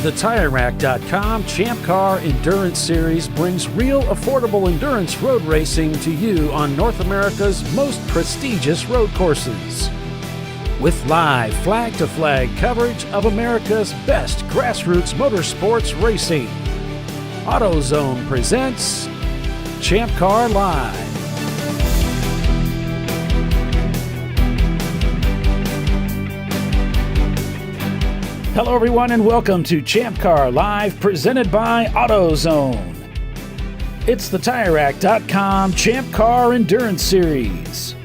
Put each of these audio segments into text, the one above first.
The TireRack.com Champ Car Endurance Series brings real affordable endurance road racing to you on North America's most prestigious road courses. With live flag-to-flag coverage of America's best grassroots motorsports racing, AutoZone presents ChampCar.Live. Hello everyone and welcome to ChampCar.Live presented by AutoZone. It's the TireRack.com Champ Car Endurance Series.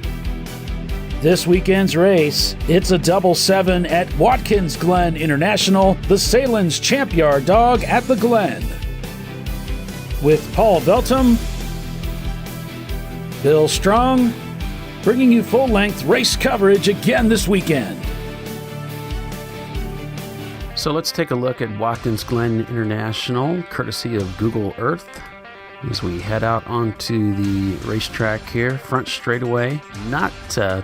This weekend's race, it's a double seven at Watkins Glen International, the Sahlen's Champyard dog at the Glen. With Paul Veltum, Bill Strong, bringing you full-length race coverage again this weekend. So let's take a look at Watkins Glen International, courtesy of Google Earth, as we head out onto the racetrack here. Front straightaway, not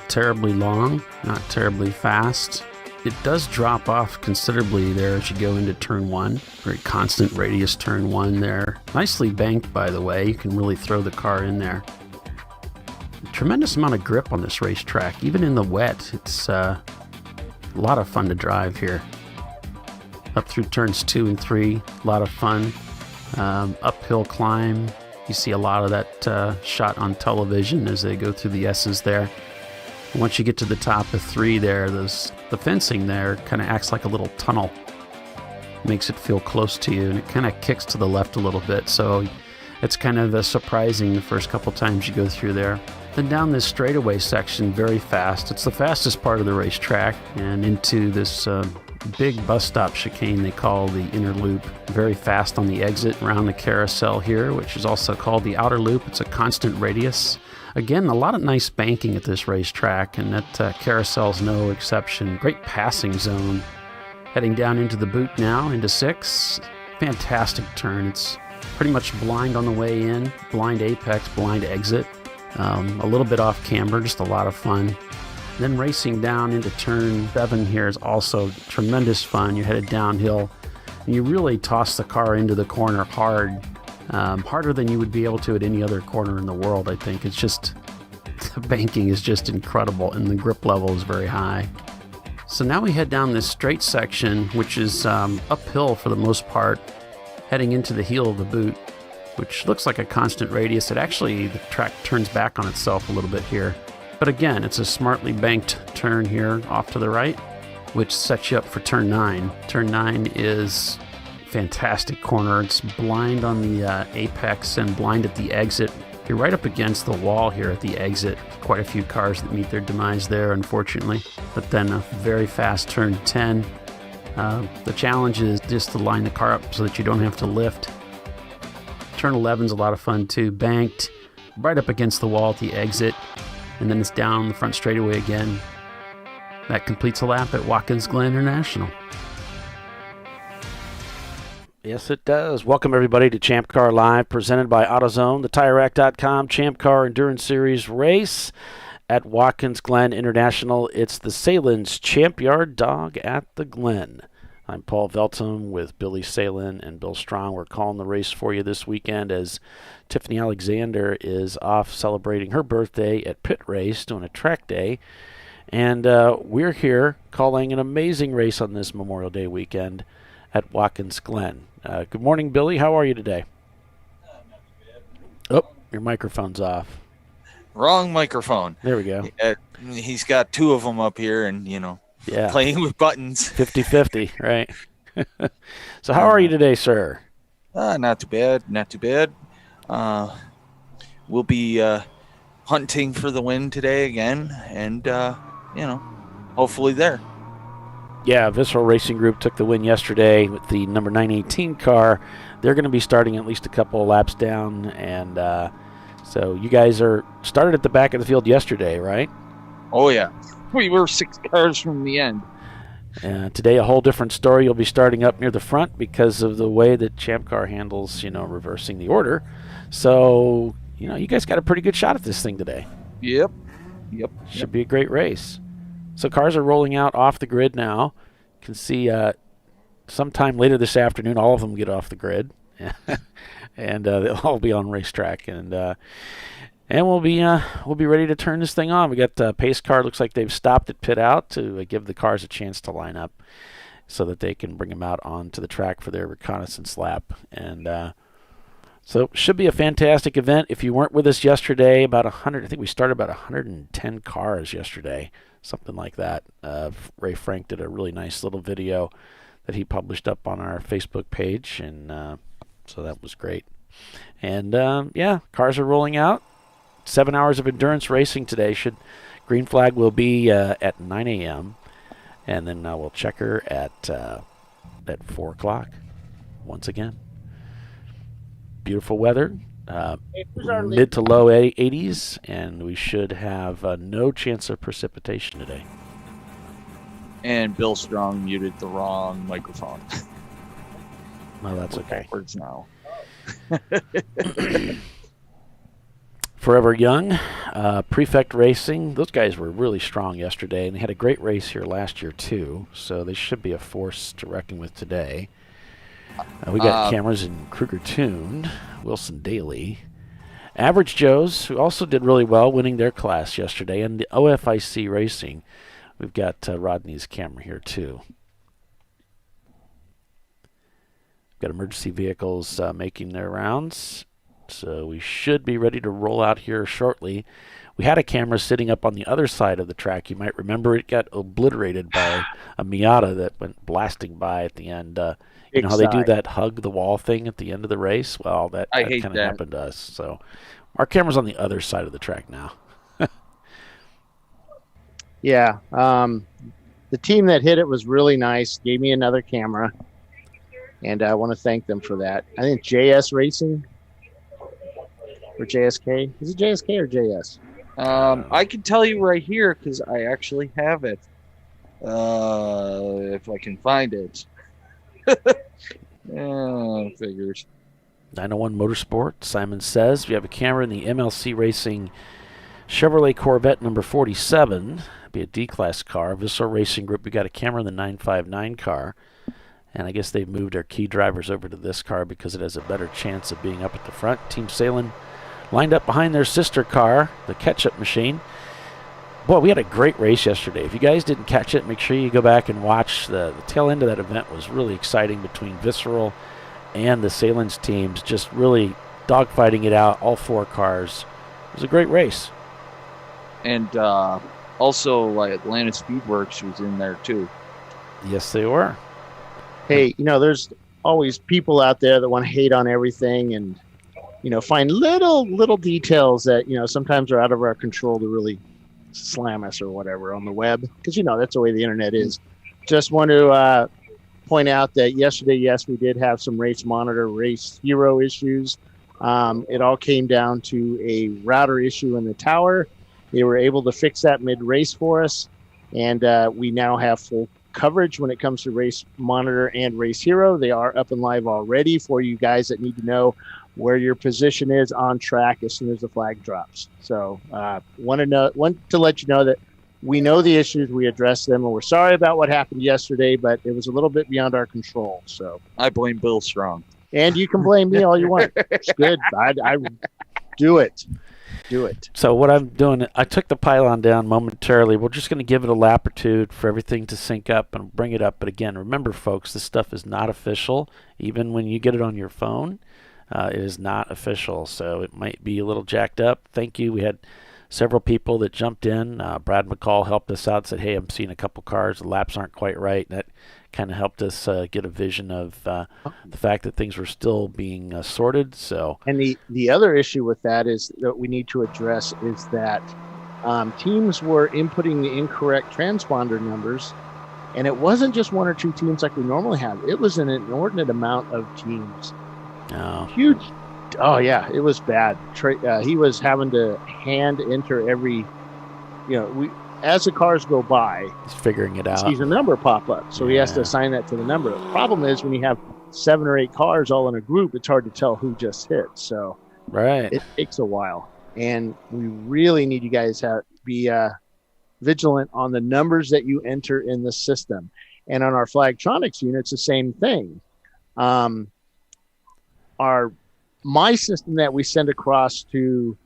terribly long, not terribly fast. It does drop off considerably there as you go into turn one. Very constant radius turn one there. Nicely banked, by the way. You can really throw the car in there. Tremendous amount of grip on this racetrack. Even in the wet, it's a lot of fun to drive here. Up through turns 2 and 3, a lot of fun. Uphill climb. You see a lot of that shot on television as they go through the S's there. Once you get to the top of 3 there, the fencing there kind of acts like a little tunnel. Makes it feel close to you, and it kind of kicks to the left a little bit, so it's kind of surprising the first couple times you go through there. Then down this straightaway section, very fast. It's the fastest part of the racetrack, and into this big bus stop chicane they call the inner loop. Very fast on the exit around the carousel here, which is also called the outer loop. It's a constant radius. Again, a lot of nice banking at this racetrack, and that carousel's no exception. Great passing zone. Heading down into the boot now, into 6. Fantastic turn. It's pretty much blind on the way in, blind apex, blind exit. A little bit off camber, just a lot of fun. Then racing down into turn 7 here is also tremendous fun. You're headed downhill, and you really toss the car into the corner hard, harder than you would be able to at any other corner in the world, I think. It's just, the banking is just incredible, and the grip level is very high. So now we head down this straight section, which is uphill for the most part, heading into the heel of the boot, which looks like a constant radius. The track turns back on itself a little bit here. But again, it's a smartly banked turn here off to the right, which sets you up for turn 9. Turn 9 is a fantastic corner. It's blind on the apex and blind at the exit. You're right up against the wall here at the exit. Quite a few cars that meet their demise there, unfortunately. But then a very fast turn 10. The challenge is just to line the car up so that you don't have to lift. Turn 11's a lot of fun too. Banked, right up against the wall at the exit. And then it's down the front straightaway again. That completes a lap at Watkins Glen International. Yes, it does. Welcome, everybody, to Champ Car Live, presented by AutoZone, the TireRack.com Champ Car Endurance Series race at Watkins Glen International. It's the Sahlen's Champyard dog at the Glen. I'm Paul Veltum with Billy Sahlen and Bill Strong. We're calling the race for you this weekend as Tiffany Alexander is off celebrating her birthday at Pit Race, doing a track day. And we're here calling an amazing race on this Memorial Day weekend at Watkins Glen. Good morning, Billy. How are you today? Not too bad. Oh, your microphone's off. Wrong microphone. There we go. He's got 2 of them up here and, playing with buttons. 50-50, right? So how are you today, sir? Not too bad. Not too bad. We'll be hunting for the win today again, and, hopefully there. Yeah, Visceral Racing Group took the win yesterday with the number 918 car. They're going to be starting at least a couple of laps down, and so you guys are started at the back of the field yesterday, right? Oh, yeah. We were 6 cars from the end. Today, a whole different story. You'll be starting up near the front because of the way that Champ Car handles, reversing the order. So, you guys got a pretty good shot at this thing today. Yep. Should be a great race. So cars are rolling out off the grid now. You can see sometime later this afternoon, all of them get off the grid, and they'll all be on racetrack, and we'll be ready to turn this thing on. We got pace car. Looks like they've stopped at pit out to give the cars a chance to line up, so that they can bring them out onto the track for their reconnaissance lap. And so should be a fantastic event. If you weren't with us yesterday, about 100, I think we started about 110 cars yesterday, something like that. Ray Frank did a really nice little video that he published up on our Facebook page, and so that was great. And cars are rolling out. 7 hours of endurance racing today. Green flag will be at 9 a.m. and then we'll check her at 4 o'clock once again. Beautiful weather, mid to low 80s, and we should have no chance of precipitation today. And Bill Strong muted the wrong microphone. No, that's okay. Backwards now. Forever Young, Prefect Racing, those guys were really strong yesterday, and they had a great race here last year too, so they should be a force to reckon with today. We got cameras in Kruger Tuned, Wilson Daly, Average Joe's, who also did really well, winning their class yesterday, and the OFIC Racing. We've got Rodney's camera here too. We've got emergency vehicles making their rounds. So we should be ready to roll out here shortly. We had a camera sitting up on the other side of the track. You might remember it got obliterated by a Miata that went blasting by at the end. You know how they do that hug the wall thing at the end of the race? Well, that kind of happened to us. So our camera's on the other side of the track now. Yeah. The team that hit it was really nice, gave me another camera, and I want to thank them for that. I think JS Racing. Or JSK? Is it JSK or JS? I can tell you right here because I actually have it. If I can find it. Figures. 901 Motorsport, Simon says. We have a camera in the MLC Racing Chevrolet Corvette number 47. It'll be a D-Class car. Vissel Racing Group, we got a camera in the 959 car. And I guess they've moved our key drivers over to this car because it has a better chance of being up at the front. Team Sahlen lined up behind their sister car, the Ketchup Machine. Boy, we had a great race yesterday. If you guys didn't catch it, make sure you go back and watch. The tail end of that event was really exciting between Visceral and the Sahlen's teams, just really dogfighting it out, all 4 cars. It was a great race. And also Atlanta Speedworks was in there too. Yes, they were. Hey, there's always people out there that want to hate on everything and find little details that sometimes are out of our control to really slam us or whatever on the web, because that's the way the internet is. Just want to point out that yesterday, yes, we did have some race monitor, race hero issues. It all came down to a router issue in the tower. They were able to fix that mid-race for us, and we now have full coverage when it comes to race monitor and race hero. They are up and live already for you guys that need to know where your position is on track as soon as the flag drops. So want to let you know that we know the issues, we addressed them, and we're sorry about what happened yesterday, but it was a little bit beyond our control. So I blame Bill Strong. And you can blame me all you want. It's good. I do it. Do it. So what I'm doing, I took the pylon down momentarily. We're just going to give it a lap or two for everything to sync up and bring it up. But again, remember, folks, this stuff is not official. Even when you get it on your phone, it is not official. So it might be a little jacked up. Thank you. We had several people that jumped in. Brad McCall helped us out, said, hey, I'm seeing a couple cars. The laps aren't quite right. And that kind of helped us get a vision of the fact that things were still being sorted. So, and the other issue with that is that we need to address is that teams were inputting the incorrect transponder numbers, and it wasn't just 1 or 2 teams like we normally have. It was an inordinate amount of teams. Oh. Huge. Oh yeah, it was bad. He was having to hand enter every, as the cars go by, he's figuring it out. Sees a number pop up, so he has to assign that to the number. The problem is when you have 7 or 8 cars all in a group, it's hard to tell who just hit. So right, it takes a while, and we really need you guys to be vigilant on the numbers that you enter in the system. And on our Flagtronics units, the same thing. My system that we send across to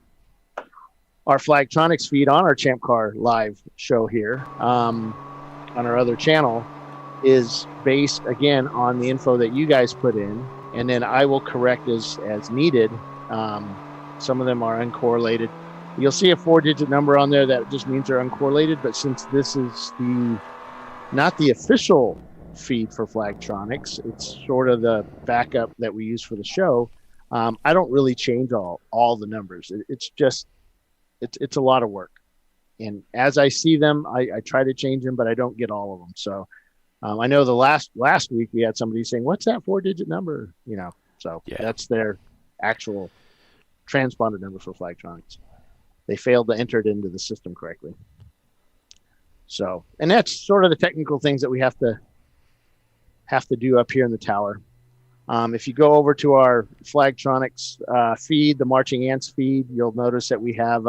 our Flagtronics feed on our ChampCar.Live show here on our other channel is based, again, on the info that you guys put in, and then I will correct as needed. Some of them are uncorrelated. You'll see a 4-digit number on there that just means they're uncorrelated, but since this is not the official feed for Flagtronics, it's sort of the backup that we use for the show. I don't really change all the numbers. It's a lot of work, and as I see them, I try to change them, but I don't get all of them. So I know the last week we had somebody saying, "What's that 4-digit number?" So yeah. That's their actual transponder number for Flagtronics. They failed to enter it into the system correctly. So, and that's sort of the technical things that we have to do up here in the tower. If you go over to our Flagtronics feed, the Marching Ants feed, you'll notice that we have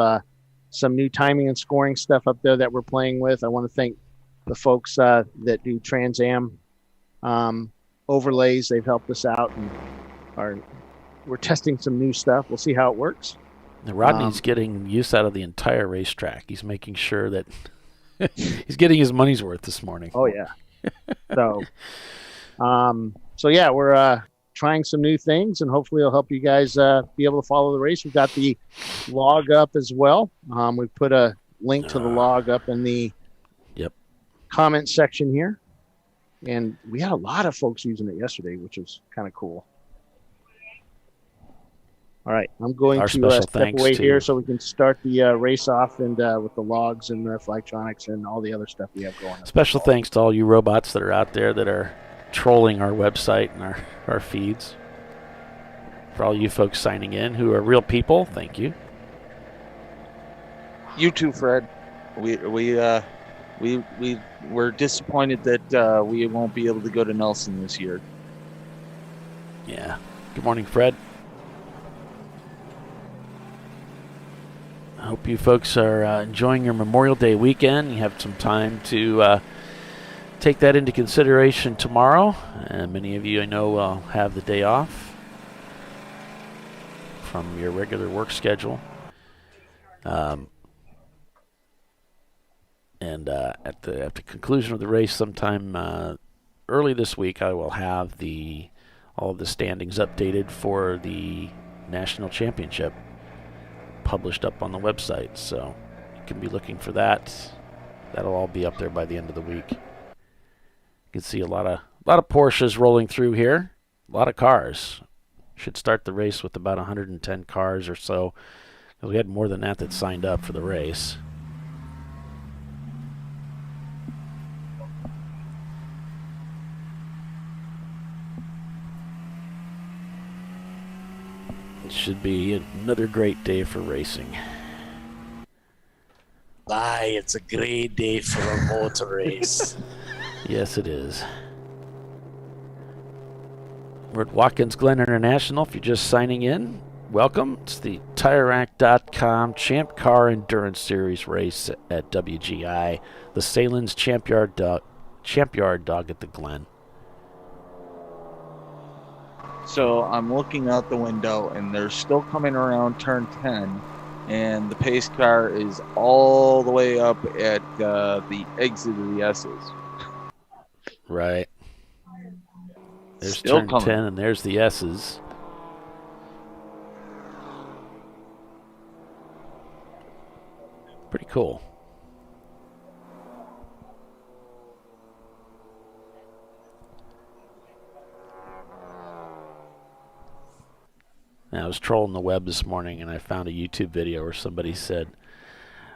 some new timing and scoring stuff up there that we're playing with. I want to thank the folks that do Trans Am overlays. They've helped us out, and we're testing some new stuff. We'll see how it works. And Rodney's getting use out of the entire racetrack. He's making sure that he's getting his money's worth this morning. Oh yeah. So yeah, we're trying some new things, and hopefully it'll help you guys be able to follow the race. We've got the log up as well. We've put a link to the log up in the comment section here, and we had a lot of folks using it yesterday, which was kind of cool. All right, I'm going to step away here so we can start the race off and with the logs and the Flagtronics and all the other stuff we have going on. Special thanks to all you robots that are out there that are trolling our website and our feeds. For all you folks signing in who are real people, thank you. You too, Fred. We're disappointed that we won't be able to go to Nelson this year. Yeah. Good morning, Fred. I hope you folks are enjoying your Memorial Day weekend. You have some time to take that into consideration tomorrow. And many of you I know will have the day off from your regular work schedule. And at the conclusion of the race sometime early this week, I will have all of the standings updated for the National Championship published up on the website, so you can be looking for that. That'll all be up there by the end of the week. You can see a lot of Porsches rolling through here, a lot of cars. Should start the race with about 110 cars or so, because we had more than that signed up for the race. It should be another great day for racing. Aye, it's a great day for a motor race. Yes, it is. We're at Watkins Glen International. If you're just signing in, welcome. It's the TireRack.com Champ Car Endurance Series race at WGI. The Sahlen's Champyard dog at the Glen. So I'm looking out the window, and they're still coming around turn 10, and the pace car is all the way up at the exit of the S's. Right. There's Still turn coming. 10, and there's the S's. Pretty cool. I was trolling the web this morning, and I found a YouTube video where somebody said,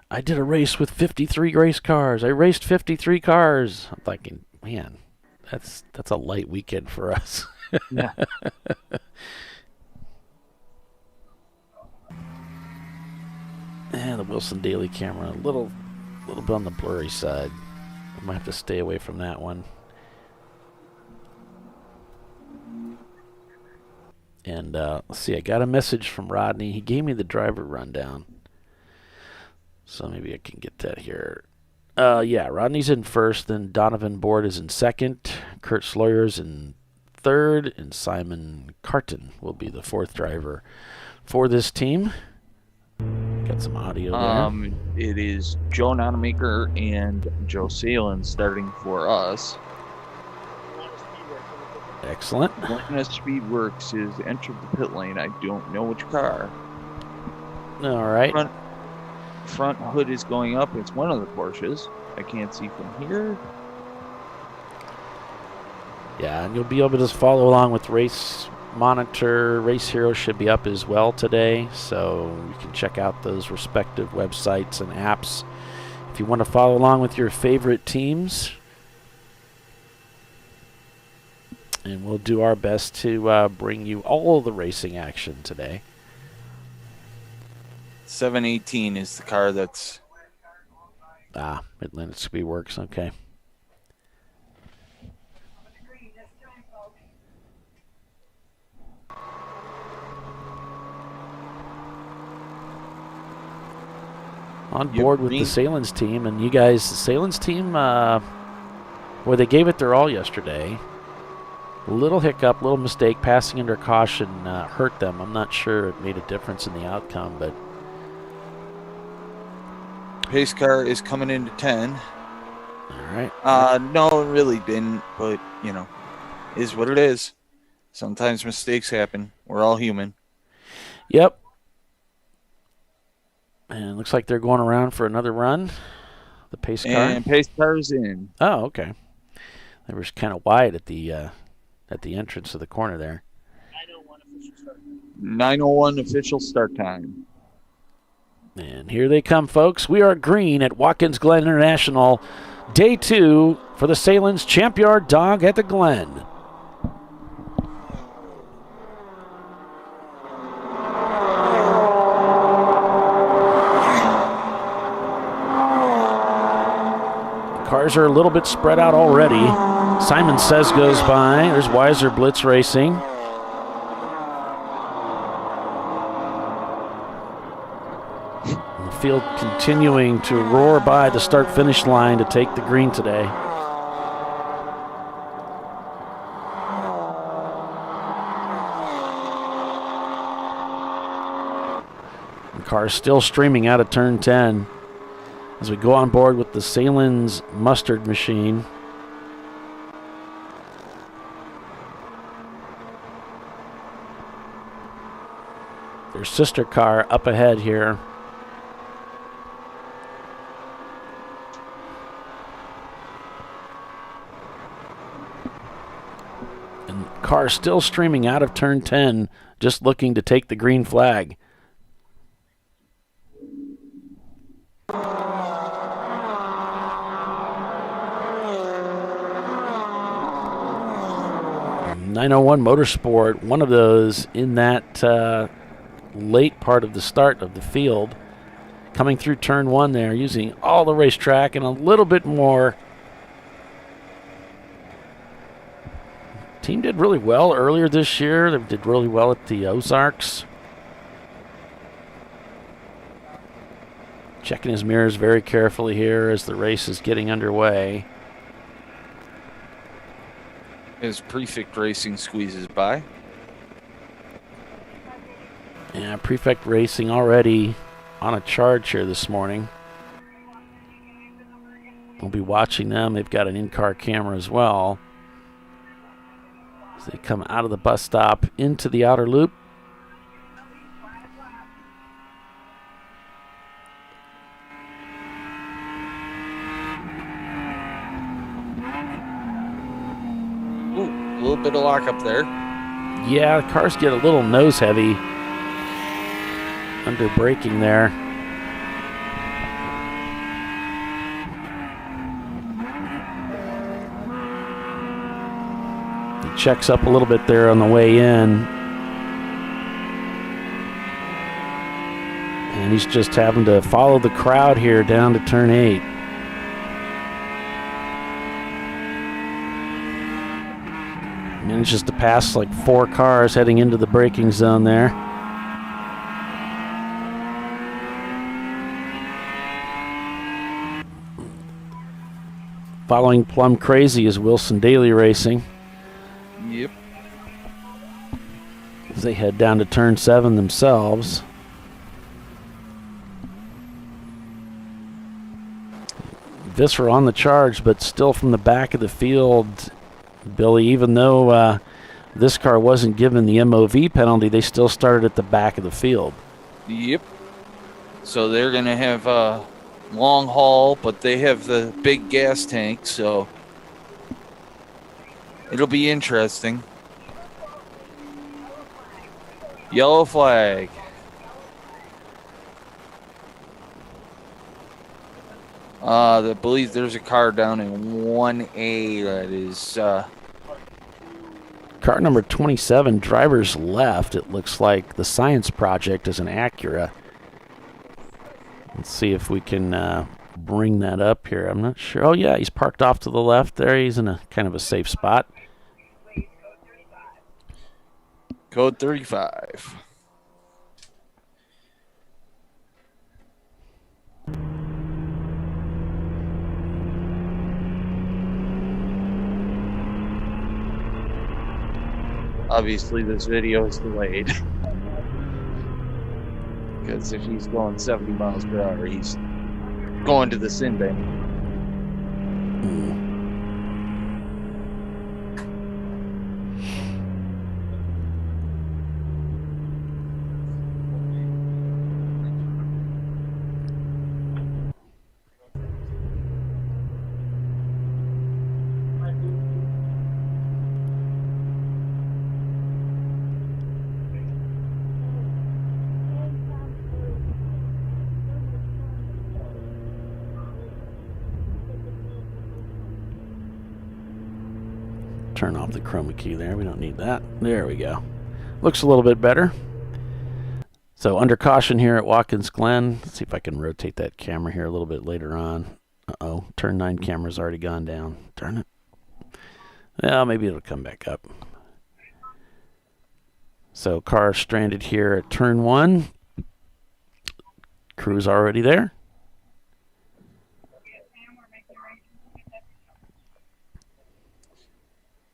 I did a race with 53 race cars. I raced 53 cars. I'm thinking, man, that's a light weekend for us. Yeah. And the Wilson Daily camera, a little bit on the blurry side. I might have to stay away from that one. And let's see, I got a message from Rodney. He gave me the driver rundown. So maybe I can get that here. Yeah, Rodney's in first, then Donovan Board is in second, Kurt Sloyer's in third, and Simon Carton will be the fourth driver for this team. Got some audio there. It is Joe Nonamaker and Joe Sahlen starting for us. Excellent. Atlanta Speedworks is entered the pit lane. I don't know which car. All right. Front hood is going up. It's one of the Porsches. I can't see from here. Yeah, and you'll be able to just follow along with Race Monitor. Race Hero should be up as well today, so you can check out those respective websites and apps if you want to follow along with your favorite teams. And we'll do our best to bring you all the racing action today. 718 is the car that's... Atlanta Speedworks, okay. On board with the Sahlen's team, and you guys, the Sahlen's team, well, they gave it their all yesterday. Little hiccup, little mistake, passing under caution hurt them. I'm not sure it made a difference in the outcome, but... Pace car is coming into 10. All right. No, it really didn't, but, you know, is what it is. Sometimes mistakes happen. We're all human. Yep. And it looks like they're going around for another run. The pace car. And pace car's in. Oh, okay. They were kind of wide at the entrance to the corner there. 9:01 official start time. And here they come, folks. We are green at Watkins Glen International. Day 2 for the Sahlen's Champyard Dog at the Glen. Cars are a little bit spread out already. Simon Says goes by. There's Weiser Blitz Racing. The field continuing to roar by the start-finish line to take the green today. The car is still streaming out of turn 10. As we go on board with the Sahlen's mustard machine. Their sister car up ahead here. And the car still streaming out of turn 10, just looking to take the green flag. .901 Motorsport, one of those in that late part of the start of the field, coming through turn 1 there, using all the racetrack and a little bit more. Team did really well earlier this year. They did really well at the Ozarks. Checking his mirrors very carefully here as the race is getting underway. As Prefect Racing squeezes by. Yeah, Prefect Racing already on a charge here this morning. We'll be watching them. They've got an in-car camera as well. As they come out of the bus stop into the outer loop. A little bit of lockup there. Yeah, the cars get a little nose heavy under braking there. He checks up a little bit there on the way in. And he's just having to follow the crowd here down to turn 8. Manages to pass like 4 cars heading into the braking zone there. Following Plum Crazy is Wilson Daly Racing. Yep. As they head down to turn 7 themselves. Visser on the charge, but still from the back of the field, Billy, even though this car wasn't given the MOV penalty, they still started at the back of the field. Yep. So they're going to have a long haul, but they have the big gas tank, so it'll be interesting. Yellow flag. I believe there's a car down in 1A that is... Car number 27, driver's left. It looks like the Science Project is an Acura. Let's see if we can bring that up here. I'm not sure. Oh, yeah, he's parked off to the left there. He's in a kind of a safe spot. Code 35. Obviously, this video is delayed. Because if he's going 70 miles per hour, he's going to the sin bin. Turn off the chroma key there. We don't need that. There we go. Looks a little bit better. So under caution here at Watkins Glen. Let's see if I can rotate that camera here a little bit later on. Uh-oh. Turn 9 camera's already gone down. Darn it. Well, maybe it'll come back up. So car stranded here at turn 1. Crew's already there.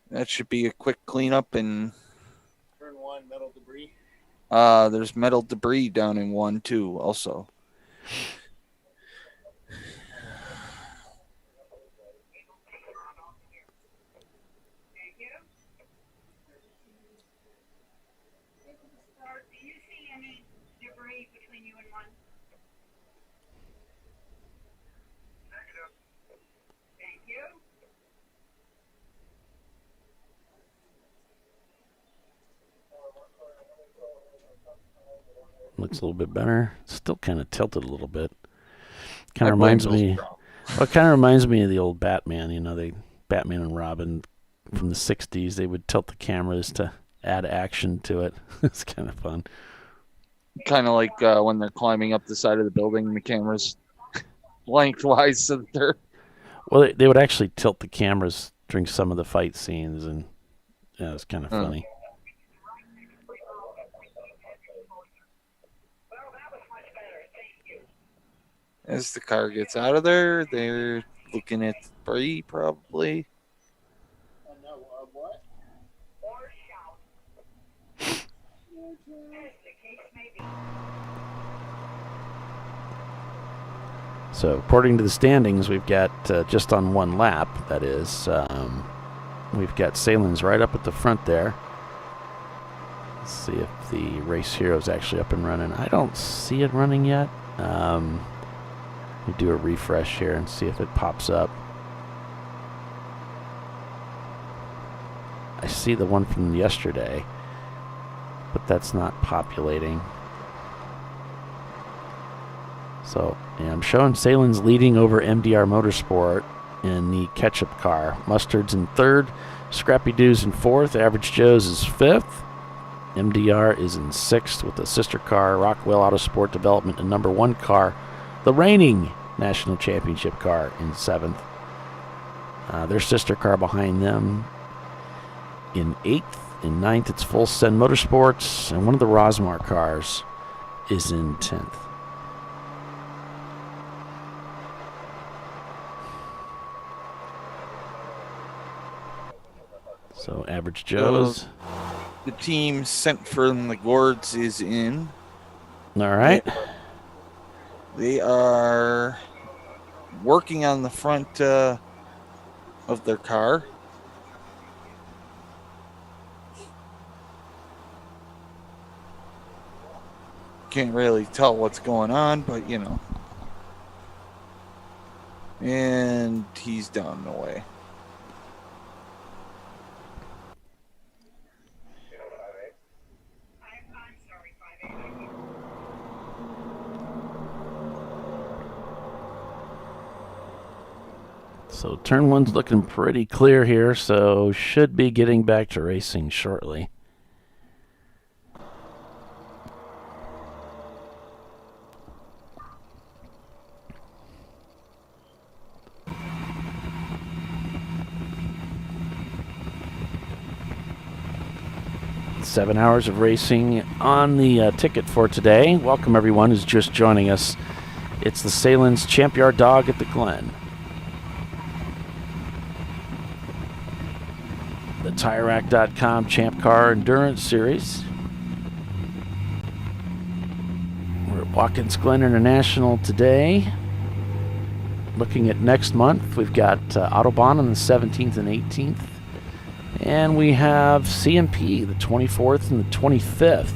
That should be a quick cleanup and... Turn 1, metal debris. There's metal debris down in 1 too, also. Do you see any debris between you and 1? Negative. Thank you. Looks a little bit better. Still kind of tilted a little bit. Kind of reminds me. Well, it kind of reminds me of the old Batman. You know, Batman and Robin from the '60s. They would tilt the cameras to add action to it. It's kind of fun. Kind of like when they're climbing up the side of the building, the cameras lengthwise, so that they're... Well, they would actually tilt the cameras during some of the fight scenes, and yeah, it was kind of funny. As the car gets out of there, they're looking at debris, probably. What? So, according to the standings, we've got just on 1 lap, that is, we've got Sahlen's right up at the front there. Let's see if the Race Hero is actually up and running. I don't see it running yet. We do a refresh here and see if it pops up. I see the one from yesterday, but that's not populating. So, yeah, I'm showing Sahlen's leading over MDR Motorsport in the ketchup car. Mustard's in 3rd, Scrappy Doo's in 4th, Average Joe's is 5th. MDR is in 6th with the sister car, Rockwell Autosport Development, and number 1 car, the reigning National Championship car, in 7th. Their sister car behind them in 8th. In 9th, it's Full Send Motorsports, and one of the Rosmar cars is in 10th. So Average Joe's. The team sent from the Gourds is in. All right. They are working on the front of their car. Can't really tell what's going on, but you know. And he's down and away. I'm sorry, 5A. So turn one's looking pretty clear here, so should be getting back to racing shortly. Seven hours of racing on the ticket for today. Welcome everyone who's just joining us. It's the Sahlen's Champyard Dog at the Glen. The TireRack.com Champ Car Endurance Series. We're at Watkins Glen International today. Looking at next month, we've got Autobahn on the 17th and 18th. And we have CMP the 24th and the 25th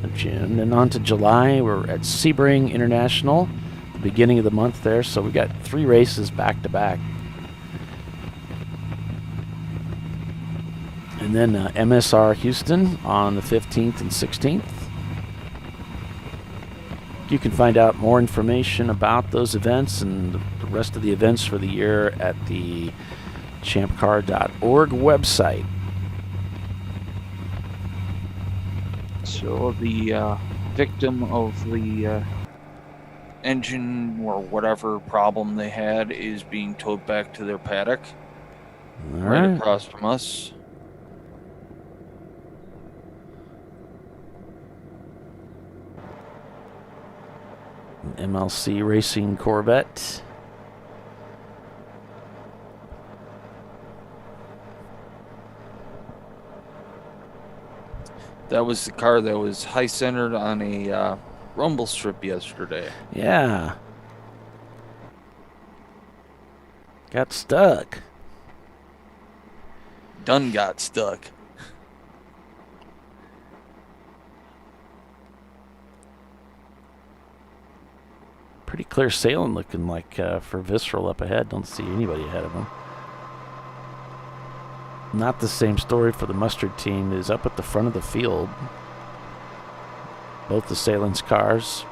of June. And on to July, we're at Sebring International, the beginning of the month there. So we got 3 races back to back. And then MSR Houston on the 15th and 16th. You can find out more information about those events and the rest of the events for the year at the ChampCar.org website. So the victim of the engine or whatever problem they had is being towed back to their paddock right across from us. MLC Racing Corvette. That was the car that was high-centered on a rumble strip yesterday. Yeah. Got stuck. Done got stuck. Pretty clear sailing looking like for Visceral up ahead. Don't see anybody ahead of him. Not the same story for the Mustard team. Is up at the front of the field. Both the Sahlen's cars.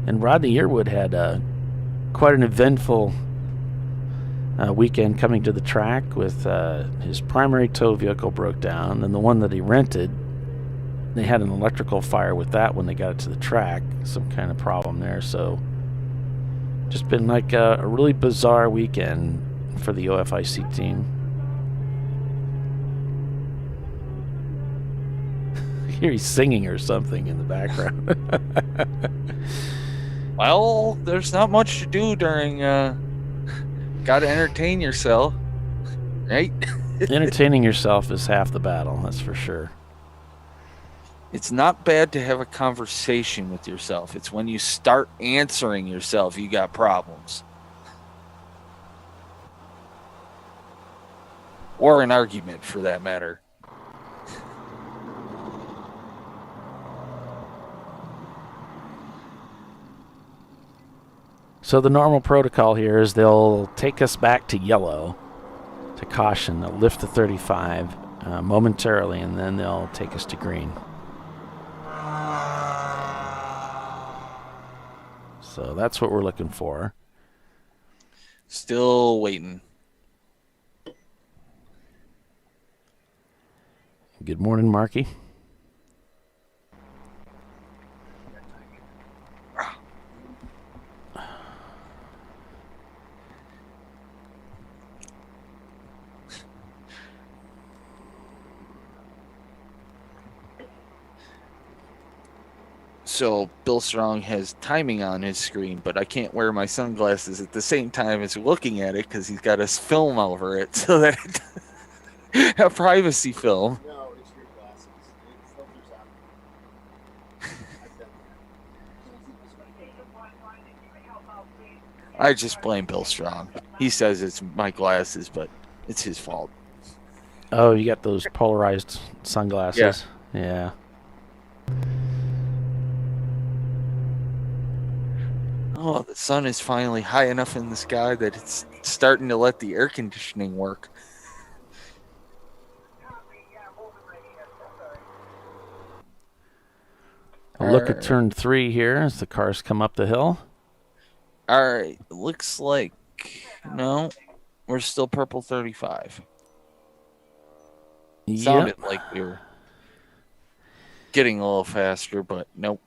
And Rodney Yearwood had quite an eventful weekend coming to the track with his primary tow vehicle broke down, and the one that he rented, they had an electrical fire with that when they got it to the track, some kind of problem there. So just been like a really bizarre weekend for the OFIC team. Here he's singing or something in the background. Well, there's not much to do during gotta entertain yourself, right? Entertaining yourself is half the battle, that's for sure. It's not bad to have a conversation with yourself. It's when you start answering yourself you got problems. Or an argument, for that matter. So the normal protocol here is they'll take us back to yellow, to caution. They'll lift the 35 momentarily, and then they'll take us to green. So that's what we're looking for. Still waiting. Good morning, Marky. So Bill Strong has timing on his screen, but I can't wear my sunglasses at the same time as looking at it because he's got us film over it so that a privacy film. No, it's your glasses. It filters out. I just blame Bill Strong. He says it's my glasses, but it's his fault. Oh, you got those polarized sunglasses? Yeah. Oh, the sun is finally high enough in the sky that it's starting to let the air conditioning work. A look at turn 3 here as the cars come up the hill. All right, looks like no, we're still purple 35. Sounded like we were getting a little faster, but nope.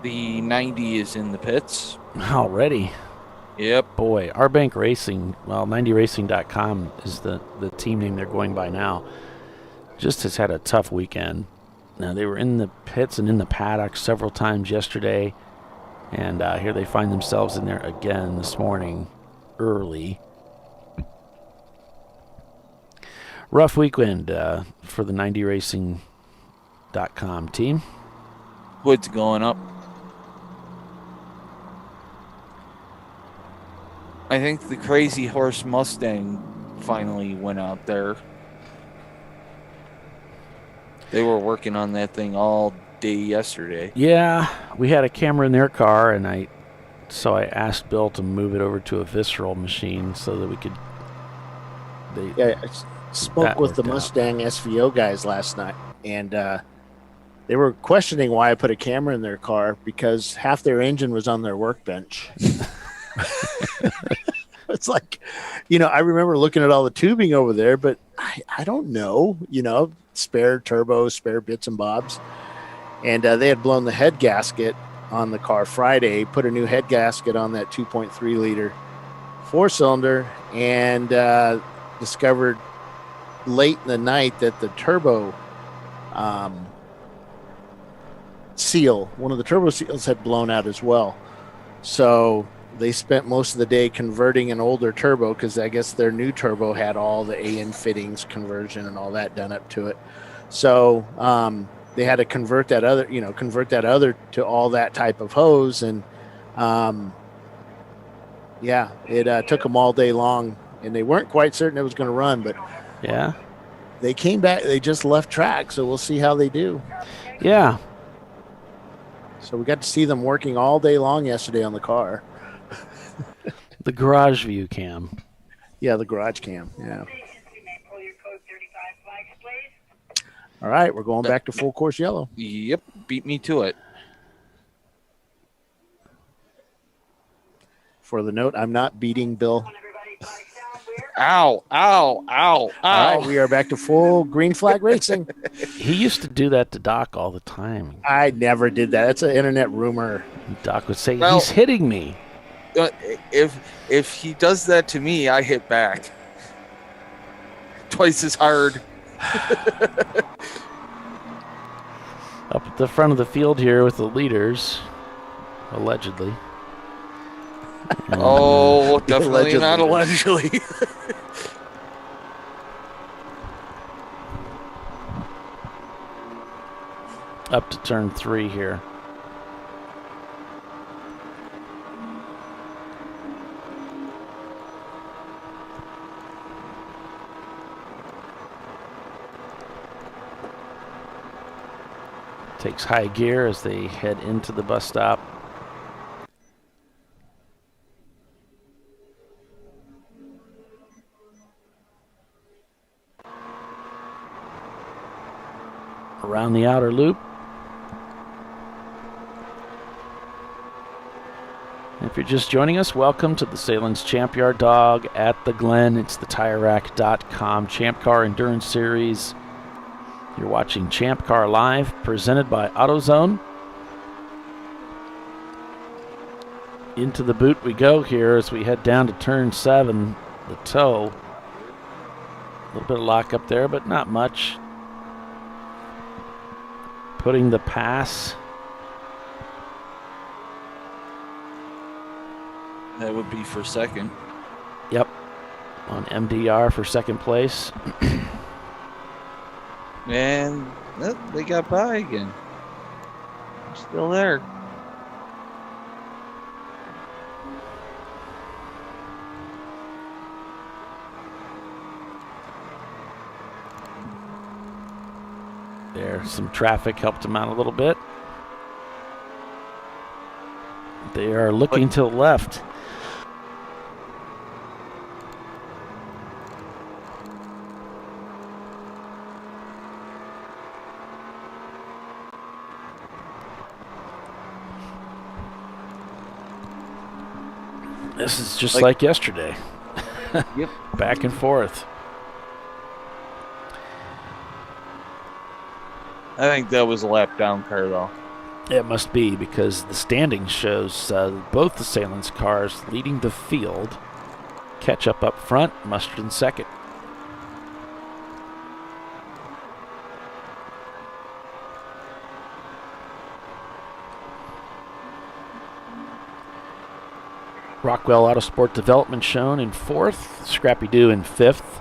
The 90 is in the pits. Already. Yep. Boy, our bank racing, well, 90racing.com is the team name they're going by now, just has had a tough weekend. Now, they were in the pits and in the paddock several times yesterday, and here they find themselves in there again this morning early. Rough weekend for the 90racing.com team. Hood's going up. I think the Crazy Horse Mustang finally went out there. They were working on that thing all day yesterday. Yeah, we had a camera in their car, and I asked Bill to move it over to a visceral machine so that we could. I spoke with the Mustang SVO guys last night, and they were questioning why I put a camera in their car because half their engine was on their workbench. It's like, I remember looking at all the tubing over there, but I don't know, spare turbos, spare bits and bobs. And they had blown the head gasket on the car Friday, put a new head gasket on that 2.3 liter 4-cylinder, and discovered late in the night that the turbo seal, one of the turbo seals had blown out as well. So they spent most of the day converting an older turbo because I guess their new turbo had all the AN fittings conversion and all that done up to it. So they had to convert that other to all that type of hose. And it took them all day long, and they weren't quite certain it was going to run, but yeah, they came back. They just left track. So we'll see how they do. Yeah. So we got to see them working all day long yesterday on the car. The garage view cam. Yeah, the garage cam. Yeah. All right, we're going back to full course yellow. Yep, beat me to it. For the note, I'm not beating Bill. Ow, ow, ow, ow. All right, we are back to full green flag racing. He used to do that to Doc all the time. I never did that. That's an internet rumor. Doc would say, he's hitting me. If he does that to me, I hit back. Twice as hard. Up at the front of the field here with the leaders, allegedly. Oh, definitely not allegedly. Up to turn 3 here. Takes high gear as they head into the bus stop. Around the outer loop. If you're just joining us, welcome to the Sahlen's Champyard Dog at the Glen. It's the TireRack.com Champ Car Endurance Series. You're watching Champ Car Live, presented by AutoZone. Into the boot we go here as we head down to turn 7, the toe. A little bit of lock up there, but not much. Putting the pass. That would be for second. Yep. On MDR for second place. And they got by again. Still there. There, some traffic helped them out a little bit. They are looking to the left. This is just like yesterday. Yep. Back and forth. I think that was a lap down car, though. It must be, because the standing shows both the Sahlen's cars leading the field. Ketchup up front, Mustard in second. Rockwell Autosport Development shown in 4th, Scrappy Doo in 5th.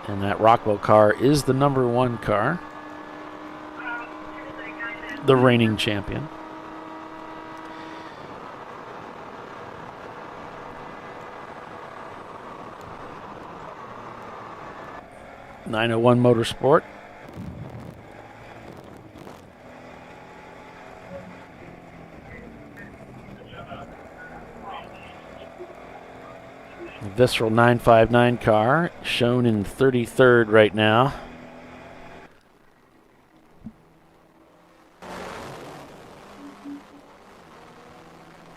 And that Rockwell car is the number 1 car. The reigning champion. .901 Motorsport. The Visceral 959 car shown in 33rd right now.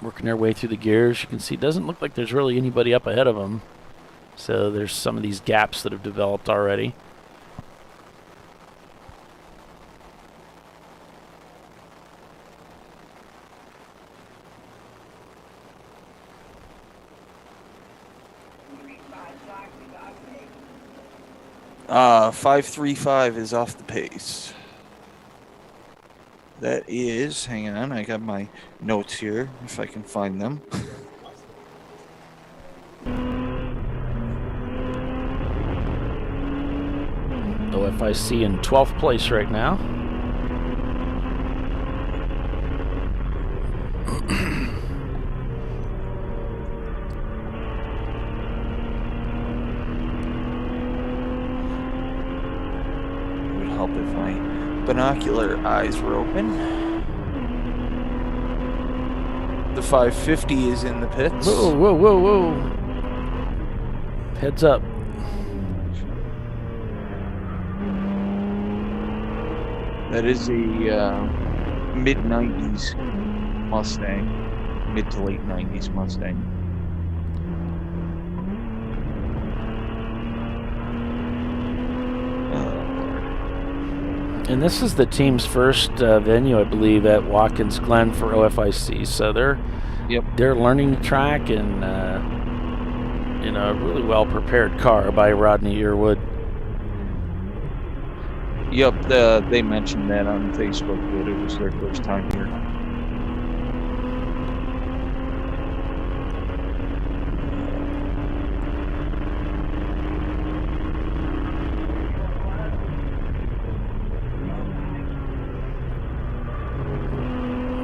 Working their way through the gears. You can see it doesn't look like there's really anybody up ahead of them. So there's some of these gaps that have developed already. Uh, 535 is off the pace. That is, hang on, I got my notes here, if I can find them. OFIC in 12th place right now. It would help if my binocular eyes were open. The 550 is in the pits. Whoa, whoa, whoa, whoa. Heads up. That is a mid-90s Mustang. Mid to late 90s Mustang. And this is the team's first venue, I believe, at Watkins Glen for OFIC. So they're learning the track and in a really well prepared car by Rodney Earwood. Yep, they mentioned that on Facebook that it was their first time here.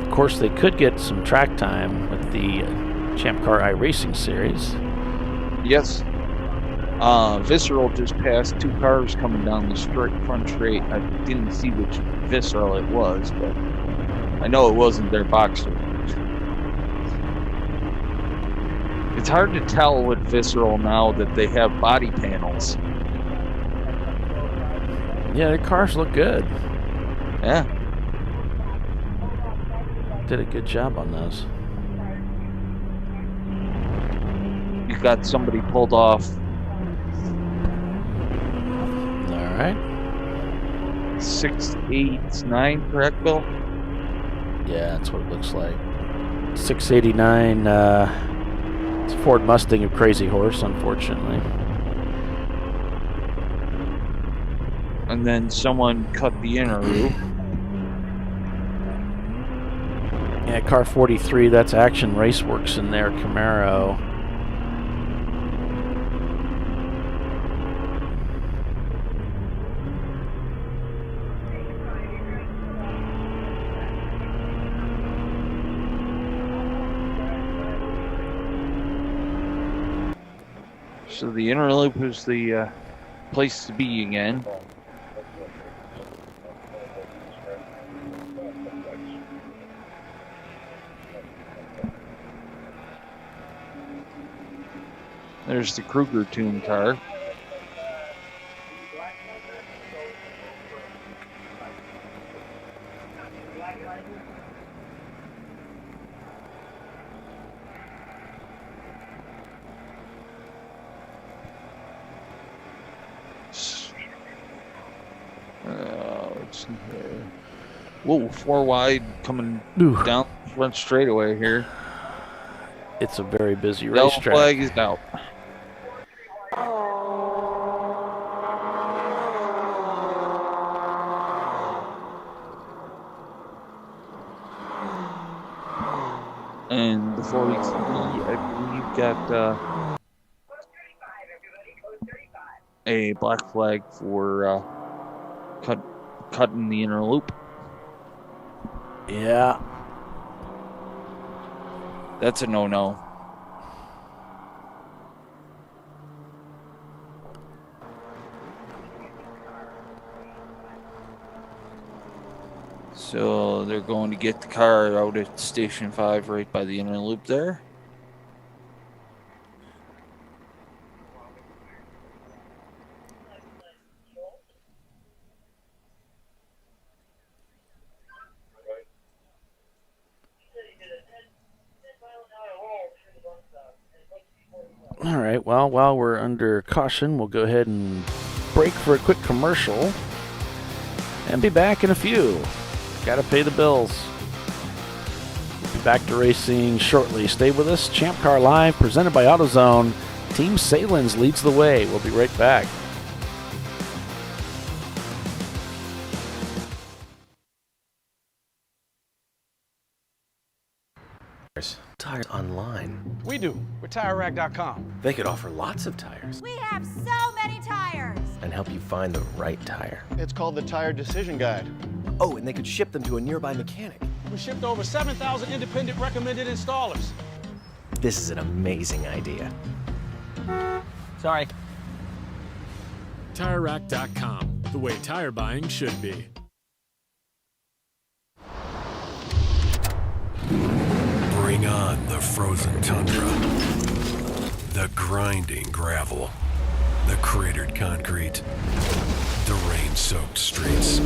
Of course, they could get some track time with the Champ Car iRacing series. Yes. Visceral just passed 2 cars coming down the front straight. I didn't see which Visceral it was, but I know it wasn't their Boxer. It's hard to tell with Visceral now that they have body panels. Yeah, their cars look good. Yeah. Did a good job on those. You got somebody pulled off. All right. 689, correct, Bill? Yeah, that's what it looks like. 689. It's a Ford Mustang of Crazy Horse, unfortunately. And then someone cut the inner loop. Yeah, car 43. That's Action Raceworks in there, Camaro. So the inner loop is the place to be again. There's the Kruger tune car. Let's see here. Whoa, 4 wide coming Ooh. down front straightaway here. It's a very busy Yellow racetrack. flag is out. And the 43, I believe, got a black flag for cutting the inner loop. Yeah. That's a no-no. So they're going to get the car out at Station 5 right by the inner loop there. All right, well, while we're under caution, we'll go ahead and break for a quick commercial and be back in a few. Gotta pay the bills. We'll be back to racing shortly. Stay with us. Champ Car Live, presented by AutoZone. Team Sahlen leads the way. We'll be right back. Tires online. We do. We're TireRack.com. They could offer lots of tires We have so many tires. and help you find the right tire. It's called the Tire Decision Guide. Oh, and they could ship them to a nearby mechanic. We shipped over 7,000 independent recommended installers. This is an amazing idea. Sorry. TireRack.com, the way tire buying should be. Bring on the frozen tundra, the grinding gravel, the cratered concrete, the rain-soaked streets.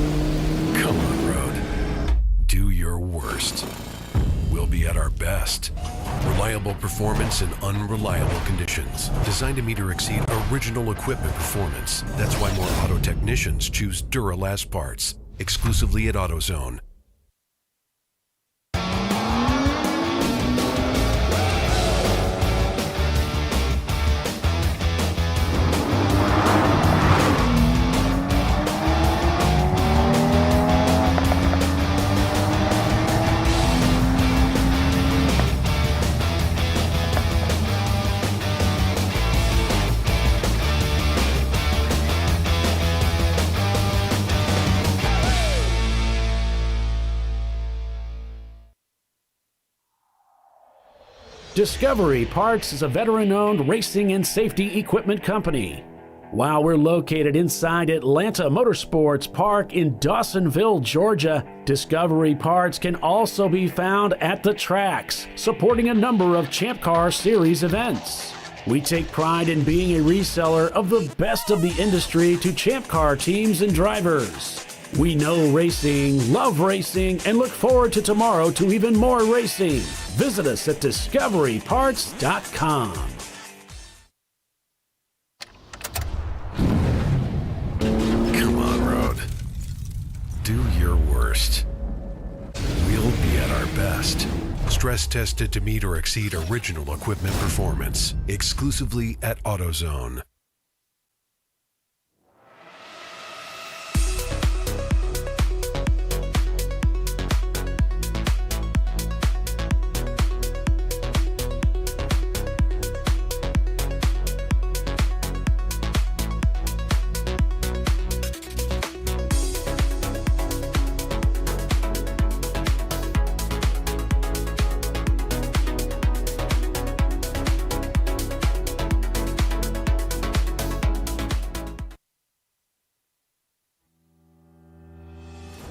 Come on, road. Do your worst. We'll be at our best. Reliable performance in unreliable conditions. Designed to meet or exceed original equipment performance. That's why more auto technicians choose Duralast parts. Exclusively at AutoZone. Discovery Parts is a veteran-owned racing and safety equipment company. While we're located inside Atlanta Motorsports Park in Dawsonville, Georgia, Discovery Parts can also be found at the tracks, supporting a number of Champ Car Series events. We take pride in being a reseller of the best of the industry to Champ Car teams and drivers. We know racing, love racing, and look forward to tomorrow to even more racing. Visit us at discoveryparts.com. Come on, road. first. We'll be at our best. Stress tested to meet or exceed original equipment performance. Exclusively at AutoZone.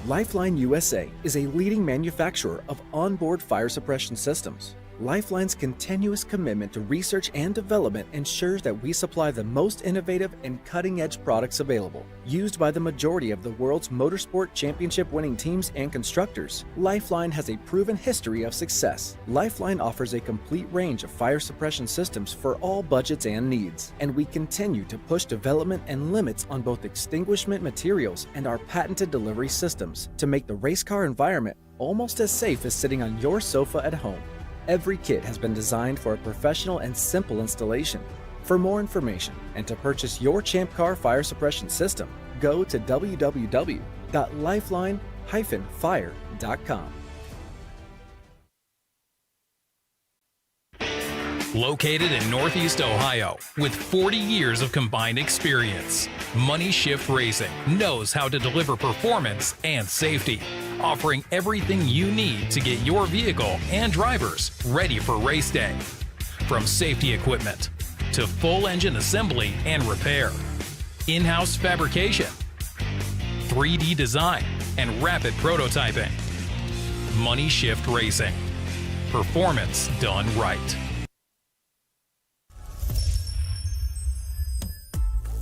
Lifeline USA is a leading manufacturer of onboard fire suppression systems. Lifeline's continuous commitment to research and development ensures that we supply the most innovative and cutting-edge products available. Used by the majority of the world's motorsport championship-winning teams and constructors, Lifeline has a proven history of success. Lifeline offers a complete range of fire suppression systems for all budgets and needs, and we continue to push development and limits on both extinguishment materials and our patented delivery systems to make the race car environment almost as safe as sitting on your sofa at home. Every kit has been designed for a professional and simple installation. For more information and to purchase your ChampCar fire suppression system, go to www.lifeline-fire.com. Located in Northeast Ohio, with 40 years of combined experience, Money Shift Racing knows how to deliver performance and safety, offering everything you need to get your vehicle and drivers ready for race day. From safety equipment to full engine assembly and repair, in-house fabrication, 3D design, and rapid prototyping. Money Shift Racing. Performance done right.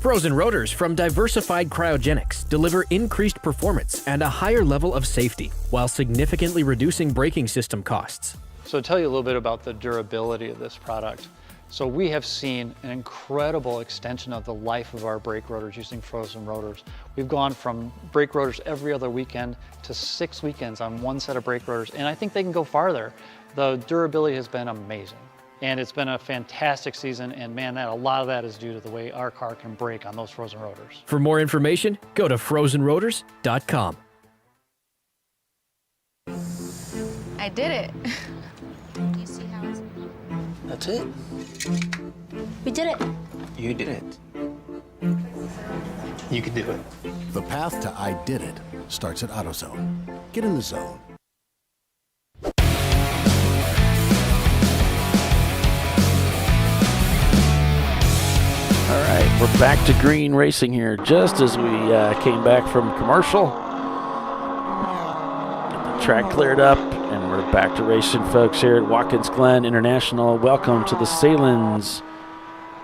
Frozen rotors from Diversified Cryogenics deliver increased performance and a higher level of safety, while significantly reducing braking system costs. So to tell you a little bit about the durability of this product. So we have seen an incredible extension of the life of our brake rotors using frozen rotors. We've gone from brake rotors every other weekend to 6 weekends on one set of brake rotors, and I think they can go farther. The durability has been amazing. And it's been a fantastic season, and man, a lot of that is due to the way our car can brake on those frozen rotors. For more information, go to frozenrotors.com. I did it. You see how it's... That's it. We did it. You did it. You can do it. The path to I did it starts at AutoZone. Get in the zone. All right, we're back to green racing here just as we came back from commercial. Get the track cleared up, and we're back to racing, folks, here at Watkins Glen International. Welcome to the Sahlen's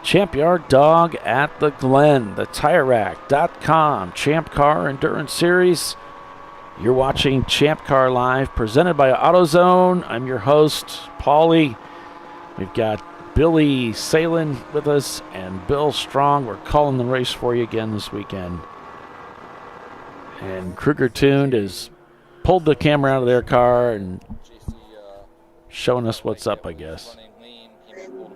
Champyard Dog at the Glen, the TireRack.com Champ Car Endurance Series. You're watching ChampCar.Live, presented by AutoZone. I'm your host, Paulie. We've got Billy Sahlen with us and Bill Strong. We're calling the race for you again this weekend. And Kruger Tuned has pulled the camera out of their car and showing us what's up, I guess.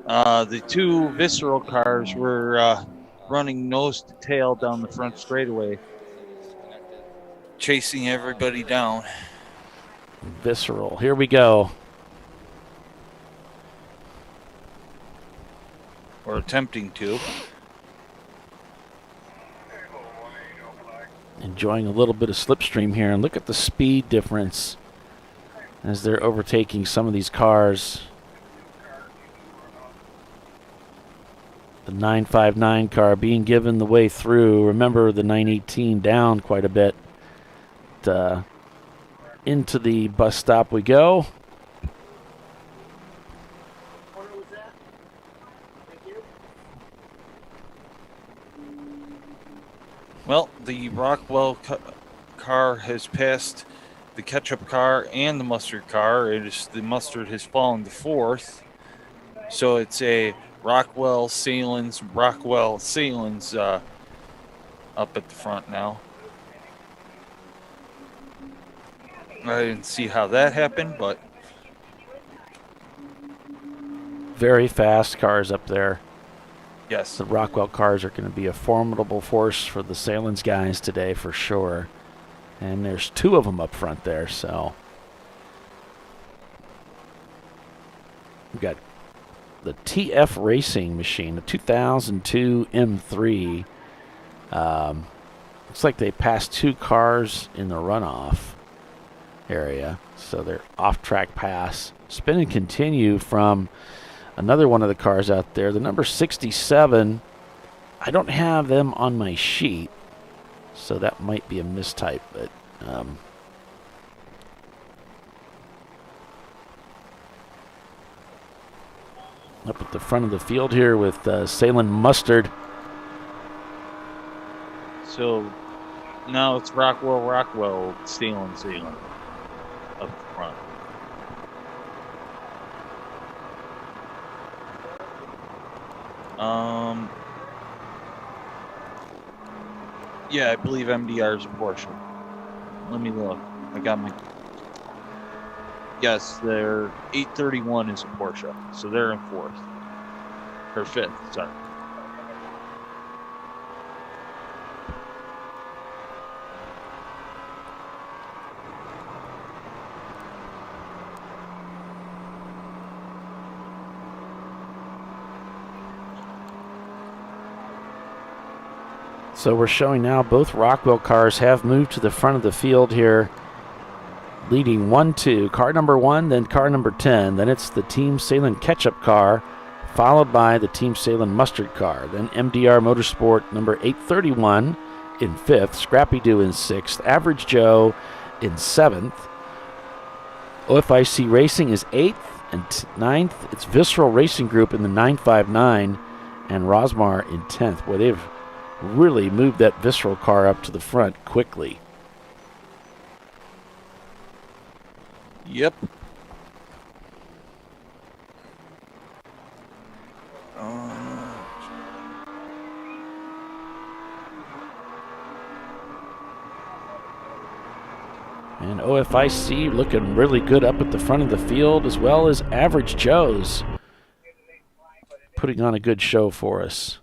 The two Visceral cars were running nose to tail down the front straightaway, chasing everybody down. Visceral. Here we go. Or attempting to. Enjoying a little bit of slipstream here, and look at the speed difference as they're overtaking some of these cars. The 959 car being given the way through. Remember, the 918 down quite a bit. Into the bus stop we go. Well, the Rockwell car has passed the ketchup car and the mustard car. The mustard has fallen to fourth. So it's a Rockwell Sahlen's up at the front now. I didn't see how that happened, but very fast cars up there. yes. The Rockwell cars are going to be a formidable force for the Sahlen's guys today for sure. And there's 2 of them up front there, so. We've got the TF Racing machine, the 2002 M3. Looks like they passed 2 cars in the runoff area, so they're off-track pass. Spin and continue from another one of the cars out there, the number 67. I don't have them on my sheet, so that might be a mistype, but up at the front of the field here with Sahlen Mustard. So now it's Rockwell, Sahlen up front. Yeah, I believe MDR is a Porsche. Let me look. I got my. Yes, their 831 is a Porsche, so they're in 4th or 5th. Sorry. So we're showing now both Rockwell cars have moved to the front of the field here, leading 1-2. Car number 1, then car number 10. Then it's the Team Sahlen Ketchup car, followed by the Team Sahlen Mustard car. Then MDR Motorsport number 831 in 5th, Scrappy Doo in 6th, Average Joe in 7th. OFIC Racing is 8th and 9th. It's Visceral Racing Group in the 959 and Rosmar in 10th. Boy, they've really moved that Visceral car up to the front quickly. Yep. And OFIC looking really good up at the front of the field, as well as Average Joe's putting on a good show for us.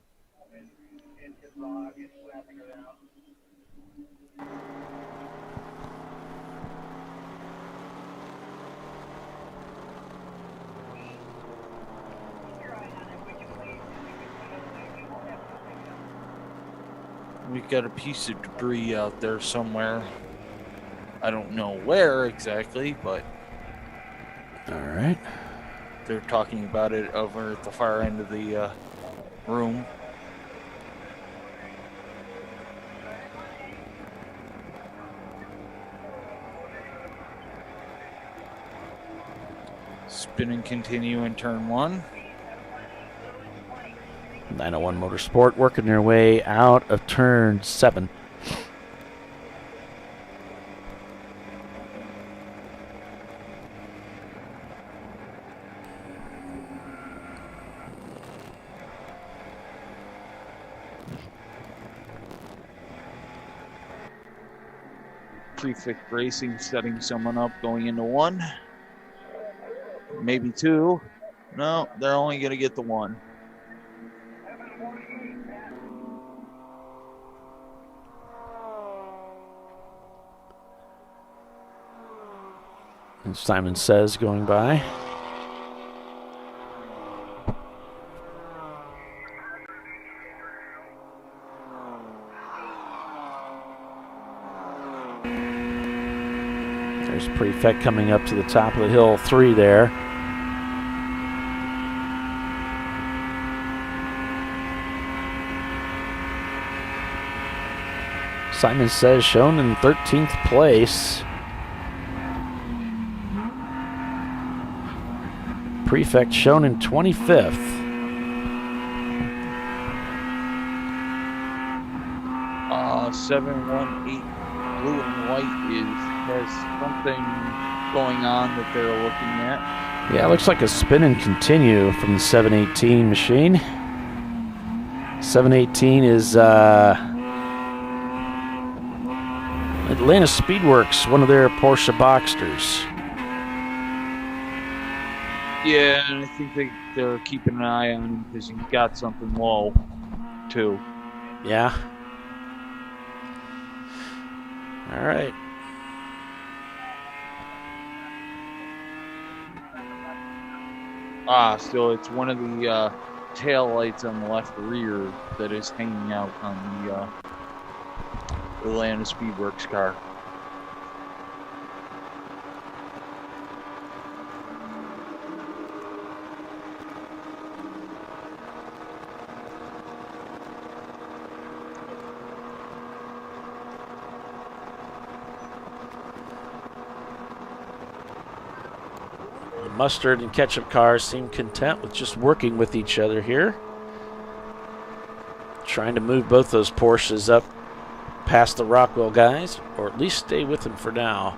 We've got a piece of debris out there somewhere. I don't know where exactly, but all right. They're talking about it over at the far end of the room. Spin and continue in turn 1. 901 Motorsport working their way out of turn 7. Prefect Racing setting someone up going into 1. Maybe 2. No, they're only going to get the 1. And Simon Says going by. There's Prefect coming up to the top of the hill, 3 there. Simon Says shown in 13th place. Prefect shown in 25th. Uh, 718 Blue and White has something going on that they're looking at. Yeah, it looks like a spin and continue from the 718 machine. 718 is Atlanta Speedworks, one of their Porsche Boxsters. Yeah, and I think they're keeping an eye on him because he's got something low, too. Yeah. All right. So it's one of the tail lights on the left rear that is hanging out on the Atlanta Speedworks car. Mustard and Ketchup cars seem content with just working with each other here. Trying to move both those Porsches up past the Rockwell guys, or at least stay with them for now.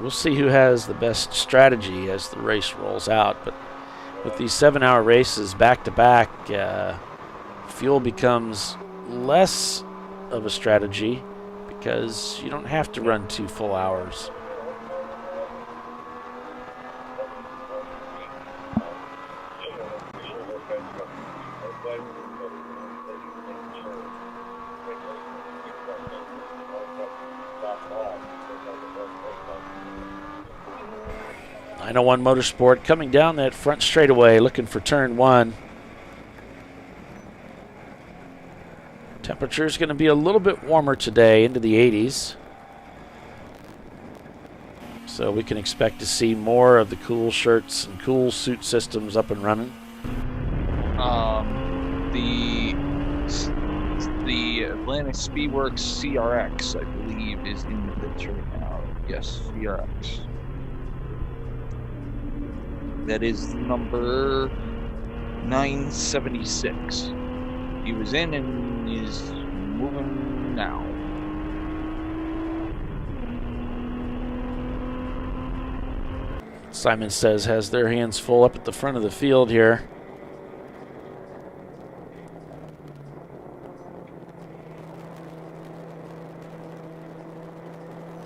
We'll see who has the best strategy as the race rolls out, but with these 7-hour races back-to-back, fuel becomes less of a strategy because you don't have to run 2 full hours. I know one Motorsport coming down that front straightaway looking for turn 1. Temperature is going to be a little bit warmer today, into the 80s. So we can expect to see more of the cool shirts and cool suit systems up and running. The Atlanta Speedworks CRX, I believe, is in the picture right now. Yes, CRX. That is number 976. He was in and is moving now. Simon says has their hands full up at the front of the field here.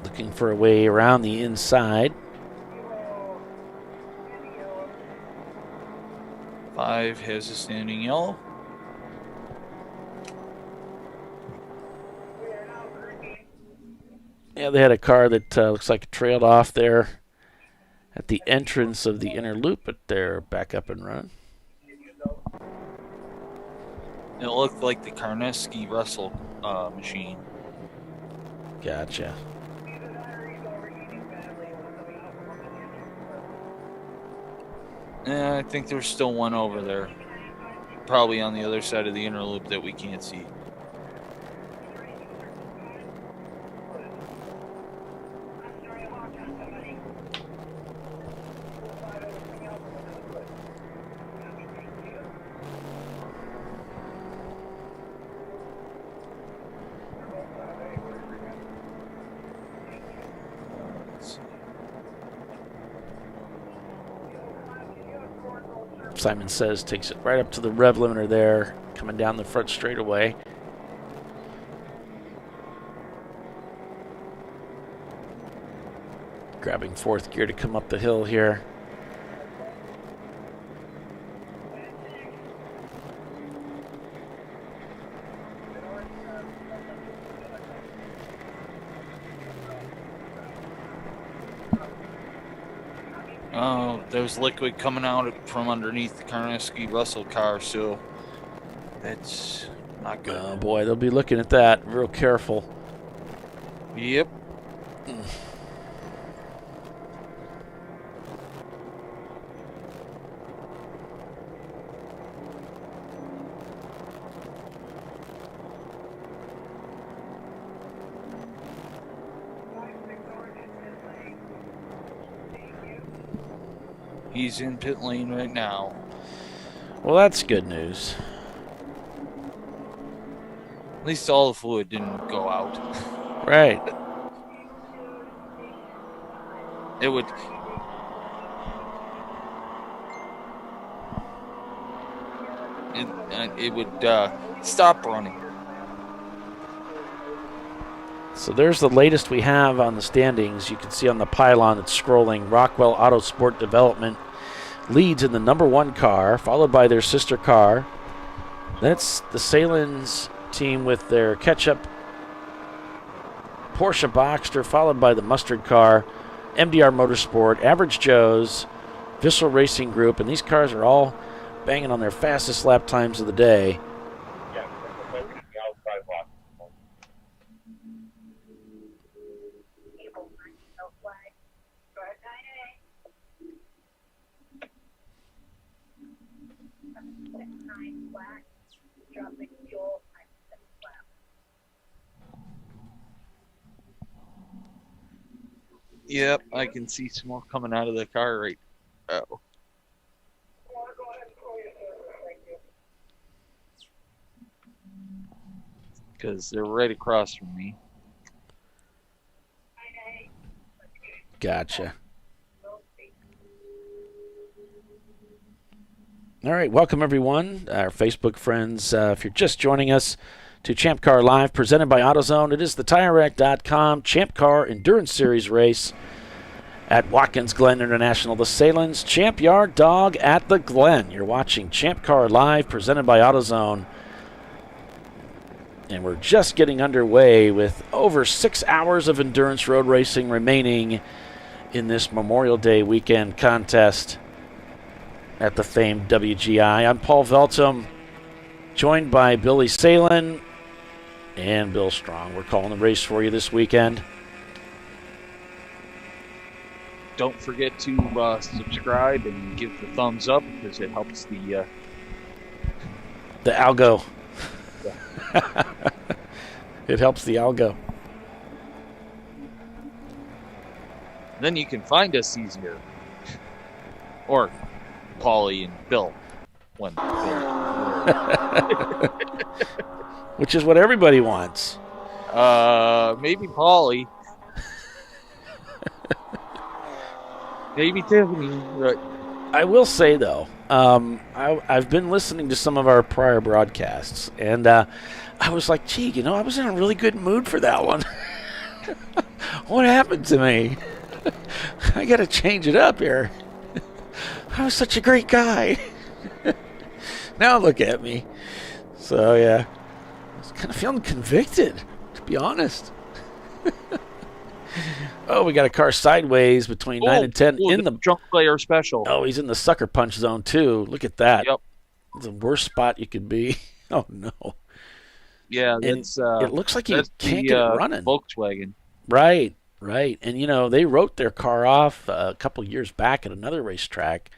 Looking for a way around the inside. 5 has a standing yellow. Yeah, they had a car that looks like it trailed off there at the entrance of the inner loop, but they're back up and running. It looked like the Karneski Russell machine. Gotcha. I think there's still one over there. Probably on the other side of the inner loop that we can't see. Simon says takes it right up to the rev limiter there, coming down the front straightaway. Grabbing 4th gear to come up the hill here. Oh, there's liquid coming out from underneath the Karneski Russell car, so that's not good. Oh boy, they'll be looking at that real careful. Yep. He's in pit lane right now. Well, that's good news. At least all the fluid didn't go out. Right. It would... It would stop running. So there's the latest we have on the standings. You can see on the pylon that's scrolling, Rockwell Autosport Development leads in the number 1 car, followed by their sister car. That's the Sahlen's team with their ketchup Porsche Boxster, followed by the Mustard car, MDR Motorsport, Average Joe's, Vissel Racing Group, and these cars are all banging on their fastest lap times of the day. Yep, I can see smoke coming out of the car right now. Because they're right across from me. Gotcha. All right, welcome everyone, our Facebook friends. If you're just joining us to Champ Car Live, presented by AutoZone, it is the TireRack.com Champ Car Endurance Series race at Watkins Glen International. The Sahlen's Champyard dog at the Glen. You're watching Champ Car Live, presented by AutoZone. And we're just getting underway with over 6 hours of endurance road racing remaining in this Memorial Day weekend contest at the famed WGI. I'm Paul Veltum, joined by Billy Sahlen and Bill Strong. We're calling the race for you this weekend. Don't forget to subscribe and give the thumbs up because it helps the algo. It helps the algo. Then you can find us easier. Or Paulie and Bill. Which is what everybody wants. Maybe Paulie. Maybe Tiffany. Right. I will say, though, I've been listening to some of our prior broadcasts, and I was like, gee, I was in a really good mood for that one. What happened to me? I got to change it up here. I was such a great guy. Now look at me. So, yeah, I was kind of feeling convicted, to be honest. Oh, we got a car sideways between 9 and 10 in the drunk player special. Oh, he's in the sucker punch zone too. Look at that. Yep. The worst spot you could be. Oh no. Yeah, that's it looks like you can't get it running. Volkswagen. Right. And they wrote their car off a couple years back at another racetrack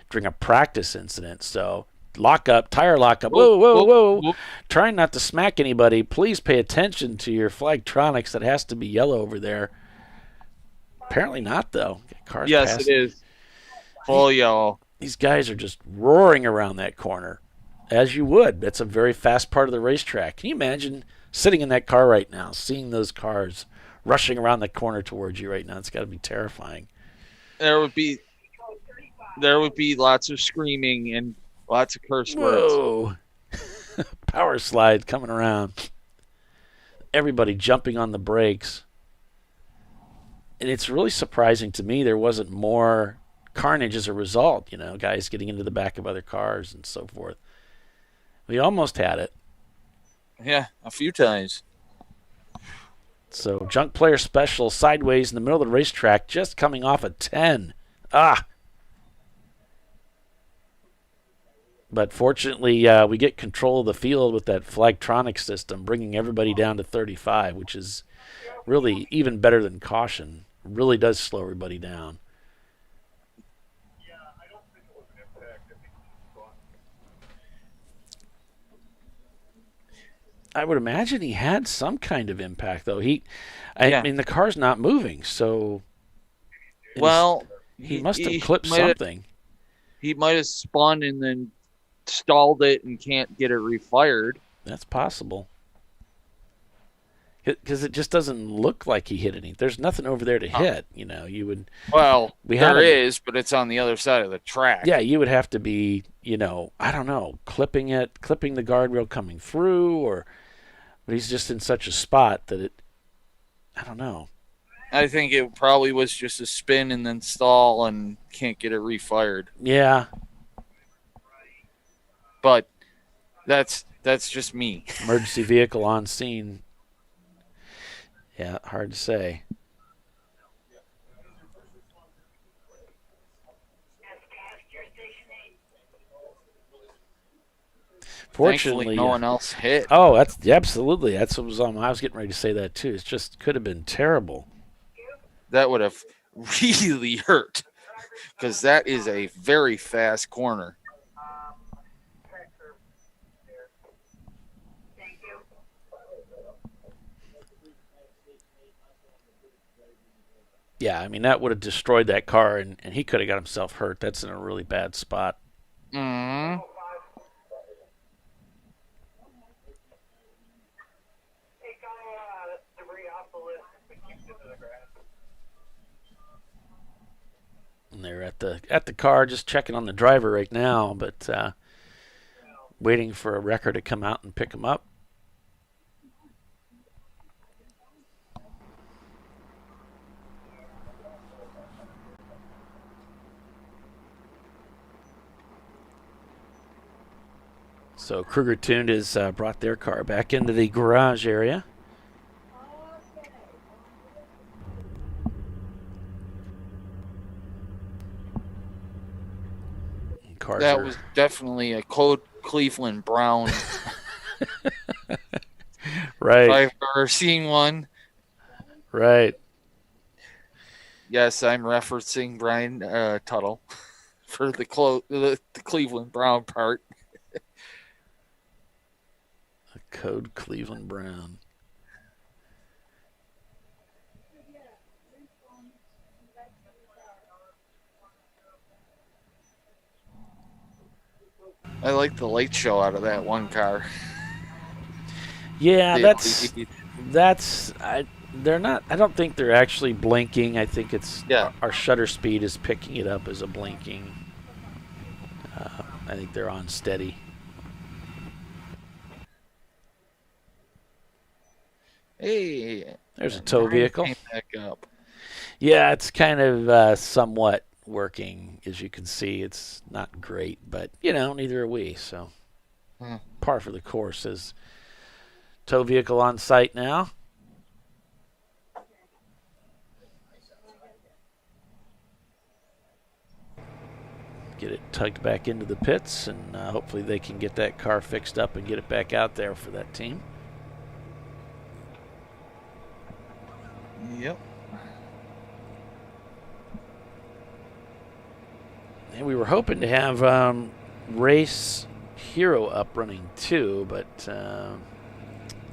during a practice incident. So tire lockup. Whoa. Trying not to smack anybody. Please pay attention to your flagtronics. That has to be yellow over there. Apparently not, though. Cars yes, passing. It is. Full yellow. These guys are just roaring around that corner, as you would. That's a very fast part of the racetrack. Can you imagine sitting in that car right now, seeing those cars rushing around the corner towards you right now? It's got to be terrifying. There would be lots of screaming and lots of curse words. Whoa. Power slide coming around. Everybody jumping on the brakes. And it's really surprising to me there wasn't more carnage as a result, guys getting into the back of other cars and so forth. We almost had it. Yeah, a few times. So, junk player special sideways in the middle of the racetrack, just coming off a 10. But fortunately, we get control of the field with that flagtronic system, bringing everybody down to 35, which is really even better than caution. Really does slow everybody down. I would imagine he had some kind of impact, though. I mean, the car's not moving, so. Well, he must have clipped something. He might have spun and then stalled it and can't get it refired. That's possible. Because it just doesn't look like he hit anything. There's nothing over there to hit. You would. Well, there is, but it's on the other side of the track. Yeah, you would have to be, I don't know, clipping the guardrail coming through, but he's just in such a spot that I don't know. I think it probably was just a spin and then stall and can't get it refired. Yeah. But that's just me. Emergency vehicle on scene. Yeah, hard to say. Fortunately, thankfully, no one else hit. Oh, absolutely. That's what was on. I was getting ready to say that too. It just could have been terrible. That would have really hurt because that is a very fast corner. Yeah, I mean, that would have destroyed that car, and he could have got himself hurt. That's in a really bad spot. Mm-hmm. And they're at the car, just checking on the driver right now, but waiting for a wrecker to come out and pick him up. So Kruger Tuned has brought their car back into the garage area. That was definitely a Code Cleveland Brown. Right. If I've ever seen one. Right. Yes, I'm referencing Brian Tuttle for the Cleveland Brown part. A Code Cleveland Brown. I like the light show out of that one car. Yeah, they're not. I don't think they're actually blinking. I think it's our shutter speed is picking it up as a blinking. I think they're on steady. Hey, there's a tow vehicle. Came back up. Yeah, it's kind of somewhat working, as you can see. It's not great, but neither are we. So par for the course. Is tow vehicle on site now. Get it tugged back into the pits, and hopefully they can get that car fixed up and get it back out there for that team. Yep. And we were hoping to have Race Hero up running too, but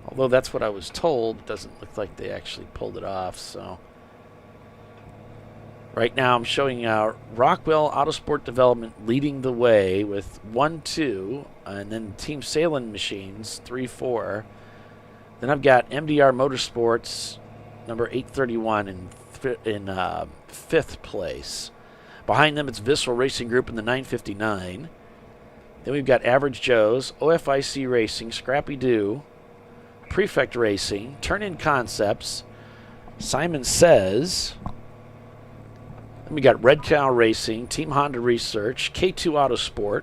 although that's what I was told, it doesn't look like they actually pulled it off. So right now I'm showing Rockwell Autosport Development leading the way with 1-2, and then Team Sahlen Machines 3-4. Then I've got MDR Motorsports number 831 in fifth place. Behind them, it's Visceral Racing Group in the 959. Then we've got Average Joe's, OFIC Racing, Scrappy Doo, Prefect Racing, Turn-In Concepts, Simon Says. Then we got Red Cow Racing, Team Honda Research, K2 Autosport,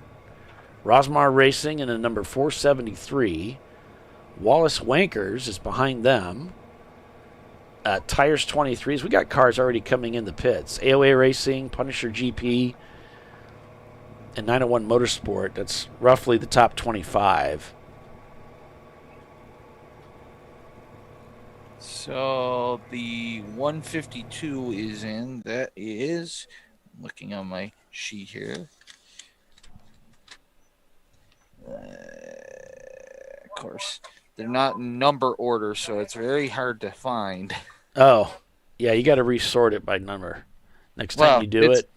Rosmar Racing in a number 473. Wallace Wankers is behind them. Tires 23s. We got cars already coming in the pits. AOA Racing, Punisher GP, and 901 Motorsport. That's roughly the top 25. So the 152 is in. That is, looking on my sheet here. Of course, they're not in number order, so it's very hard to find. Oh, yeah, you got to resort it by number. Next time you do it,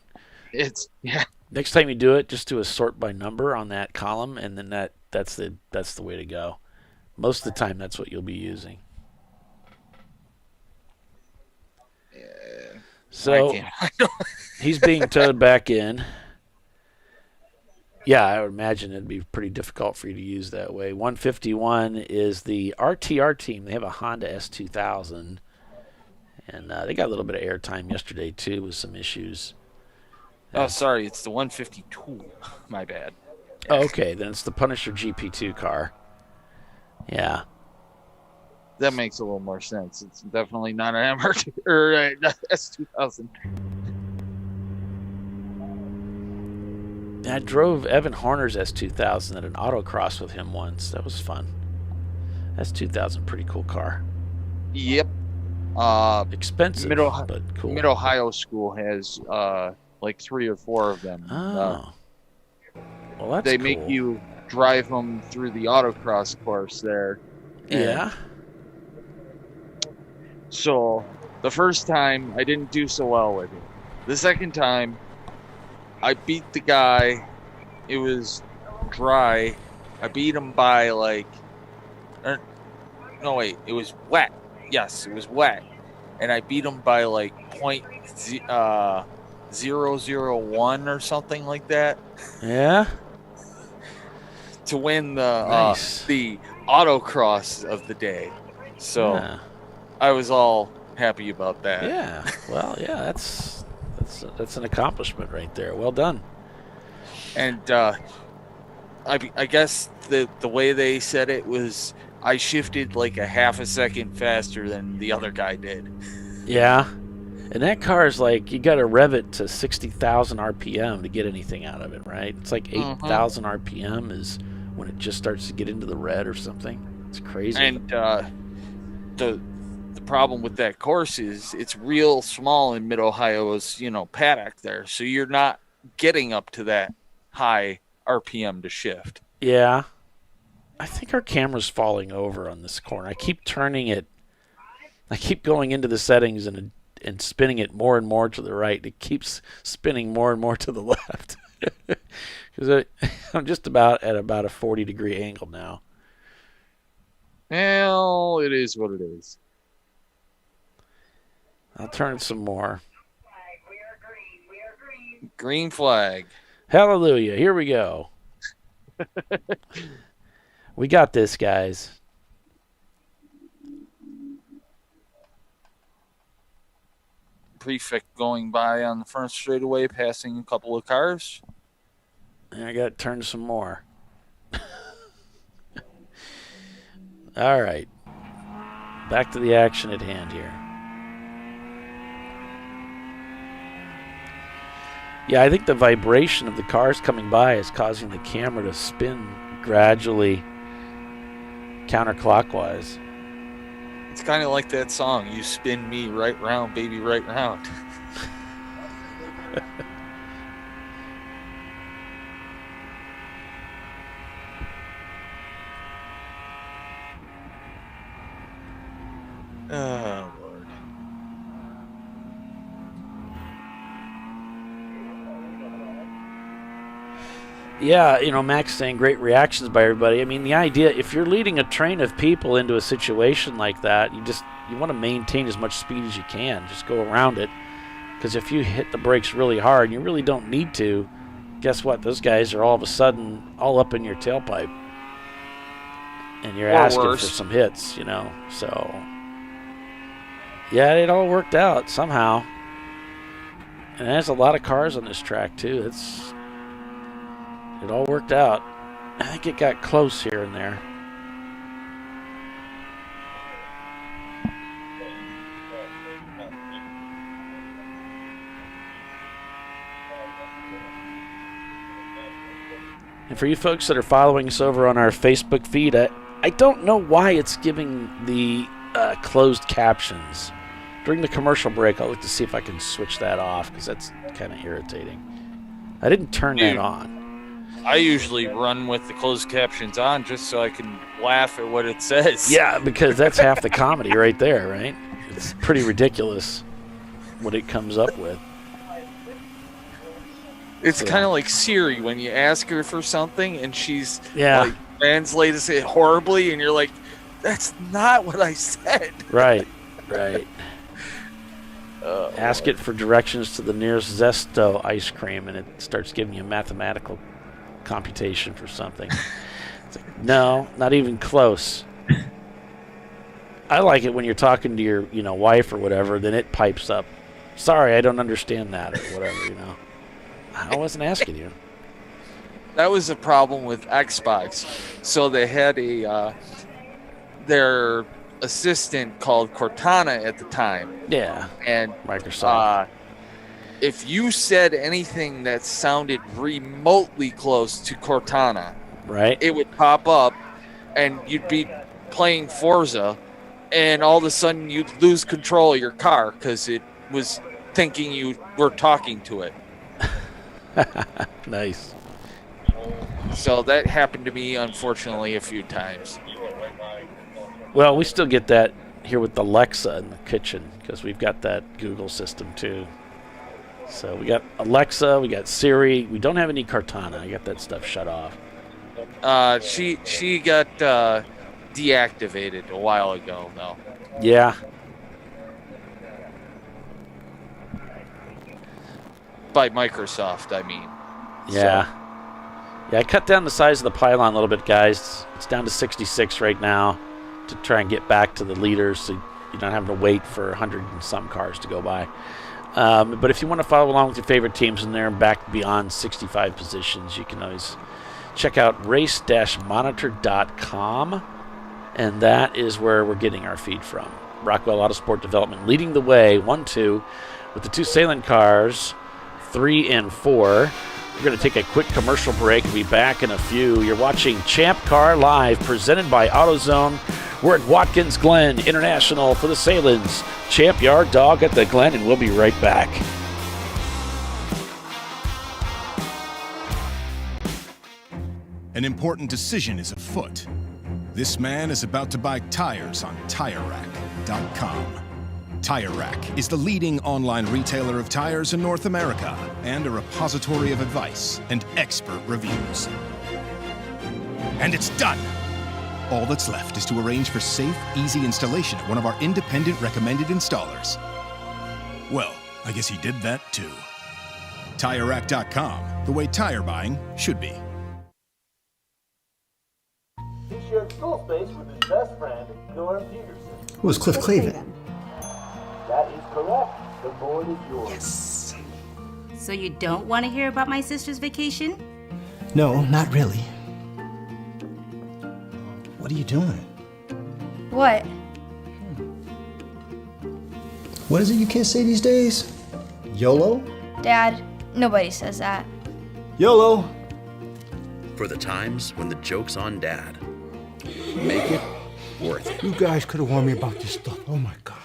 next time you do it, just do a sort by number on that column, and then that's the way to go. Most of the time, that's what you'll be using. So he's being towed back in. Yeah, I would imagine it'd be pretty difficult for you to use that way. 151 is the RTR team. They have a Honda S2000. And they got a little bit of airtime yesterday, too, with some issues. Oh, sorry, it's the 152. My bad. Oh, okay, then it's the Punisher GP2 car. Yeah. That makes a little more sense. It's definitely not an MR2 or S2000. I drove Evan Horner's S2000 at an autocross with him once. That was fun. S2000, pretty cool car. Yep. Expensive, but cool. Mid-Ohio school has like 3 or 4 of them. Oh. Well, that's they cool. make you drive them through the autocross course there. Yeah. So the first time I didn't do so well with it. The second time I beat the guy. It was dry. I beat him by like... no, wait. It was wet. Yes, it was wet. And I beat him by like 0.001 or something like that. Yeah? To win the Nice. the autocross of the day. So Yeah. I was all happy about that. Yeah. Well, yeah, that's an accomplishment right there. Well done. And I guess the way they said it was I shifted like a half a second faster than the other guy did. Yeah. And that car is like, you got to rev it to 60,000 RPM to get anything out of it, right? It's like 8,000 RPM is when it just starts to get into the red or something. It's crazy. And the problem with that course is it's real small in Mid-Ohio's, paddock there. So you're not getting up to that high RPM to shift. Yeah. I think our camera's falling over on this corner. I keep turning it. I keep going into the settings and spinning it more and more to the right. It keeps spinning more and more to the left. Because I'm just about at about a 40-degree angle now. Well, it is what it is. I'll turn it some more. Green flag. Hallelujah. Here we go. We got this, guys. Prefect going by on the front straightaway, passing a couple of cars. And I got to turn some more. All right. Back to the action at hand here. Yeah, I think the vibration of the cars coming by is causing the camera to spin gradually counterclockwise. It's kind of like that song, "You Spin Me Right Round, Baby, Right Round." Oh, Lord. Yeah, Max saying great reactions by everybody. I mean, the idea, if you're leading a train of people into a situation like that, you want to maintain as much speed as you can. Just go around it. Because if you hit the brakes really hard, and you really don't need to, guess what? Those guys are all of a sudden all up in your tailpipe. And you're asking for some hits, So, yeah, it all worked out somehow. And there's a lot of cars on this track, too. It all worked out. I think it got close here and there. And for you folks that are following us over on our Facebook feed, I don't know why it's giving the closed captions. During the commercial break, I'll look to see if I can switch that off, because that's kind of irritating. I didn't turn that on. I usually run with the closed captions on just so I can laugh at what it says. Yeah, because that's half the comedy right there, right? It's pretty ridiculous what it comes up with. It's kind of like Siri when you ask her for something and she's like translates it horribly, and you're like, that's not what I said. Right. Ask it for directions to the nearest Zesto ice cream, and it starts giving you a mathematical computation for something. It's like, no, not even close. I like it when you're talking to your, wife or whatever, then it pipes up. Sorry, I don't understand that or whatever, I wasn't asking you. That was a problem with Xbox. So they had their assistant called Cortana at the time. Yeah. And Microsoft. If you said anything that sounded remotely close to Cortana, right, it would pop up and you'd be playing Forza and all of a sudden you'd lose control of your car because it was thinking you were talking to it. Nice. So that happened to me, unfortunately, a few times. Well, we still get that here with Alexa in the kitchen because we've got that Google system too. So we got Alexa, we got Siri. We don't have any Cortana. I got that stuff shut off. She got deactivated a while ago, though. Yeah. By Microsoft, I mean. Yeah. So. Yeah, I cut down the size of the pylon a little bit, guys. It's down to 66 right now to try and get back to the leaders so you're not having to wait for 100 and some cars to go by. But if you want to follow along with your favorite teams in there and back beyond 65 positions, you can always check out race-monitor.com, and that is where we're getting our feed from. Rockwell Autosport Development leading the way, 1-2, with the two Sahlen cars, 3 and 4. We're going to take a quick commercial break. We'll be back in a few. You're watching Champ Car Live, presented by AutoZone. We're at Watkins Glen International for the Sahlens. Champyard dog at the Glen, and we'll be right back. An important decision is afoot. This man is about to buy tires on TireRack.com. Tire Rack is the leading online retailer of tires in North America and a repository of advice and expert reviews. And it's done! All that's left is to arrange for safe, easy installation at one of our independent recommended installers. Well, I guess he did that too. TireRack.com, the way tire buying should be. He shared school space with his best friend, Norm Peterson. Who was Cliff Clavin? That is correct. The board is yours. Yes. So you don't want to hear about my sister's vacation? No, not really. What are you doing? What? What is it you can't say these days? YOLO? Dad, nobody says that. YOLO! For the times when the joke's on Dad. Make it worth it. You guys could have warned me about this stuff. Oh my God.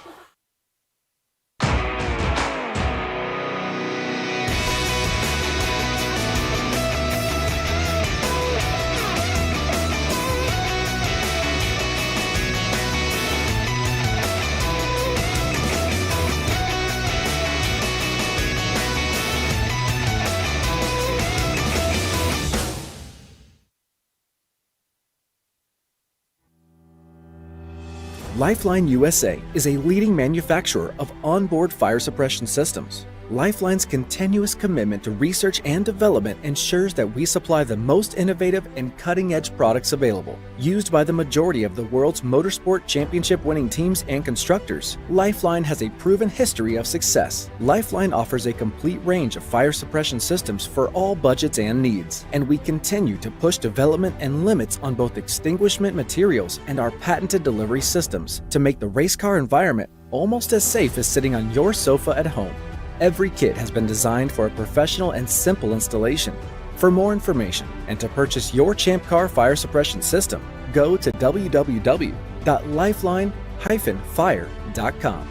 Lifeline USA is a leading manufacturer of onboard fire suppression systems. Lifeline's continuous commitment to research and development ensures that we supply the most innovative and cutting-edge products available. Used by the majority of the world's motorsport championship-winning teams and constructors, Lifeline has a proven history of success. Lifeline offers a complete range of fire suppression systems for all budgets and needs, and we continue to push development and limits on both extinguishment materials and our patented delivery systems to make the race car environment almost as safe as sitting on your sofa at home. Every kit has been designed for a professional and simple installation. For more information and to purchase your ChampCar fire suppression system, go to www.lifeline-fire.com.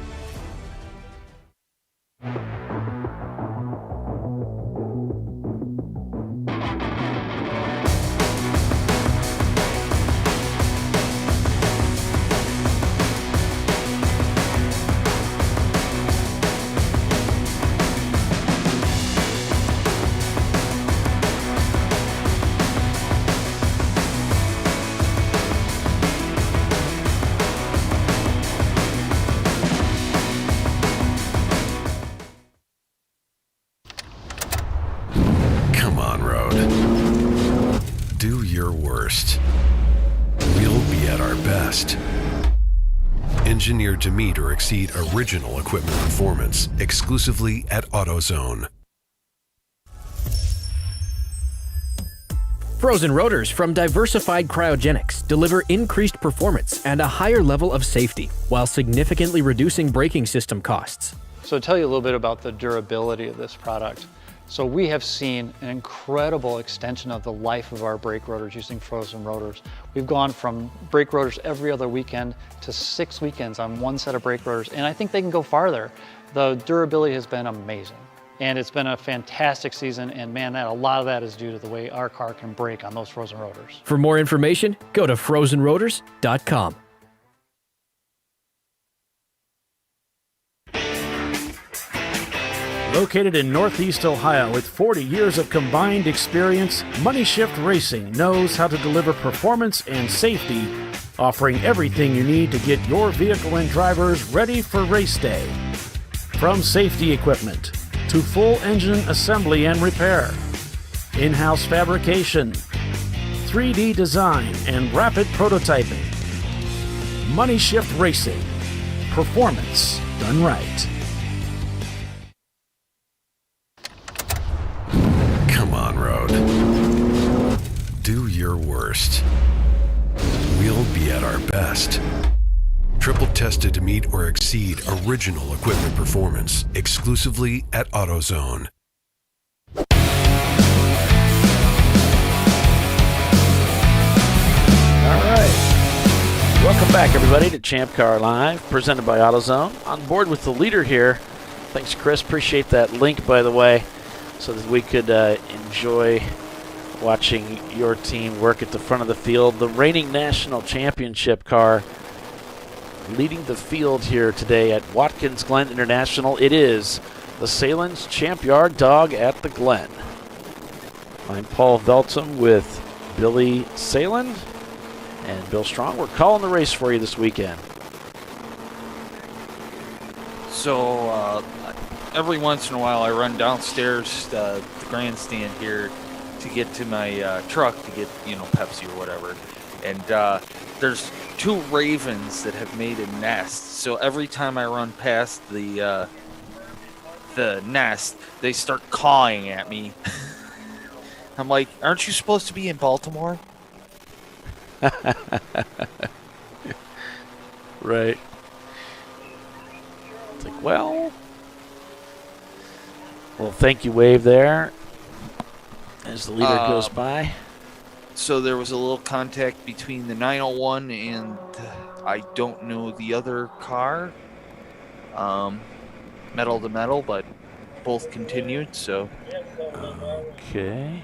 Come on, Road. Do your worst. We'll be at our best. engineered to meet or exceed original equipment performance, exclusively at AutoZone. Frozen rotors from Diversified Cryogenics deliver increased performance and a higher level of safety, while significantly reducing braking system costs. So to tell you a little bit about the durability of this product. So we have seen an incredible extension of the life of our brake rotors using frozen rotors. We've gone from brake rotors every other weekend to 6 weekends on one set of brake rotors, and I think they can go farther. The durability has been amazing. And it's been a fantastic season, and man, a lot of that is due to the way our car can brake on those frozen rotors. For more information, go to frozenrotors.com. Located in Northeast Ohio with 40 years of combined experience, Money Shift Racing knows how to deliver performance and safety, offering everything you need to get your vehicle and drivers ready for race day. From safety equipment to full engine assembly and repair, in-house fabrication, 3D design, and rapid prototyping. Money Shift Racing. Performance done right. Come on, Road. Do your worst. We'll be at our best. Triple tested to meet or exceed original equipment performance, exclusively at AutoZone. All right. Welcome back, everybody, to Champ Car Live, presented by AutoZone. On board with the leader here. Thanks, Chris. Appreciate that link, by the way, so that we could enjoy watching your team work at the front of the field. The reigning national championship car leading the field here today at Watkins Glen International. It is the Sahlen's Champyard dog at the Glen. I'm Paul Veltum with Billy Sahlen and Bill Strong. We're calling the race for you this weekend. So every once in a while I run downstairs the grandstand here to get to my truck to get, Pepsi or whatever. And there's 2 ravens that have made a nest. So every time I run past the nest, they start cawing at me. I'm like, aren't you supposed to be in Baltimore? Right. It's like, well, thank you wave there as the leader goes by. So there was a little contact between the 901 and I don't know the other car. Metal to metal, but both continued, so. Okay.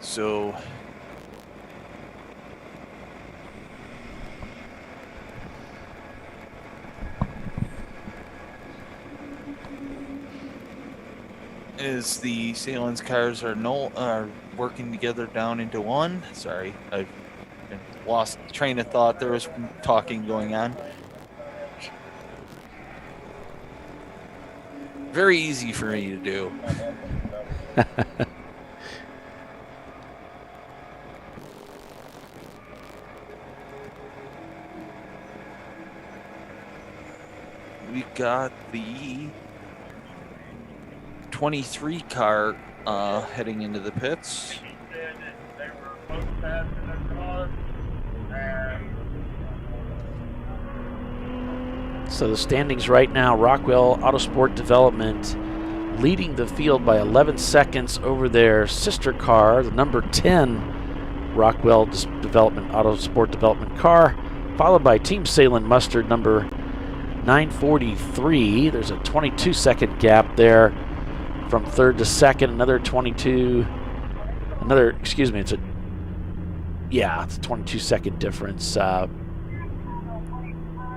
So as the Sahlen's cars are working together down into one. Sorry, I've lost train of thought. There was talking going on. Very easy for me to do. We got the 23 car heading into the pits. So the standings right now, Rockwell Autosport Development leading the field by 11 seconds over their sister car, the number 10 Rockwell Autosport Development car, followed by Team Sahlen Mustard number 943. There's a 22-second gap there from third to second. It's a 22-second difference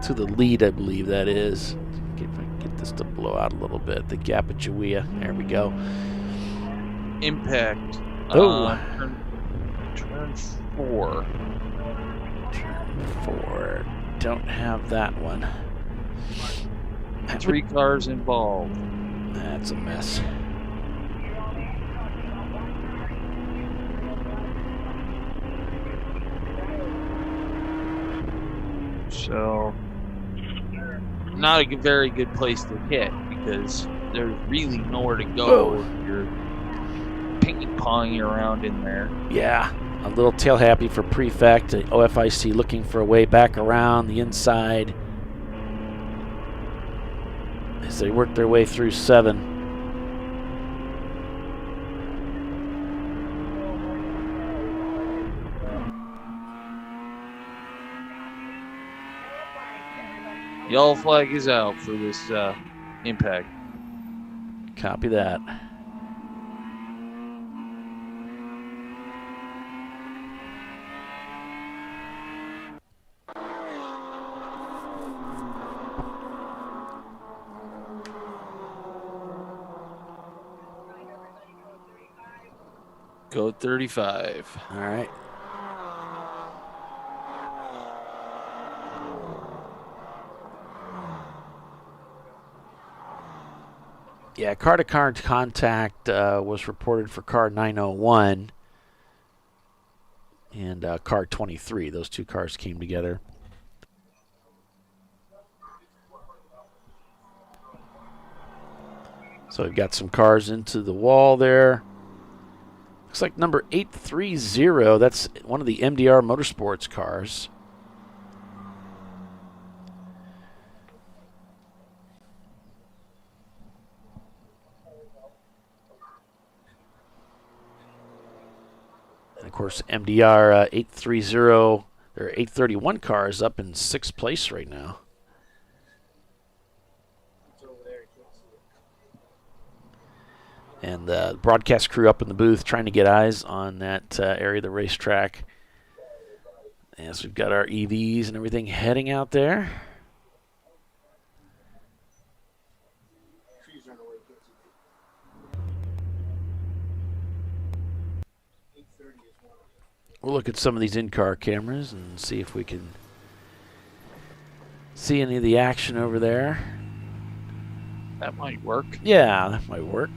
to the lead, I believe that is. If I can get this to blow out a little bit. The gap at Jawea. There we go. Impact. Turn 4. Turn 4. Don't have that one. 3 cars involved. That's a mess. So, not a very good place to hit because there's really nowhere to go if you're ping-ponging around in there. Yeah, a little tail happy for Prefect. OFIC looking for a way back around the inside as they work their way through 7. Yellow flag is out for this impact. Copy that. Code 35. All right. Yeah, car-to-car contact was reported for car 901 and car 23. Those 2 cars came together. So we've got some cars into the wall there. Looks like number 830, that's one of the MDR Motorsports cars. And of course, MDR 830, their 831 car is up in 6th place right now. And the broadcast crew up in the booth trying to get eyes on that area of the racetrack. As we've got our EVs and everything heading out there. We'll look at some of these in-car cameras and see if we can see any of the action over there. That might work. Yeah, that might work.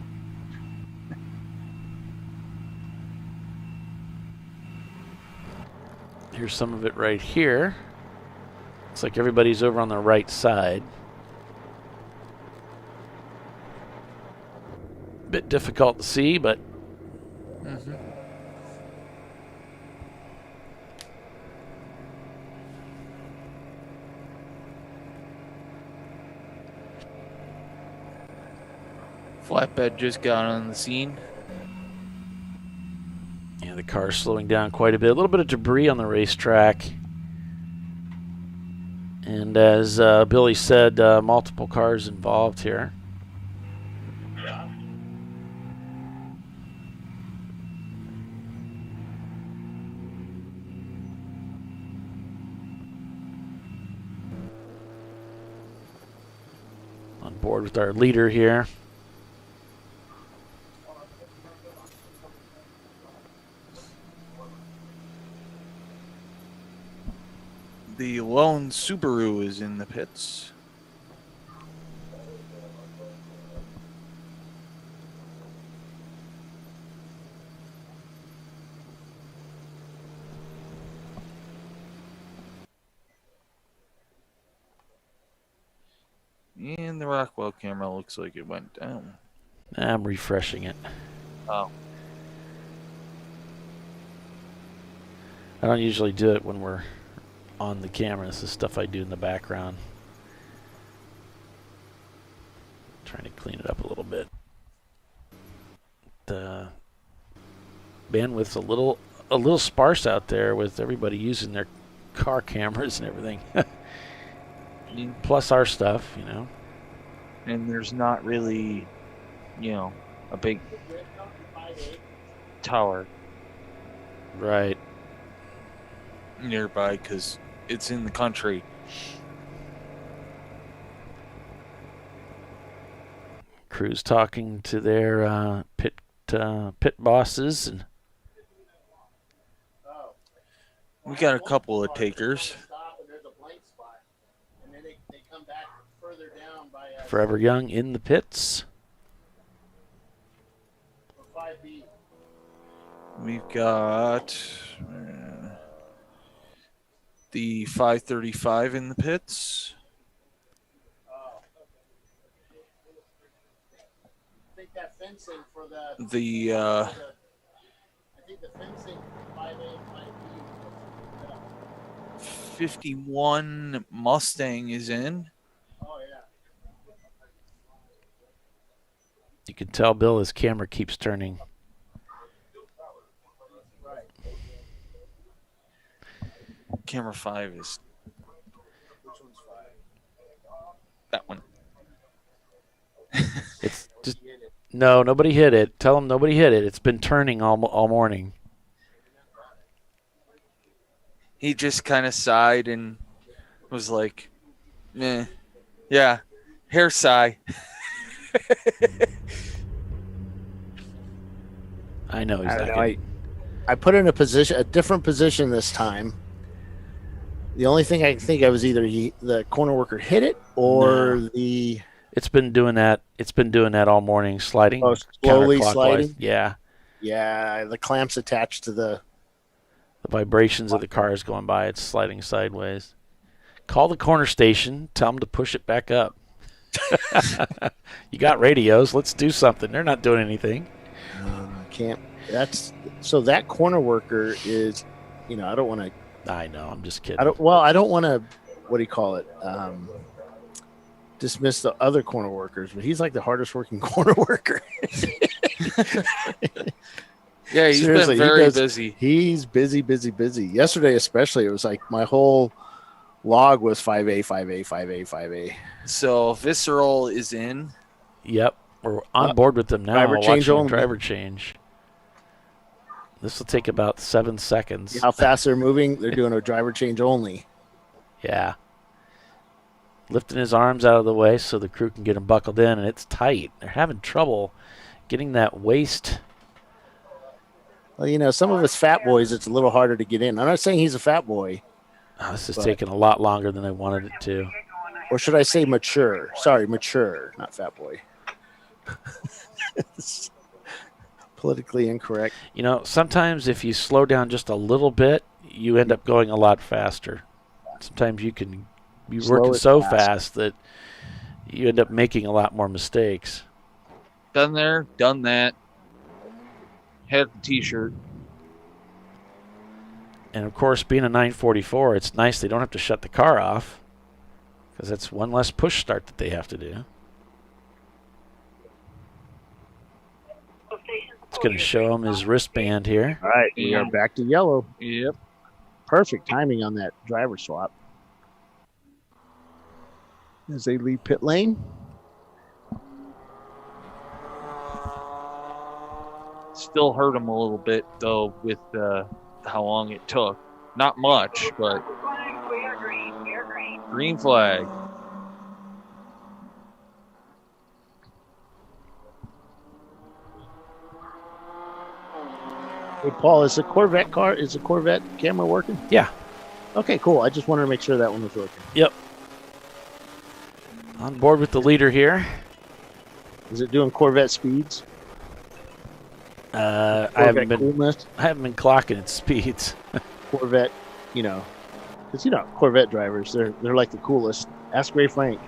Here's some of it right here. Looks like everybody's over on the right side. Bit difficult to see, but Flatbed just got on the scene. Yeah, the car's slowing down quite a bit. A little bit of debris on the racetrack. And as Billy said, multiple cars involved here. On board with our leader here. The lone Subaru is in the pits. And the Rockwell camera looks like it went down. I'm refreshing it. Oh. I don't usually do it when we're on the camera. This is stuff I do in the background. Trying to clean it up a little bit. The bandwidth's a little sparse out there with everybody using their car cameras and everything. Plus our stuff, you know. And there's not really, you know, a big tower right nearby because it's in the country. Crew's talking to their pit bosses, and we got a couple of takers. Forever Young in the pits. We've got the 535 in the pits. I think that fencing for the I think the fencing 5A, 5B. 51 Mustang is in. Oh yeah. You can tell Bill, his camera keeps turning. Camera 5 is. Which one's 5? That one. It's just no, nobody hit it. Tell them nobody hit it. It's been turning all morning. He just kind of sighed and was like, "Meh, yeah, hair sigh." I know he's I don't not know. getting- I put in a different position this time. The only thing I can think of is either the corner worker hit it or the. It's been doing that. It's been doing that all morning, sliding. Slowly counterclockwise. sliding? Yeah. Yeah, the clamps attached to the. The vibrations of the cars going by, it's sliding sideways. Call the corner station. Tell them to push it back up. You got radios. Let's do something. They're not doing anything. Can't. So that corner worker is, I don't want to. I know. I'm just kidding. I don't want to. What do you call it? Dismiss the other corner workers, but he's like the hardest working corner worker. Yeah, he's Seriously, been very busy. He's busy. Yesterday, especially, it was like my whole log was 5A, 5A, 5A, 5A. So Visceral is in. Yep. We're on board with them now. Driver change watching only. driver change. This will take about 7 seconds. See how fast they're moving? They're doing a driver change only. Yeah. Lifting his arms out of the way so the crew can get him buckled in, and it's tight. They're having trouble getting that waist. Well, some of us fat boys, it's a little harder to get in. I'm not saying he's a fat boy. Oh, this is taking a lot longer than I wanted it to. Or should I say mature? Sorry, mature, not fat boy. Politically incorrect. Sometimes if you slow down just a little bit, you end up going a lot faster. Sometimes you can be working so fast that you end up making a lot more mistakes. Done there, done that. Had the T-shirt. And, of course, being a 944, it's nice they don't have to shut the car off because that's one less push start that they have to do. It's going to show him his wristband here. All right, we are back to yellow. Yep. Perfect timing on that driver swap. As they leave pit lane. Still hurt him a little bit, though, with how long it took. Not much, but green flag. Hey, Paul, is the Corvette camera working? Yeah. Okay, cool. I just wanted to make sure that one was working. Yep. On board with the leader here. Is it doing Corvette speeds? I haven't been coolness? I haven't been clocking its speeds. Corvette, because Corvette drivers, they're like the coolest. Ask Ray Frank,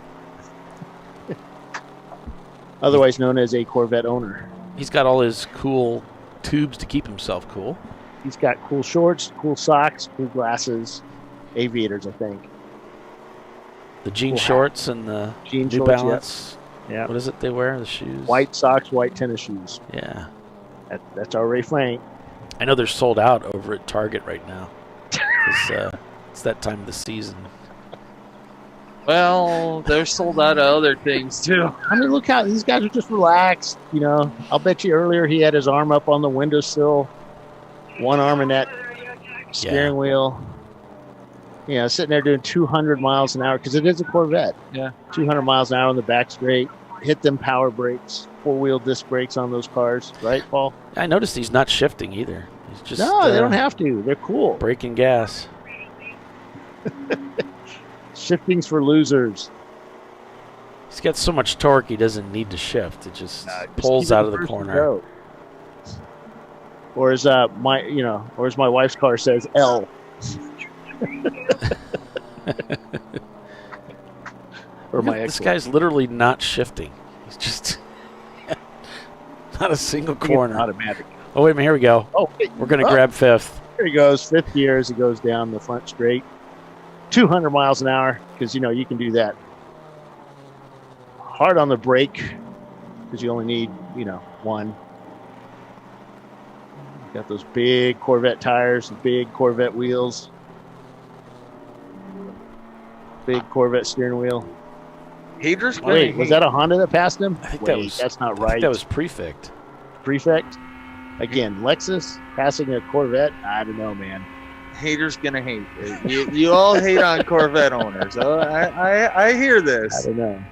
otherwise known as a Corvette owner. He's got all his cool tubes to keep himself cool. He's got cool shorts, cool socks, cool glasses, aviators, I think. The jean shorts and the Jean New shorts, Balance. Yeah. What is it they wear? The shoes? White socks, white tennis shoes. Yeah. That's our Ray Frank. I know they're sold out over at Target right now. It's that time of the season. Well, they're sold out of other things, too. I mean, look how these guys are just relaxed. I'll bet you earlier he had his arm up on the windowsill, one arm in that steering wheel. Sitting there doing 200 miles an hour because it is a Corvette. Yeah. 200 miles an hour on the back straight. Hit them power brakes, 4-wheel disc brakes on those cars, right, Paul? I noticed he's not shifting either. He's just No, they don't have to. They're cool. Braking gas. Shifting's for losers. He's got so much torque he doesn't need to shift. It just pulls keep it out of the first corner. go. Or as my wife's car says, L. Or my This guy's literally not shifting. He's just not a single corner. Automatic. Oh, wait a minute. Here we go. Oh, we're going to grab fifth. Here he goes. Fifth gear as he goes down the front straight. 200 miles an hour, because, you can do that. Hard on the brake, because you only need, one. Got those big Corvette tires, the big Corvette wheels. Big Corvette steering wheel. Haters. Wait, was that a Honda that passed him? I think that's not right. I think that was Prefect. Prefect? Again, Lexus passing a Corvette? I don't know, man. Haters gonna hate. You all hate on Corvette owners. I hear this. I don't know.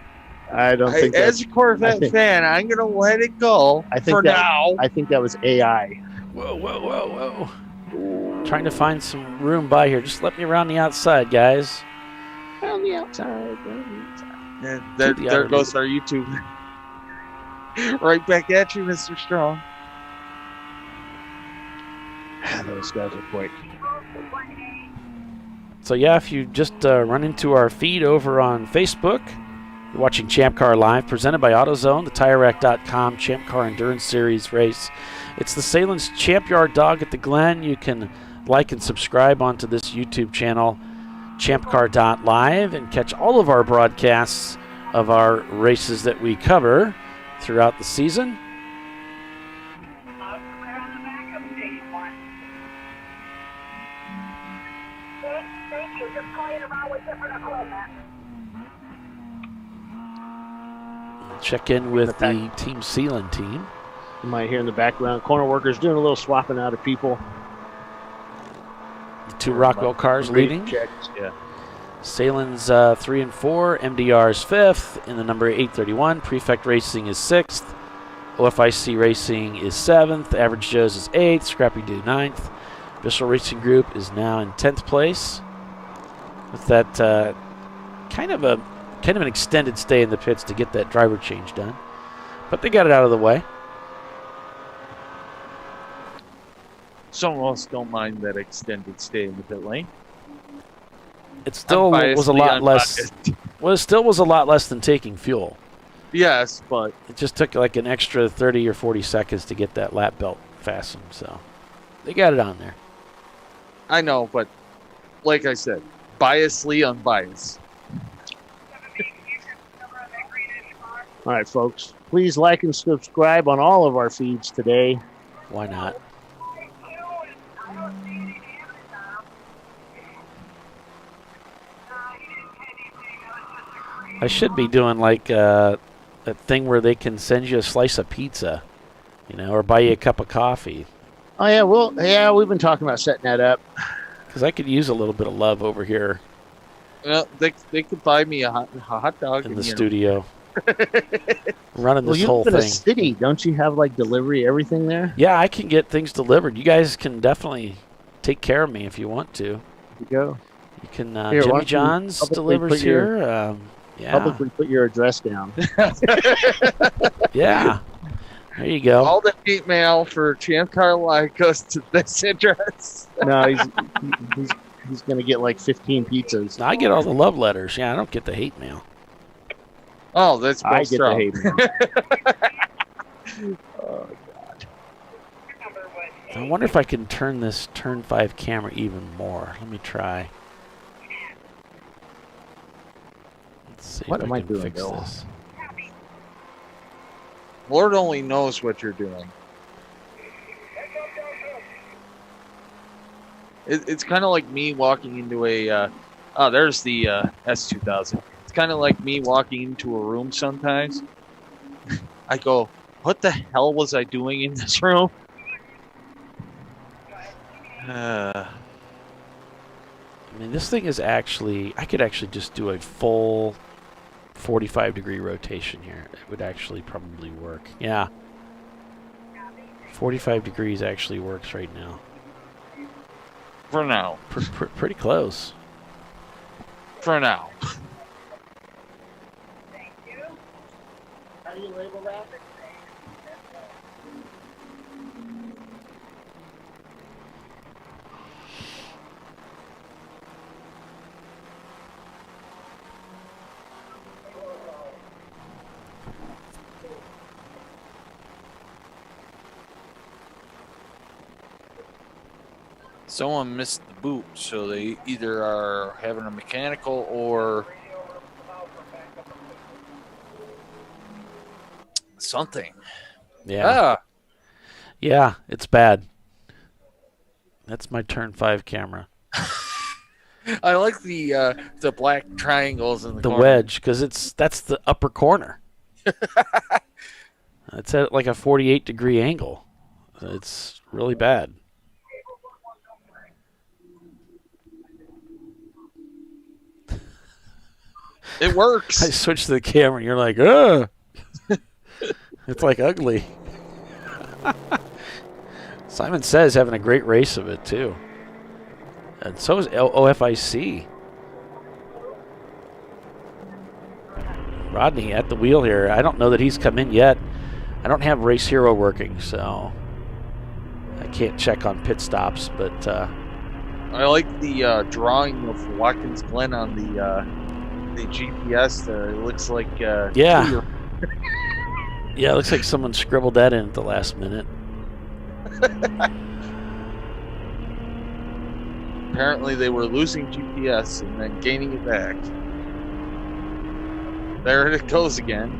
I don't think as a Corvette fan, I'm gonna let it go now. I think that was AI. Whoa, whoa, whoa, whoa. Trying to find some room by here. Just let me around the outside, guys. On the outside. And there goes our YouTube. Right back at you, Mr. Strong. Those guys are quick. So yeah, if you just run into our feed over on Facebook, you're watching Champ Car Live, presented by AutoZone, the TireRack.com Champ Car Endurance Series race. It's the Sahlen's Champyard dog at the Glen. You can like and subscribe onto this YouTube channel, ChampCar.Live, and catch all of our broadcasts of our races that we cover throughout the season. Check in with the Team Sahlen team. You might hear in the background, corner workers doing a little swapping out of people. The two Rockwell cars leading. Checks, yeah. Sahlen's 3 and 4, MDR's 5th in the number 831. Prefect Racing is 6th. OFIC Racing is 7th. Average Joe's is 8th. Scrappy Doo 9th. Visual Racing Group is now in 10th place. With that kind of an extended stay in the pits to get that driver change done. But they got it out of the way. Some of us don't mind that extended stay in the pit lane. It still was a lot less. Well, it still was a lot less than taking fuel. Yes, but it just took like an extra 30 or 40 seconds to get that lap belt fastened. So they got it on there. I know, but like I said, biasly unbiased. All right, folks. Please like and subscribe on all of our feeds today. Why not? I should be doing like a thing where they can send you a slice of pizza, or buy you a cup of coffee. Oh, yeah, we've been talking about setting that up. Because I could use a little bit of love over here. Well, they could buy me a hot dog in the studio. Running this you whole live in thing. a city, don't you have like delivery, everything there? Yeah, I can get things delivered. You guys can definitely take care of me if you want to. There you go. You can. Here, Jimmy John's delivers here. Yeah. Publicly put your address down. Yeah. There you go. All the hate mail for ChampCar.Live goes to this address. No, he's going to get like 15 pizzas. No, I get all the love letters. Yeah, I don't get the hate mail. Oh, that's I get the hate mail. Oh, God. I wonder if I can turn this turn 5 camera even more. Let me try. Let's see What if am I can doing, fix Bill? this. Lord only knows what you're doing. It's kind of like me walking into a... there's the S2000. It's kind of like me walking into a room sometimes. I go, what the hell was I doing in this room? I mean, this thing is actually... I could actually just do a full 45-degree rotation here. It would actually probably work. Yeah. 45 degrees actually works right now. For now. Pretty close. For now. do you label that? Someone missed the boot, so they either are having a mechanical or something. Yeah. Yeah, it's bad. That's my turn 5 camera. I like the black triangles in the corner. Wedge, because that's the upper corner. It's at like a 48-degree angle. It's really bad. It works. I switched to the camera, and you're like, ugh. It's like ugly. Simon Says having a great race of it, too. And so is OFIC. Rodney at the wheel here. I don't know that he's come in yet. I don't have Race Hero working, so I can't check on pit stops. But I like the drawing of Watkins Glen on the GPS there. It looks like yeah. Yeah, it looks like someone scribbled that in at the last minute. Apparently they were losing GPS and then gaining it back. There it goes again.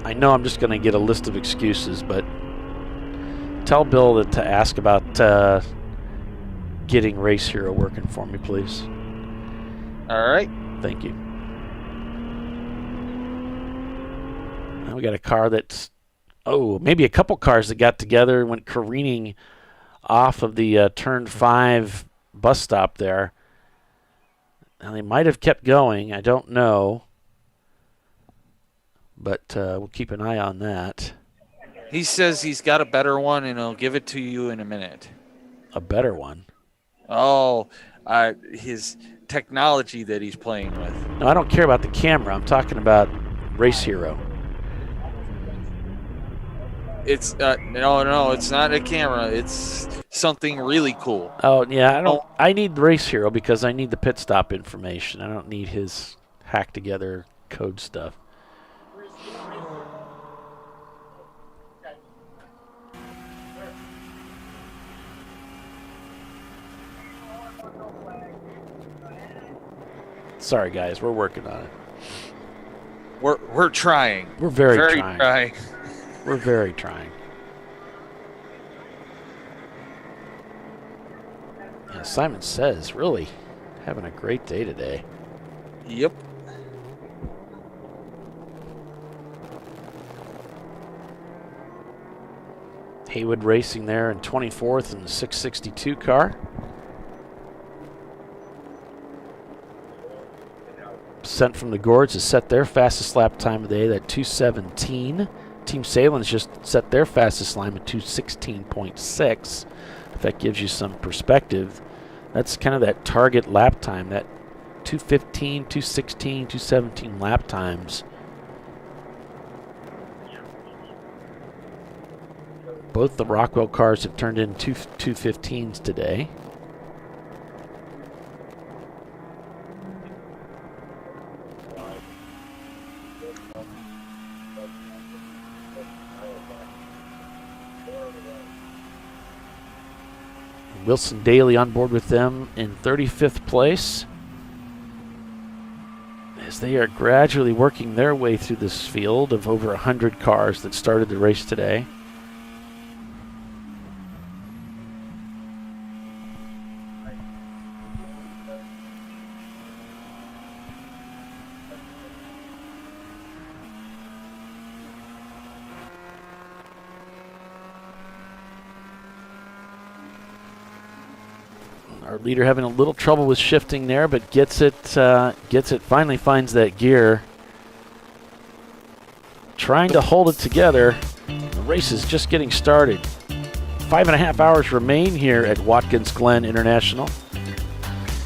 I know I'm just going to get a list of excuses, but tell Bill to ask about getting Race Hero working for me, please. All right. Thank you. Now we got a car that's, maybe a couple cars that got together and went careening off of the turn 5 bus stop there. Now they might have kept going. I don't know. But we'll keep an eye on that. He says he's got a better one, and he'll give it to you in a minute. A better one? Oh, his technology that he's playing with. No, I don't care about the camera. I'm talking about Race Hero. It's no, it's not a camera. It's something really cool. Oh yeah, I need the Race Hero because I need the pit stop information. I don't need his hack together code stuff. Sorry, guys, we're working on it. We're trying. We're very trying. Trying. We're very trying. Yeah, Simon Says really having a great day today. Yep. Haywood Racing there in 24th in the 662 car. Sent from the Gorge has set their fastest lap time of the day, that 2:17. Team Sahlen's just set their fastest lap at 2:16.6. If that gives you some perspective, that's kind of that target lap time, that 2:15, 2:16, 2:17 lap times. Both the Rockwell cars have turned in 2:15s today. Wilson Daly on board with them in 35th place as they are gradually working their way through this field of over 100 cars that started the race today. Our leader having a little trouble with shifting there, but gets it, finally finds that gear. Trying to hold it together. The race is just getting started. 5.5 hours remain here at Watkins Glen International.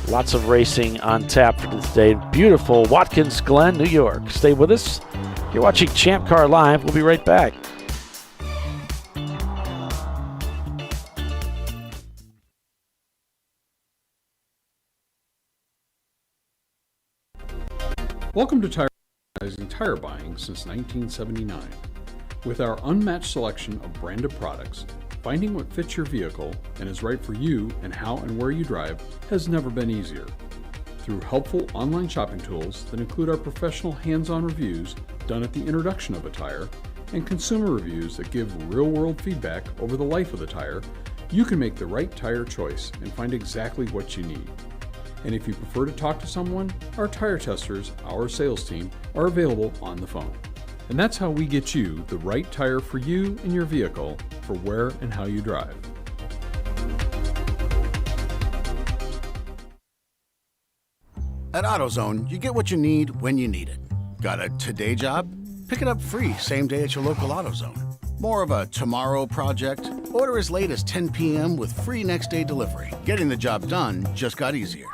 Lots of racing on tap for this day. Beautiful Watkins Glen, New York. Stay with us. You're watching Champ Car Live. We'll be right back. Welcome to Tire Buying since 1979. With our unmatched selection of branded products, finding what fits your vehicle and is right for you and how and where you drive has never been easier. Through helpful online shopping tools that include our professional hands-on reviews done at the introduction of a tire and consumer reviews that give real-world feedback over the life of the tire, you can make the right tire choice and find exactly what you need. And if you prefer to talk to someone, our tire testers, our sales team, are available on the phone. And that's how we get you the right tire for you and your vehicle for where and how you drive. At AutoZone, you get what you need when you need it. Got a today job? Pick it up free same day at your local AutoZone. More of a tomorrow project? Order as late as 10 p.m. with free next day delivery. Getting the job done just got easier.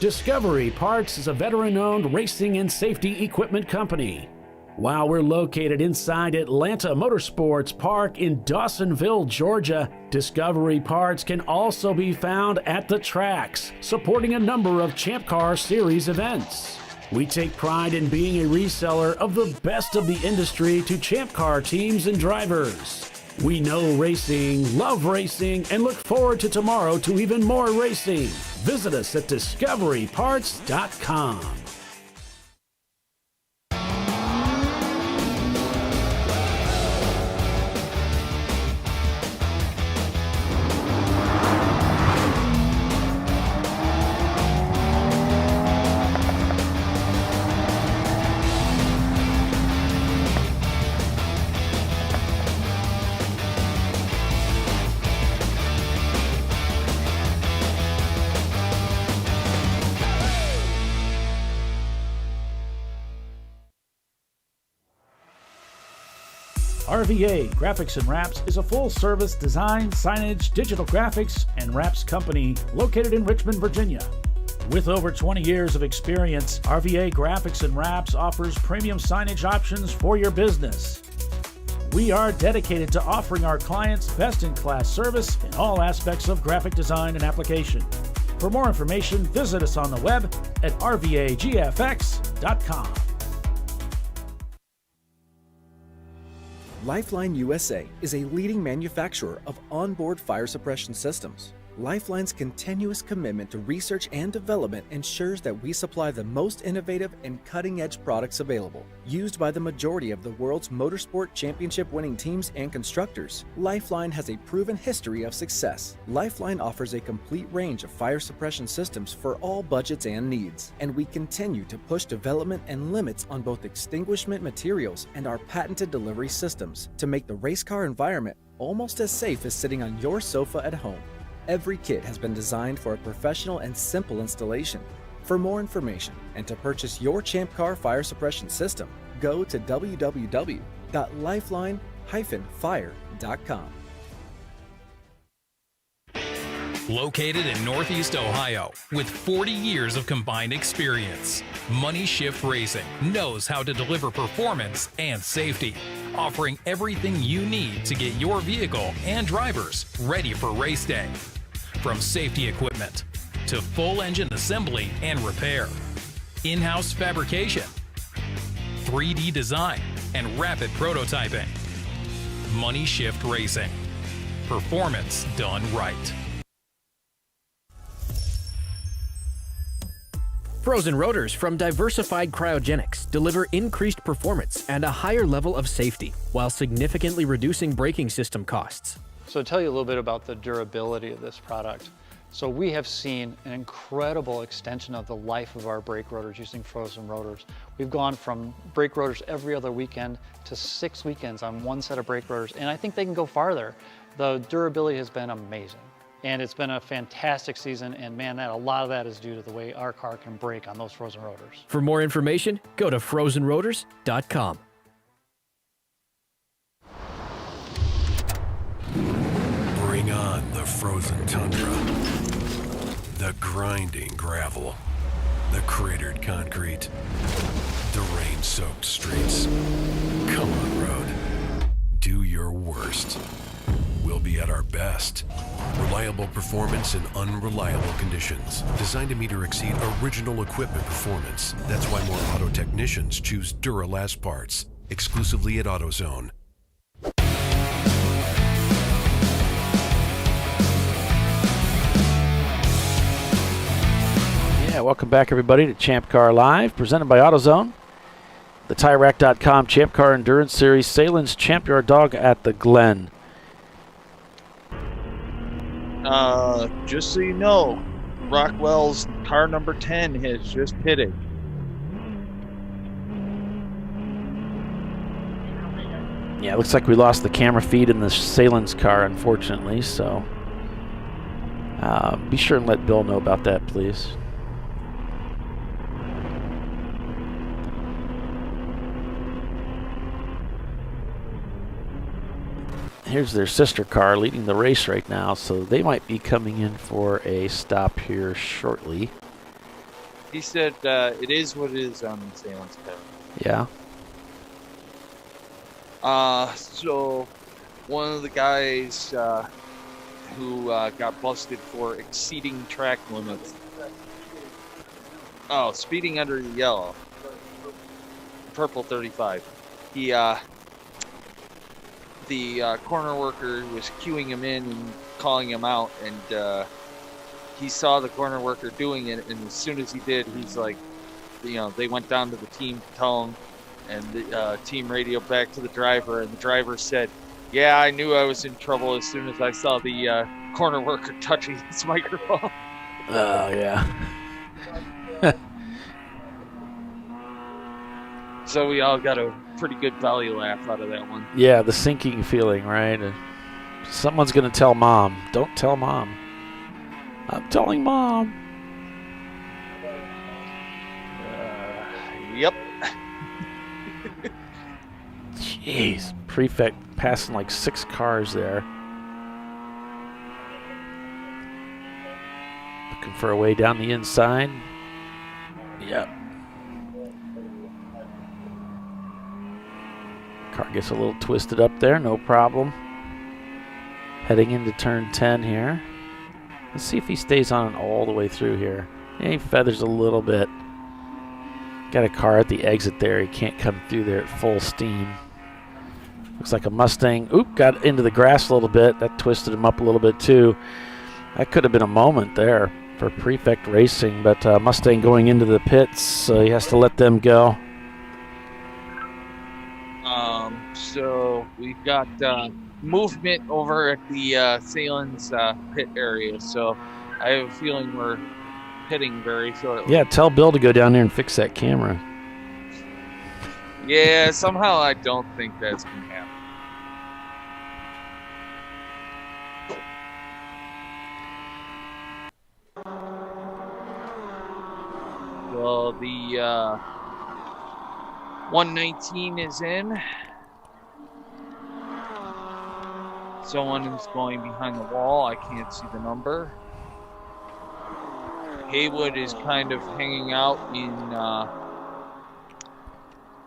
Discovery Parts is a veteran-owned racing and safety equipment company. While we're located inside Atlanta Motorsports Park in Dawsonville, Georgia, Discovery Parts can also be found at the tracks, supporting a number of Champ Car Series events. We take pride in being a reseller of the best of the industry to Champ Car teams and drivers. We know racing, love racing, and look forward to tomorrow to even more racing. Visit us at discoveryparts.com. RVA Graphics and Wraps is a full-service design, signage, digital graphics, and wraps company located in Richmond, Virginia. With over 20 years of experience, RVA Graphics and Wraps offers premium signage options for your business. We are dedicated to offering our clients best-in-class service in all aspects of graphic design and application. For more information, visit us on the web at rvagfx.com. Lifeline USA is a leading manufacturer of onboard fire suppression systems. Lifeline's continuous commitment to research and development ensures that we supply the most innovative and cutting-edge products available. Used by the majority of the world's motorsport championship-winning teams and constructors, Lifeline has a proven history of success. Lifeline offers a complete range of fire suppression systems for all budgets and needs, and we continue to push development and limits on both extinguishment materials and our patented delivery systems to make the race car environment almost as safe as sitting on your sofa at home. Every kit has been designed for a professional and simple installation. For more information and to purchase your ChampCar fire suppression system, go to www.lifeline-fire.com. Located in Northeast Ohio, with 40 years of combined experience, Money Shift Racing knows how to deliver performance and safety, offering everything you need to get your vehicle and drivers ready for race day. From safety equipment to full engine assembly and repair, in-house fabrication, 3D design, and rapid prototyping. Money Shift Racing. Performance done right. Frozen rotors from Diversified Cryogenics deliver increased performance and a higher level of safety while significantly reducing braking system costs. So to tell you a little bit about the durability of this product, so we have seen an incredible extension of the life of our brake rotors using frozen rotors. We've gone from brake rotors every other weekend to 6 weekends on one set of brake rotors, and I think they can go farther. The durability has been amazing, and it's been a fantastic season, and man, a lot of that is due to the way our car can brake on those frozen rotors. For more information, go to frozenrotors.com. Bring on the frozen tundra, the grinding gravel, the cratered concrete, the rain-soaked streets. Come on, road. Do your worst. We'll be at our best. Reliable performance in unreliable conditions. Designed to meet or exceed original equipment performance. That's why more auto technicians choose Duralast parts. Exclusively at AutoZone. Yeah, welcome back everybody to Champ Car Live, presented by AutoZone. The TireRack.com Champ Car Endurance Series, Sahlen's Champyard dog at the Glen. Just so you know, Rockwell's car number 10 has just pitted. Yeah, it looks like we lost the camera feed in the Sahlen's car, unfortunately, so be sure and let Bill know about that, please. Here's their sister car leading the race right now, so they might be coming in for a stop here shortly. He said it is what it is on the Sahlen's car. Yeah. So one of the guys who got busted for exceeding track limits. Oh, speeding under the yellow. Purple 35. He the corner worker was queuing him in and calling him out, and he saw the corner worker doing it, and as soon as he did, he's like, you know, they went down to the team to tell him, and the team radioed back to the driver, and the driver said, yeah, I knew I was in trouble as soon as I saw the corner worker touching his microphone. Oh, yeah. So we all got a pretty good belly laugh out of that one. Yeah, the sinking feeling, right? Someone's going to tell Mom. Don't tell Mom. I'm telling Mom. Yep. Jeez. Prefect passing like 6 cars there. Looking for a way down the inside. Yep. Car gets a little twisted up there, no problem. Heading into turn 10 here. Let's see if he stays on it all the way through here. Yeah, he feathers a little bit. Got a car at the exit there. He can't come through there at full steam. Looks like a Mustang. Oop, got into the grass a little bit. That twisted him up a little bit too. That could have been a moment there for Prefect Racing, but Mustang going into the pits, so he has to let them go. So we've got movement over at the Sahlen's pit area, so I have a feeling we're pitting very shortly. Yeah, tell Bill to go down there and fix that camera. Yeah, somehow I don't think that's going to happen. Well, the 119 is in. Someone is going behind the wall. I can't see the number. Haywood is kind of hanging out in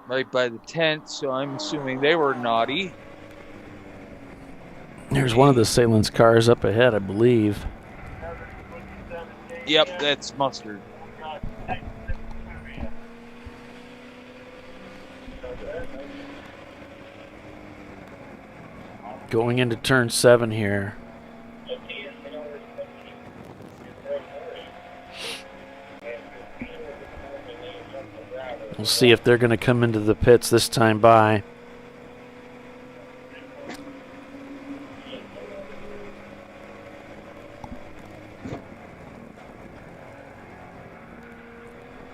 right by the tent, so I'm assuming they were naughty. There's one of the Sahlen's cars up ahead, I believe. Yep, that's Mustard. Going into turn 7 here. We'll see if they're going to come into the pits this time by.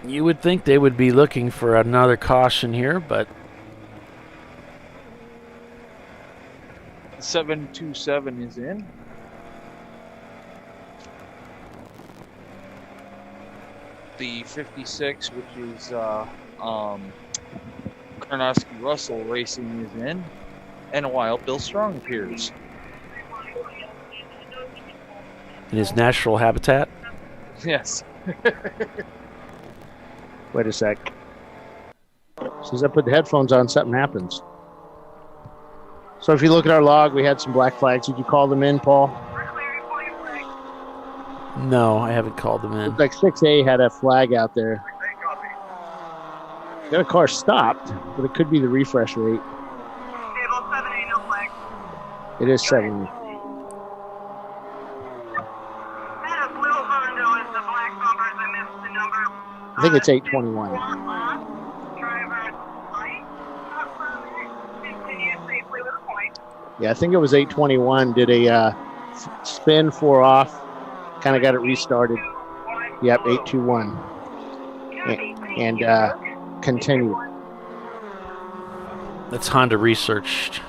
You would think they would be looking for another caution here, but 727 is in. The 56, which is Karnowski Russell Racing, is in. And a while, Bill Strong appears. in his natural habitat. Yes. Wait a sec. As soon as I put the headphones on, something happens. So if you look at our log, we had some black flags. Did you call them in, Paul? No, I haven't called them in. It's like 6A had a flag out there. The other car stopped, but it could be the refresh rate. It is 7. I think it's 821. Yeah, I think it was 821. Did a spin 4 off, kind of got it restarted. Yep, 821. And continue. That's Honda Research,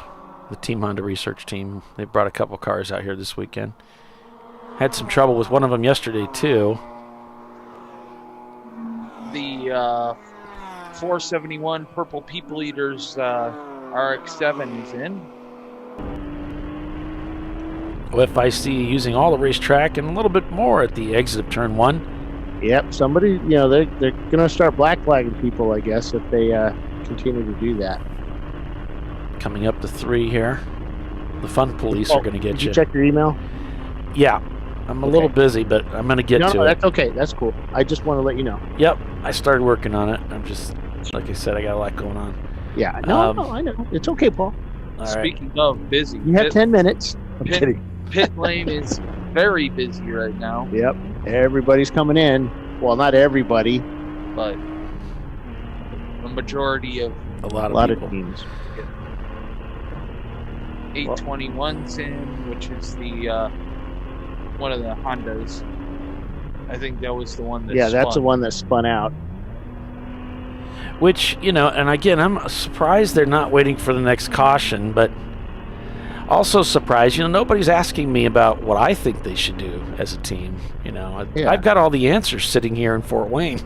the Team Honda Research team. They brought a couple cars out here this weekend. Had some trouble with one of them yesterday, too. The 471 Purple People Eaters RX-7 is in. OFIC using all the racetrack and a little bit more at the exit of turn 1. Yep, somebody, they're going to start black flagging people, I guess, if they continue to do that. Coming up to 3 here. The fun police are going to get Did you check your email? Yeah. I'm a little busy, but I'm going to get to it. No, that's okay. That's cool. I just want to let you know. Yep. I started working on it. I'm just, like I said, I got a lot going on. Yeah. No, I know. It's okay, Paul. Speaking of busy. You have 10 minutes. I'm kidding. Pit lane is very busy right now. Yep. Everybody's coming in. Well, not everybody. But the majority of a lot of teams. 821's in, which is the one of the Hondas. I think that was the one that that's the one that spun out. Which, and again, I'm surprised they're not waiting for the next caution, but also surprised, nobody's asking me about what I think they should do as a team. I've got all the answers sitting here in Fort Wayne.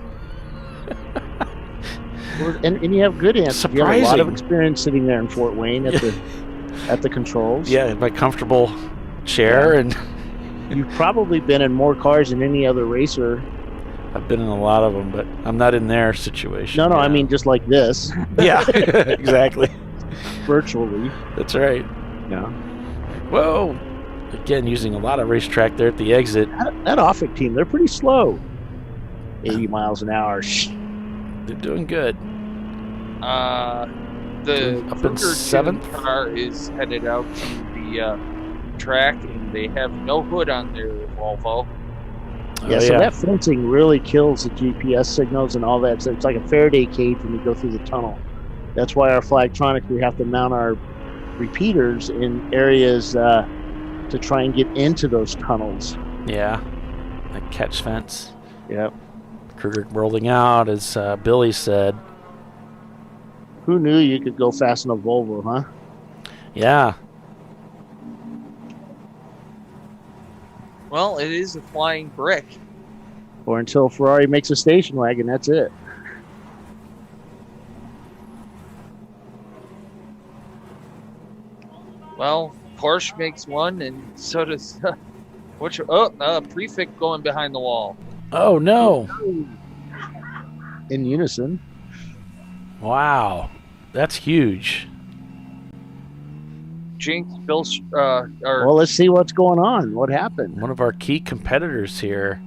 and you have good answers. Surprising. You have a lot of experience sitting there in Fort Wayne at the controls. Yeah, in my comfortable chair. And you've probably been in more cars than any other racer. I've been in a lot of them, but I'm not in their situation. No, I mean just like this. Yeah, exactly. Virtually. That's right. Yeah. Whoa. Again, using a lot of racetrack there at the exit. That Offic team, they're pretty slow. 80 miles an hour. They're doing good. The up in 7th car is headed out to the track, and they have no hood on their Volvo. Yeah, so that fencing really kills the GPS signals and all that. So it's like a Faraday cage when you go through the tunnel. That's why our Flagtronic, we have to mount our repeaters in areas to try and get into those tunnels. Yeah, like catch fence. Yep. Kruger rolling out, as Billy said. Who knew you could go fast in a Volvo, huh? Yeah. Well, it is a flying brick. Or until Ferrari makes a station wagon, that's it. Well, Porsche makes one, and so does Prefect going behind the wall. Oh no! In unison. Wow, that's huge. Jinx, Bill. Well, let's see what's going on. What happened? One of our key competitors here.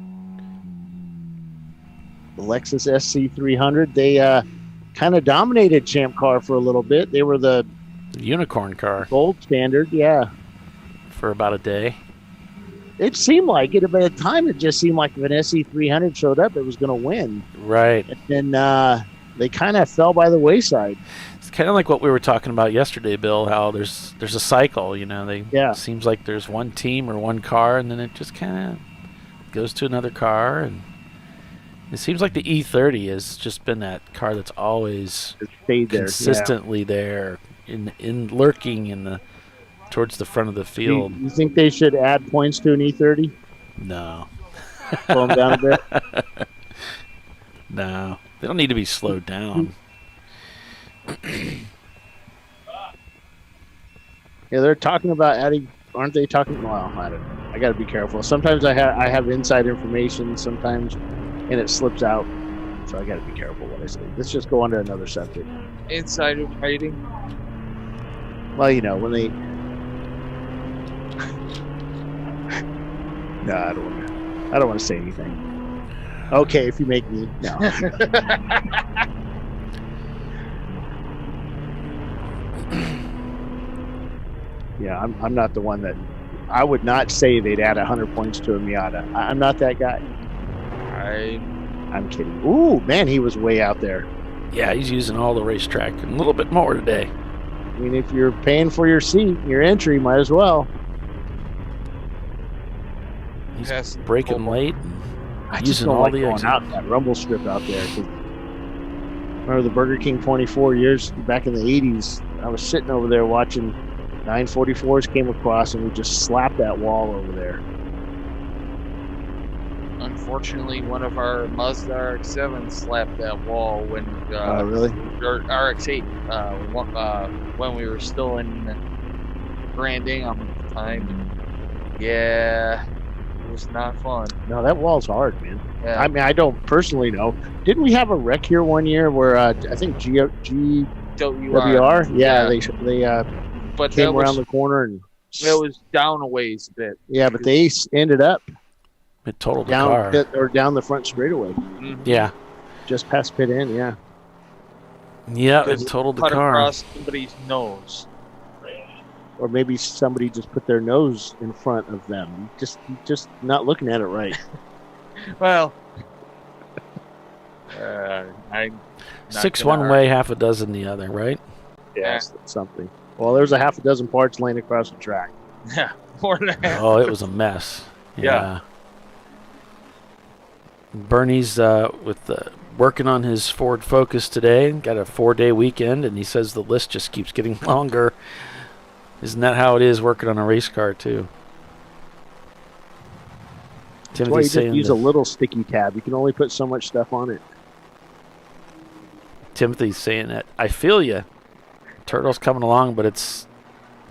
The Lexus SC300. They kind of dominated Champ Car for a little bit. They were the unicorn car, gold standard. Yeah, for about a day. It seemed like it. By the time, it just seemed like if an SC300 showed up, it was going to win. Right. And then they kind of fell by the wayside. It's kind of like what we were talking about yesterday, Bill, how there's a cycle, seems like there's one team or one car, and then it just kind of goes to another car, and It seems like the E30 has just been that car that's always stayed there, consistently there, in lurking towards the front of the field. You think they should add points to an E30? No. Slow them down a bit? No. They don't need to be slowed down. Yeah, they're talking about adding, aren't they talking? Well, I got to be careful. Sometimes I have inside information, sometimes, and it slips out. So I got to be careful what I say. Let's just go on to another subject. Insider trading? Well, you know, when they... No, I don't want to say anything. Okay, if you make me. No. Yeah, I'm not the one that... I would not say they'd add 100 points to a Miata. I'm not that guy. I'm kidding. Ooh, man, he was way out there. Yeah, he's using all the racetrack and a little bit more today. I mean, if you're paying for your seat, your entry, might as well. He's braking late and using all the exits. Out that rumble strip out there. Remember the Burger King 24 years back in the 80s? I was sitting over there watching 944s came across, and we just slapped that wall over there. Unfortunately, one of our Mazda RX-7s slapped that wall when really? Or RX-8 when we were still in Grand Am at the time. Yeah, it was not fun. No, that wall's hard, man. Yeah. I mean, I don't personally know. Didn't we have a wreck here one year where I think GWR? Yeah, they but came around the corner and it was down a ways a bit. Yeah, but they ended up it totaled the down car. Or down the front straightaway. Mm-hmm. Yeah, just past pit in. Yeah. Yeah, it totaled the cut car. Across somebody's nose. Or maybe somebody just put their nose in front of them. Just not looking at it right. Well, I'm 6 one way, half a dozen the other, right? Yes, that's something. Well, there's a half a dozen parts laying across the track. Yeah, more than half. Oh, it was a mess. Yeah. Bernie's working on his Ford Focus today. Got a 4-day weekend, and he says the list just keeps getting longer. Isn't that how it is working on a race car too? That's why you just use a little sticky tab. You can only put so much stuff on it. Timothy's saying that. I feel you. Turtle's coming along, but it's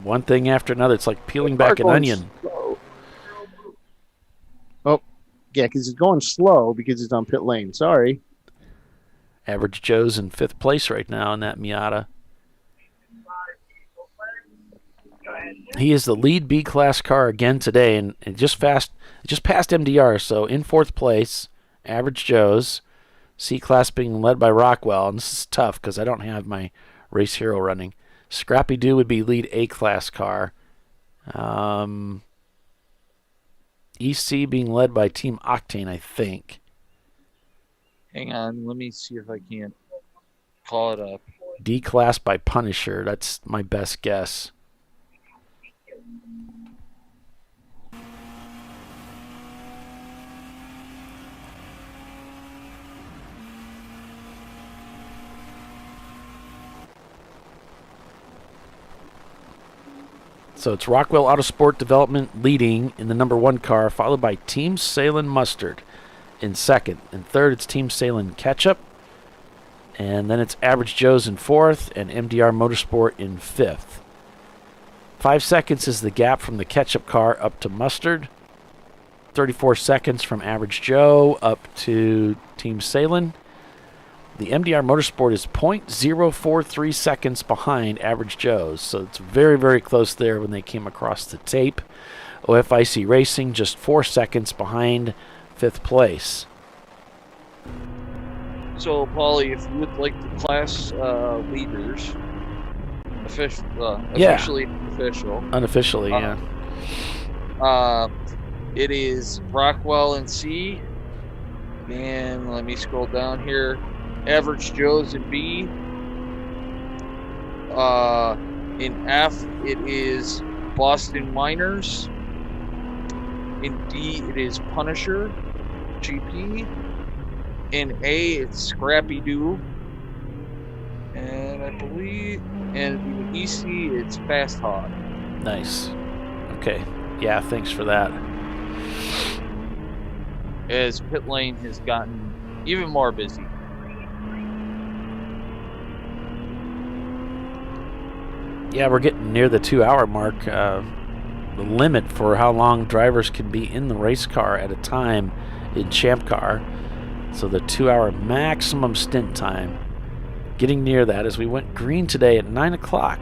one thing after another. It's like peeling back an onion. Slow. Oh, yeah, because he's going slow because he's on pit lane. Sorry. Average Joe's in 5th place right now in that Miata. He is the lead B-class car again today, and just passed MDR, so in 4th place, Average Joe's. C-class being led by Rockwell, and this is tough because I don't have my Race Hero running. Scrappy Doo would be lead A-class car. EC being led by Team Octane, I think. Hang on, let me see if I can't call it up. D-class by Punisher, that's my best guess. So it's Rockwell Autosport Development leading in the number 1 car, followed by Team Sahlen Mustard in 2nd. In 3rd, it's Team Sahlen Ketchup. And then it's Average Joe's in 4th and MDR Motorsport in 5th. 5 seconds is the gap from the Ketchup car up to Mustard. 34 seconds from Average Joe up to Team Sahlen. The MDR Motorsport is 0.043 seconds behind Average Joe's, so it's very, very close there when they came across the tape. OFIC Racing just 4 seconds behind 5th place. So, Paulie, if you would like the class leaders, officially official. Unofficially, yeah. It is Rockwell in C, and let me scroll down here. Average Joe's in B. In F, it is Boston Miners. In D, it is Punisher, GP. In A, it's Scrappy Doo. And I believe in the EC, it's Fast Hog. Nice. Okay. Yeah, thanks for that. As pit lane has gotten even more busy. Yeah, we're getting near the 2-hour mark. The limit for how long drivers can be in the race car at a time in Champ Car. So the 2-hour maximum stint time. Getting near that as we went green today at 9 o'clock.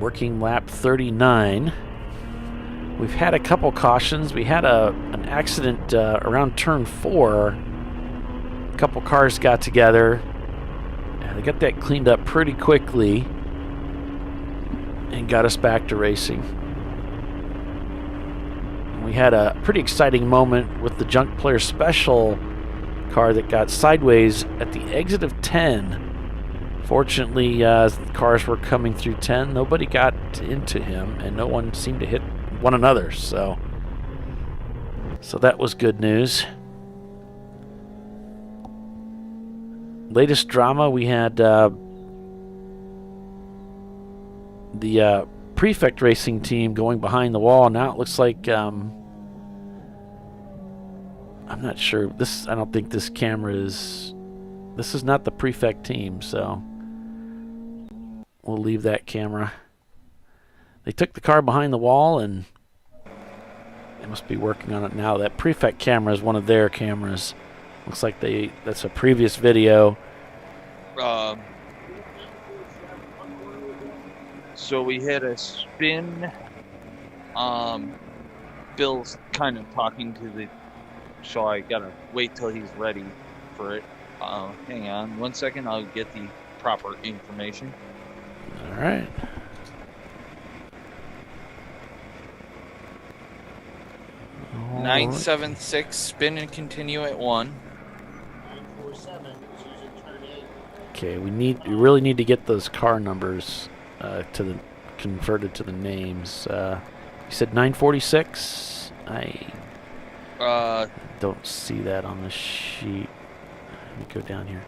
Working lap 39. We've had a couple cautions. We had an accident around turn 4. A couple cars got together. They got that cleaned up pretty quickly and got us back to racing. We had a pretty exciting moment with the Junk Player Special car that got sideways at the exit of 10. Fortunately, cars were coming through 10. Nobody got into him, and no one seemed to hit one another. So that was good news. Latest drama, we had the Prefect Racing team going behind the wall. Now it looks like I'm not sure. I don't think this camera is. This is not the Prefect team, so we'll leave that camera. They took the car behind the wall, and they must be working on it now. That Prefect camera is one of their cameras. Looks like that's a previous video. So we had a spin. Bill's kind of talking to the... So I gotta wait till he's ready for it. Hang on 1 second, I'll get the proper information. All right. All 976, spin and continue at 1. 947 is using turn 8. Okay, we really need to get those car numbers converted to the names. You said 946. I don't see that on the sheet. Let me go down here.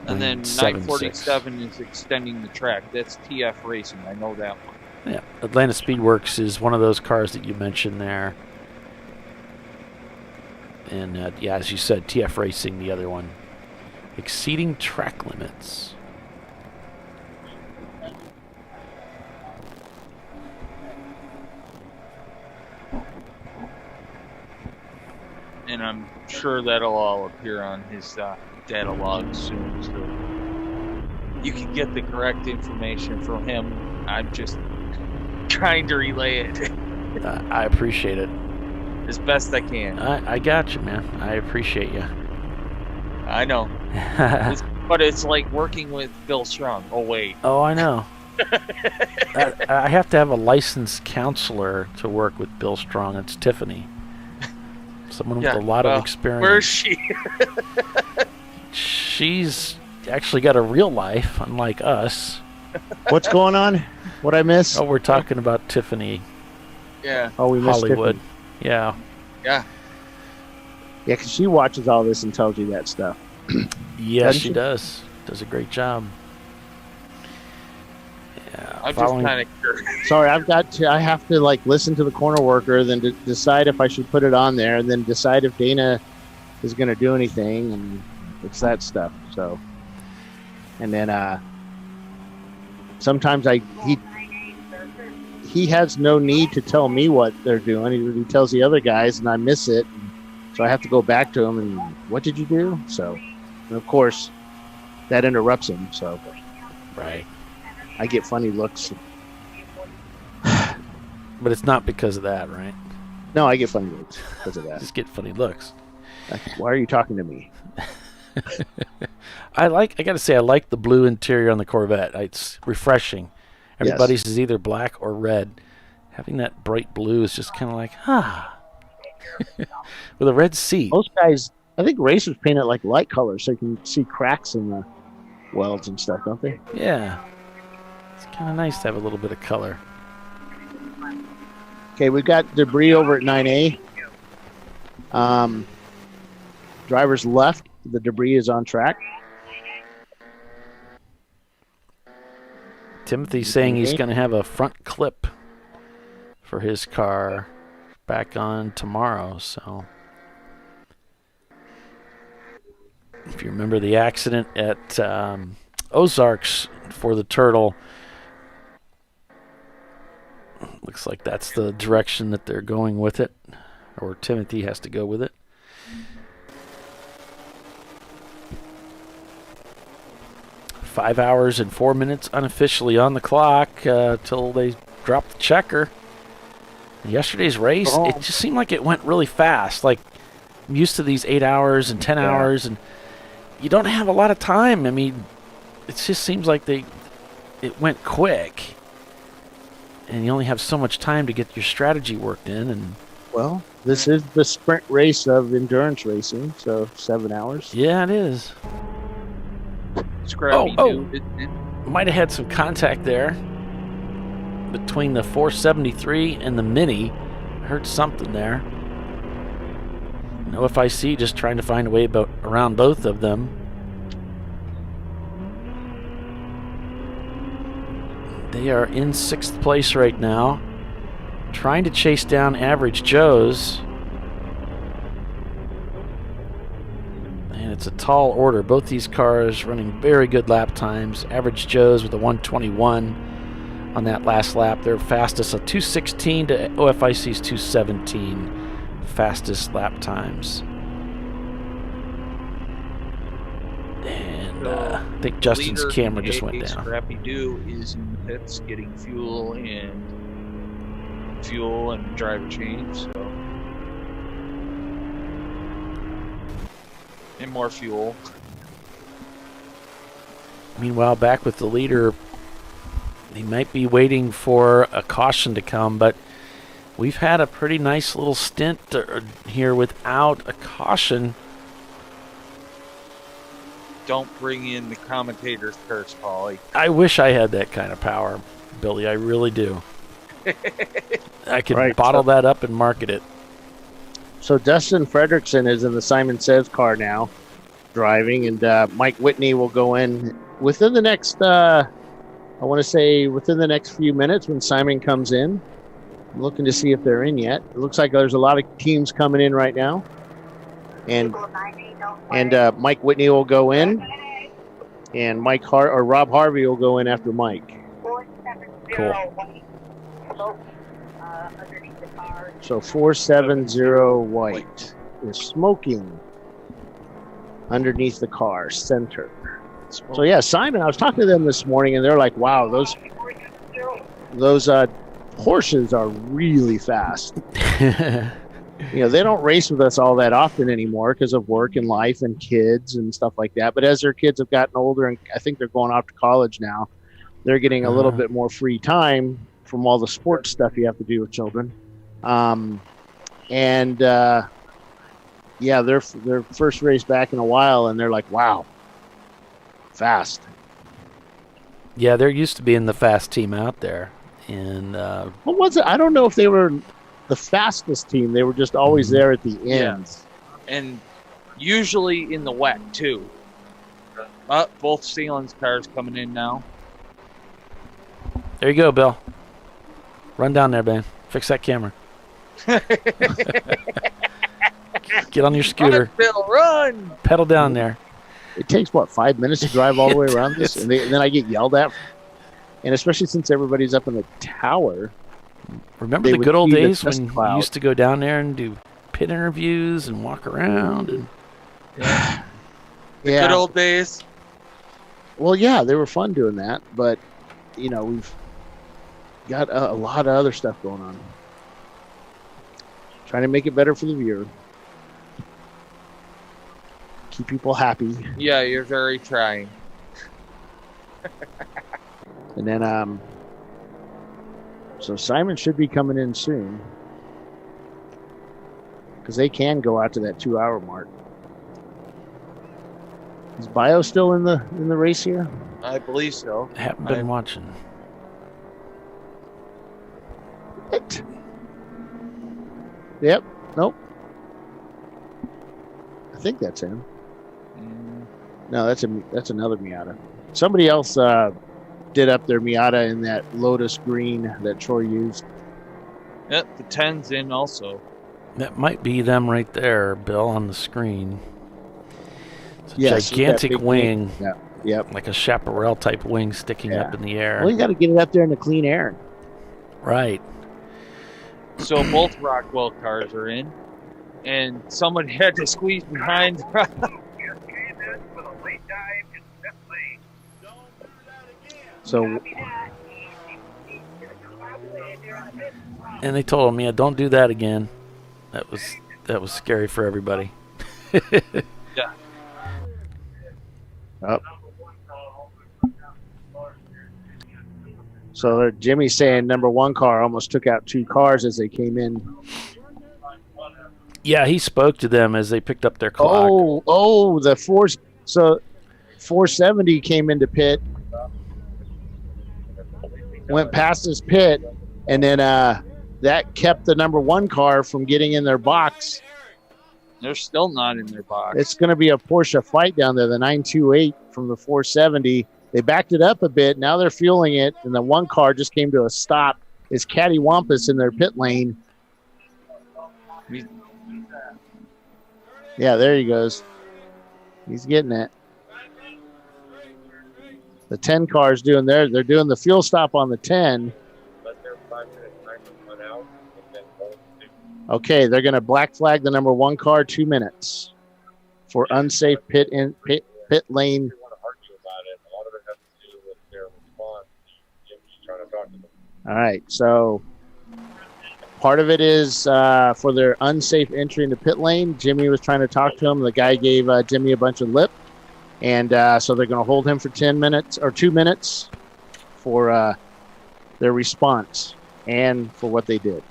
And then 947 is extending the track. That's TF Racing. I know that one. Yeah, Atlanta Speedworks is one of those cars that you mentioned there. And yeah, as you said, TF Racing, the other one. Exceeding track limits. And I'm sure that'll all appear on his data log soon, so you can get the correct information from him. I'm just trying to relay it. I appreciate it. As best I can. I got you, man. I appreciate you. I know. But it's like working with Bill Strong. Oh, wait. Oh, I know. I have to have a licensed counselor to work with Bill Strong. It's Tiffany. Someone with a lot of experience. Where is she? She's actually got a real life, unlike us. What's going on? What I miss? Oh, we're talking about Tiffany. Yeah. Oh, we missed Hollywood. Tiffany. Yeah. Yeah. Yeah, because she watches all this and tells you that stuff. Yes, she does. Does a great job. Yeah. I'm just kind of curious. Sorry, I have to like listen to the corner worker, then decide if I should put it on there, and then decide if Dana is going to do anything, and it's that stuff. So, and then sometimes he has no need to tell me what they're doing. He tells the other guys, and I miss it. So I have to go back to him and, what did you do? So, and of course, that interrupts him. So, right, I get funny looks. But it's not because of that, right? No, I get funny looks because of that. Just get funny looks. Why are you talking to me? I got to say, I like the blue interior on the Corvette. It's refreshing. Everybody's is either black or red. Having that bright blue is just kind of like, with a red seat. Most guys, I think racers paint it like light colors so you can see cracks in the welds and stuff, don't they? Yeah. It's kind of nice to have a little bit of color. Okay, we've got debris over at 9A. Driver's left. The debris is on track. Timothy's saying he's going to have a front clip for his car back on tomorrow. So if you remember the accident at Ozarks for the Turtle, looks like that's the direction that they're going with it, or Timothy has to go with it. Five hours and 4 minutes unofficially on the clock till they drop the checker. Yesterday's race, it just seemed like it went really fast. Like, I'm used to these 8 hours and 10 hours, and you don't have a lot of time. I mean, it just seems like it went quick, and you only have so much time to get your strategy worked in. And well, this is the sprint race of endurance racing, so 7 hours. Yeah, it is. Scrappy dude. Might have had some contact there between the 473 and the Mini. I heard something there. No FIC, just trying to find a way around both of them. They are in 6th place right now, trying to chase down Average Joe's. And it's a tall order. Both these cars running very good lap times. Average Joe's with a 121 on that last lap. Their fastest, a 216 to OFIC's 217 fastest lap times. And I think Justin's camera just went down. Scrappy Doo is in the pits getting fuel and driver change. So. And more fuel. Meanwhile, back with the leader, he might be waiting for a caution to come, but we've had a pretty nice little stint here without a caution. Don't bring in the commentator's curse, Paulie. I wish I had that kind of power, Billy. I really do. I could bottle that up and market it. So Dustin Fredrickson is in the Simon Says car now, driving, and Mike Whitney will go in within the next, I want to say within the next few minutes when Simon comes in. I'm looking to see if they're in yet. It looks like there's a lot of teams coming in right now. And Mike Whitney will go in, and Rob Harvey will go in after Mike. Cool. So 470 white is smoking underneath the car, center. So yeah, Simon, I was talking to them this morning, and they're like, wow, those Porsches are really fast. You know, they don't race with us all that often anymore because of work and life and kids and stuff like that. But as their kids have gotten older, and I think they're going off to college now, they're getting a little bit more free time from all the sports stuff you have to do with children. Yeah, their first race back in a while, and they're like, wow, fast. Yeah, they're used to being the fast team out there. And what was it? I don't know if they were the fastest team. They were just always there at the end. Yes. And usually in the wet, too. Both Sahlen's cars coming in now. There you go, Bill. Run down there, man. Fix that camera. Get on your scooter. Run, Bill, run! Pedal down there. It takes, 5 minutes to drive all the way around this? And then I get yelled at. And especially since everybody's up in the tower. Remember the good old days when you used to go down there and do pit interviews and walk around? And the good old days. Well, yeah, they were fun doing that. But, you know, we've got a lot of other stuff going on. Trying to make it better for the viewer. Keep people happy. Yeah, you're very trying. And then, so Simon should be coming in soon. because they can go out to that 2-hour mark. Is Bio still in the race here? I believe so. Haven't been watching. What? Yep. Nope. I think that's him. No, that's another Miata. Somebody else did up their Miata in that Lotus green that Troy used. Yep, the 10's in also. That might be them right there, Bill, on the screen. It's a Yes, gigantic that big wing. Yeah. Yep. Like a chaparral type wing sticking up in the air. Well, you got to get it up there in the clean air. Right. So both Rockwell cars are in, and someone had to squeeze behind. So, and they told him, "Yeah, don't do that again." That was scary for everybody. Yeah. Up. So Jimmy's saying number 1 car almost took out 2 cars as they came in. Yeah, he spoke to them as they picked up their clock. The 470 came into pit, went past his pit, and then that kept the number 1 car from getting in their box. They're still not in their box. It's going to be a Porsche fight down there, the 928 from the 470. They backed it up a bit. Now they're fueling it, and the 1 car just came to a stop. It's cattywampus in their pit lane. Yeah, there he goes. He's getting it. The 10 car's doing they're doing the fuel stop on the 10. Okay, they're going to black flag the number 1 car 2 minutes for unsafe pit lane. All right, so part of it is for their unsafe entry into pit lane. Jimmy was trying to talk to him. The guy gave Jimmy a bunch of lip, and so they're going to hold him for 10 minutes or 2 minutes for their response and for what they did.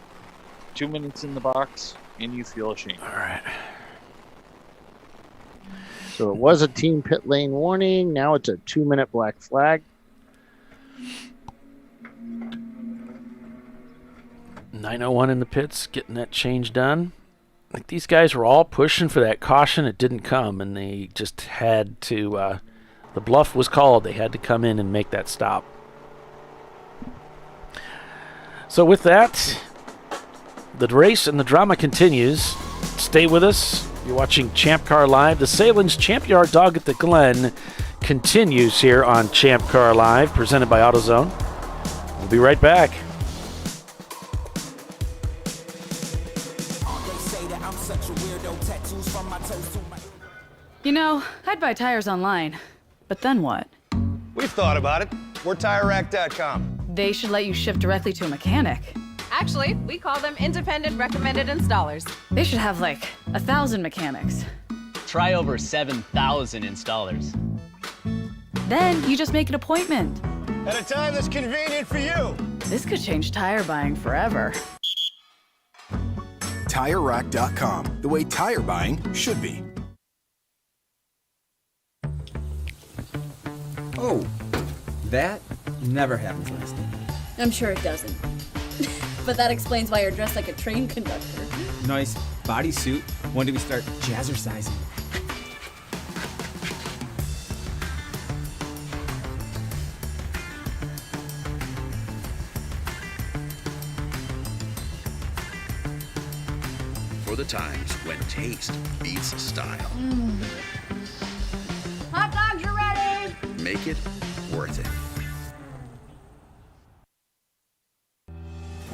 2 minutes in the box, and you feel ashamed. All right. So it was a team pit lane warning. Now it's a 2-minute black flag. 901 in the pits, getting that change done. Like these guys were all pushing for that caution. It didn't come, and they just had to. The bluff was called. They had to come in and make that stop. So with that, the race and the drama continues. Stay with us. You're watching Champ Car Live. The Sahlen's Champyard dog at the Glen continues here on Champ Car Live, presented by AutoZone. We'll be right back. You know, I'd buy tires online, but then what? We've thought about it. We're TireRack.com. They should let you ship directly to a mechanic. Actually, we call them independent recommended installers. They should have like 1,000 mechanics. Try over 7,000 installers. Then you just make an appointment. At a time that's convenient for you. This could change tire buying forever. TireRack.com, the way tire buying should be. Oh, that never happens last night. I'm sure it doesn't. But that explains why you're dressed like a train conductor. Nice bodysuit. When do we start jazzercising? For the times when taste beats style. Hot dogs are ready! Make it worth it.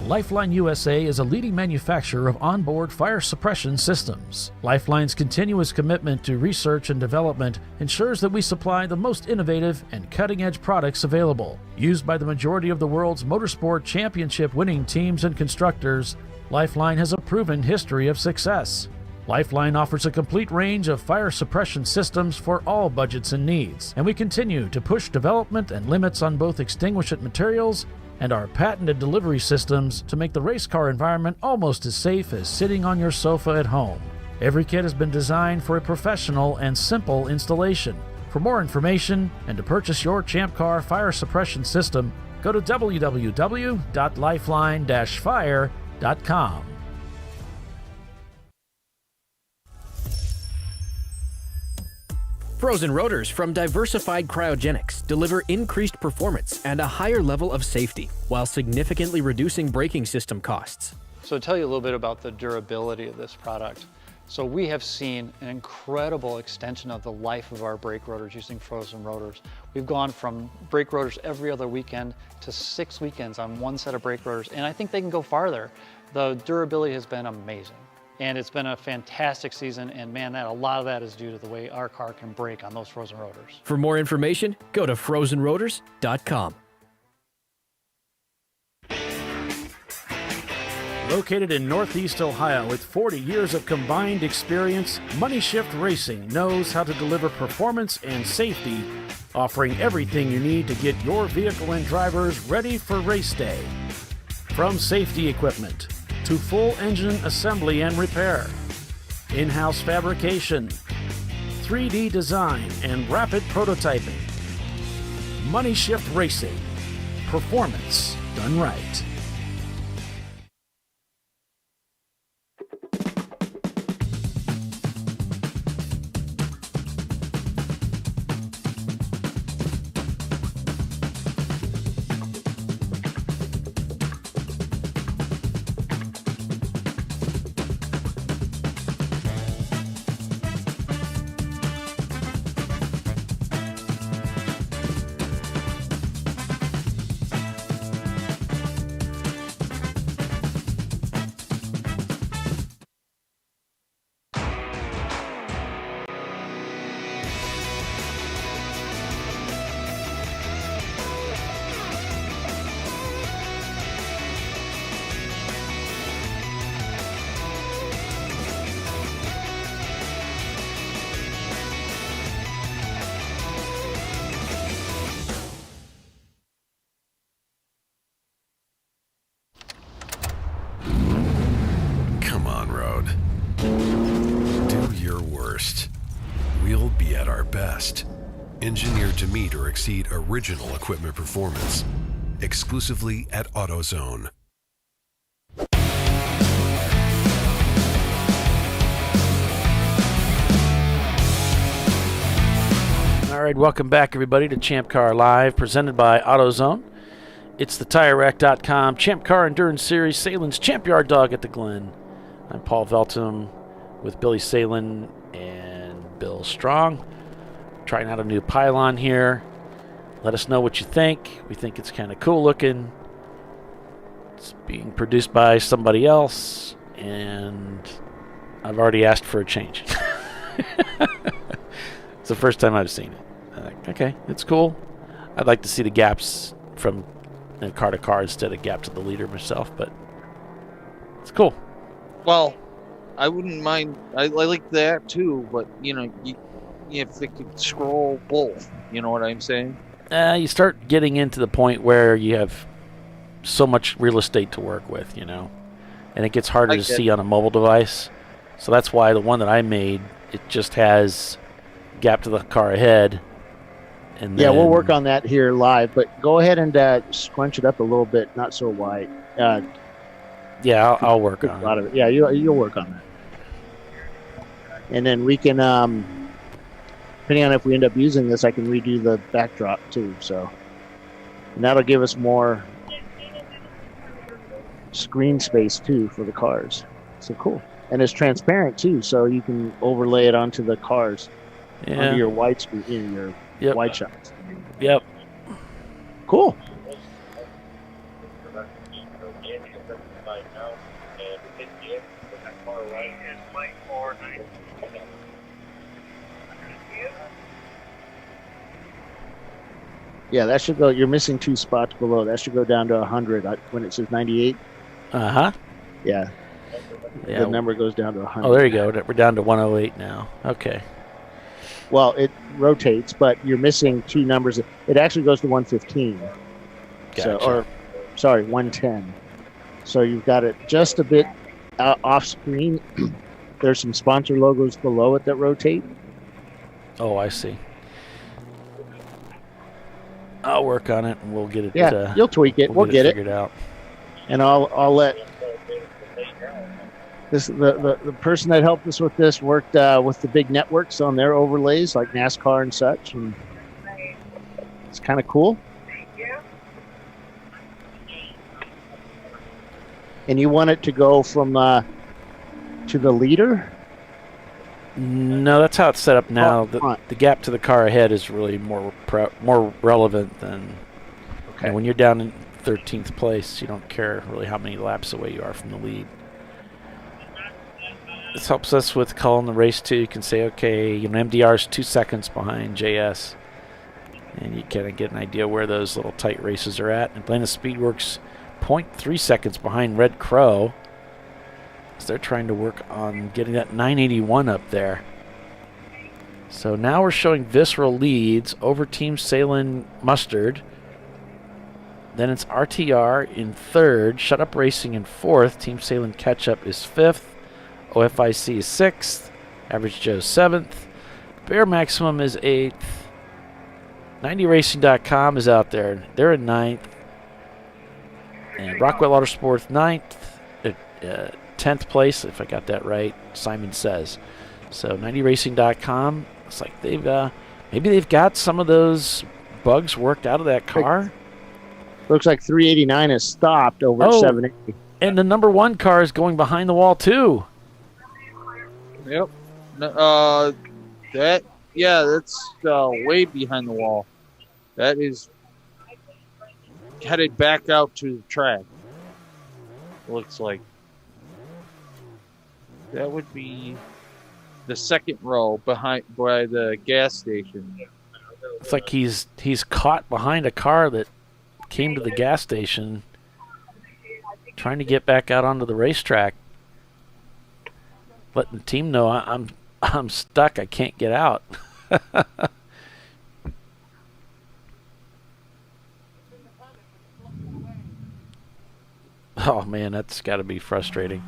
Lifeline USA is a leading manufacturer of onboard fire suppression systems. Lifeline's continuous commitment to research and development ensures that we supply the most innovative and cutting-edge products available. Used by the majority of the world's motorsport championship-winning teams and constructors, Lifeline has a proven history of success. Lifeline offers a complete range of fire suppression systems for all budgets and needs, and we continue to push development and limits on both extinguishant materials and our patented delivery systems to make the race car environment almost as safe as sitting on your sofa at home. Every kit has been designed for a professional and simple installation. For more information and to purchase your Champ Car fire suppression system, go to www.lifeline-fire.com. Frozen rotors from Diversified Cryogenics deliver increased performance and a higher level of safety, while significantly reducing braking system costs. So to tell you a little bit about the durability of this product. So we have seen an incredible extension of the life of our brake rotors using frozen rotors. We've gone from brake rotors every other weekend to 6 weekends on one set of brake rotors, and I think they can go farther. The durability has been amazing. And it's been a fantastic season, and man, a lot of that is due to the way our car can brake on those frozen rotors. For more information, go to frozenrotors.com. Located in Northeast Ohio with 40 years of combined experience, Money Shift Racing knows how to deliver performance and safety, offering everything you need to get your vehicle and drivers ready for race day. From safety equipment to full engine assembly and repair, in-house fabrication, 3D design, and rapid prototyping. Money Shift Racing. Performance done right. We'll be at our best, engineered to meet or exceed original equipment performance, exclusively at AutoZone. All right, welcome back, everybody, to ChampCar.Live, presented by AutoZone. It's the TireRack.com Champ Car Endurance Series, Sahlen's Champyard dog at the Glen. I'm Paul Veltum with Billy Sahlen and Bill Strong. Trying out a new pylon here. Let us know what you think. We think it's kind of cool looking. It's being produced by somebody else, and I've already asked for a change. It's the first time I've seen it. Okay, it's cool. I'd like to see the gaps from car to car instead of gap to the leader myself, but it's cool. Well, I wouldn't mind. I like that too, but if it could scroll both, you know what I'm saying? You start getting into the point where you have so much real estate to work with, and it gets harder to see on a mobile device. So that's why the one that I made, it just has gap to the car ahead. And yeah, we'll work on that here live, but go ahead and scrunch it up a little bit, not so wide. Yeah, I'll work on a lot of it. Yeah, you'll work on that. And then we can, depending on if we end up using this, I can redo the backdrop too. So, and that'll give us more screen space too for the cars. So cool. And it's transparent too, so you can overlay it onto the cars, onto your wide screen, your wide shots. Yep. Cool. Yeah, that should go. You're missing 2 spots below. That should go down to 100 when it says 98. Uh-huh. Yeah. The number goes down to 100. Oh, there you go. We're down to 108 now. Okay. Well, it rotates, but you're missing 2 numbers. It actually goes to 115. Gotcha. So, sorry, 110. So you've got it just a bit off screen. There's some sponsor logos below it that rotate. Oh, I see. I'll work on it, and we'll get it. Yeah, you'll tweak it. We'll get it figured out. And I'll let this the person that helped us with this worked with the big networks on their overlays like NASCAR and such, and it's kind of cool. And you want it to go from to the leader? No, that's how it's set up now. The gap to the car ahead is really more relevant than when you're down in 13th place. You don't care really how many laps away you are from the lead. This helps us with calling the race too. You can say, okay, MDR is 2 seconds behind JS, and you kind of get an idea where those little tight races are at. Atlanta Speedworks 0.3 seconds behind Red Crow. So they're trying to work on getting that 981 up there. So now we're showing Visceral leads over Team Sahlen Mustard. Then it's RTR in third, Shut Up Racing in fourth, Team Sahlen Ketchup is fifth, OFIC is sixth, Average Joe seventh, Bear Maximum is eighth, 90racing.com is out there, they're in ninth, and Rockwell Autosports ninth, 10th place, if I got that right, Simon says. So 90racing.com, looks like they've maybe they've got some of those bugs worked out of that car. Looks like 389 has stopped over 780. And the number one car is going behind the wall too. Yep. That's way behind the wall. That is headed back out to the track. Looks like. That would be the second row by the gas station. It's like he's caught behind a car that came to the gas station trying to get back out onto the racetrack, letting the team know I'm stuck, I can't get out. Oh man, that's got to be frustrating.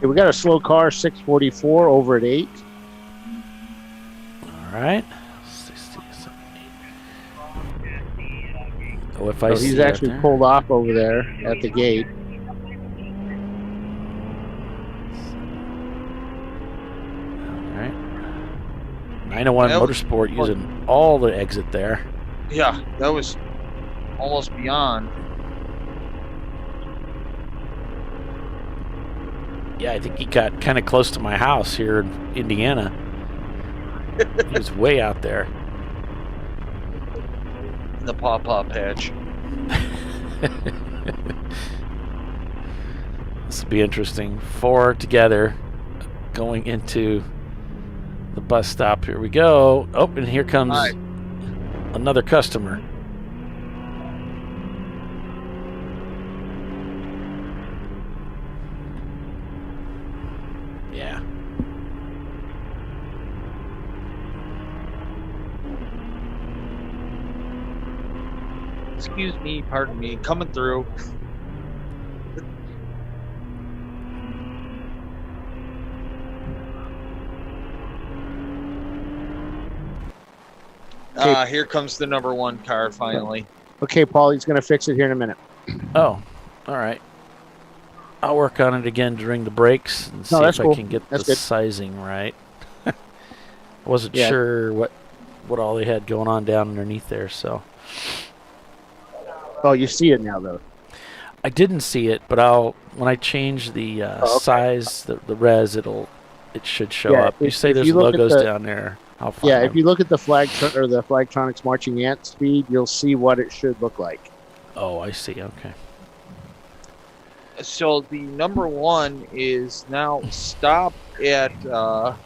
Hey, we got a slow car, 644 over at 8. All right. 60, 70. Oh, if I so he's actually pulled off over there at the gate. All right. 901 Motorsport using all the exit there. Yeah, that was almost beyond. Yeah, I think he got kind of close to my house here in Indiana. He was way out there. In the pawpaw patch. This will be interesting. 4 together going into the bus stop. Here we go. Oh, and here comes another customer. Yeah. Excuse me, pardon me, coming through. Here comes the number one car finally. Okay, Paul, he's going to fix it here in a minute. Oh, all right. I'll work on it again during the breaks and see if I can get the sizing right. I wasn't sure what all they had going on down underneath there, so. Oh, you see it now, though. I didn't see it, but when I change the size, the res, it should show up. You say there's logos down there. I'll find them. If you look at the the Flagtronics marching ant speed, you'll see what it should look like. Oh, I see. Okay. So the number one is now stopped at the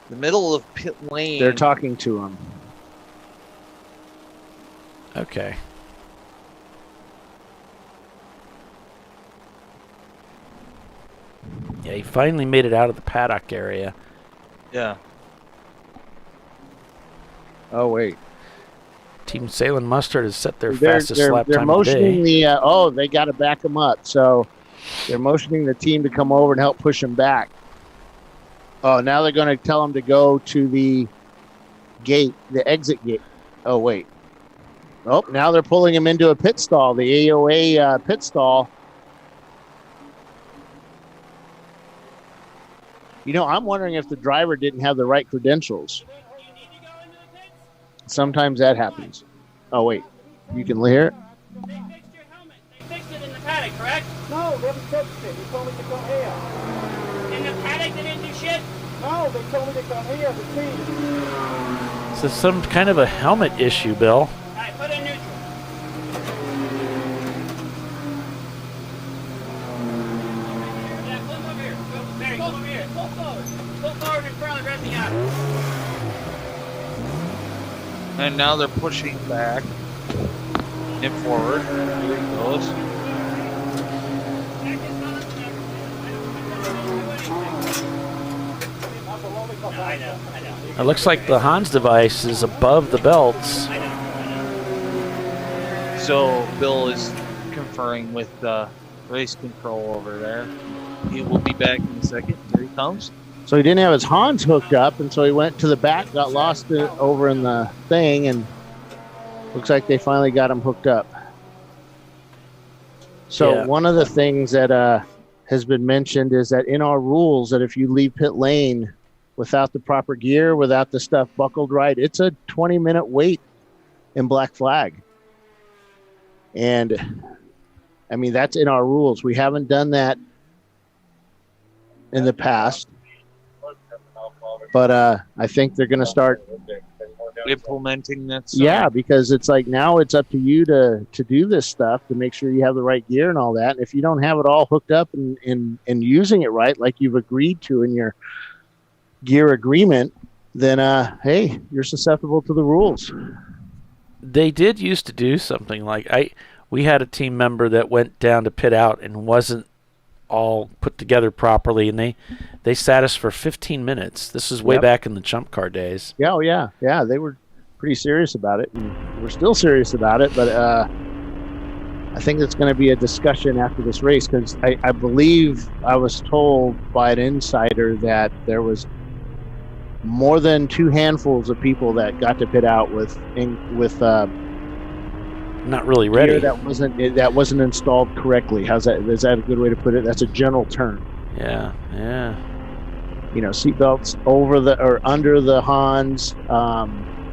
middle of pit lane. They're talking to him. Okay. Yeah, he finally made it out of the paddock area. Yeah. Oh, wait. Team Sahlen Mustard has set their They're fastest lap they're time of the motioning day. they got to back them up. So they're motioning the team to come over and help push them back. Oh, now they're going to tell them to go to the gate, the exit gate. Oh, wait. Oh, now they're pulling him into a pit stall, the AOA pit stall. You know, I'm wondering if the driver didn't have the right credentials. Sometimes that happens. Oh, wait. You can hear it? Fixed it in the paddock, correct? No, they haven't fixed it. They told me to come here. In the paddock, they didn't do shit? No, they told me to come here to see. So some kind of a helmet issue, Bill. All right, put it in neutral. Yeah, flip over here. Go, Barry, go over here. Flip forward. Flip forward in front of the rest of the yard. And now they're pushing back and forward. Here he goes. I know. It looks like the Hans device is above the belts. So Bill is conferring with race control over there. He will be back in a second. Here he comes. So he didn't have his Hans hooked up, and so he went to the back, got lost over in the thing, and looks like they finally got him hooked up. So one of the things that has been mentioned is that in our rules that if you leave pit lane without the proper gear, without the stuff buckled right, it's a 20-minute wait in Black Flag. And, I mean, that's in our rules. We haven't done that in the past. But I think they're going to start implementing that. Yeah, because it's like now it's up to you to do this stuff, to make sure you have the right gear and all that. And if you don't have it all hooked up and using it right, like you've agreed to in your gear agreement, then, hey, you're susceptible to the rules. They did used to do something like we had a team member that went down to pit out and wasn't all put together properly, and they sat us for 15 minutes. This is way back in the Chump Car days. Yeah, yeah, they were pretty serious about it, and we're still serious about it. But I think it's going to be a discussion after this race, because I believe I was told by an insider that there was more than 2 handfuls of people that got to pit out with not really ready. That wasn't installed correctly. Is that a good way to put it? That's a general term. Yeah. You know, seatbelts over or under the Hans.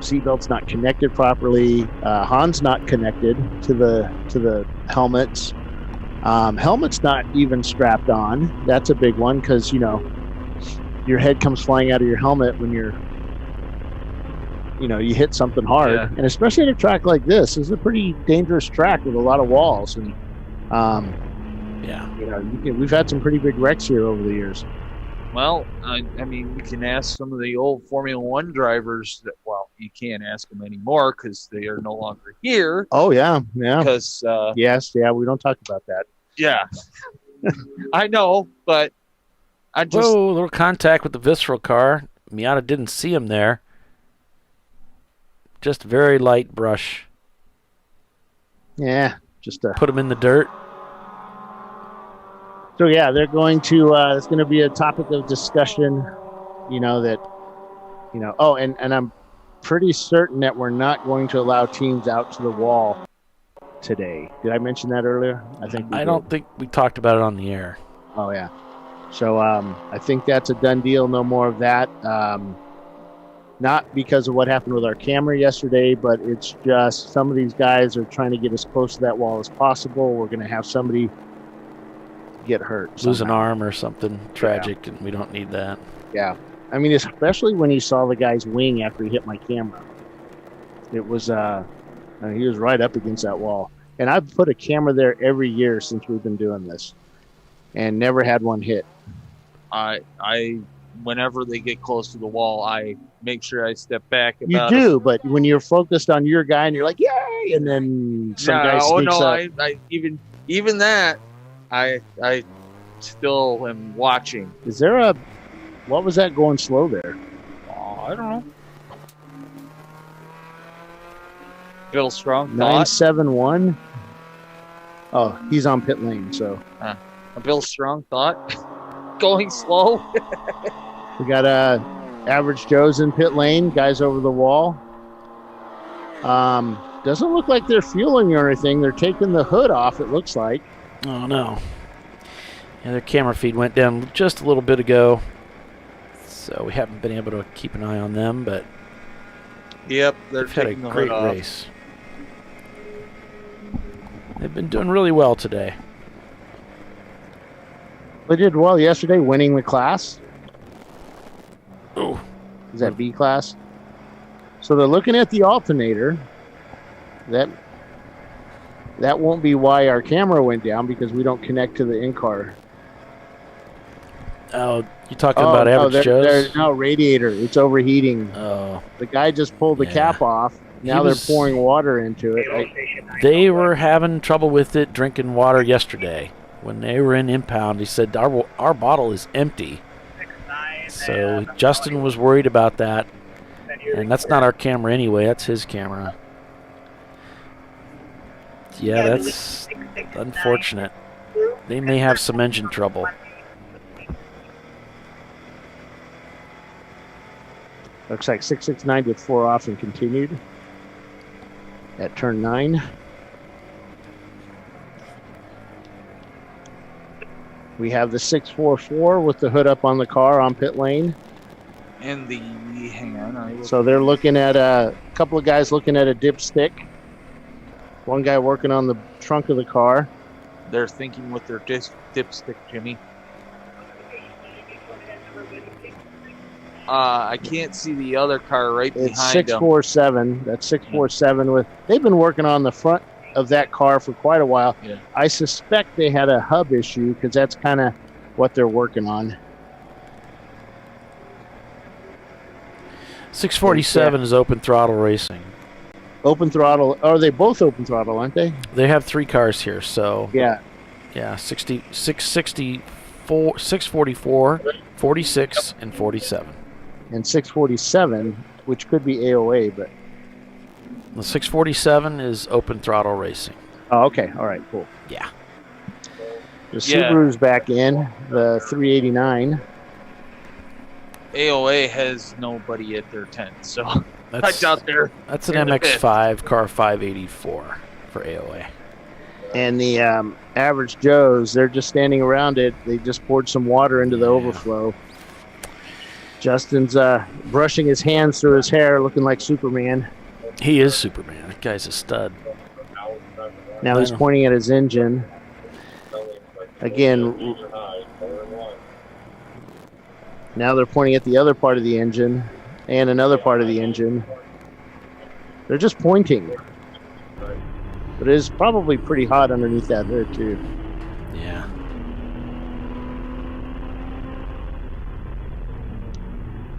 Seatbelts not connected properly. Hans not connected to the helmets. Helmets not even strapped on. That's a big one, because your head comes flying out of your helmet when you hit something hard. Yeah. And especially at a track like this is a pretty dangerous track with a lot of walls. And, we've had some pretty big wrecks here over the years. Well, I mean, you can ask some of the old Formula One drivers that, well, you can't ask them anymore because they are no longer here. Oh, yeah. Because, we don't talk about that. Yeah. I know, but I just... Whoa, a little contact with the visceral car. Miata didn't see him there. Just very light brush. Yeah, just put him in the dirt. So yeah, they're going to. It's going to be a topic of discussion. Oh, and I'm pretty certain that we're not going to allow teams out to the wall today. Did I mention that earlier? I don't think we talked about it on the air. Oh yeah. So I think that's a done deal. No more of that. Not because of what happened with our camera yesterday, but it's just some of these guys are trying to get as close to that wall as possible. We're going to have somebody get hurt. Lose an arm or something tragic, and we don't need that. Yeah. I mean, especially when you saw the guy's wing after he hit my camera. It was, he was right up against that wall. And I've put a camera there every year since we've been doing this and never had one hit. Whenever they get close to the wall, I make sure I step back. You do, but when you're focused on your guy and you're like, yay, and then some guy sneaks up. I even that, I still am watching. Is there what was that going slow there? I don't know. Bill Strong. 971. Oh, he's on pit lane, so. A Bill Strong thought. Going slow. We got Average Joe's in pit lane. Guys over the wall. Doesn't look like they're fueling or anything. They're taking the hood off, it looks like. Oh, no. Yeah, their camera feed went down just a little bit ago. So we haven't been able to keep an eye on them, but yep, they're they've had a taking the great hood off. race. They've been doing really well today. They did well yesterday, winning the class. Oh. Is that B class? So they're looking at the alternator. That won't be why our camera went down, because we don't connect to the in-car. Oh, you talking about Average Joe's? No, radiator. It's overheating. Oh. The guy just pulled the cap off. Now they're pouring water into it. They were having trouble with it, drinking water yesterday. When they were in impound, he said, our bottle is empty. So Justin was worried about that. And that's not our camera anyway. That's his camera. Yeah, that's unfortunate. They may have some engine trouble. Looks like 669 did 4 off and continued at turn 9. We have the 644 with the hood up on the car on pit lane. And the hang on. So they're looking at a couple of guys looking at a dipstick. One guy working on the trunk of the car. They're thinking with their dipstick, Jimmy. I can't see the other car right behind It's 647. That's 647 with. They've been working on the front of that car for quite a while. Yeah. I suspect they had a hub issue, because that's kind of what they're working on. 647 is open throttle racing. Open throttle. Are they both open throttle, aren't they? They have 3 cars here, so. Yeah. Yeah, 664, 644, 46, and 47. And 647, which could be AOA, but. The 647 is open throttle racing. Oh, okay. All right, cool. Yeah. The Subaru's back in, the 389. AOA has nobody at their tent, so that's out there. That's an MX-5 car 584 for AOA. And the Average Joe's, they're just standing around it. They just poured some water into the overflow. Justin's brushing his hands through his hair, looking like Superman. He is Superman. That guy's a stud. Now he's pointing at his engine. Again, now they're pointing at the other part of the engine and another part of the engine. They're just pointing. But it is probably pretty hot underneath that there, too. Yeah.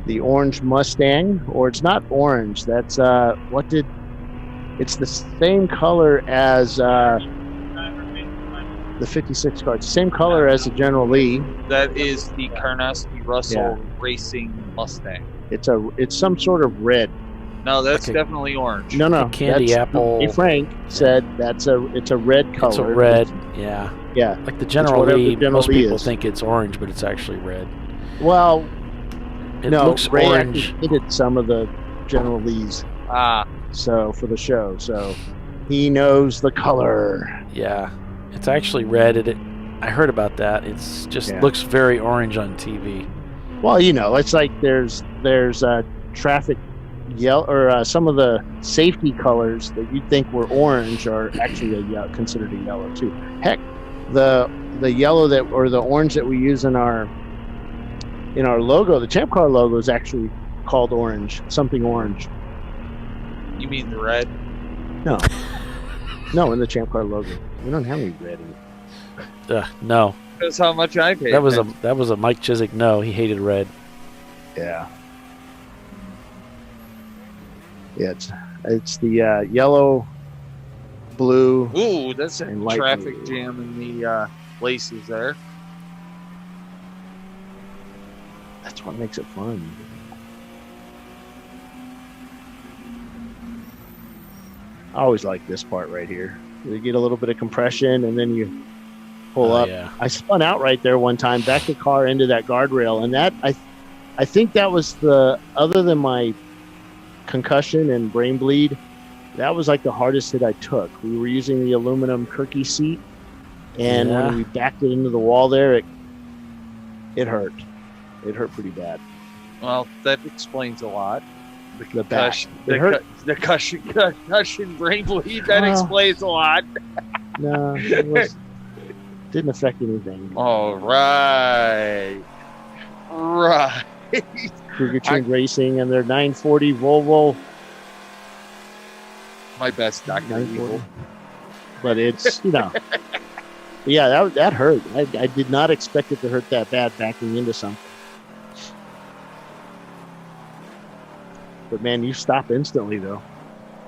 The orange Mustang, or it's not orange. That's it's the same color as the 56 car. It's the same color as the General Lee. That is the Karnowski Russell Racing Mustang. It's some sort of red. No, that's definitely orange. No. Candy apple. Hey, Frank said it's a red color. It's a red, yeah. Yeah. Like the General Lee, most people think it's orange, but it's actually red. Well, it looks Ray orange. actually did some of the General Lees. So for the show, so he knows the color. Yeah, it's actually red. I heard about that. It's just looks very orange on TV. Well, it's like there's traffic yellow, or some of the safety colors that you'd think were orange are actually considered a yellow too. Heck, the yellow or the orange that we use in our logo, the Champ Car logo, is actually called orange, something orange. You mean the red? No, in the Champ Car logo, we don't have any red in it. No. That's how much I paid. That was a Mike Chiswick. No, he hated red. Yeah. Yeah, it's the yellow, blue. Ooh, that's a and light traffic blue. jam in the laces there. That's what makes it fun. I always like this part right here. You get a little bit of compression, and then you pull up. Yeah. I spun out right there one time, backed the car into that guardrail, and that I think that was other than my concussion and brain bleed, that was like the hardest hit I took. We were using the aluminum Kirky seat, and when we backed it into the wall there, it hurt. It hurt pretty bad. Well, that explains a lot. The back. The concussion brain bleed, that explains a lot. No, didn't affect anything. All right. Right. Kruger Tuned Racing and their 940 Volvo. My best Dr. Evil. But it's, yeah, that hurt. I did not expect it to hurt that bad backing into something. But man, you stop instantly though.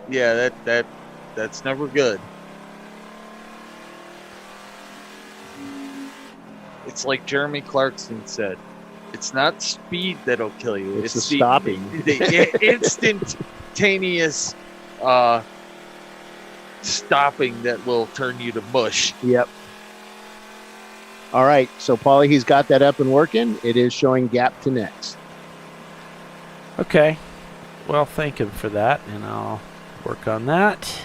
Yeah, that's never good. It's like Jeremy Clarkson said, it's not speed that'll kill you. It's the stopping. The instantaneous stopping that will turn you to mush. Yep. All right, so Paulie, he's got that up and working. It is showing gap to next. Okay. Well, thank him for that, and I'll work on that.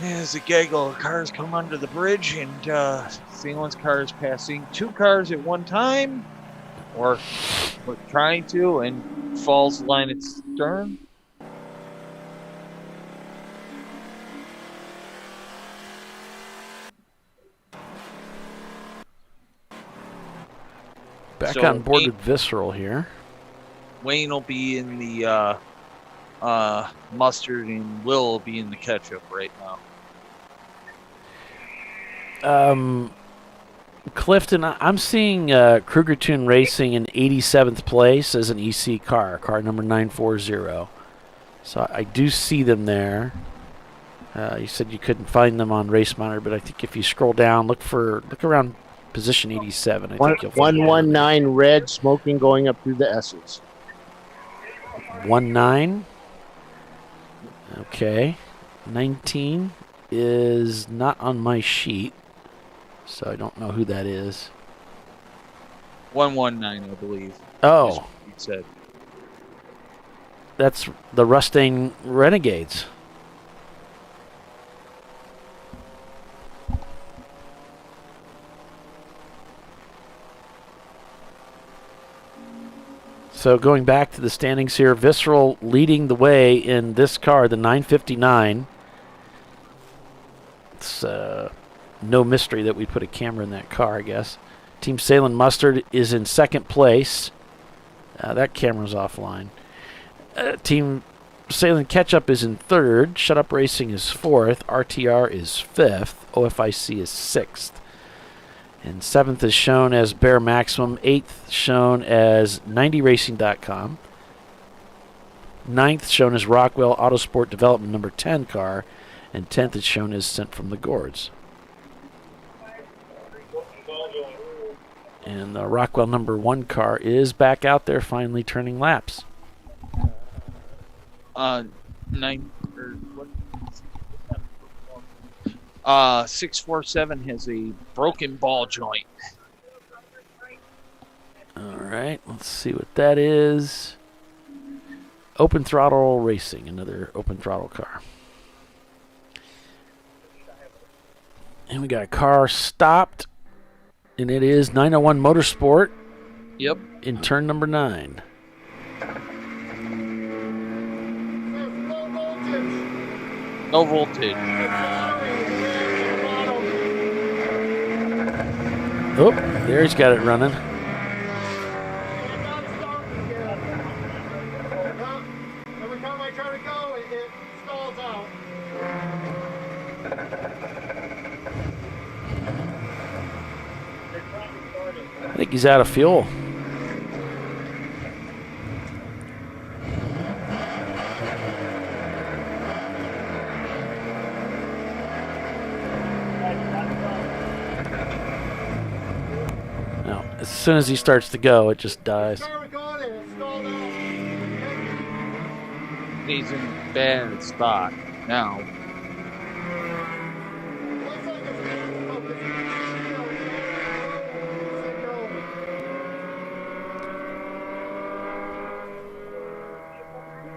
As a gaggle of cars come under the bridge, and Sahlen's car is passing 2 cars at one time, or trying to, and falls line its stern. Back on board with Visceral here. Wayne will be in the mustard, and Will will be in the ketchup right now. Clifton, I'm seeing Kruger Tuned Racing in 87th place as an EC car number 940. So I do see them there. You said you couldn't find them on Race Monitor, but I think if you scroll down, look around position 87. I think you'll find 119 red smoking going up through the S's. 19. Okay. 19 is not on my sheet, so I don't know who that is. 119, I believe. Oh. You said. That's the Rustang Renegades. So going back to the standings here, Visceral leading the way in this car, the 959. It's no mystery that we put a camera in that car, I guess. Team Sahlen Mustard is in second place. That camera's offline. Team Sahlen Ketchup is in third. Shut Up Racing is fourth. RTR is fifth. OFIC is sixth. And seventh is shown as Bear Maximum. Eighth shown as 90racing.com. Ninth shown as Rockwell Autosport Development number 10 car. And 10th is shown as Sent from the Gourds. And the Rockwell number 1 car is back out there finally turning laps. 647 has a broken ball joint. All right, let's see what that is. Open Throttle Racing, another open throttle car. And we got a car stopped, and it is 901 Motorsport. Yep. In turn number 9. No voltage. Oh, there he's got it running. Every time I try to go, it stalls out. I think he's out of fuel. as soon as he starts to go, it just dies. He's in bad spot now.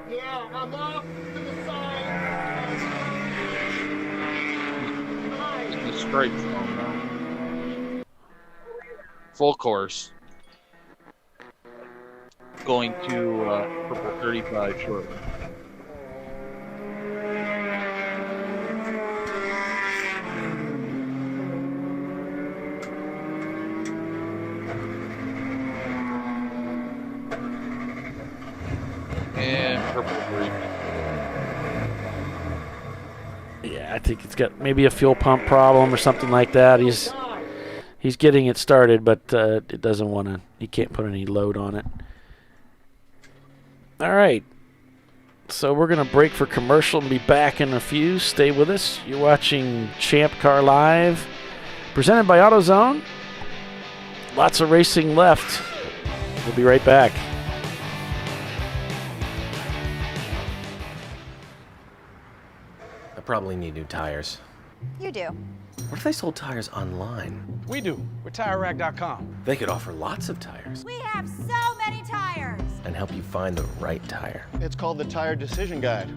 Yeah, I'm off to the side. In the straight zone now. Full course. Going to purple 35 shortly. And purple 3. Yeah, I think it's got maybe a fuel pump problem or something like that. He's getting it started, but it doesn't want to. He can't put any load on it. All right. So we're going to break for commercial and be back in a few. Stay with us. You're watching Champ Car Live, presented by AutoZone. Lots of racing left. We'll be right back. I probably need new tires. You do. What if they sold tires online? We do. We're TireRack.com. They could offer lots of tires We have so many tires. and help you find the right tire. It's called the Tire Decision Guide.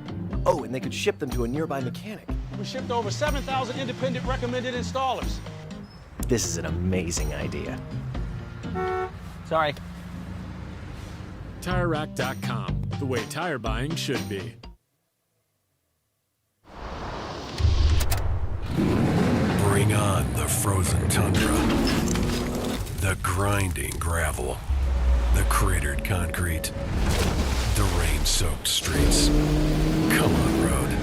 Oh, and they could ship them to a nearby mechanic. We shipped over 7,000 independent recommended installers. This is an amazing idea. Sorry. TireRack.com, the way tire buying should be. Bring on the frozen tundra, the grinding gravel, the cratered concrete, the rain-soaked streets. Come on, road.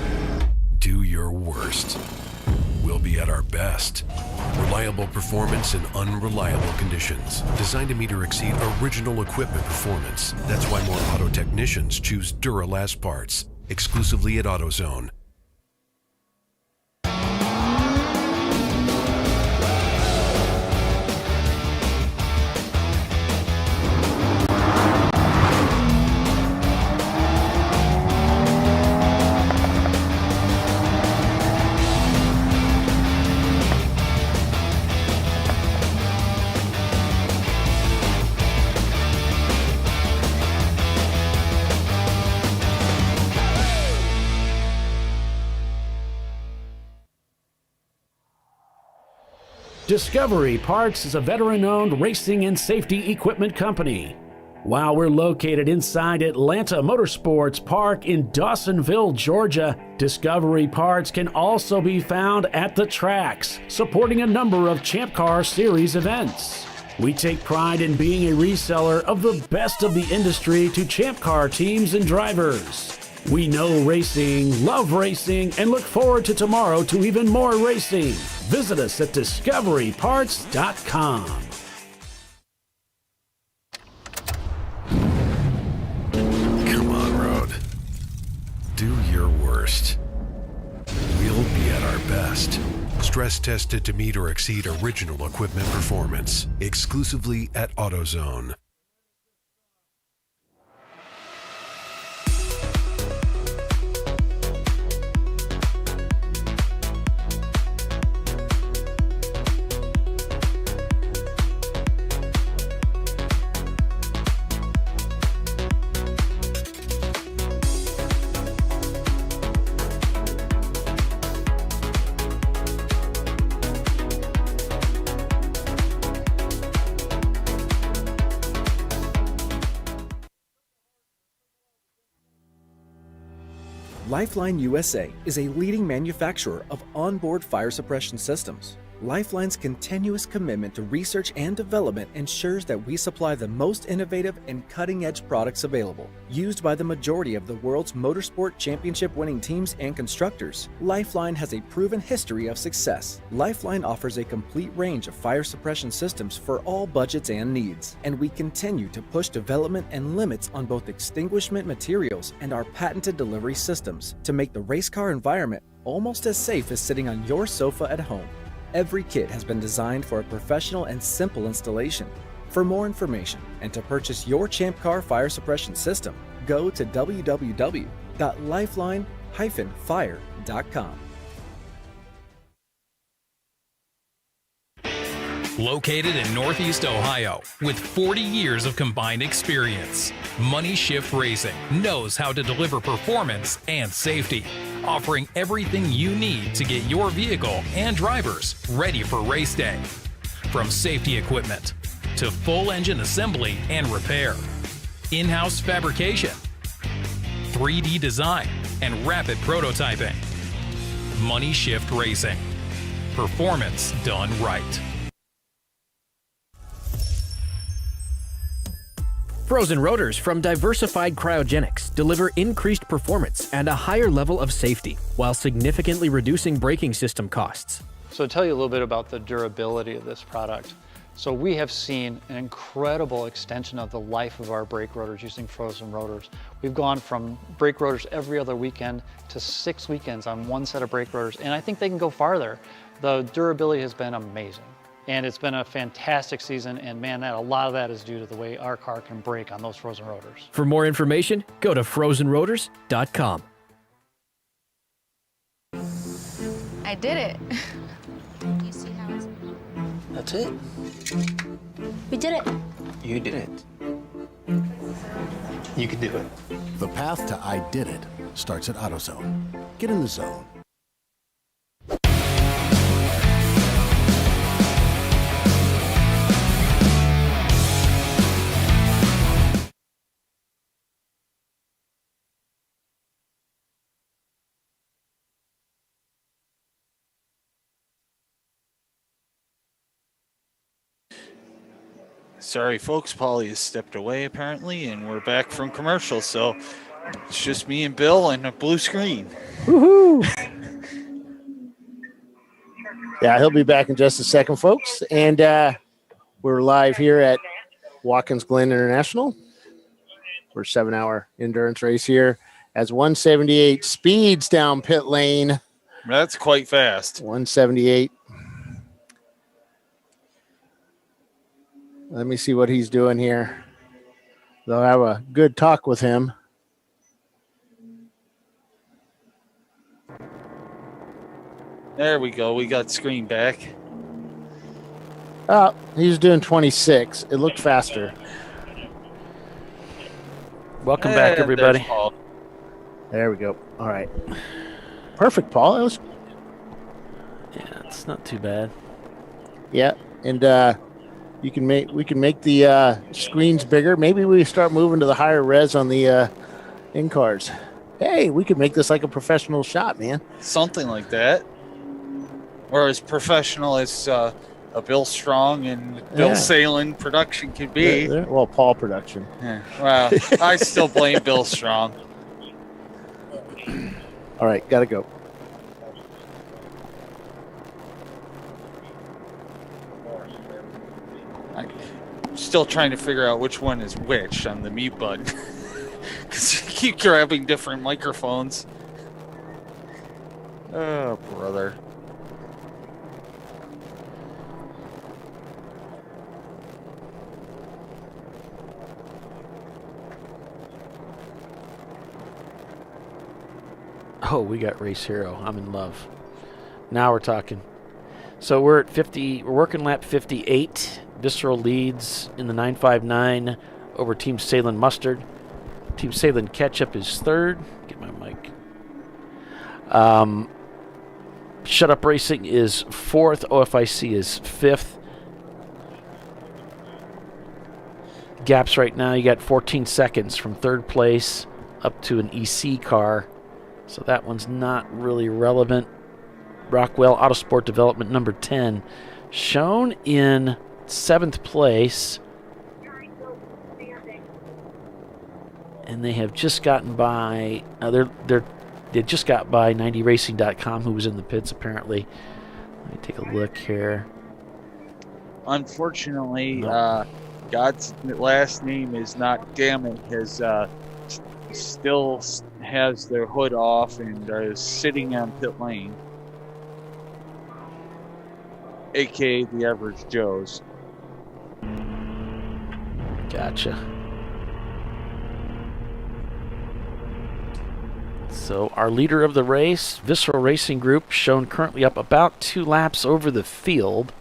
Do your worst. We'll be at our best. Reliable performance in unreliable conditions. Designed to meet or exceed original equipment performance. That's why more auto technicians choose Duralast parts. Exclusively at AutoZone. Discovery Parts is a veteran-owned racing and safety equipment company. While we're located inside Atlanta Motorsports Park in Dawsonville, Georgia, Discovery Parts can also be found at the tracks, supporting a number of Champ Car Series events. We take pride in being a reseller of the best of the industry to Champ Car teams and drivers. We know racing, love racing, and look forward to tomorrow to even more racing. Visit us at discoveryparts.com. Come on, road. Do your worst. We'll be at our best. Stress tested to meet or exceed original equipment performance. Exclusively at AutoZone. Lifeline USA is a leading manufacturer of onboard fire suppression systems. Lifeline's continuous commitment to research and development ensures that we supply the most innovative and cutting-edge products available, used by the majority of the world's motorsport championship-winning teams and constructors. Lifeline has a proven history of success. Lifeline offers a complete range of fire suppression systems for all budgets and needs, and we continue to push development and limits on both extinguishment materials and our patented delivery systems to make the race car environment almost as safe as sitting on your sofa at home. Every kit has been designed for a professional and simple installation. For more information and to purchase your ChampCar fire suppression system, go to www.lifeline-fire.com. Located in Northeast Ohio with 40 years of combined experience, Money Shift Racing knows how to deliver performance and safety, offering everything you need to get your vehicle and drivers ready for race day. From safety equipment to full engine assembly and repair, in-house fabrication, 3D design, and rapid prototyping. Money Shift Racing. Performance done right. Frozen rotors from Diversified Cryogenics deliver increased performance and a higher level of safety, while significantly reducing braking system costs. So to tell you a little bit about the durability of this product. So we have seen an incredible extension of the life of our brake rotors using frozen rotors. We've gone from brake rotors every other weekend to 6 weekends on one set of brake rotors, and I think they can go farther. The durability has been amazing. And it's been a fantastic season, and man, a lot of that is due to the way our car can brake on those frozen rotors. For more information, go to frozenrotors.com. I did it. You see how it's... That's it. We did it. You did it. You can do it. The path to I did it starts at AutoZone. Get in the zone. Sorry, folks. Paulie has stepped away, apparently, and we're back from commercial. So it's just me and Bill and a blue screen. Woohoo! Yeah, he'll be back in just a second, folks. And we're live here at Watkins Glen International. We're a 7-hour endurance race here as 178 speeds down pit lane. That's quite fast. 178. Let me see what he's doing here. They'll have a good talk with him. There we go. We got screen back. Oh, he's doing 26. It looked faster. Welcome back, everybody. There we go. All right. Perfect, Paul. That was... Yeah, it's not too bad. Yeah, and we can make the screens bigger. Maybe we start moving to the higher res on the in cars. Hey, we could make this like a professional shot, man. Something like that. Or as professional as a Bill Strong and Bill Sahlen production could be. Well, Paul production. Yeah. Well, I still blame Bill Strong. All right, gotta go. I'm still trying to figure out which one is which on the mute button. Because you keep grabbing different microphones. Oh, brother. Oh, we got Race Hero. I'm in love. Now we're talking. So we're at 50. We're working lap 58. Visceral leads in the 959 over Team Sahlen Mustard. Team Sahlen Ketchup is third. Get my mic. Shut Up Racing is fourth. OFIC is fifth. Gaps right now, you got 14 seconds from third place up to an EC car. So that one's not really relevant. Rockwell Autosport Development number 10, shown in 7th place. And they have just gotten by. They just got by 90racing.com, who was in the pits apparently. Let me take a look here. Unfortunately, God's last name is not Dammit. Has still has their hood off and is sitting on pit lane, aka the Average Joes. Gotcha. So our leader of the race, Visceral Racing Group, shown currently up about 2 laps over the field.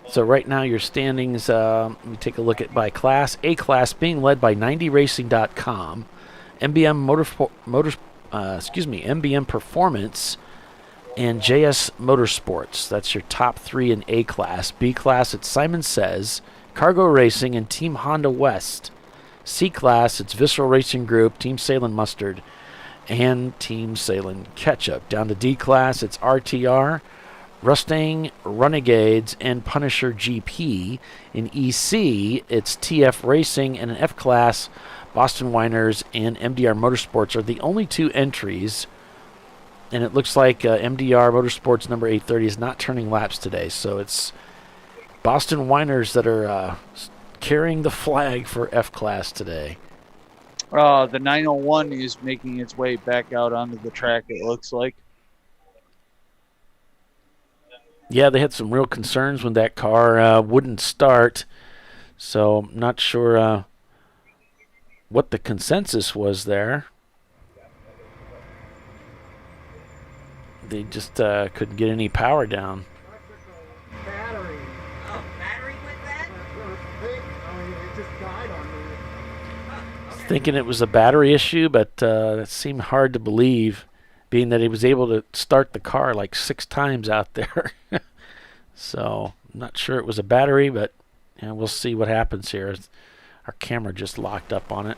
So right now your standings, let me take a look at by class. A class being led by 90racing.com, MBM Performance, and JS Motorsports. That's your top 3 in A class. B class, it's Simon Says, Cargo Racing, and Team Honda West. C class, it's Visceral Racing Group, Team Sahlen Mustard, and Team Sahlen Ketchup. Down to D class, it's RTR, Rustang Renegades, and Punisher GP. In EC, it's TF Racing, and in F class, Boston Whiners and MDR Motorsports are the only 2 entries. And it looks like MDR Motorsports number 830 is not turning laps today, so it's Boston Whiners that are carrying the flag for F class today. The 901 is making its way back out onto the track, it looks like. Yeah, they had some real concerns when that car wouldn't start. So I'm not sure what the consensus was there. They just couldn't get any power down. Battery. Oh, battery went bad? It just died on me. Thinking it was a battery issue, but that seemed hard to believe, being that he was able to start the car like 6 times out there. So I'm not sure it was a battery, but we'll see what happens here. Our camera just locked up on it.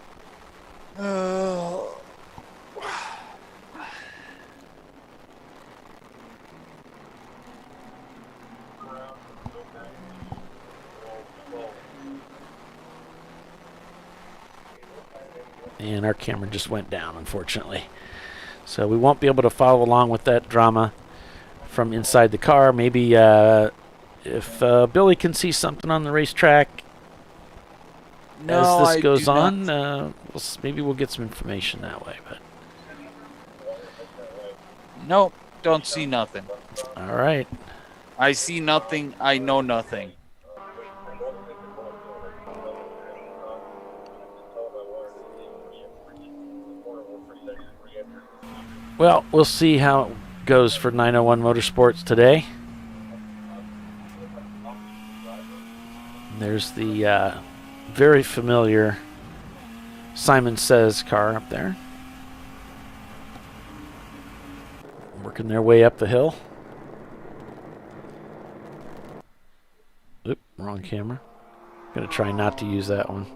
And our camera just went down, unfortunately. So we won't be able to follow along with that drama from inside the car. Maybe if Billy can see something on the racetrack as this goes on, maybe we'll get some information that way. But Nope, don't see nothing. All right. I see nothing, I know nothing. Well, we'll see how it goes for 901 Motorsports today. There's the very familiar Simon Says car up there, working their way up the hill. Oop, wrong camera. Gonna try not to use that one.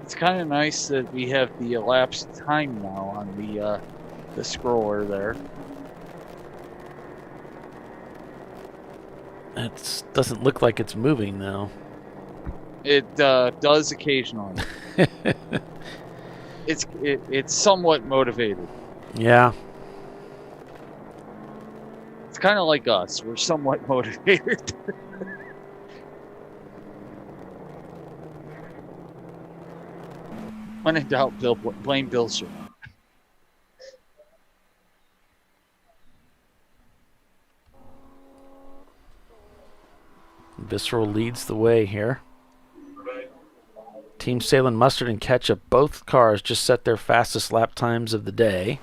It's kind of nice that we have the elapsed time now on the scroller there. It doesn't look like it's moving though. It does occasionally. It's somewhat motivated. Yeah. It's kind of like us. We're somewhat motivated. When in doubt, blame Bill Sherman. Visceral leads the way here. Team Sahlen Mustard and Ketchup, both cars just set their fastest lap times of the day.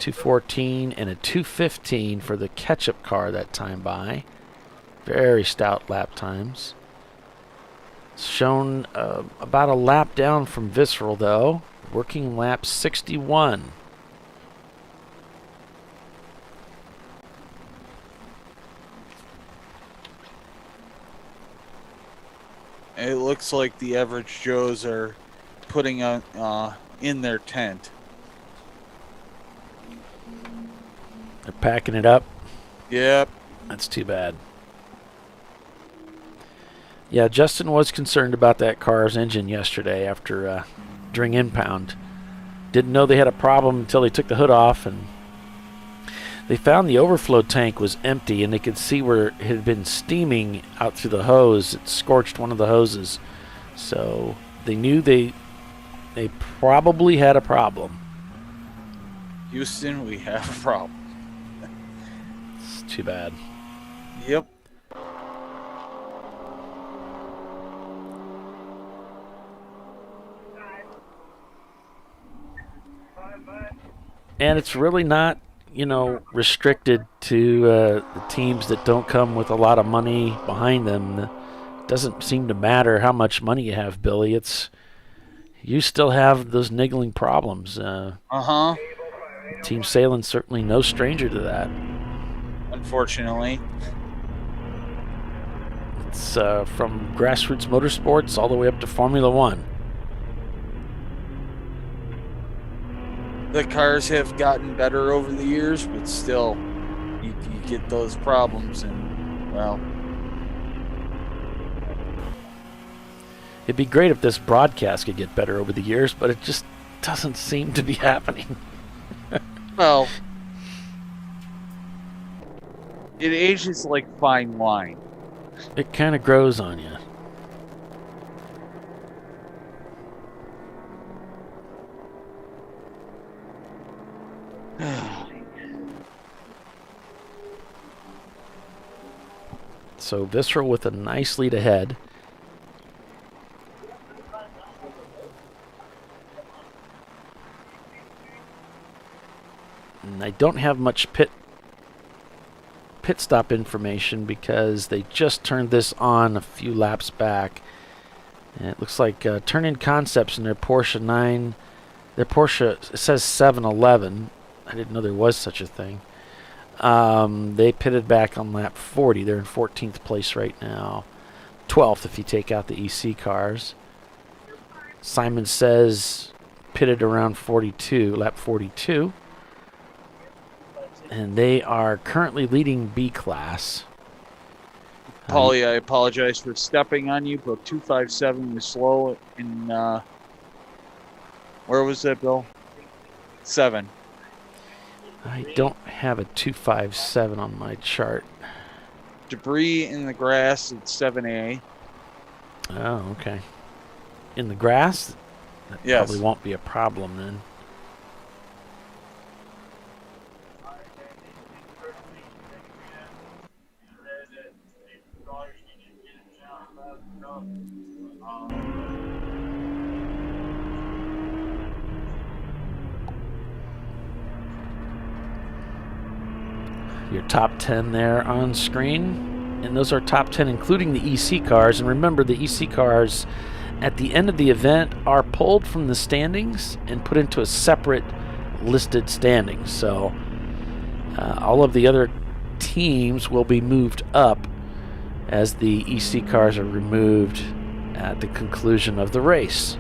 2:14 and a 2:15 for the Ketchup car that time by. Very stout lap times. It's shown about a lap down from Visceral though, working lap 61. It looks like the average Joes are putting on in their tent. They're packing it up. Yep. That's too bad. Yeah, Justin was concerned about that car's engine yesterday after during impound. Didn't know they had a problem until they took the hood off, and they found the overflow tank was empty, and they could see where it had been steaming out through the hose. It scorched one of the hoses. So they knew they probably had a problem. Houston, we have a problem. It's too bad. Yep. And it's really not, restricted to the teams that don't come with a lot of money behind them. It doesn't seem to matter how much money you have, Billy. You still have those niggling problems. Team Sahlen's certainly no stranger to that. Unfortunately. It's from grassroots motorsports all the way up to Formula One. The cars have gotten better over the years, but still, you get those problems, and, well... It'd be great if this broadcast could get better over the years, but it just doesn't seem to be happening. Well, it ages like fine wine. It kind of grows on you. So Visceral with a nice lead ahead. And I don't have much pit stop information because they just turned this on a few laps back. And it looks like Turn-In Concepts in their Porsche 9. Their Porsche, it says 711. I didn't know there was such a thing. They pitted back on lap 40. They're in 14th place right now. 12th if you take out the EC cars. Simon Says pitted around 42, lap 42. And they are currently leading B class. Paulie, I apologize for stepping on you, but 257 was slow in, where was that, Bill? 7. I don't have a 257 on my chart. Debris in the grass at 7A. Oh, okay. In the grass? That Yes. probably won't be a problem then. Your top 10 there on screen, and those are top 10 including the EC cars. And remember, the EC cars at the end of the event are pulled from the standings and put into a separate listed standings. So all of the other teams will be moved up as the EC cars are removed at the conclusion of the race.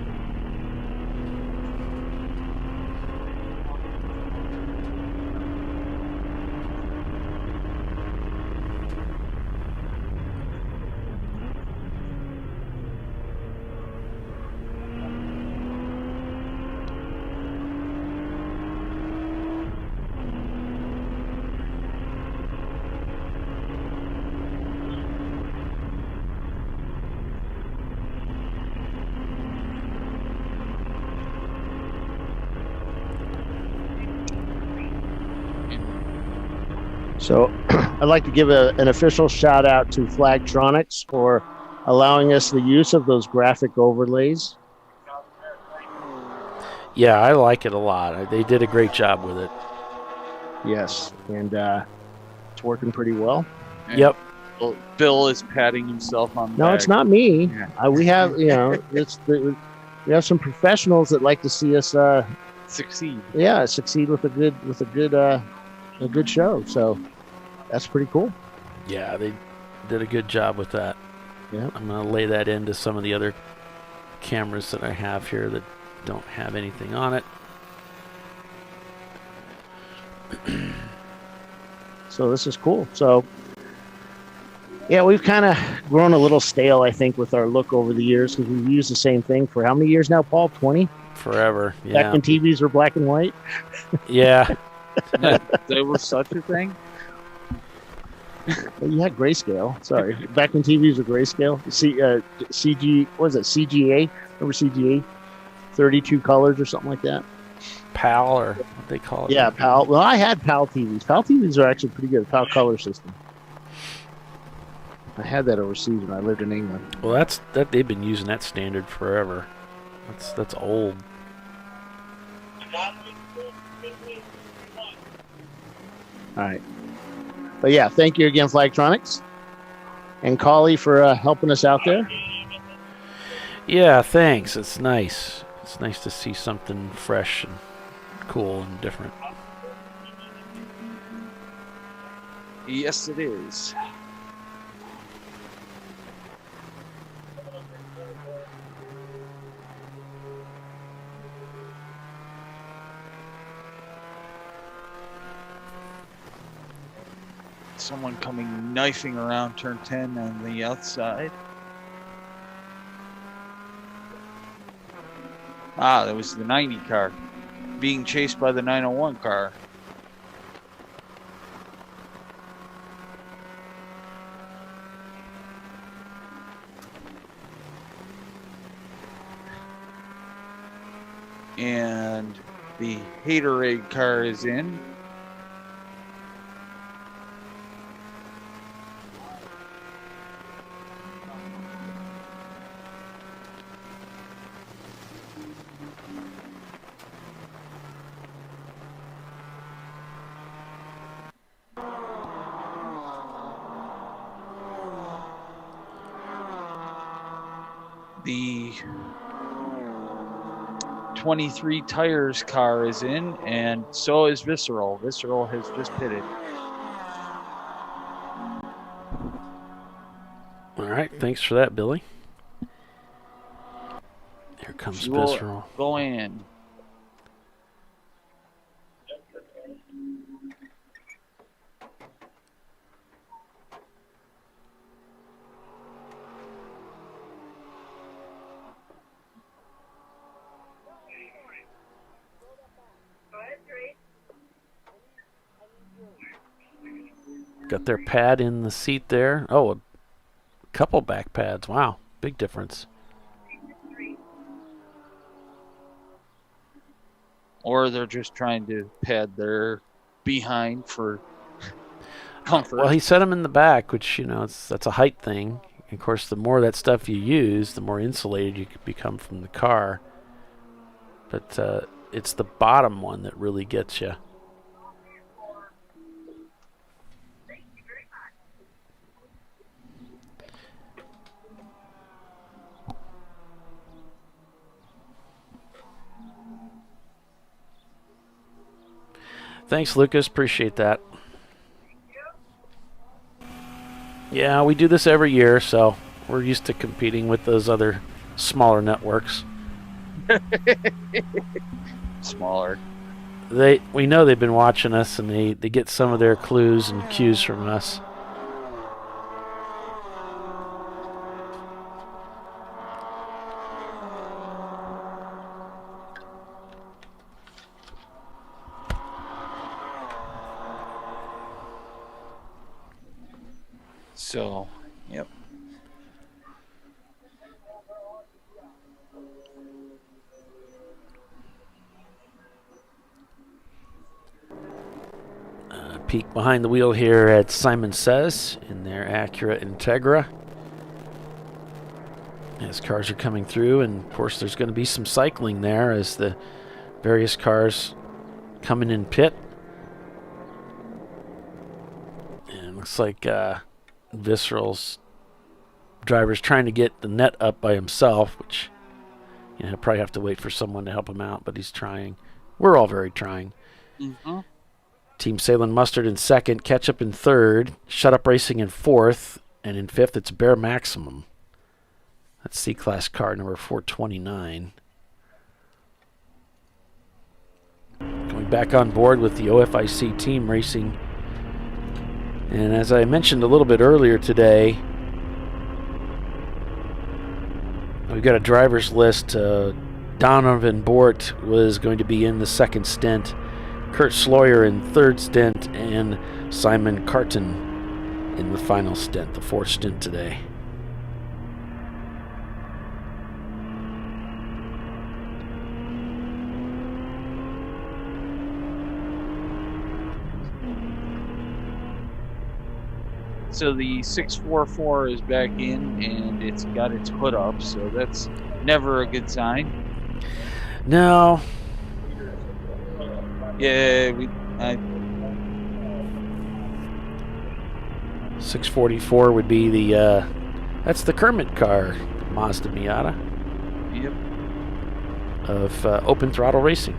So I'd like to give an official shout out to Flagtronics for allowing us the use of those graphic overlays. Yeah, I like it a lot. They did a great job with it. Yes, and it's working pretty well. Yep. Bill is patting himself on the No, back. it's not me. Yeah. We have, we have some professionals that like to see us succeed. Yeah, succeed with a good show. So that's pretty cool. Yeah, they did a good job with that. Yeah. I'm going to lay that into some of the other cameras that I have here that don't have anything on it. So this is cool. So yeah, we've kind of grown a little stale, I think, with our look over the years because we've used the same thing for how many years now, Paul? 20? Forever. Yeah. Back when TVs were black and white. Yeah. There was such a thing. Well, you had grayscale. Sorry, back when TVs were grayscale. CG. What was it? CGA. Remember CGA? 32 colors or something like that. PAL or what they call it. Yeah, PAL. Well, I had PAL TVs. PAL TVs are actually pretty good. PAL color system. I had that overseas when I lived in England. Well, that's they've been using that standard forever. That's old. All right. But yeah, thank you again, Flagtronics. And Collie for helping us out there. Yeah, thanks. It's nice. It's nice to see something fresh and cool and different. Yes, it is. Someone coming knifing around turn 10 on the outside. Ah, that was the 90 car being chased by the 901 car. And the Haterade car is in. The 23 Tires car is in, and so is Visceral. Visceral has just pitted. All right, thanks for that, Billy. Here comes Visceral. Go in. Got their pad in the seat there. Oh, a couple back pads. Wow, big difference. Or they're just trying to pad their behind for comfort. Well, he set them in the back, which, you know, that's a height thing. Of course, the more of that stuff you use, the more insulated you can become from the car. But it's the bottom one that really gets you. Thanks, Lucas. Appreciate that. Yeah, we do this every year, so we're used to competing with those other smaller networks. Smaller. We know they've been watching us, and they get some of their clues and cues from us. So, yep. Peek behind the wheel here at Simon Says in their Acura Integra. As cars are coming through, and of course there's going to be some cycling there as the various cars coming in pit. And it looks like Visceral's driver's trying to get the net up by himself, which, you know, he'll probably have to wait for someone to help him out, but he's trying. We're all very trying. Mm-hmm. Team Sahlen Mustard in second, Ketchup in third, Shut Up Racing in fourth, and in fifth it's Bear Maximum. That's C-Class car number 429. Going back on board with the OFIC team racing. And as I mentioned a little bit earlier today, We've got a driver's list. Donovan Bort was going to be in the second stint, Kurt Sloyer in third stint, and Simon Carton in the final stint, the fourth stint today. So the 644 is back in, and it's got its hood up, so that's never a good sign. No. Yeah, 644 would be the, that's the Kermit car, Mazda Miata. Yep. Of Open Throttle Racing.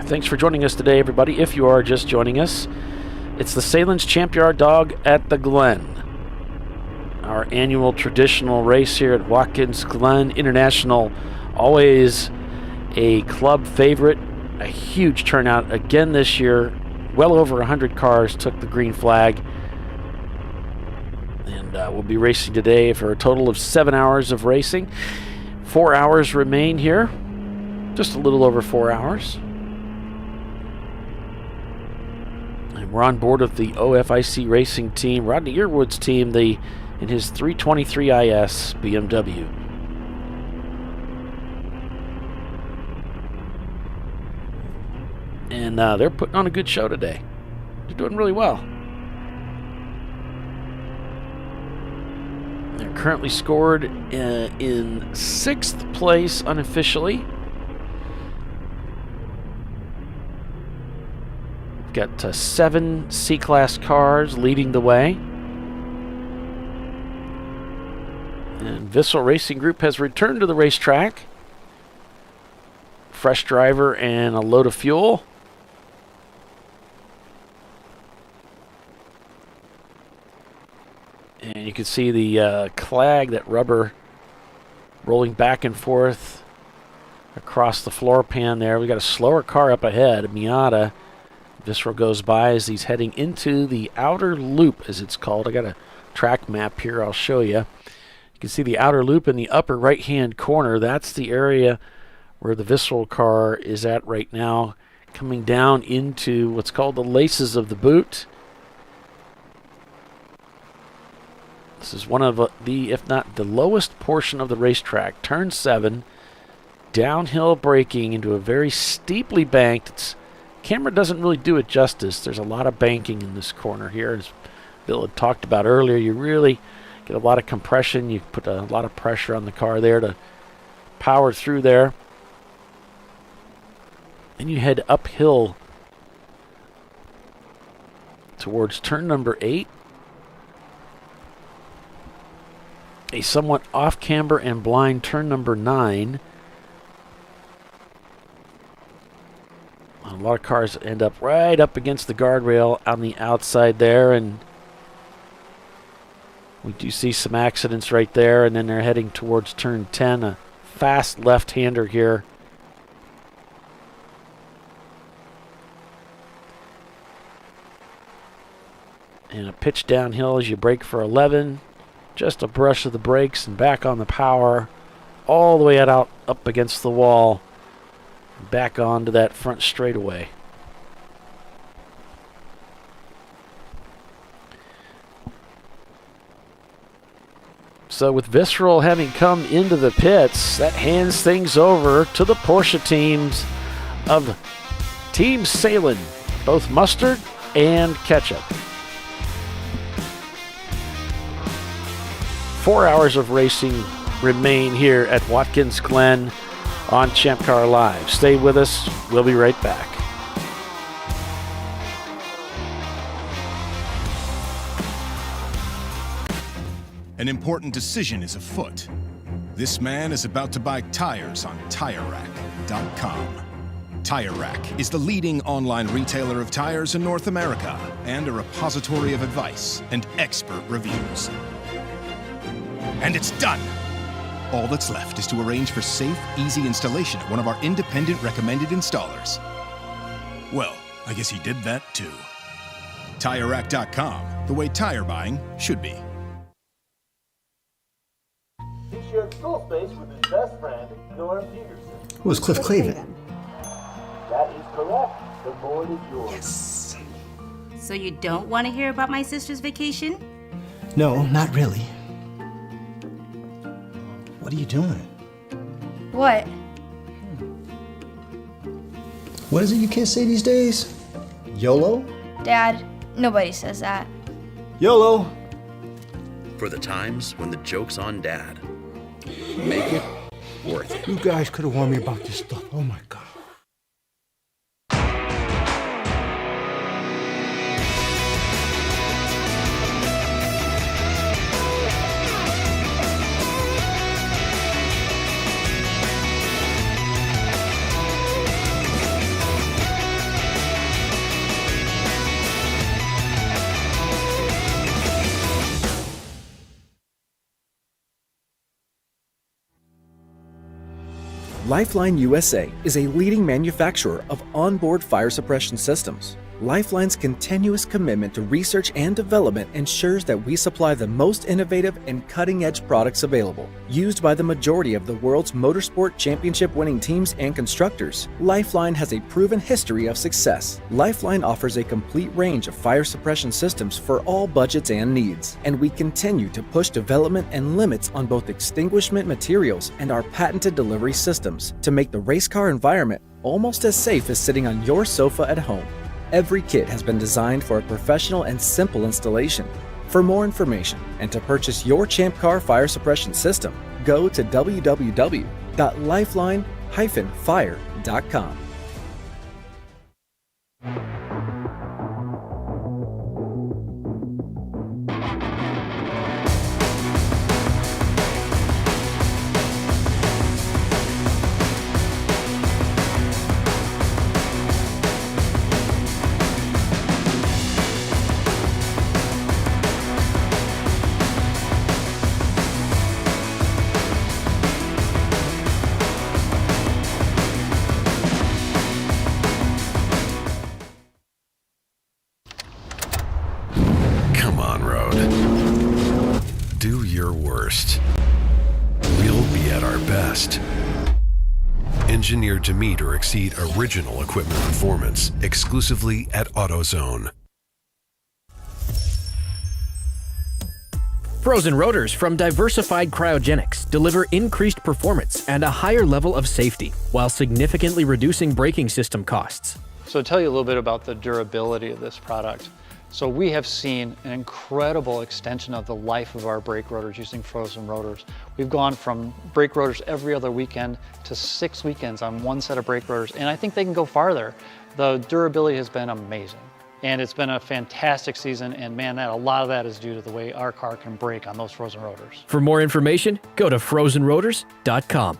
Thanks for joining us today, everybody. If you are just joining us, it's the Sahlen's Champyard Dog at the Glen. Our annual traditional race here at Watkins Glen International. Always a club favorite. A huge turnout again this year. Well over 100 cars took the green flag. And we'll be racing today for a total of 7 hours of racing. 4 hours remain here. Just a little over 4 hours. We're on board with the OFIC racing team, Rodney Earwood's team, in his 323 IS BMW. And they're putting on a good show today. They're doing really well. They're currently scored in 6th place unofficially. Got 7 C-Class cars leading the way. And Vissel Racing Group has returned to the racetrack. Fresh driver and a load of fuel. And you can see the clag, that rubber, rolling back and forth across the floor pan there. We got a slower car up ahead, a Miata. Visceral goes by as he's heading into the outer loop, as it's called. I got a track map here I'll show you. You can see the outer loop in the upper right-hand corner. That's the area where the Visceral car is at right now, coming down into what's called the laces of the boot. This is one of the, if not the lowest portion of the racetrack. Turn 7, downhill braking into a very steeply banked, camera doesn't really do it justice. There's a lot of banking in this corner here. As Bill had talked about earlier, you really get a lot of compression. You put a lot of pressure on the car there to power through there. And you head uphill towards turn number 8. A somewhat off-camber and blind turn number 9. A lot of cars end up right up against the guardrail on the outside there, and we do see some accidents right there, and then they're heading towards turn 10, a fast left-hander here. And a pitch downhill as you brake for 11. Just a brush of the brakes and back on the power, all the way out up against the wall. Back onto that front straightaway. So with Visceral having come into the pits, that hands things over to the Porsche teams of Team Sahlen, both mustard and ketchup. 4 hours of racing remain here at Watkins Glen on ChampCar.Live. Stay with us. We'll be right back. An important decision is afoot. This man is about to buy tires on TireRack.com. Tire Rack is the leading online retailer of tires in North America and a repository of advice and expert reviews. And it's done! All that's left is to arrange for safe, easy installation at one of our independent recommended installers. Well, I guess he did that too. TireRack.com, the way tire buying should be. He shared school space with his best friend, Glen Peterson. Who was Cliff Clavin? That is correct. The board is yours. Yes. So you don't want to hear about my sister's vacation? No, not really. What are you doing? What? What is it you can't say these days? YOLO? Dad, nobody says that. YOLO! For the times when the joke's on Dad. Make it worth it. You guys could have warned me about this stuff. Oh my God. Lifeline USA is a leading manufacturer of onboard fire suppression systems. Lifeline's continuous commitment to research and development ensures that we supply the most innovative and cutting-edge products available. Used by the majority of the world's motorsport championship-winning teams and constructors, Lifeline has a proven history of success. Lifeline offers a complete range of fire suppression systems for all budgets and needs, and we continue to push development and limits on both extinguishment materials and our patented delivery systems to make the race car environment almost as safe as sitting on your sofa at home. Every kit has been designed for a professional and simple installation. For more information and to purchase your ChampCar fire suppression system, go to www.lifeline-fire.com. Come on, Road. Do your worst. We'll be at our best. Engineered to meet or exceed original equipment performance exclusively at AutoZone. Frozen rotors from Diversified Cryogenics deliver increased performance and a higher level of safety while significantly reducing braking system costs. So to tell you a little bit about the durability of this product. So we have seen an incredible extension of the life of our brake rotors using frozen rotors. We've gone from brake rotors every other weekend to 6 weekends on one set of brake rotors, and I think they can go farther. The durability has been amazing. And it's been a fantastic season, and man, a lot of that is due to the way our car can brake on those frozen rotors. For more information, go to frozenrotors.com.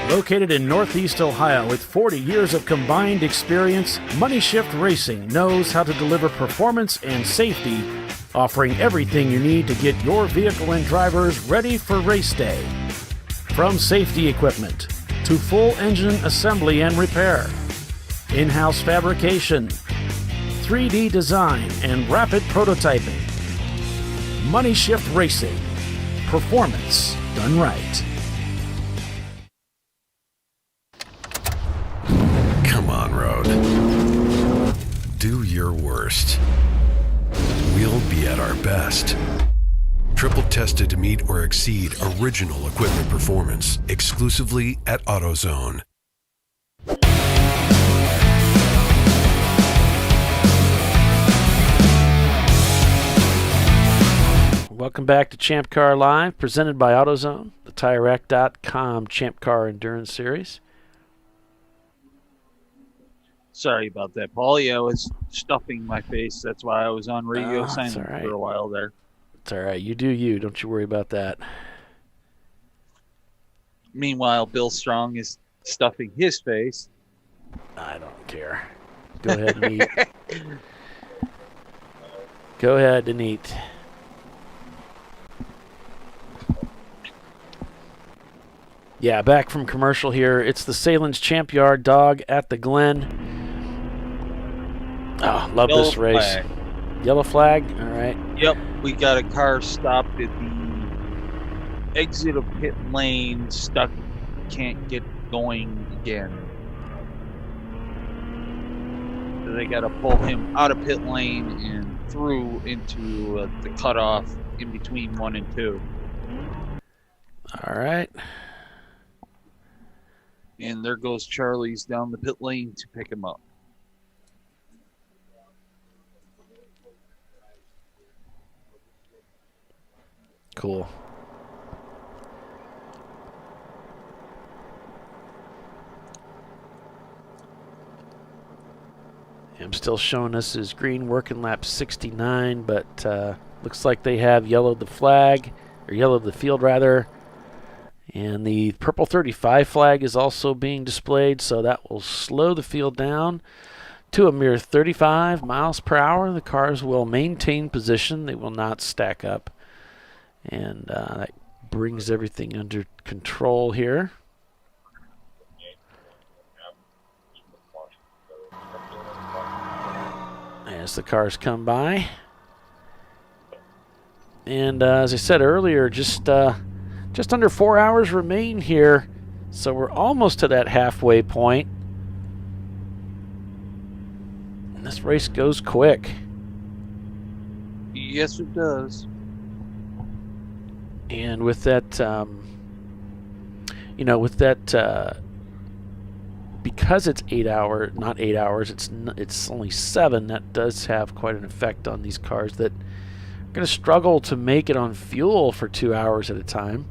Located in Northeast Ohio with 40 years of combined experience, Money Shift Racing knows how to deliver performance and safety, offering everything you need to get your vehicle and drivers ready for race day. From safety equipment to full engine assembly and repair, in-house fabrication, 3D design, and rapid prototyping. Money Shift Racing. Performance done right. Come on, Road. Do your worst. We'll be at our best. Triple tested to meet or exceed original equipment performance exclusively at AutoZone. Welcome back to ChampCar.Live, presented by AutoZone, the TireRack.com Champ Car Endurance Series. Sorry about that, Paul. Yeah, I was stuffing my face. That's why I was on radio silent all right. for a while there. It's all right. You do you. Don't you worry about that. Meanwhile, Bill Strong is stuffing his face. I don't care. Go ahead and eat. Go ahead, Anit. Yeah, back from commercial here. It's the Sahlen's Champyard dog at the Glen. Oh, love Yellow this race. flag. Yellow flag? All right. Yep, we got a car stopped at the exit of pit lane, stuck, can't get going again. So they got to pull him out of pit lane and through into the cutoff in between 1 and 2. All right. And there goes Charlie's down the pit lane to pick him up. Cool. I'm still showing us as green working lap 69, but looks like they have yellowed the flag, or yellowed the field rather. And the purple 35 flag is also being displayed, so that will slow the field down to a mere 35 miles per hour. The cars will maintain position. They will not stack up. And that brings everything under control here. As the cars come by. And as I said earlier, just under 4 hours remain here. So we're almost to that halfway point. And this race goes quick. Yes, it does. And with that, because it's 8 hour, not 8 hours, it's only 7. That does have quite an effect on these cars that are going to struggle to make it on fuel for 2 hours at a time.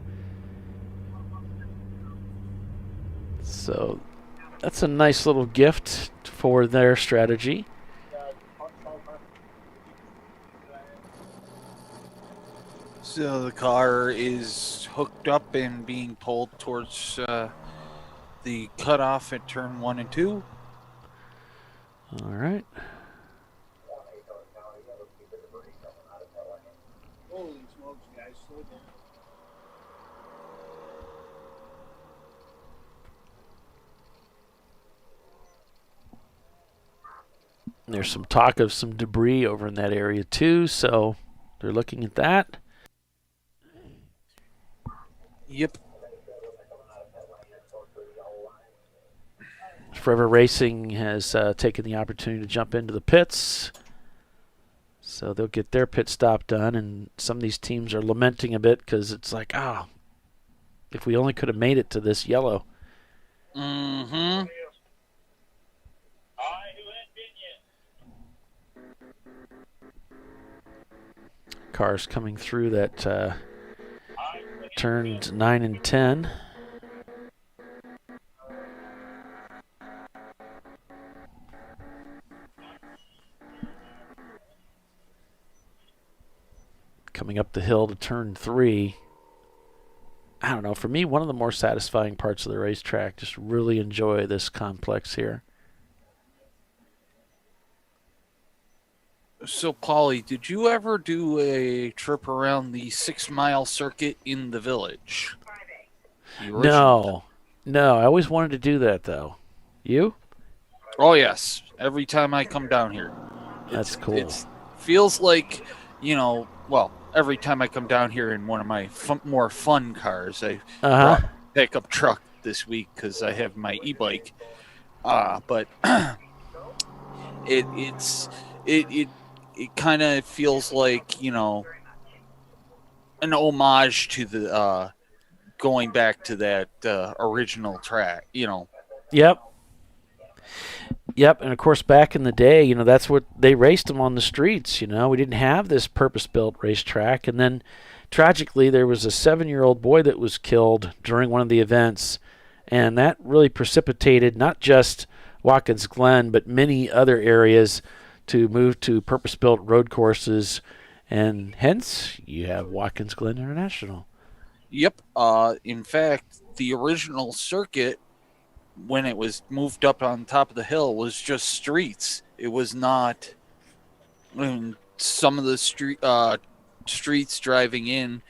So that's a nice little gift for their strategy. So the car is hooked up and being pulled towards the cutoff at turn 1 and 2. All right. Holy smokes, guys, slow down. There's some talk of some debris over in that area too, so they're looking at that. Yep. Forever Racing has taken the opportunity to jump into the pits. So they'll get their pit stop done, and some of these teams are lamenting a bit because it's like, if we only could have made it to this yellow. Mm-hmm. Cars coming through that turns 9 and 10. Coming up the hill to turn 3. I don't know. For me, one of the more satisfying parts of the racetrack. Just really enjoy this complex here. So, Paulie, did you ever do a trip around the 6-mile circuit in the village? No. I always wanted to do that, though. You? Oh, yes. Every time I come down here. That's cool. It feels like, every time I come down here in one of my more fun cars. I brought a pickup truck this week because I have my e-bike. But it kind of feels like, an homage to the going back to that original track, Yep, and of course back in the day, that's what they raced them on the streets, We didn't have this purpose-built racetrack, and then tragically there was a 7-year-old boy that was killed during one of the events, and that really precipitated not just Watkins Glen, but many other areas to move to purpose-built road courses, and hence you have Watkins Glen International. Yep. In fact, the original circuit, when it was moved up on top of the hill, was just streets. It was not some of the streets driving in,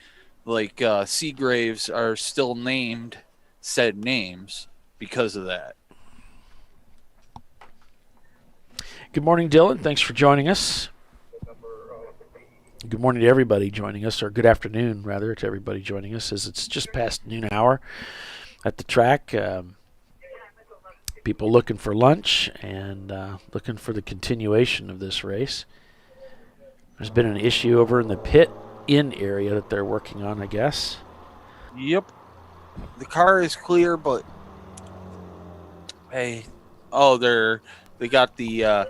like Seagraves, are still named said names because of that. Good morning, Dylan. Thanks for joining us. Good morning to everybody joining us, or good afternoon, rather, to everybody joining us, as it's just past noon hour at the track. People looking for lunch and looking for the continuation of this race. There's been an issue over in the pit-in area that they're working on, I guess. Yep. The car is clear, but they got the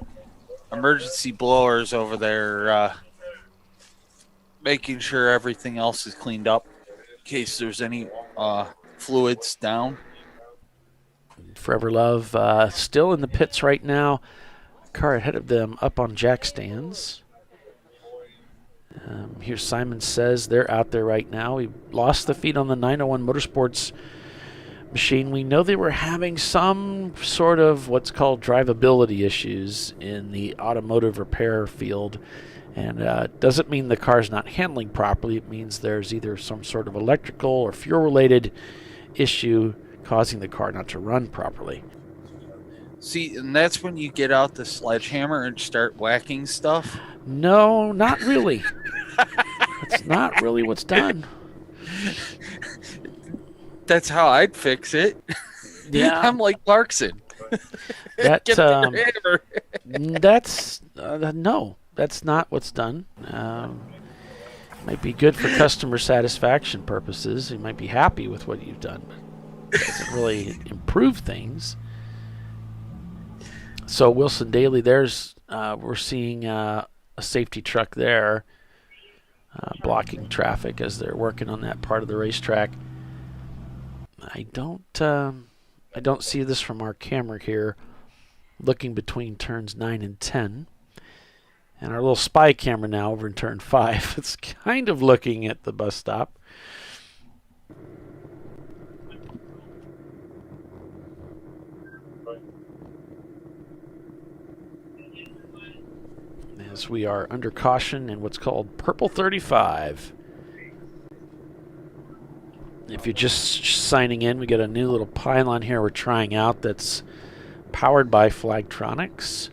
emergency blowers over there making sure everything else is cleaned up in case there's any fluids down. Forever Love still in the pits right now. Car ahead of them up on jack stands. Here Simon says they're out there right now. We lost the feed on the 901 Motorsports machine. We know they were having some sort of what's called drivability issues in the automotive repair field. And it doesn't mean the car's not handling properly. It means there's either some sort of electrical or fuel-related issue causing the car not to run properly. See, and that's when you get out the sledgehammer and start whacking stuff? No, not really. That's not really what's done. That's how I'd fix it. Yeah. I'm like Clarkson. That, Get the hammer. That's no, that's not what's done. Might be good for customer satisfaction purposes. You might be happy with what you've done, but it doesn't really improve things. So Wilson Daly, we're seeing a safety truck there blocking traffic as they're working on that part of the racetrack. I don't see this from our camera here, looking between turns 9 and 10. And our little spy camera now over in turn 5. It's kind of looking at the bus stop. As we are under caution in what's called Purple 35. If you're just signing in, we got a new little pylon here we're trying out that's powered by Flagtronics.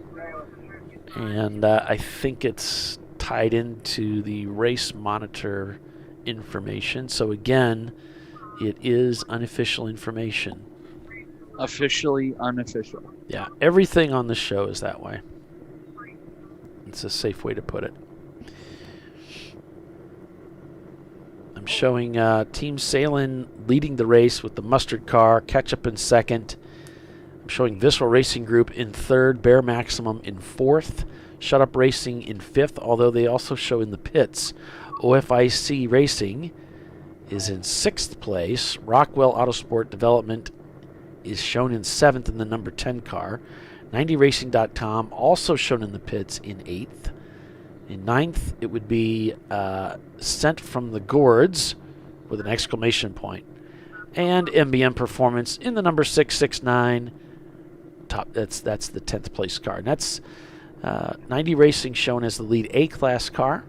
And I think it's tied into the race monitor information. So again, it is unofficial information. Officially unofficial. Yeah, everything on the show is that way. It's a safe way to put it. I'm showing Team Sahlen leading the race with the mustard car, Ketchup in second. I'm showing Visceral Racing Group in third, Bear Maximum in fourth, Shut Up Racing in fifth, although they also show in the pits. OFIC Racing is in sixth place. Rockwell Autosport Development is shown in seventh in the number 10 car. 90racing.com also shown in the pits in 8th. In 9th, it would be Sent from the Gourds with an exclamation point. And MBM Performance in the number 669. That's the 10th place car. And that's 90 Racing shown as the lead A-class car.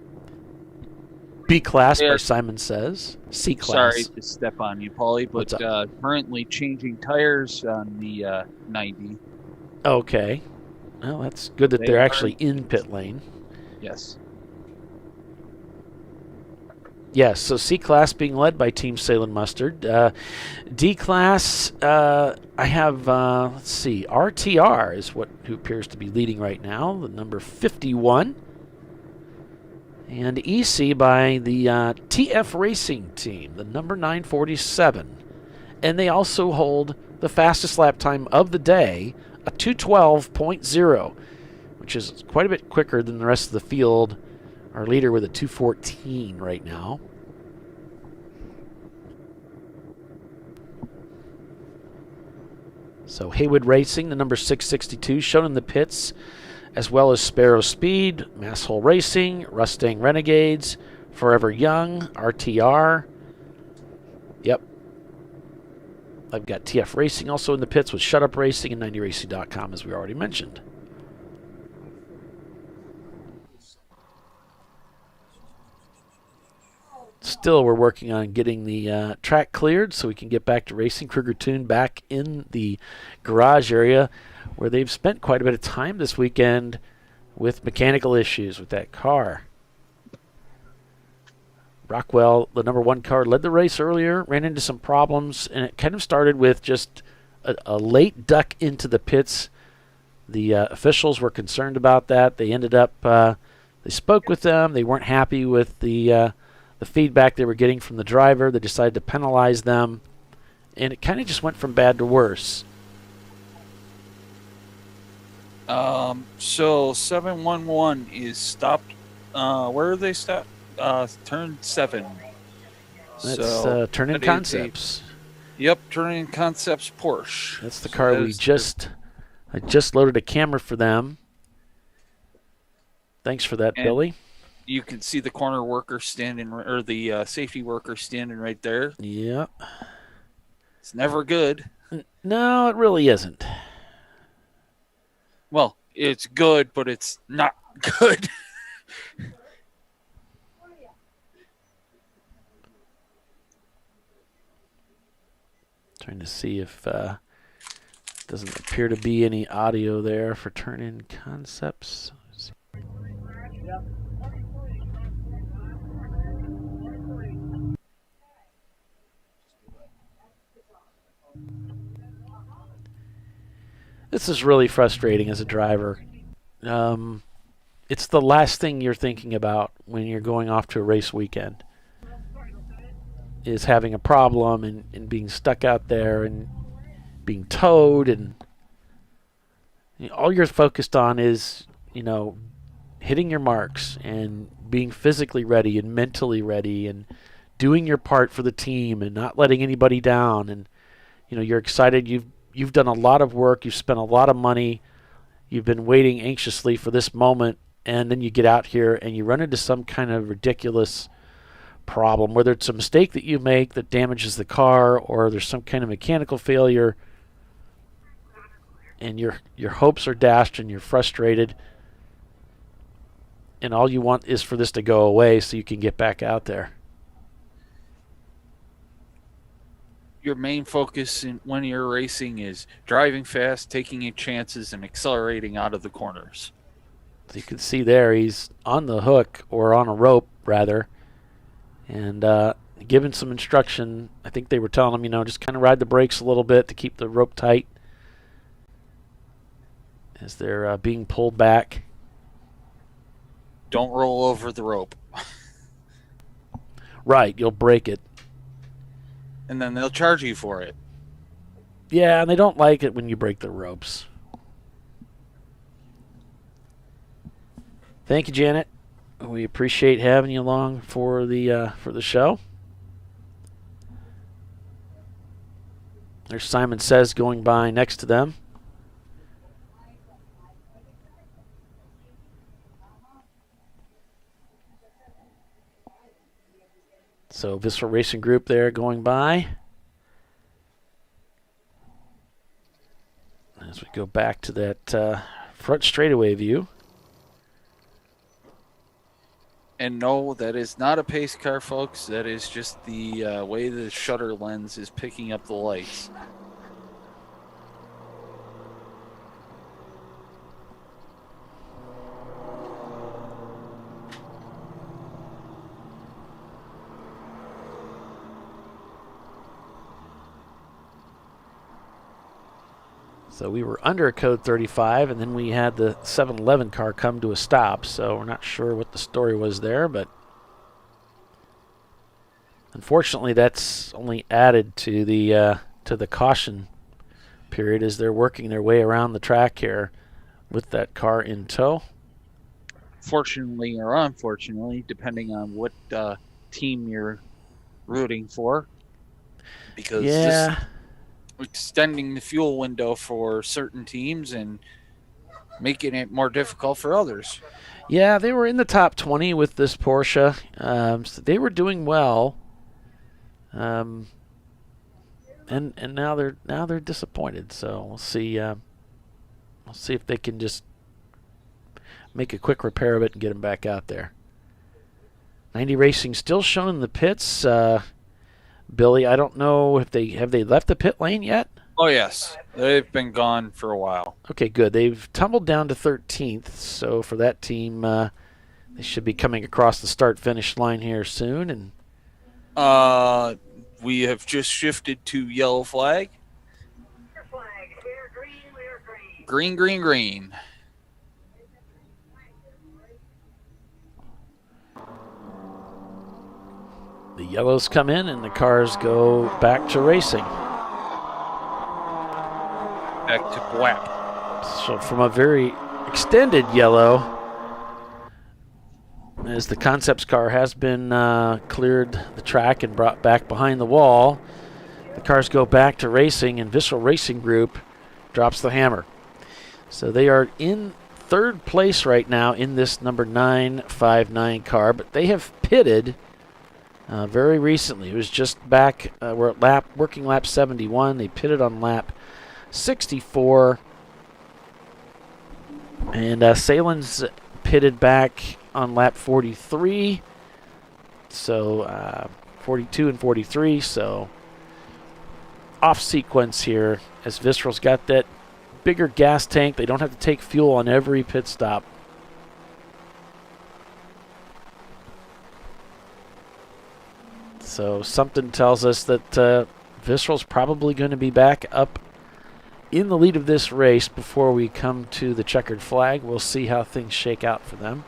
B-class, where Simon says. C-class. Sorry to step on you, Paulie, but currently changing tires on the 90. Okay. Well, that's good that they're actually in pit lane. Yes. Yes, so C-Class being led by Team Sahlen Mustard. D-Class, I have, let's see, RTR is who appears to be leading right now, the number 51. And EC by the TF Racing team, the number 947. And they also hold the fastest lap time of the day, a 2:12.0, which is quite a bit quicker than the rest of the field. Our leader with a 2:14 right now. So Haywood Racing, the number 662, shown in the pits, as well as Sparrow Speed, Masshole Racing, Rustang Renegades, Forever Young, RTR. Yep. I've got TF Racing also in the pits with Shut Up Racing and 90racing.com, as we already mentioned. Still, we're working on getting the track cleared so we can get back to racing. Kruger Toon back in the garage area where they've spent quite a bit of time this weekend with mechanical issues with that car. Rockwell, the number 1 car, led the race earlier, ran into some problems, and it kind of started with just a late duck into the pits. The officials were concerned about that. They ended up, they spoke with them. They weren't happy with the feedback they were getting from the driver. They decided to penalize them, and it kind of just went from bad to worse. So 711 is stopped. Where are they stopped? Turn 7. That's Turn-In Concepts. Yep, Turn-In Concepts Porsche. That's the car I just loaded a camera for them. Thanks for that, Billy. You can see the corner worker standing, or the safety worker standing right there. Yep. It's never good. No, it really isn't. Well, it's good, but it's not good. Trying to see if doesn't appear to be any audio there for Turn-In Concepts. This is really frustrating as a driver. It's the last thing you're thinking about when you're going off to a race weekend, is having a problem and being stuck out there and being towed, and all you're focused on is, hitting your marks and being physically ready and mentally ready and doing your part for the team and not letting anybody down. And you're excited. You've done a lot of work. You've spent a lot of money. You've been waiting anxiously for this moment, and then you get out here and you run into some kind of ridiculous problem, whether it's a mistake that you make that damages the car, or there's some kind of mechanical failure, and your hopes are dashed and you're frustrated, and all you want is for this to go away so you can get back out there. Your main focus when you're racing is driving fast, taking chances, and accelerating out of the corners. So you can see there he's on the hook, or on a rope rather, and given some instruction. I think they were telling him, just kind of ride the brakes a little bit to keep the rope tight as they're being pulled back. Don't roll over the rope. Right, you'll break it. And then they'll charge you for it. Yeah, and they don't like it when you break the ropes. Thank you, Janet. We appreciate having you along for the show. There's Simon Says going by next to them. So Visceral Racing Group there going by. As we go back to that front straightaway view. And no, that is not a pace car, folks. That is just the way the shutter lens is picking up the lights. So we were under code 35, and then we had the 7-Eleven car come to a stop. So we're not sure what the story was there, but unfortunately, that's only added to the caution period as they're working their way around the track here with that car in tow. Fortunately or unfortunately, depending on what team you're rooting for, because yeah. Extending the fuel window for certain teams and making it more difficult for others. Yeah, they were in the top 20 with this Porsche. So they were doing well. And now they're disappointed. So we'll see if they can just make a quick repair of it and get them back out there. 90 Racing still shown in the pits. Billy, I don't know if have they left the pit lane yet? Oh, yes. They've been gone for a while. Okay, good. They've tumbled down to 13th, so for that team, they should be coming across the start-finish line here soon. And we have just shifted to yellow flag. Green, green, green. The yellows come in, and the cars go back to racing. Back to black. So from a very extended yellow, as the Concepts car has been cleared the track and brought back behind the wall, the cars go back to racing, and Visceral Racing Group drops the hammer. So they are in third place right now in this number 959 car, but they have pitted very recently. It was just back, we're at working lap 71. They pitted on lap 64. And Sahlen's pitted back on lap 43. So 42 and 43. So off sequence here as Visceral's got that bigger gas tank. They don't have to take fuel on every pit stop. So something tells us that Visceral's probably going to be back up in the lead of this race before we come to the checkered flag. We'll see how things shake out for them.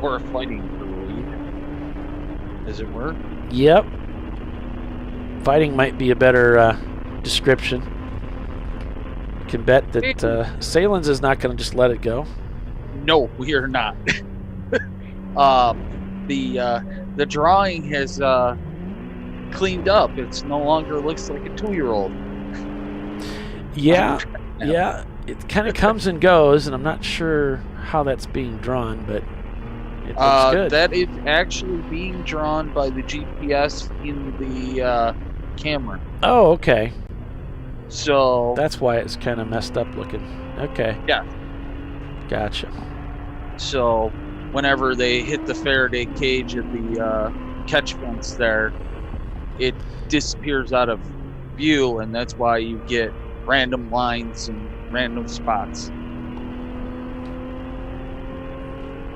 Or fighting for the lead, as it were. Yep. Fighting might be a better description. Can bet that Sahlen's is not going to just let it go. No, we are not. The drawing has cleaned up. It's no longer looks like a 2-year-old. Yeah, yeah. It kind of comes and goes, and I'm not sure how that's being drawn, but it looks good. That is actually being drawn by the GPS in the camera. Oh, okay. So that's why it's kind of messed up looking. Okay. Yeah. Gotcha. So whenever they hit the Faraday cage at the catch fence there, it disappears out of view, and that's why you get random lines and random spots.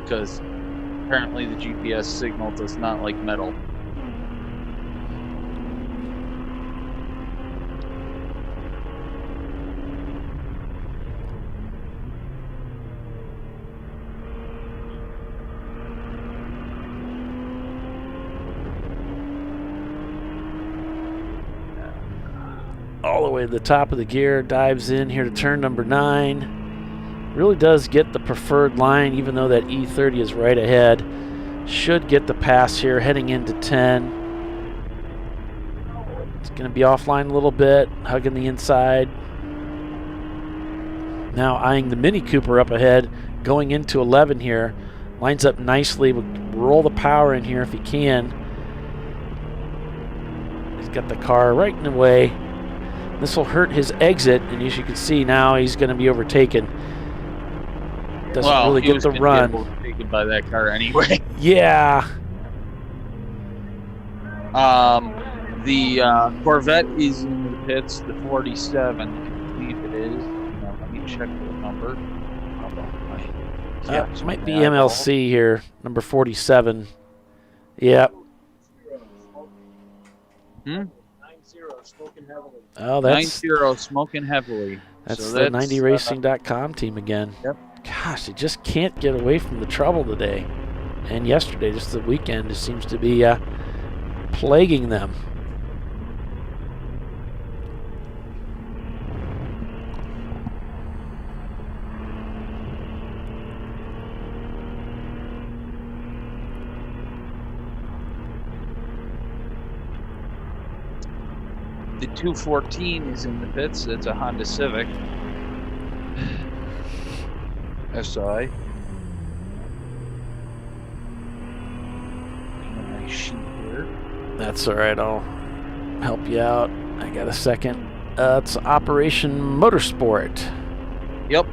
Because apparently the GPS signal does not like metal. All the way to the top of the gear, dives in here to turn number 9. Really does get the preferred line, even though that E30 is right ahead. Should get the pass here heading into 10. It's going to be offline a little bit, hugging the inside. Now eyeing the Mini Cooper up ahead, going into 11 here. Lines up nicely, will roll the power in here if he can. He's got the car right in the way. This will hurt his exit, and as you can see now, he's going to be overtaken. Doesn't really get the run. Overtaken by that car anyway. Yeah. The Corvette is in the pits. The 47, I believe it is. Let me check the number. Yeah, it might be MLC here, number 47. Yep. Oh, that's 9-0 smoking heavily. That's the 90racing.com team again. Yep. Gosh, they just can't get away from the trouble today. And yesterday, just the weekend, it seems to be plaguing them. The 214 is in the pits. It's a Honda Civic. SI. Nice sheet here. That's all right. I'll help you out. I got a second. It's Operation Motorsport. Yep.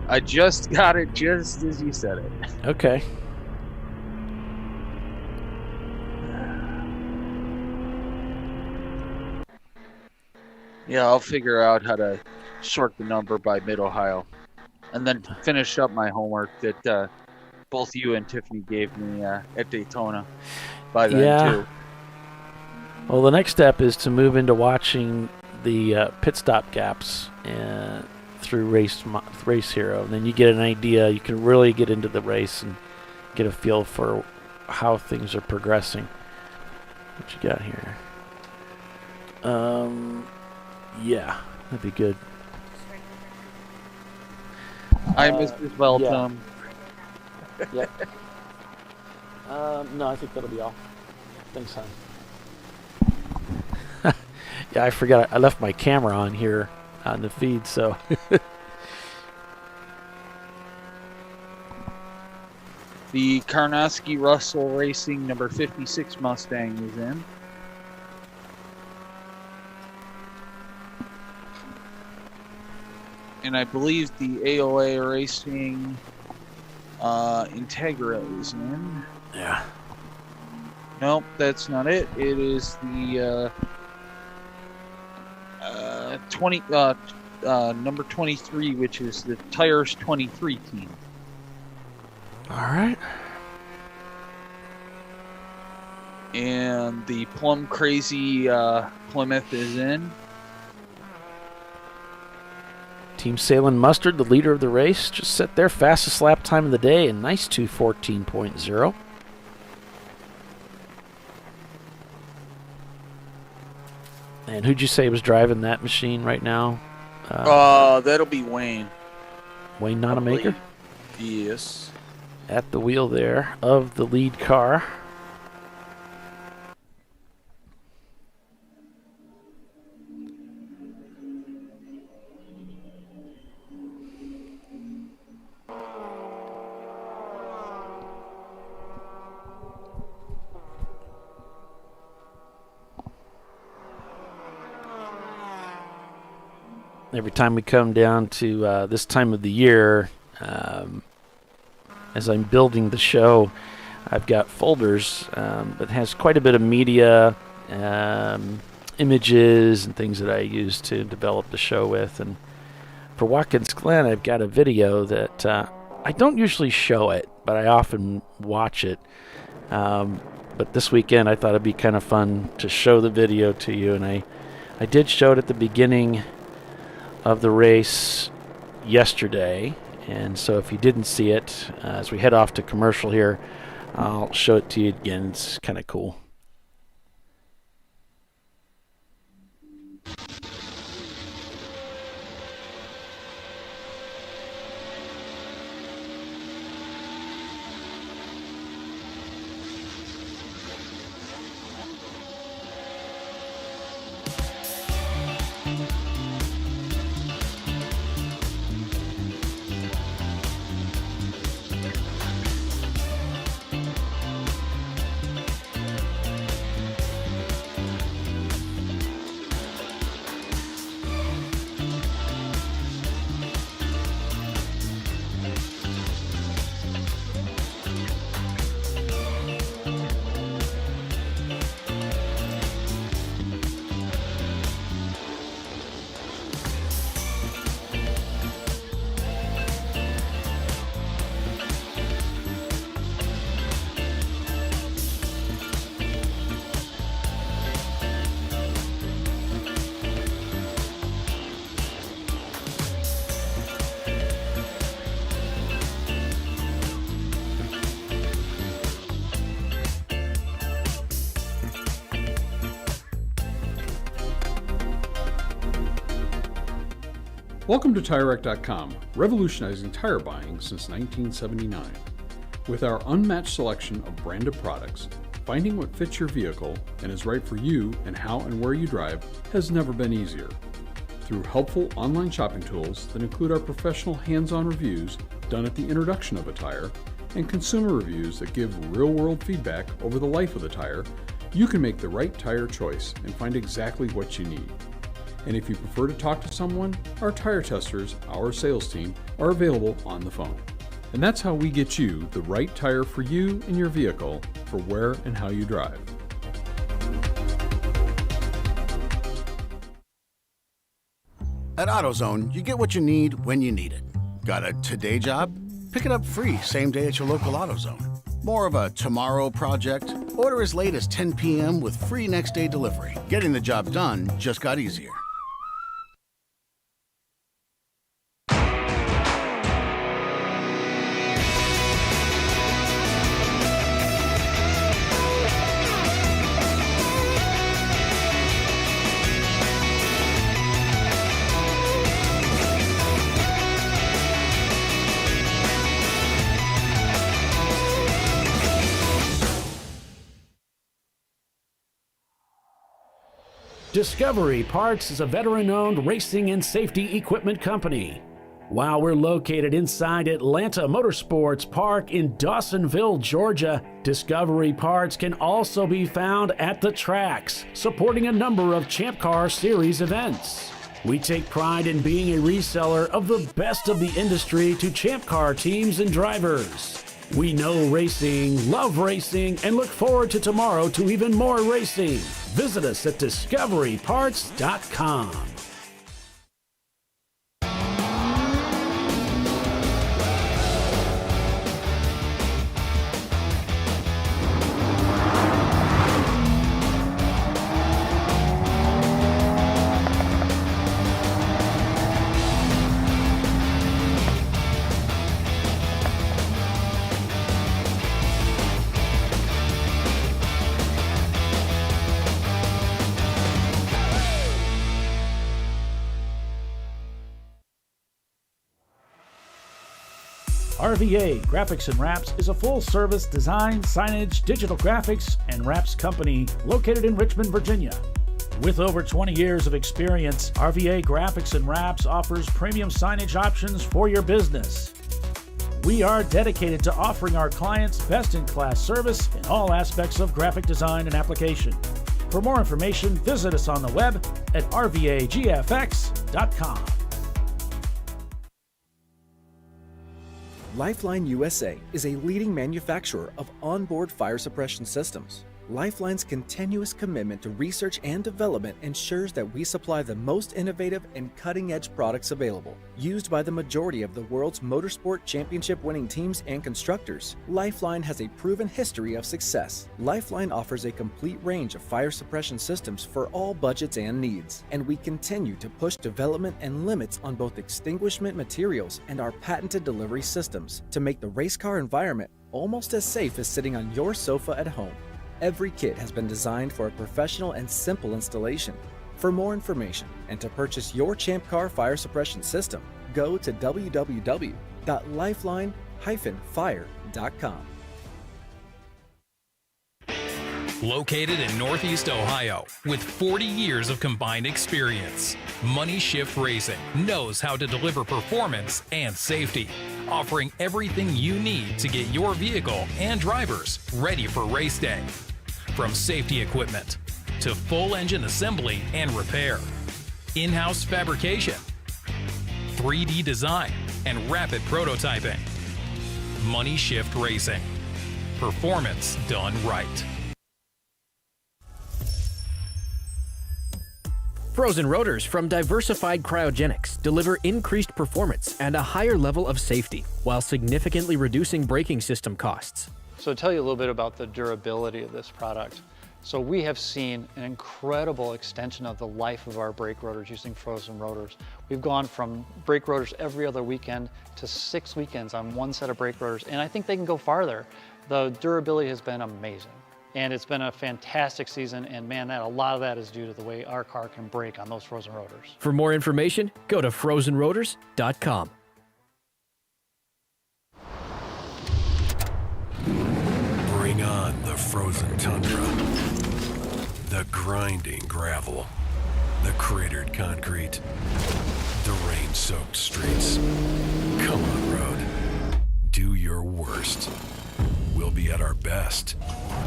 I just got it just as you said it. Okay. Yeah, I'll figure out how to sort the number by Mid-Ohio. And then finish up my homework that both you and Tiffany gave me at Daytona by then, too. Well, the next step is to move into watching the pit stop gaps through Race Hero. And then you get an idea. You can really get into the race and get a feel for how things are progressing. What you got here? Yeah, that'd be good. I missed as well, Tom. Yep. No, I think that'll be all. Thanks, hon. Yeah, I forgot. I left my camera on here on the feed, so. The Karnowski Russell Racing number 56 Mustang is in. And I believe the AOA Racing Integra is in. Yeah. Nope, that's not it. It is the number 23, which is the Tires 23 team. All right. And the Plum Crazy Plymouth is in. Team Sahlen Mustard, the leader of the race, just set their fastest lap time of the day, a nice 2:14.0. And who'd you say was driving that machine right now? That'll be Wayne. Wayne Nonamaker? Yes. At the wheel there of the lead car. Every time we come down to this time of the year, as I'm building the show, I've got folders that has quite a bit of media, images, and things that I use to develop the show with. And for Watkins Glen, I've got a video that I don't usually show it, but I often watch it. But this weekend, I thought it'd be kind of fun to show the video to you, and I did show it at the beginning of the race yesterday, and so if you didn't see it, as we head off to commercial here, I'll show it to you again. It's kind of cool. Welcome to TireRack.com, revolutionizing tire buying since 1979. With our unmatched selection of branded products, finding what fits your vehicle and is right for you and how and where you drive has never been easier. Through helpful online shopping tools that include our professional hands-on reviews done at the introduction of a tire and consumer reviews that give real-world feedback over the life of the tire, you can make the right tire choice and find exactly what you need. And if you prefer to talk to someone, our tire testers, our sales team, are available on the phone. And that's how we get you the right tire for you and your vehicle for where and how you drive. At AutoZone, you get what you need when you need it. Got a today job? Pick it up free same day at your local AutoZone. More of a tomorrow project? Order as late as 10 p.m. with free next day delivery. Getting the job done just got easier. Discovery Parts is a veteran-owned racing and safety equipment company. While we're located inside Atlanta Motorsports Park in Dawsonville, Georgia, Discovery Parts can also be found at the tracks, supporting a number of Champ Car Series events. We take pride in being a reseller of the best of the industry to Champ Car teams and drivers. We know racing, love racing, and look forward to tomorrow to even more racing. Visit us at discoveryparts.com. RVA Graphics and Wraps is a full-service design, signage, digital graphics, and wraps company located in Richmond, Virginia. With over 20 years of experience, RVA Graphics and Wraps offers premium signage options for your business. We are dedicated to offering our clients best-in-class service in all aspects of graphic design and application. For more information, visit us on the web at rvagfx.com. Lifeline USA is a leading manufacturer of onboard fire suppression systems. Lifeline's continuous commitment to research and development ensures that we supply the most innovative and cutting-edge products available, used by the majority of the world's motorsport championship-winning teams and constructors. Lifeline has a proven history of success. Lifeline offers a complete range of fire suppression systems for all budgets and needs, and we continue to push development and limits on both extinguishment materials and our patented delivery systems to make the race car environment almost as safe as sitting on your sofa at home. Every kit has been designed for a professional and simple installation. For more information and to purchase your Champ Car fire suppression system, go to www.lifeline-fire.com. Located in Northeast Ohio, with 40 years of combined experience, Money Shift Racing knows how to deliver performance and safety, offering everything you need to get your vehicle and drivers ready for race day. From safety equipment to full engine assembly and repair, in-house fabrication, 3D design, and rapid prototyping. Money Shift Racing. Performance done right. Frozen rotors from Diversified Cryogenics deliver increased performance and a higher level of safety, while significantly reducing braking system costs. So to tell you a little bit about the durability of this product. So we have seen an incredible extension of the life of our brake rotors using frozen rotors. We've gone from brake rotors every other weekend to 6 weekends on one set of brake rotors, and I think they can go farther. The durability has been amazing. And it's been a fantastic season, and man, a lot of that is due to the way our car can brake on those frozen rotors. For more information, go to frozenrotors.com. Bring on the frozen tundra, the grinding gravel, the cratered concrete, the rain-soaked streets. Come on, road. Do your worst. we'll be at our best.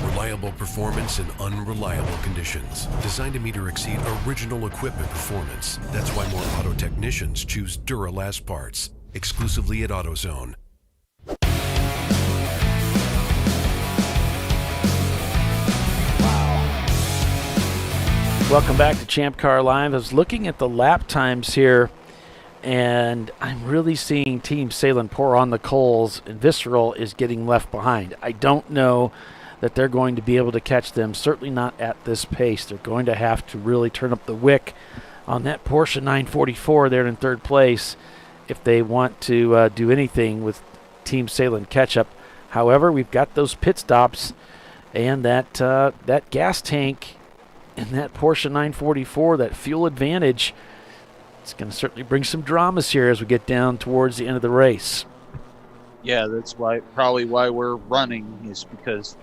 Reliable performance in unreliable conditions. Designed to meet or exceed original equipment performance. That's why more auto technicians choose Duralast parts. Exclusively at AutoZone. Welcome back to Champ Car Live. I was looking at the lap times here, and I'm really seeing Team Sahlen pour on the coals, and Visceral is getting left behind. I don't know that they're going to be able to catch them, certainly not at this pace. They're going to have to really turn up the wick on that Porsche 944 there in third place if they want to do anything with Team Sahlen catch-up. However, we've got those pit stops and that gas tank in that Porsche 944, that fuel advantage. It's going to certainly bring some dramas here as we get down towards the end of the race. Yeah, that's probably why we're running, is because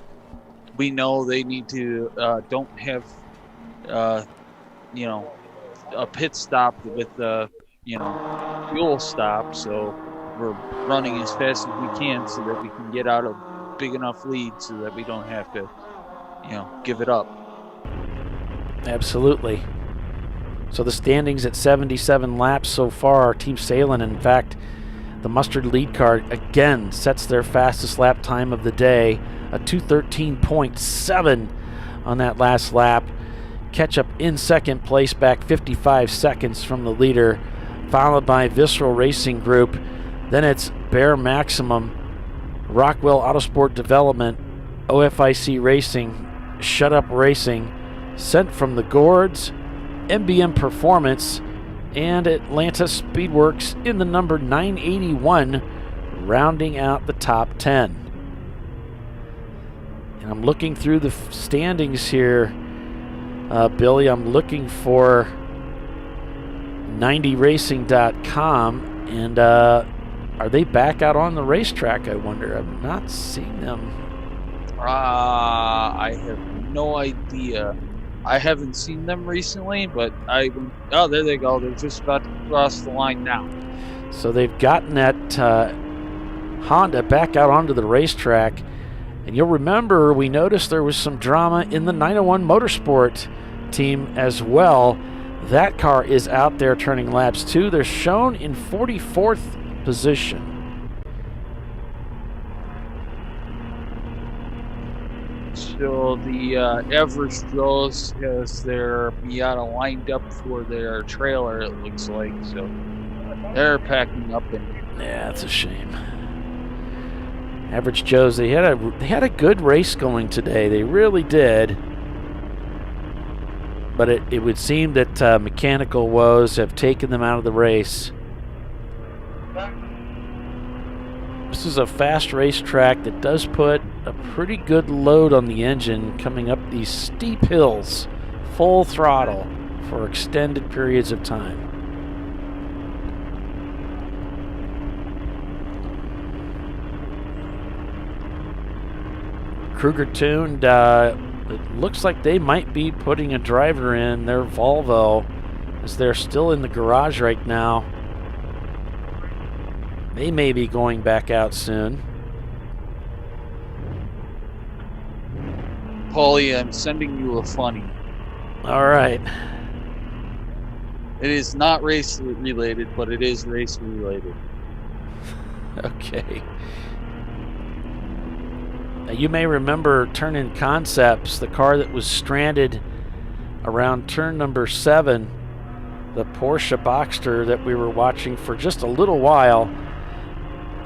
we know they need to don't have a pit stop with fuel stop, so we're running as fast as we can so that we can get out a big enough lead so that we don't have to give it up. Absolutely. So the standings at 77 laps so far. Team Sahlen, in fact, the mustard lead car again sets their fastest lap time of the day, a 2:13.7 on that last lap. Catch up in second place, back 55 seconds from the leader, followed by Visceral Racing Group. Then it's Bear Maximum, Rockwell Autosport Development, OFIC Racing, Shut Up Racing, Sent from the Gourds, MBM Performance, and Atlanta Speedworks in the number 981, rounding out the top 10. And I'm looking through the standings here, Billy. I'm looking for 90racing.com, and are they back out on the racetrack, I wonder? I'm not seeing them. I have no idea. I haven't seen them recently, but oh, there they go. They're just about to cross the line now. So they've gotten that Honda back out onto the racetrack. And you'll remember we noticed there was some drama in the 901 Motorsport team as well. That car is out there turning laps too. They're shown in 44th position. So the Average Joes has their Miata lined up for their trailer, it looks like. So they're packing up. Yeah, it's a shame. Average Joes, they had a good race going today. They really did. But it would seem that mechanical woes have taken them out of the race. This is a fast racetrack that does put a pretty good load on the engine coming up these steep hills, full throttle for extended periods of time. Kruger Tuned, it looks like they might be putting a driver in their Volvo, as they're still in the garage right now. They may be going back out soon. Paulie, I'm sending you a funny. All right. It is not race related, but it is race related. Okay. Now, you may remember Turn-In Concepts, the car that was stranded around turn number 7, the Porsche Boxster that we were watching for just a little while.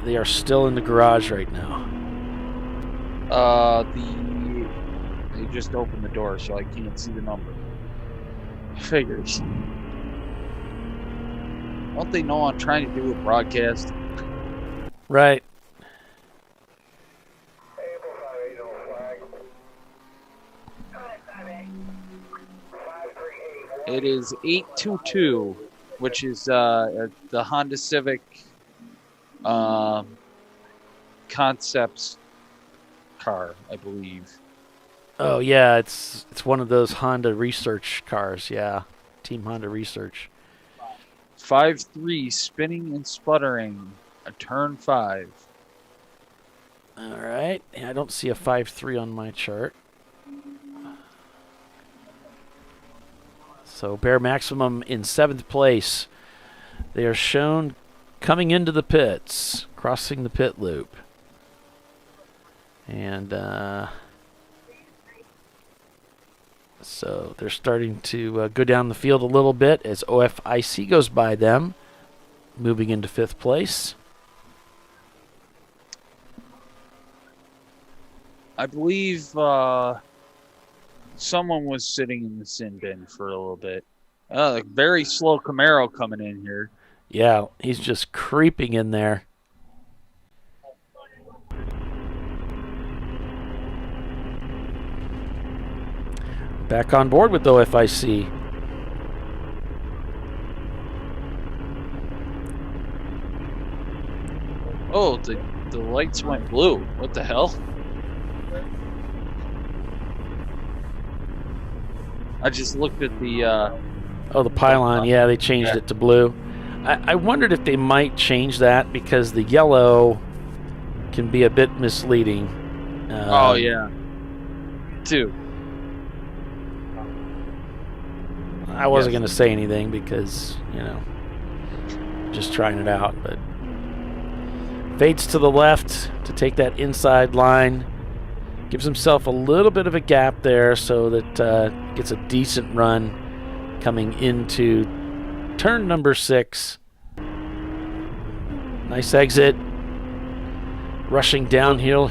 They are still in the garage right now. They just opened the door, so I can't see the number. Figures. Don't they know I'm trying to do a broadcast? Right. It is 822, which is the Honda Civic Concepts car, I believe. Oh yeah, it's one of those Honda Research cars. Yeah, Team Honda Research. 5.3 spinning and sputtering, a turn 5. All right. I don't see a 5.3 on my chart. So Bear Maximum in 7th place. They are shown coming into the pits, crossing the pit loop. And so they're starting to go down the field a little bit as OFIC goes by them, moving into 5th place. I believe someone was sitting in the sin bin for a little bit. A very slow Camaro coming in here. Yeah, he's just creeping in there. Back on board with OFIC. Oh, the lights went blue. What the hell? I just looked at the... oh, the pylon. Yeah, they changed it to blue. I wondered if they might change that because the yellow can be a bit misleading. Oh, yeah. Dude. I wasn't going to say anything because, you know, just trying it out. But fades to the left to take that inside line. Gives himself a little bit of a gap there so that gets a decent run coming into turn number 6. Nice exit. Rushing downhill.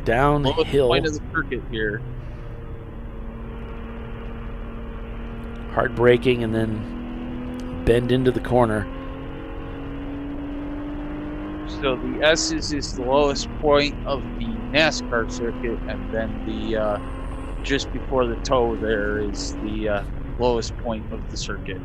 Downhill. Point of the circuit here. Hard braking and then bend into the corner. So the S's is the lowest point of the NASCAR circuit, and then the just before the toe there is the lowest point of the circuit.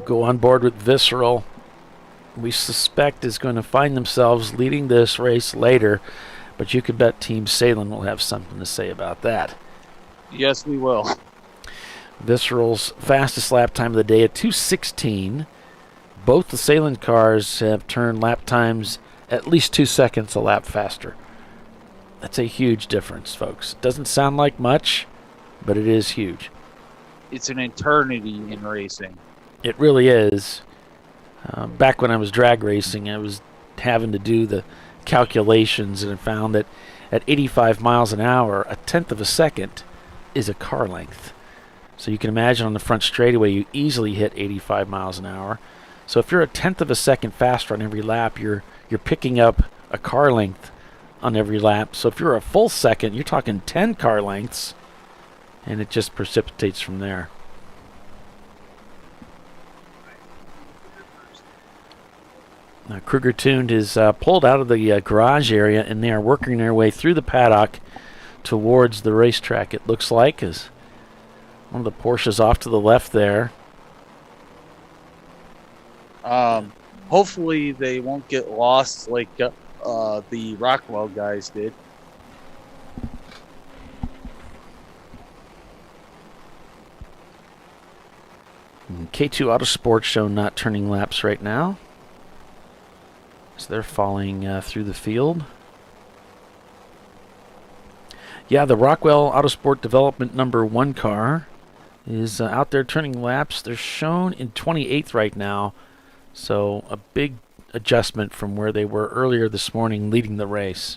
Go on board with Visceral. We suspect is going to find themselves leading this race later, but you can bet Team Sahlen will have something to say about that. Yes, we will. Visceral's fastest lap time of the day at 2:16. Both the Sahlen cars have turned lap times at least 2 seconds a lap faster. That's a huge difference, folks. Doesn't sound like much, but it is huge. It's an eternity in racing. It really is. Back when I was drag racing, I was having to do the calculations, and I found that at 85 miles an hour, a tenth of a second is a car length. So you can imagine on the front straightaway, you easily hit 85 miles an hour. So if you're a tenth of a second faster on every lap, you're picking up a car length on every lap. So if you're a full second, you're talking 10 car lengths, and it just precipitates from there. Kruger Tuned is pulled out of the garage area, and they are working their way through the paddock towards the racetrack, it looks like, as one of the Porsches off to the left there. Hopefully they won't get lost like the Rockwell guys did. K2 Autosport shown not turning laps right now. So they're falling through the field. Yeah, the Rockwell Autosport Development number 1 car is out there turning laps. They're shown in 28th right now. So a big adjustment from where they were earlier this morning leading the race.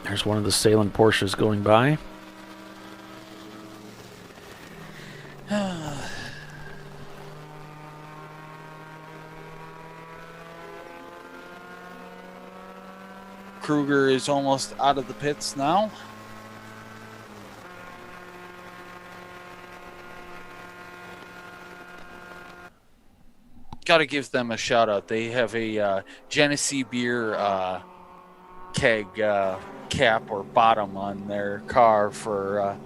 There's one of the Sahlen Porsches going by. Kruger is almost out of the pits now. Got to give them a shout out. They have a Genesee beer keg cap or bottom on their car for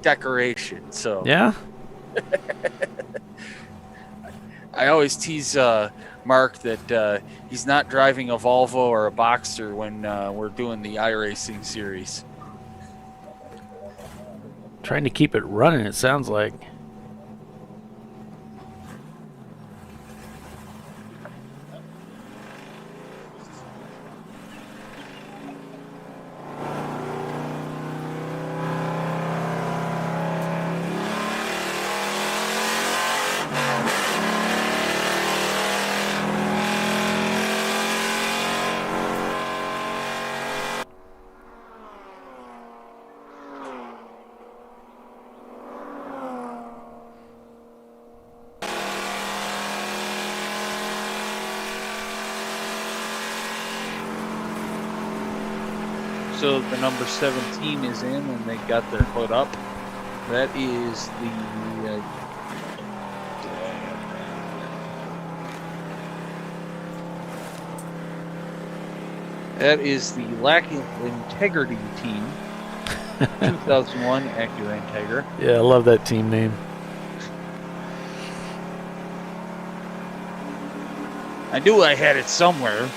decoration. So Yeah. I always tease Mark that he's not driving a Volvo or a Boxster when we're doing the iRacing series. Trying to keep it running, it sounds like. So the number 17 is in, and they got their hood up. That is the Lack of Integrity team. 2001 Acura Integra. Yeah, I love that team name. I knew I had it somewhere.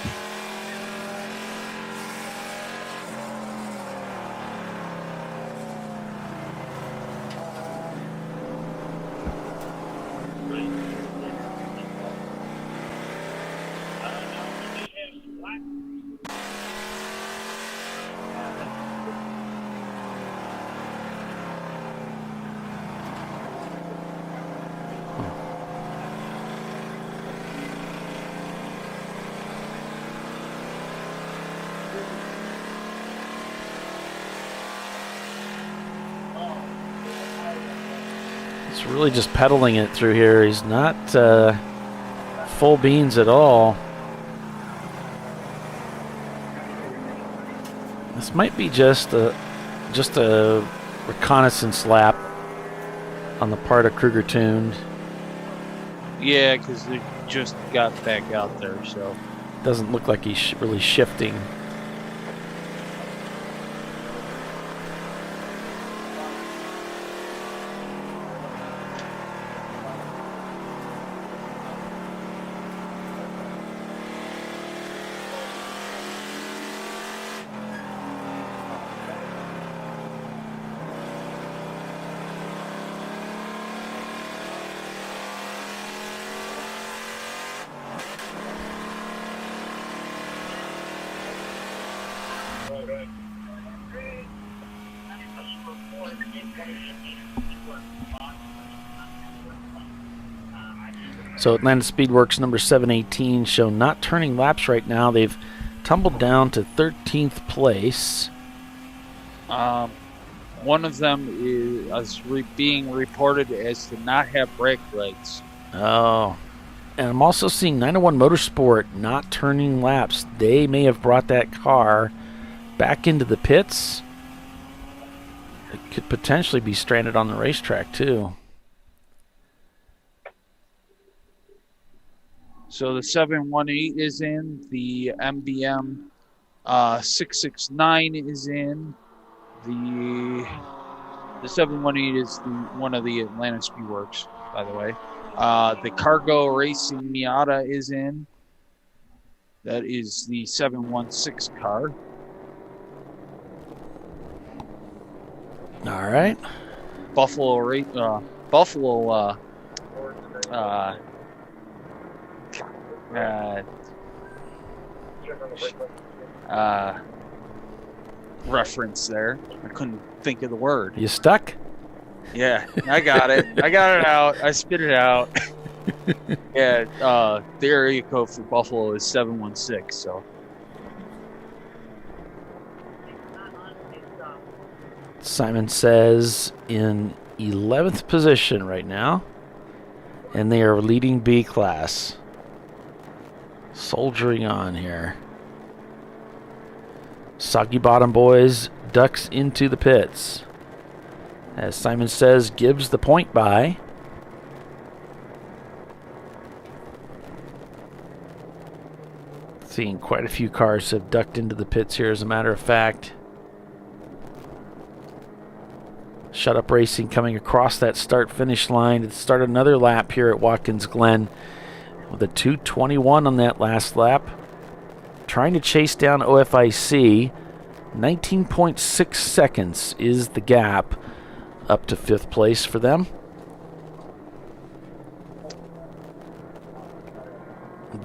He's really just pedaling it through here. He's not full beans at all. This might be just a reconnaissance lap on the part of Kruger Tuned. Yeah, because they just got back out there, so. Doesn't look like he's really shifting. So Atlanta Speedworks number 718 show not turning laps right now. They've tumbled down to 13th place. One of them is being reported as to not have brake lights. Oh. And I'm also seeing 901 Motorsport not turning laps. They may have brought that car back into the pits. It could potentially be stranded on the racetrack too. So the 718 is in, the MBM 669 is in, the 718 is one of the Atlanta Speedworks, by the way. The Cargo Racing Miata is in. That is the 716 car. All right. Reference there. I couldn't think of the word. You stuck? Yeah, I got it. I got it out. I spit it out. Yeah, the area code for Buffalo is 716, so. Simon says in 11th position right now, and they are leading B class. Soldiering on here. Soggy Bottom Boys ducks into the pits. As Simon says, gives the point by. Seeing quite a few cars have ducked into the pits here, as a matter of fact. Shut Up Racing coming across that start-finish line to start another lap here at Watkins Glen with a 2:21 on that last lap. Trying to chase down OFIC. 19.6 seconds is the gap up to 5th place for them.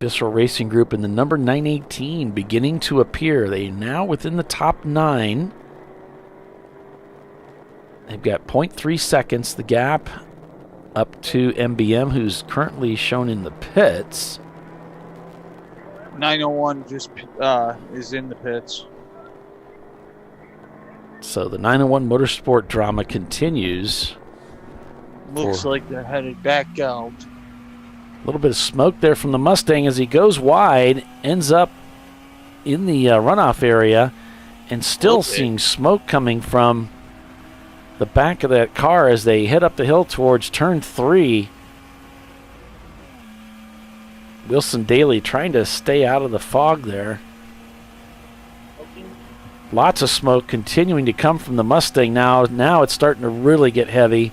Visceral Racing Group in the number 918 beginning to appear. They now within the top 9. They've got 0.3 seconds, the gap up to MBM, who's currently shown in the pits. 901 just is in the pits. So the 901 Motorsport drama continues. Looks like they're headed back out. A little bit of smoke there from the Mustang as he goes wide, ends up in the runoff area, and still seeing smoke coming from the back of that car as they head up the hill towards turn 3. Wilson Daly trying to stay out of the fog there. Lots of smoke continuing to come from the Mustang now. Now it's starting to really get heavy.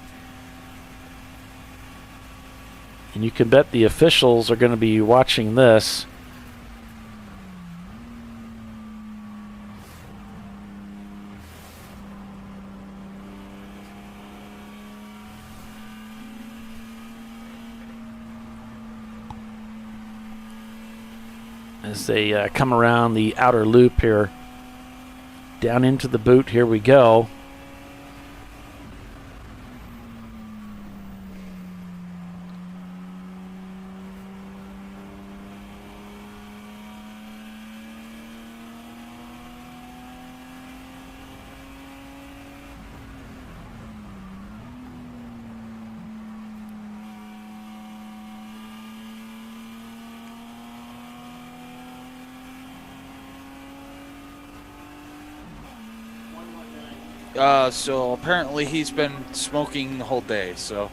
And you can bet the officials are going to be watching this. As they come around the outer loop here. Down into the boot, here we go. So apparently he's been smoking the whole day, so.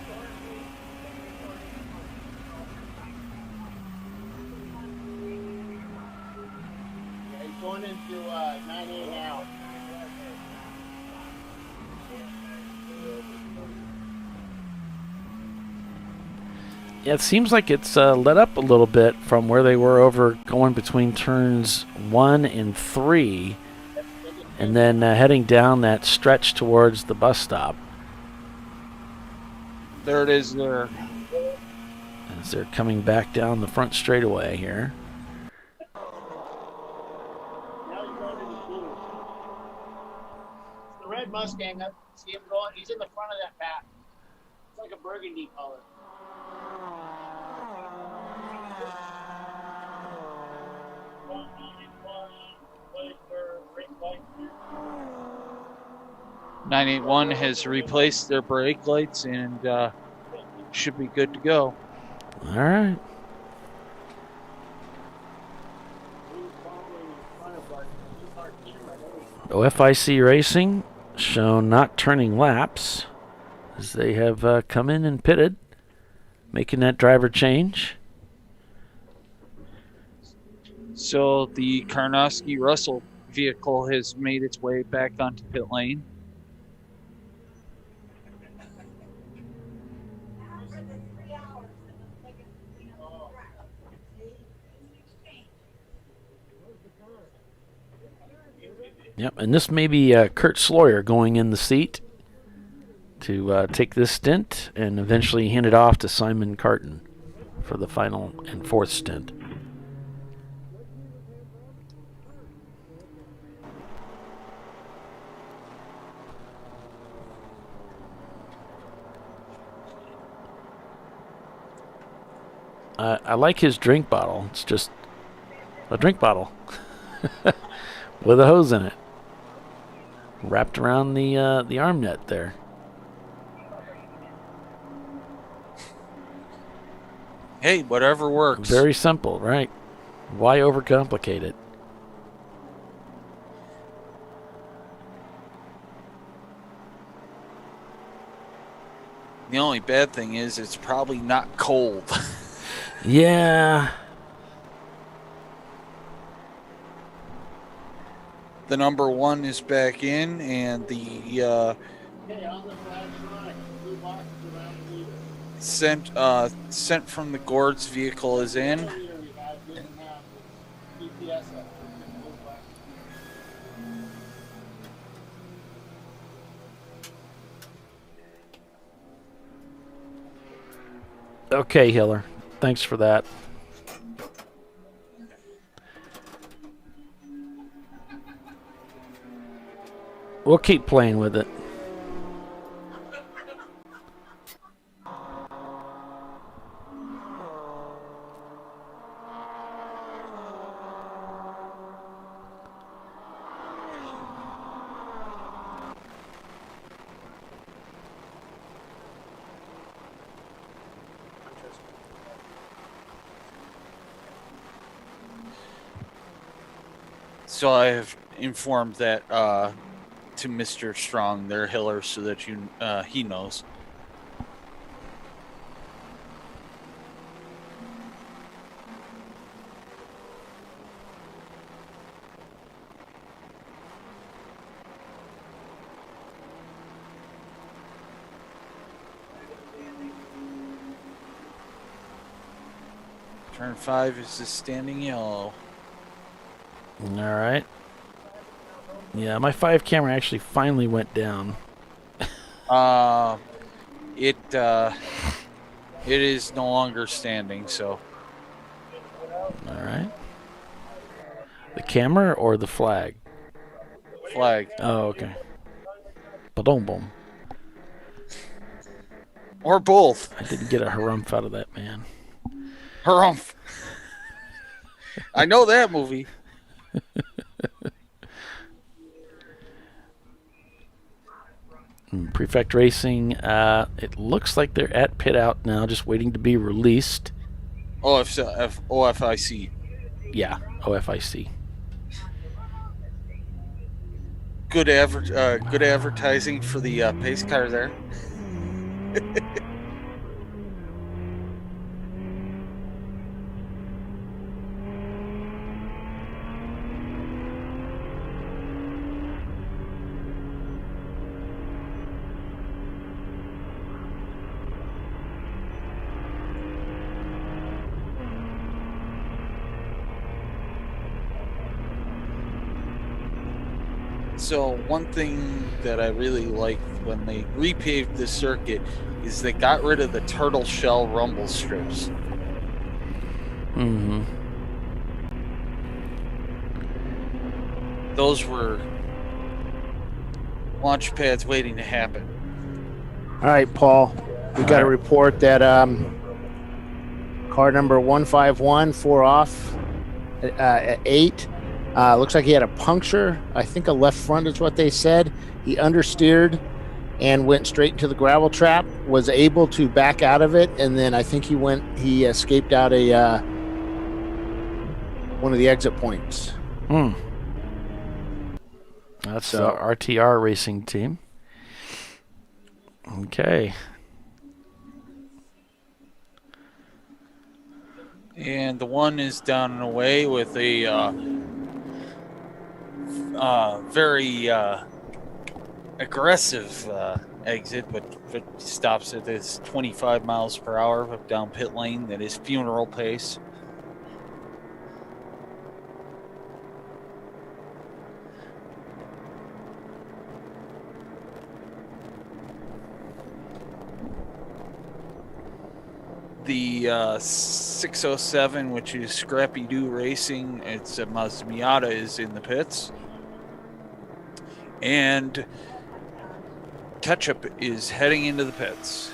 Yeah, he's going into 98 now. Yeah, it seems like it's let up a little bit from where they were over going between turns 1 and 3. And then heading down that stretch towards the bus stop. There it is there. As they're coming back down the front straightaway here. The red Mustang, I see him going. He's in the front of that pack. It's like a burgundy color. 981 has replaced their brake lights and should be good to go. All right. OFIC Racing shown not turning laps as they have come in and pitted, making that driver change. So the Karnowski-Russell vehicle has made its way back onto pit lane. Yep, and this may be Kurt Sloyer going in the seat to take this stint and eventually hand it off to Simon Carton for the final and 4th stint. I like his drink bottle. It's just a drink bottle with a hose in it, wrapped around the arm net there. Hey, whatever works. Very simple, right? Why overcomplicate it? The only bad thing is it's probably not cold. Yeah. The number 1 is back in, and the sent from the Gord's vehicle is in. Okay, Hiller. Thanks for that. We'll keep playing with it. So I have informed that to Mr. Strong, their Hiller, so that he knows. Turn 5 is the standing yellow. All right. Yeah, my 5 camera actually finally went down. It is no longer standing, so. All right. The camera or the flag? Flag. Oh, okay. Ba-dum boom. Or both. I didn't get a harumph out of that man. Harumph. I know that movie. Prefect Racing, it looks like they're at pit out now, just waiting to be released. OFIC. Yeah, OFIC. Good advertising for the pace car there. So one thing that I really liked when they repaved this circuit is they got rid of the turtle shell rumble strips. Mm-hmm. Those were launch pads waiting to happen. All right, Paul, we got a report that car number 151, 4 off at 8. Looks like he had a puncture. I think a left front is what they said. He understeered and went straight into the gravel trap, was able to back out of it, and then I think he escaped out one of the exit points. That's the RTR racing team. Okay. And the one is down and away with a very aggressive exit, but stops at this 25 miles per hour down pit lane. That is funeral pace. The 607, which is Scrappy Doo Racing, it's a Mazda Miata, is in the pits. And Ketchup is heading into the pits.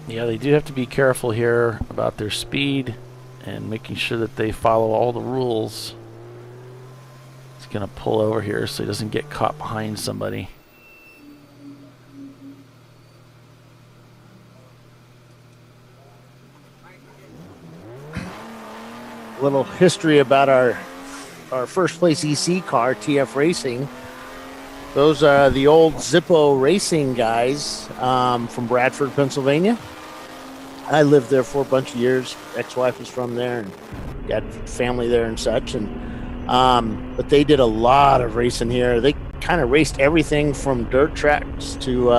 Yeah, they do have to be careful here about their speed and making sure that they follow all the rules. He's going to pull over here so he doesn't get caught behind somebody. A little history about our first place EC car, TF Racing. Those are the old Zippo racing guys from Bradford, Pennsylvania. I lived there for a bunch of years. Ex-wife was from there and got family there and such. And but they did a lot of racing here. They kind of raced everything from dirt tracks to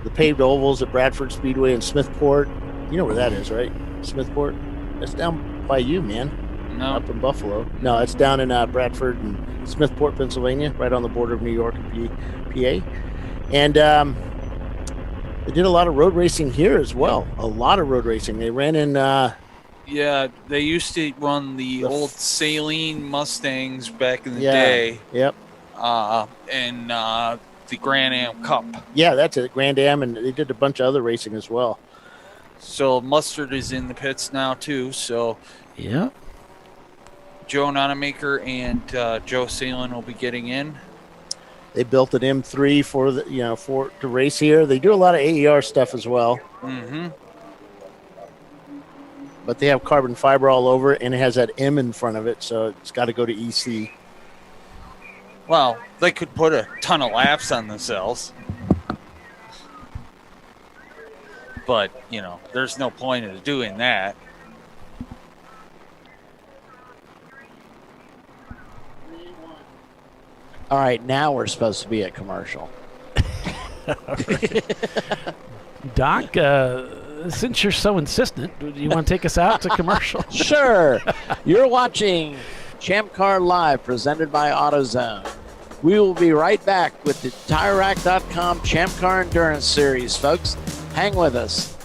the paved ovals at Bradford Speedway in Smithport. You know where that is, right? Smithport? That's down by you, man. No. Up in Buffalo. No, it's down in Bradford and Smithport, Pennsylvania, right on the border of New York and PA. And they did a lot of road racing here as well. A lot of road racing. They ran in... yeah, they used to run the old Sahlen Mustangs back in the day. Yep. And the Grand Am Cup. Yeah, that's it. Grand Am, and they did a bunch of other racing as well. So Mustard is in the pits now too. So yeah, Joe Nonamaker and Joe Sahlen will be getting in. They built an M3 for the for to race here. They do a lot of AER stuff as well. Mm-hmm. But they have carbon fiber all over it, and it has that M in front of it, so it's got to go to EC. Well, they could put a ton of laps on themselves. But, there's no point in doing that. All right, now we're supposed to be a commercial. Doc, since you're so insistent, do you want to take us out to commercial? Sure. You're watching ChampCar.Live, presented by AutoZone. We will be right back with the TireRack.com Champ Car Endurance Series, folks. Hang with us.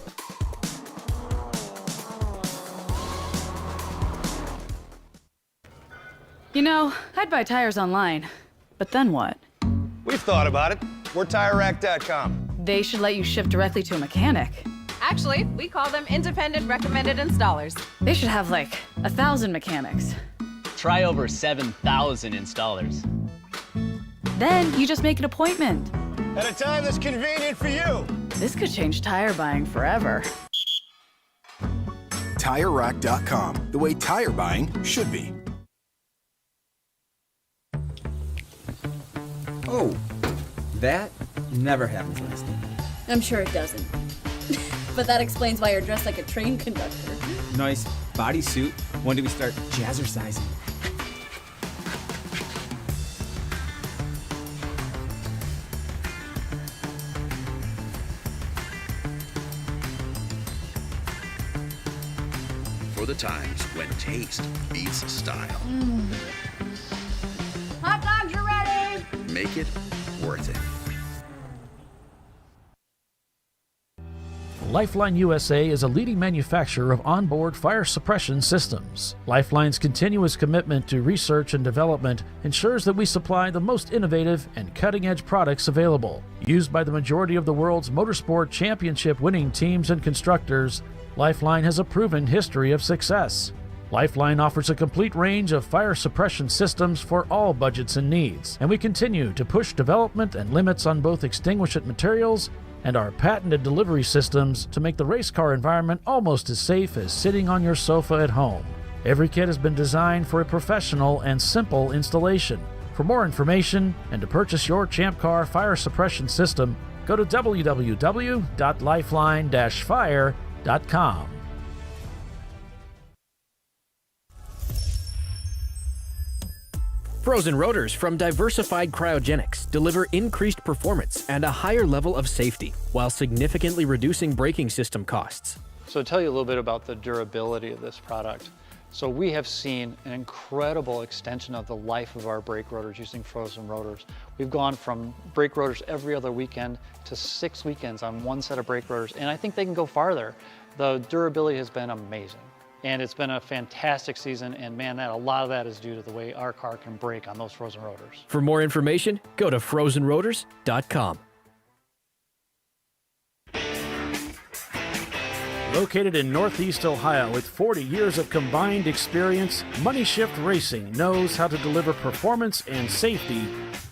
I'd buy tires online, but then what? We've thought about it. We're TireRack.com. They should let you ship directly to a mechanic. Actually, we call them independent recommended installers. They should have 1,000 mechanics. Try over 7,000 installers. Then you just make an appointment. At a time that's convenient for you. This could change tire buying forever. TireRack.com, the way tire buying should be. Oh, that never happens last night. I'm sure it doesn't. But that explains why you're dressed like a train conductor. Nice bodysuit. When do we start jazzercising? For the times when taste beats style. Hot dogs are ready! Make it worth it. Lifeline USA is a leading manufacturer of onboard fire suppression systems. Lifeline's continuous commitment to research and development ensures that we supply the most innovative and cutting-edge products available. Used by the majority of the world's motorsport championship-winning teams and constructors, Lifeline has a proven history of success. Lifeline offers a complete range of fire suppression systems for all budgets and needs, and we continue to push development and limits on both extinguishant materials and our patented delivery systems to make the race car environment almost as safe as sitting on your sofa at home. Every kit has been designed for a professional and simple installation. For more information and to purchase your Champ Car fire suppression system, go to www.lifeline-fire.com. Frozen rotors from Diversified Cryogenics deliver increased performance and a higher level of safety, while significantly reducing braking system costs. So to tell you a little bit about the durability of this product. So we have seen an incredible extension of the life of our brake rotors using frozen rotors. We've gone from brake rotors every other weekend to 6 weekends on one set of brake rotors, and I think they can go farther. The durability has been amazing. And it's been a fantastic season, and man, a lot of that is due to the way our car can brake on those frozen rotors. For more information, go to frozenrotors.com. Located in Northeast Ohio with 40 years of combined experience, Money Shift Racing knows how to deliver performance and safety,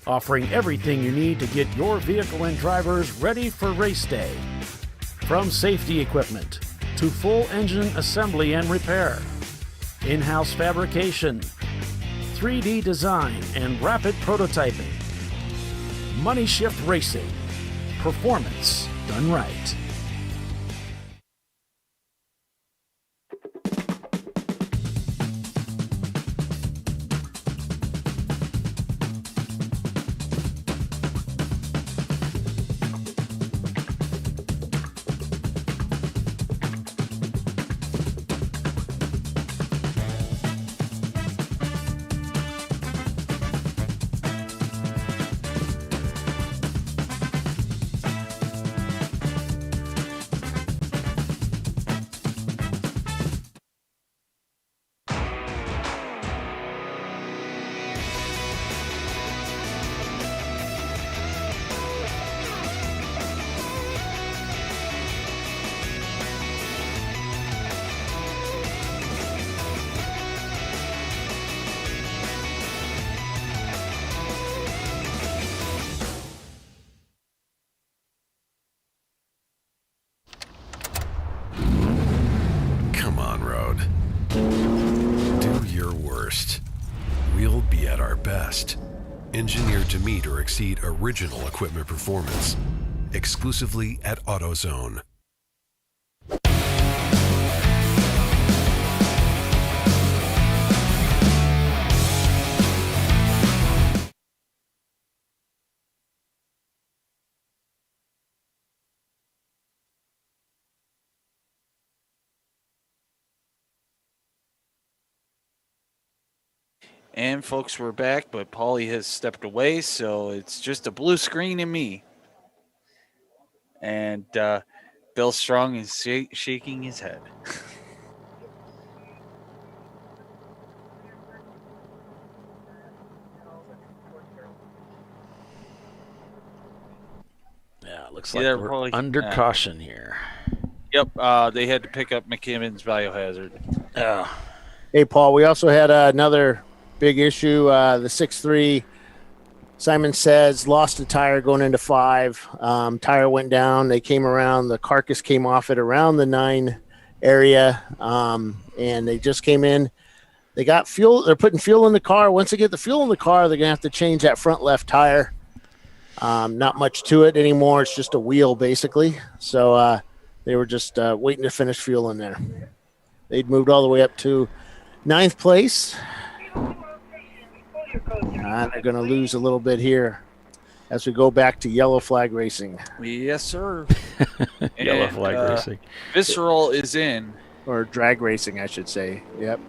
offering everything you need to get your vehicle and drivers ready for race day. From safety equipment to full engine assembly and repair, in-house fabrication, 3D design and rapid prototyping, Money Shift Racing. Performance done right. Come on, Road. Do your worst. We'll be at our best. Engineered to meet or exceed original equipment performance. Exclusively at AutoZone. And folks, we're back, but Paulie has stepped away, so it's just a blue screen and me. And Bill Strong is shaking his head. Yeah, it looks like we're under caution here. Yep, they had to pick up McKibben's Biohazard. Hey, Paul, we also had another big issue. The 6.3, Simon Says, lost a tire going into 5. Tire went down. They came around. The carcass came off it around the 9 area, and they just came in. They got fuel. They're putting fuel in the car. Once they get the fuel in the car, they're going to have to change that front left tire. Not much to it anymore. It's just a wheel, basically. So they were just waiting to finish fuel in there. They'd moved all the way up to 9th place. They're going to lose a little bit here as we go back to yellow flag racing. Yes, sir. Yellow flag racing. Visceral is in. Or drag racing, I should say. Yep.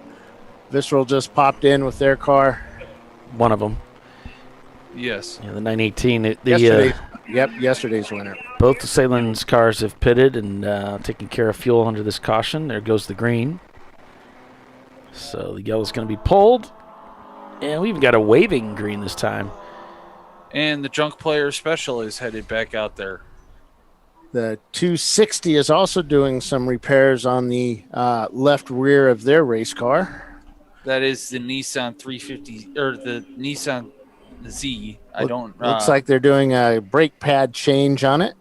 Visceral just popped in with their car. One of them. Yes. Yeah, the 918. Yesterday's winner. Both the Sahlen's cars have pitted and taken care of fuel under this caution. There goes the green. So the yellow's going to be pulled. And we even got a waving green this time. And the junk player special is headed back out there. The 260 is also doing some repairs on the left rear of their race car. That is the Nissan 350 or the Nissan Z. Looks like they're doing a brake pad change on it.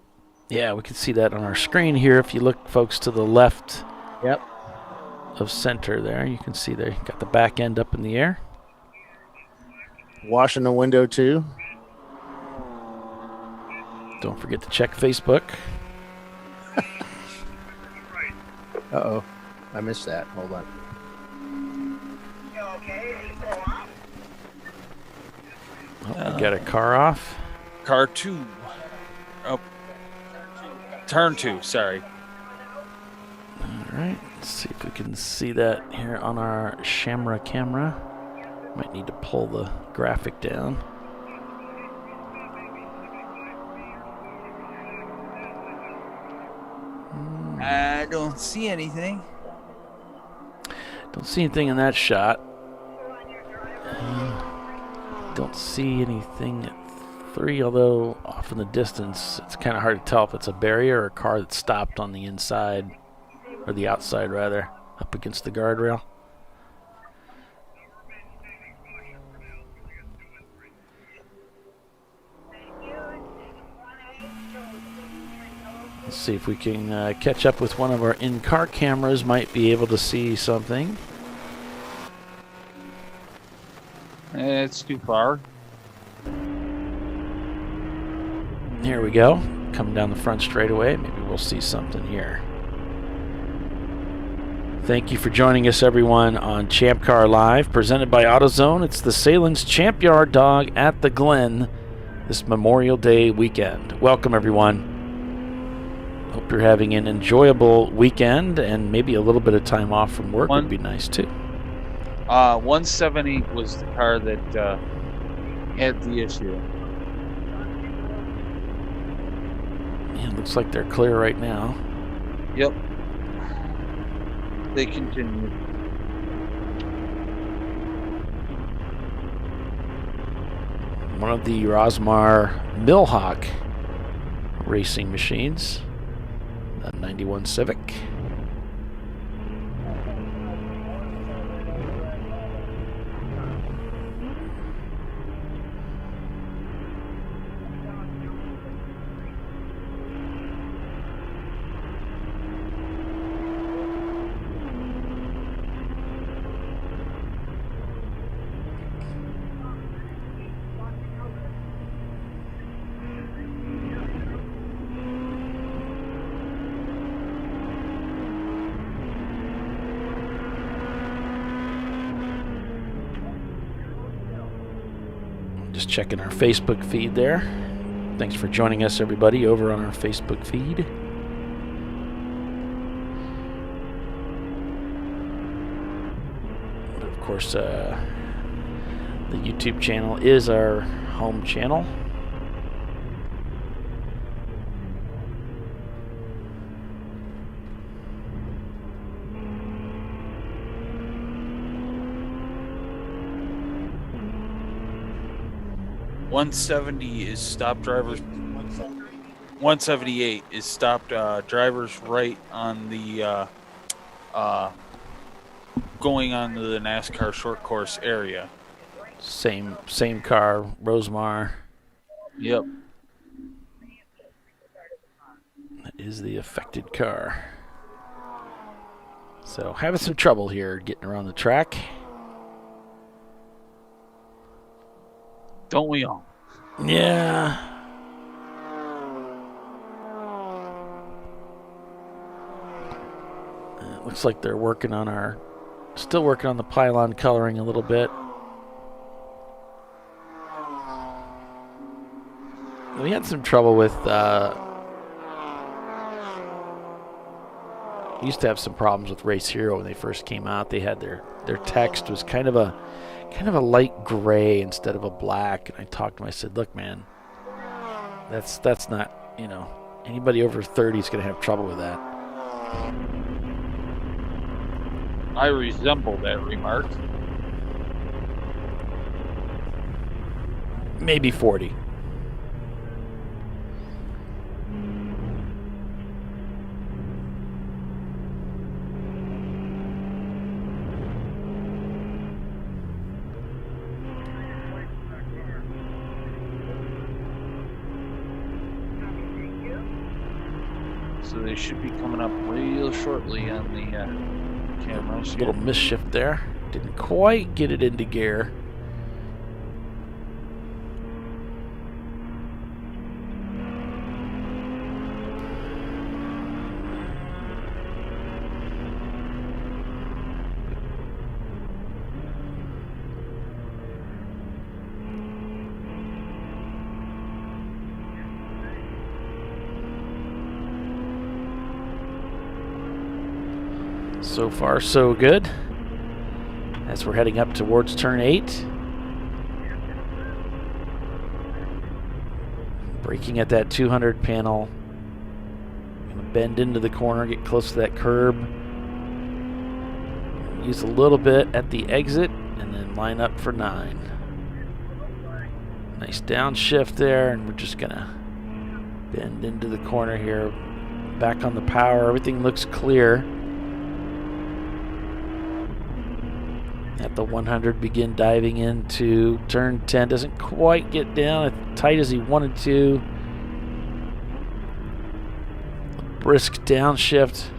Yeah, we can see that on our screen here. If you look, folks, to the left of center there, you can see they got the back end up in the air. Washing the window, too. Don't forget to check Facebook. Uh-oh. I missed that. Hold on. Oh, we got a car off. Car 2. Oh. Turn 2, sorry. All right. Let's see if we can see that here on our Shamra camera. Might need to pull the graphic down. I don't see anything. Don't see anything in that shot. Don't see anything at 3, although off in the distance, it's kind of hard to tell if it's a barrier or a car that stopped on the inside, or the outside rather, up against the guardrail. Let's see if we can catch up with one of our in-car cameras. Might be able to see something. It's too far. Here we go. Coming down the front straightaway. Maybe we'll see something here. Thank you for joining us, everyone, on Champ Car Live, presented by AutoZone. It's the Sahlen's Champyard dog at the Glen this Memorial Day weekend. Welcome, everyone. Hope you're having an enjoyable weekend, and maybe a little bit of time off from work would be nice, too. 170 was the car that had the issue. It looks like they're clear right now. Yep. They continue. One of the Rosmar Millhawk racing machines, the 91 Civic. Just checking our Facebook feed there. Thanks for joining us, everybody, over on our Facebook feed. But of course, the YouTube channel is our home channel. .170 is stop drivers. 178 is stopped drivers right on the going onto the NASCAR short course area. Same car, Rosmar. Yep. That is the affected car. So having some trouble here getting around the track. Don't we all? Yeah. It looks like they're working on still working on the pylon coloring a little bit. We had some trouble with, we used to have some problems with Race Hero when they first came out. They had their text was kind of a light gray instead of a black, and I talked to him. I said, "Look, man, that's not, anybody over 30 is going to have trouble with that." I resemble that remark. Maybe 40. So they should be coming up real shortly on the cameras. A little mischief there. Didn't quite get it into gear. So far, so good. As we're heading up towards turn 8. Braking at that 200 panel. Gonna bend into the corner, get close to that curb. Use a little bit at the exit, and then line up for 9. Nice downshift there, and we're just gonna bend into the corner here. Back on the power, everything looks clear. At the 100, begin diving into turn 10. Doesn't quite get down as tight as he wanted to. Brisk downshift.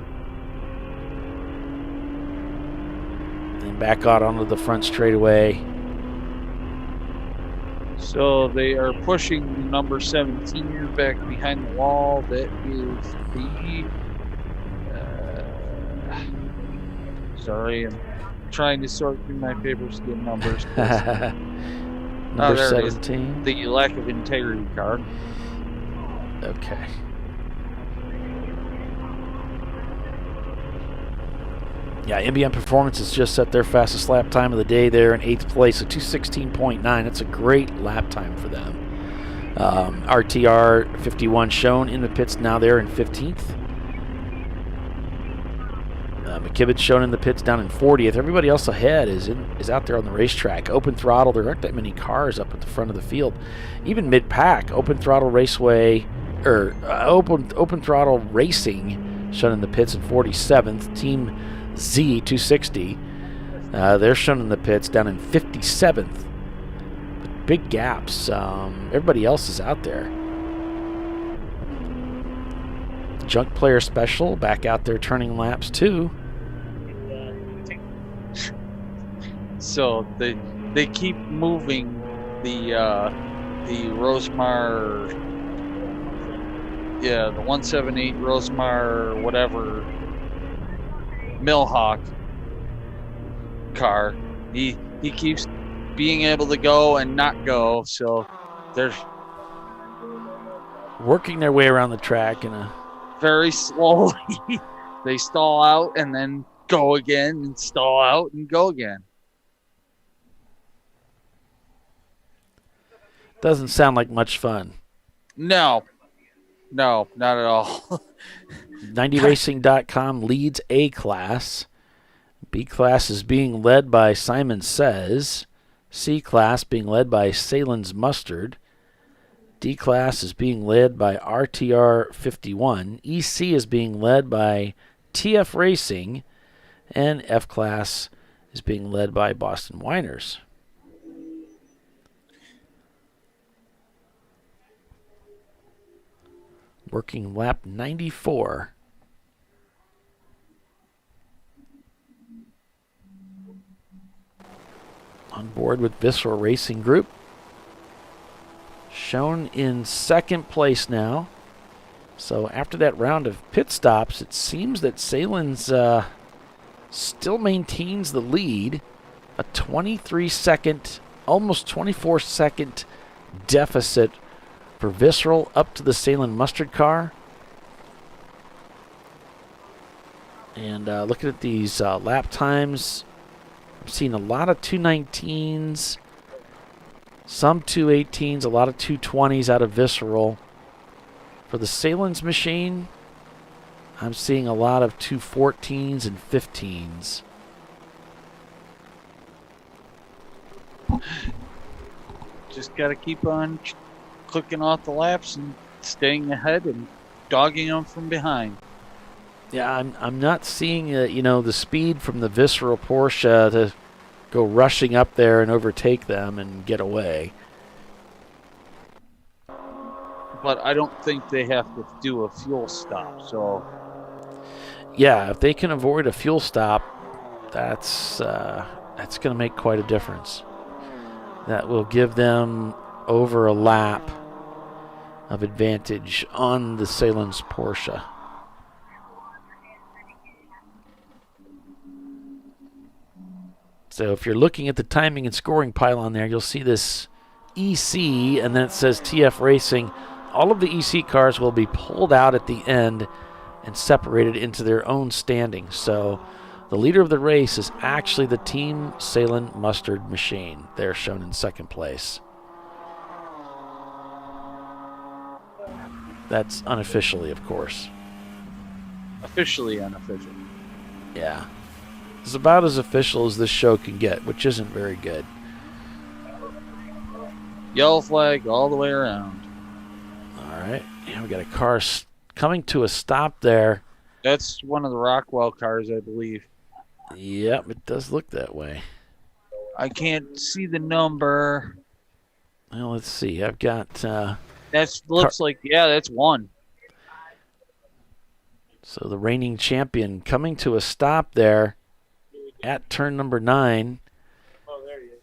And back out onto the front straightaway. So they are pushing number 17 back behind the wall. That is the... sorry, I'm trying to sort through my papers to get numbers. Number there it is. 17. The lack of integrity car. Okay. Yeah, MBM Performance has just set their fastest lap time of the day there in 8th place, a 2:16.9. That's a great lap time for them. RTR 51 shown in the pits now there in 15th. McKibben's shown in the pits down in 40th. Everybody else ahead is out there on the racetrack. Open throttle, there aren't that many cars up at the front of the field. Even mid-pack, open throttle raceway, or open throttle racing shown in the pits in 47th. Team Z 260, they're shown in the pits down in 57th. Big gaps. Everybody else is out there. Junk Player Special back out there turning laps too. So they keep moving the Rosemar, the 178 Rosemar whatever Millhawk car. He keeps being able to go and not go, so they're working their way around the track in a very slowly. They stall out and then go again, and stall out and go again. Doesn't sound like much fun. No, not at all. 90racing.com leads A class. B class is being led by Simon Says. C class being led by Sahlen's Mustard. D class is being led by RTR 51. EC is being led by TF Racing. And F class is being led by Boston Winers. Working lap 94. On board with Visceral Racing Group. Shown in second place now. So after that round of pit stops, it seems that Sahlen's still maintains the lead. A 23-second, almost 24-second deficit for Visceral up to the Sahlen Mustard car. And looking at these lap times, I'm seeing a lot of 219s, some 218s, a lot of 220s out of Visceral. For the Sahlen's machine, I'm seeing a lot of 214s and 15s. Just got to keep on clicking off the laps and staying ahead and dogging them from behind. Yeah, I'm not seeing the speed from the Visceral Porsche to go rushing up there and overtake them and get away. But I don't think they have to do a fuel stop. So yeah, if they can avoid a fuel stop, that's going to make quite a difference. That will give them over a lap of advantage on the Sahlen's Porsche. So if you're looking at the timing and scoring pylon there, you'll see this EC, and then it says TF Racing. All of the EC cars will be pulled out at the end and separated into their own standings. So the leader of the race is actually the Team Sahlen Mustard machine. They're shown in second place. That's unofficially, of course. Officially unofficial. Yeah. It's about as official as this show can get, which isn't very good. Yellow flag all the way around. All right. Yeah, we got a car coming to a stop there. That's one of the Rockwell cars, I believe. Yep, it does look that way. I can't see the number. Well, let's see. I've got... That looks like, yeah, that's one. So the reigning champion coming to a stop there at turn number 9. Oh, there he is.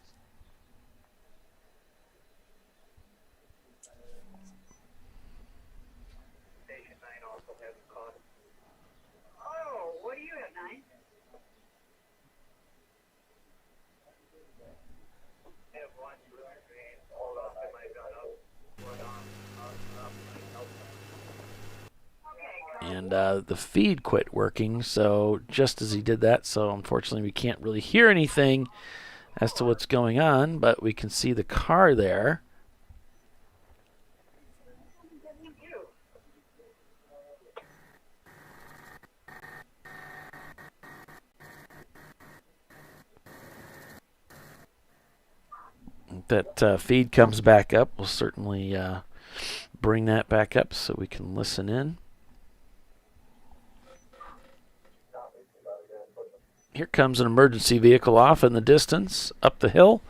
and the feed quit working. So just as he did that, so unfortunately we can't really hear anything as to what's going on, but we can see the car there. If that feed comes back up, we'll certainly bring that back up so we can listen in. Here comes an emergency vehicle off in the distance, up the hill,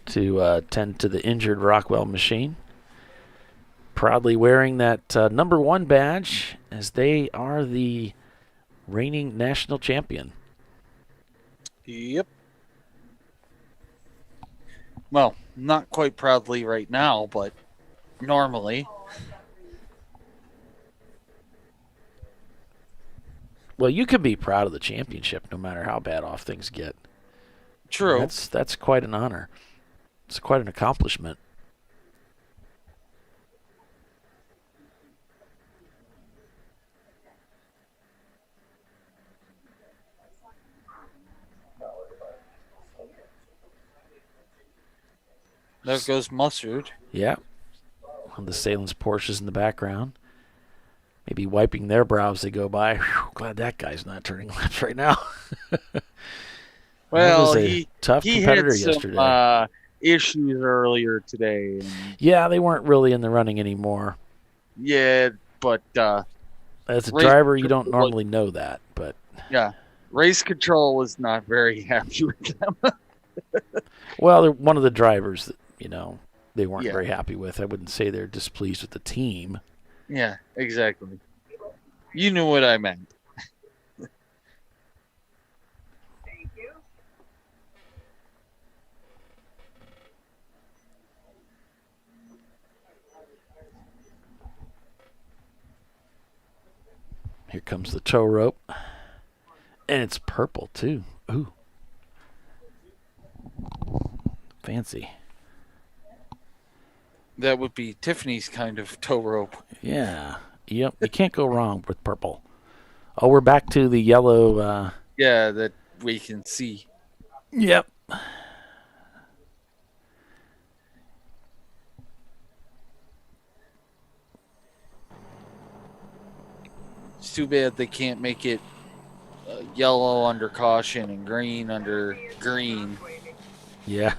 to tend to the injured Rockwell machine. Proudly wearing that number 1 badge, as they are the reigning national champion. Yep. Well, not quite proudly right now, but normally. Well, you can be proud of the championship no matter how bad off things get. True. That's quite an honor. It's quite an accomplishment. There goes Mustard. Yeah. One of the Sahlen's Porsches in the background. Maybe wiping their brow as they go by. Whew, glad that guy's not turning laps right now. Well, tough he competitor had some, yesterday. Issues earlier today. Yeah, they weren't really in the running anymore. Yeah, but as a driver, you don't normally know that, but yeah, race control was not very happy with them. Well, they're one of the drivers that they weren't Yeah. very happy with. I wouldn't say they're displeased with the team. Yeah, exactly. You knew what I meant. Here comes the tow rope. And it's purple, too. Ooh. Fancy. That would be Tiffany's kind of tow rope. Yeah. Yep. You can't go wrong with purple. Oh, we're back to the yellow. Yeah, that we can see. Yep. It's too bad they can't make it yellow under caution and green under green. Yeah.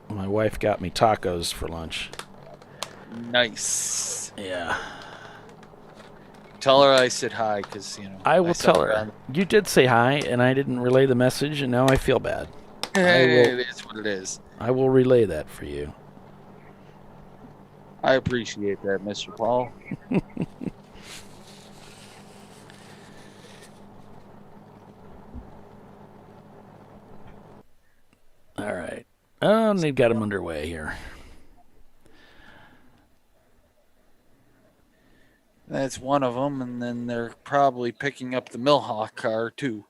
My wife got me tacos for lunch. Nice. Yeah. Tell her I said hi, because I will tell her. You did say hi, and I didn't relay the message, and now I feel bad. It is what it is. I will relay that for you. I appreciate that, Mr. Paul. All right. Oh, and they've got them underway here. That's one of them, and then they're probably picking up the Millhawk car, too.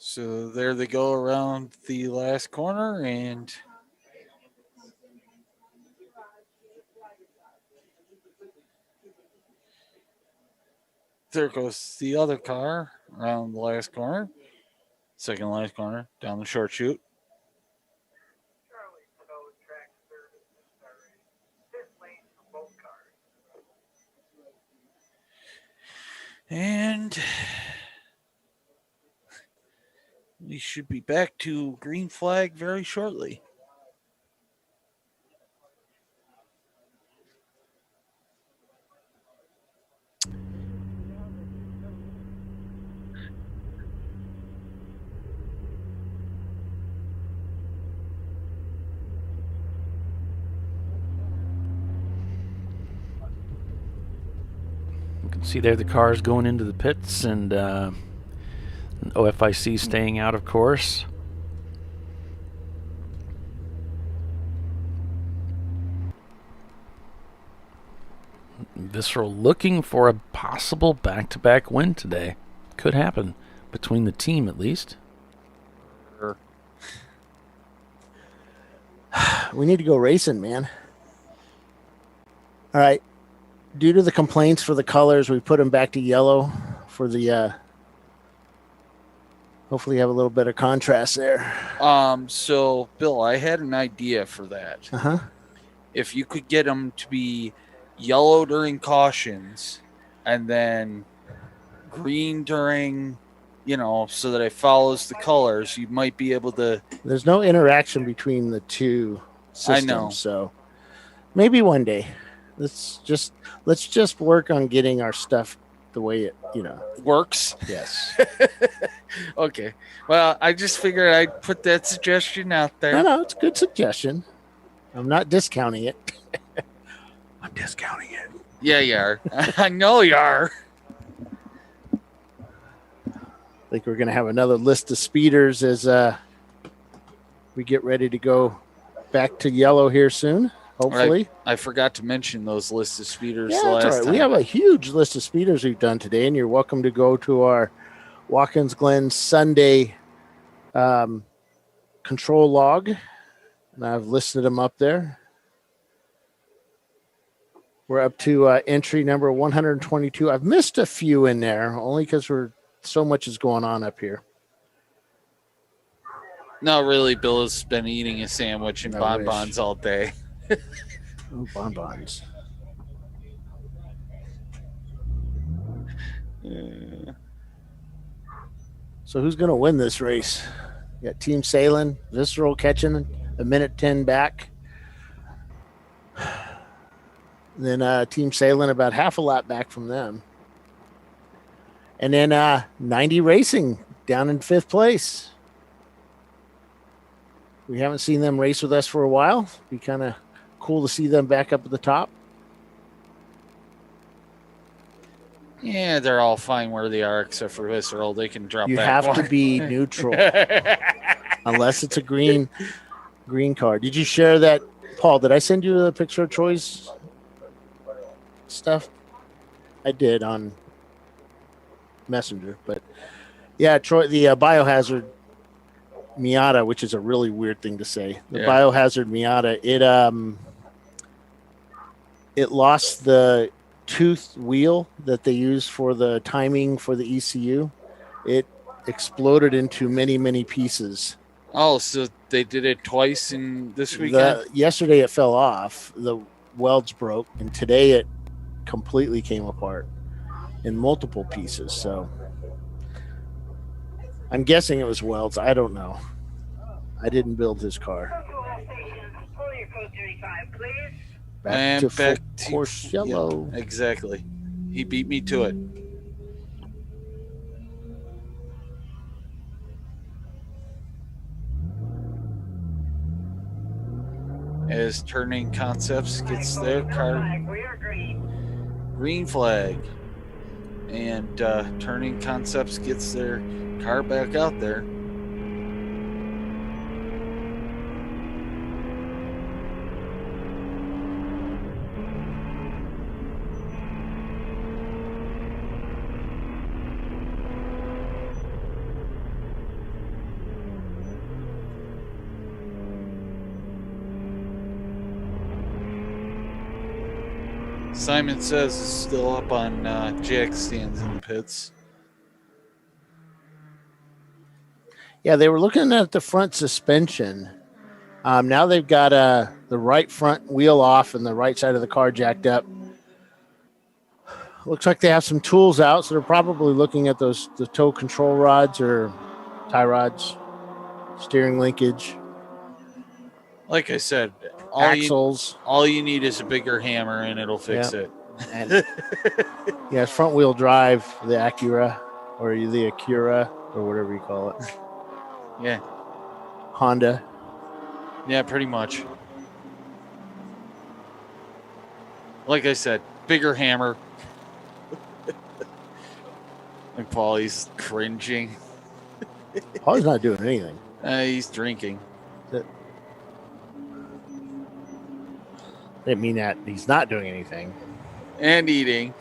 So there they go around the last corner, and there goes the other car around the last corner. Second last corner, down the short chute. And we should be back to green flag very shortly. See there, the cars going into the pits, and OFIC staying out, of course. Visceral looking for a possible back-to-back win today. Could happen between the team, at least. We need to go racing, man. All right. Due to the complaints for the colors, we put them back to yellow for the hopefully have a little better contrast there. So Bill, I had an idea for that. If you could get them to be yellow during cautions and then green during, so that it follows the colors, you might be able to. There's no interaction between the two systems. I know. So maybe one day. Let's just work on getting our stuff the way it, works. Yes. Okay. Well, I just figured I'd put that suggestion out there. No, it's a good suggestion. I'm not discounting it. I'm discounting it. Yeah, you are. I know you are. I think we're going to have another list of speeders as we get ready to go back to yellow here soon, hopefully. I forgot to mention those list of speeders That's all right. We have a huge list of speeders we've done today, and you're welcome to go to our Watkins Glen Sunday control log, and I've listed them up there. We're up to entry number 122. I've missed a few in there, only because so much is going on up here. No, really, Bill has been eating a sandwich and bonbons all day. Oh, bonbons. So who's going to win this race? You got Team Sahlen, Visceral catching a minute 10 back. Then Team Sahlen about half a lap back from them. And then 90 Racing down in 5th place. We haven't seen them race with us for a while. Be kind of cool to see them back up at the top. Yeah, they're all fine where they are except for Visceral. They can drop You that have to one. be neutral. Unless it's a green card. Did you share that, Paul? Did I send you a picture of Troy's stuff? I did on Messenger, but yeah, Troy, the Biohazard Miata, which is a really weird thing to say. The Biohazard Miata, it lost the tooth wheel that they use for the timing for the ECU. It exploded into many, many pieces. Oh, so they did it twice in this weekend? Yesterday it fell off. The welds broke, and today it completely came apart in multiple pieces. So I'm guessing it was welds. I don't know. I didn't build his car. Back to full course yellow. Yeah, exactly. He beat me to it. As Turning Concepts gets their car. Green flag. And Turning Concepts gets their car back out there. Simon says it's still up on jack stands in the pits. Yeah, they were looking at the front suspension. Now they've got the right front wheel off and the right side of the car jacked up. Looks like they have some tools out, so they're probably looking at the tow control rods or tie rods, steering linkage. Like I said, axles. All you need is a bigger hammer and it'll fix it. And yeah, front wheel drive, the Acura or the Acura or whatever you call it. Yeah. Honda. Yeah, pretty much. Like I said, bigger hammer. And Paulie's cringing. Paulie's not doing anything. He's drinking. Didn't mean that he's not doing anything. And eating.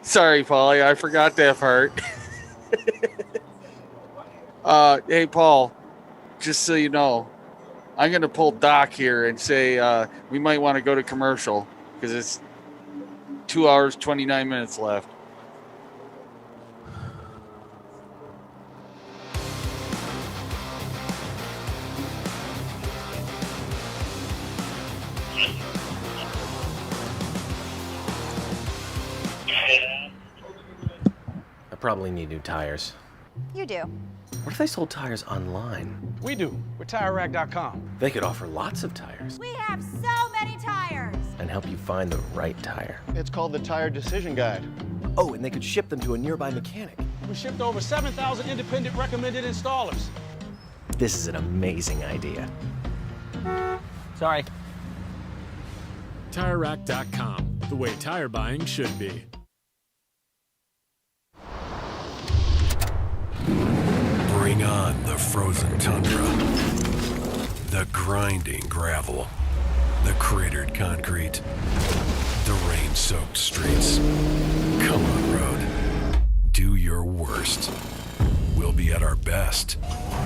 Sorry, Paulie, I forgot that part. Hey, Paul, just so you know, I'm going to pull Doc here and say we might want to go to commercial because it's 2 hours, 29 minutes left. I probably need new tires. You do. What if they sold tires online? We do. We're TireRack.com. They could offer lots of tires We have so many tires. and help you find the right tire. It's called the Tire Decision Guide. Oh, and they could ship them to a nearby mechanic. We shipped over 7,000 independent recommended installers. This is an amazing idea. Sorry. TireRack.com, the way tire buying should be. Bring on the frozen tundra, the grinding gravel, the cratered concrete, the rain-soaked streets. Come on, road. Do your worst. We'll be at our best.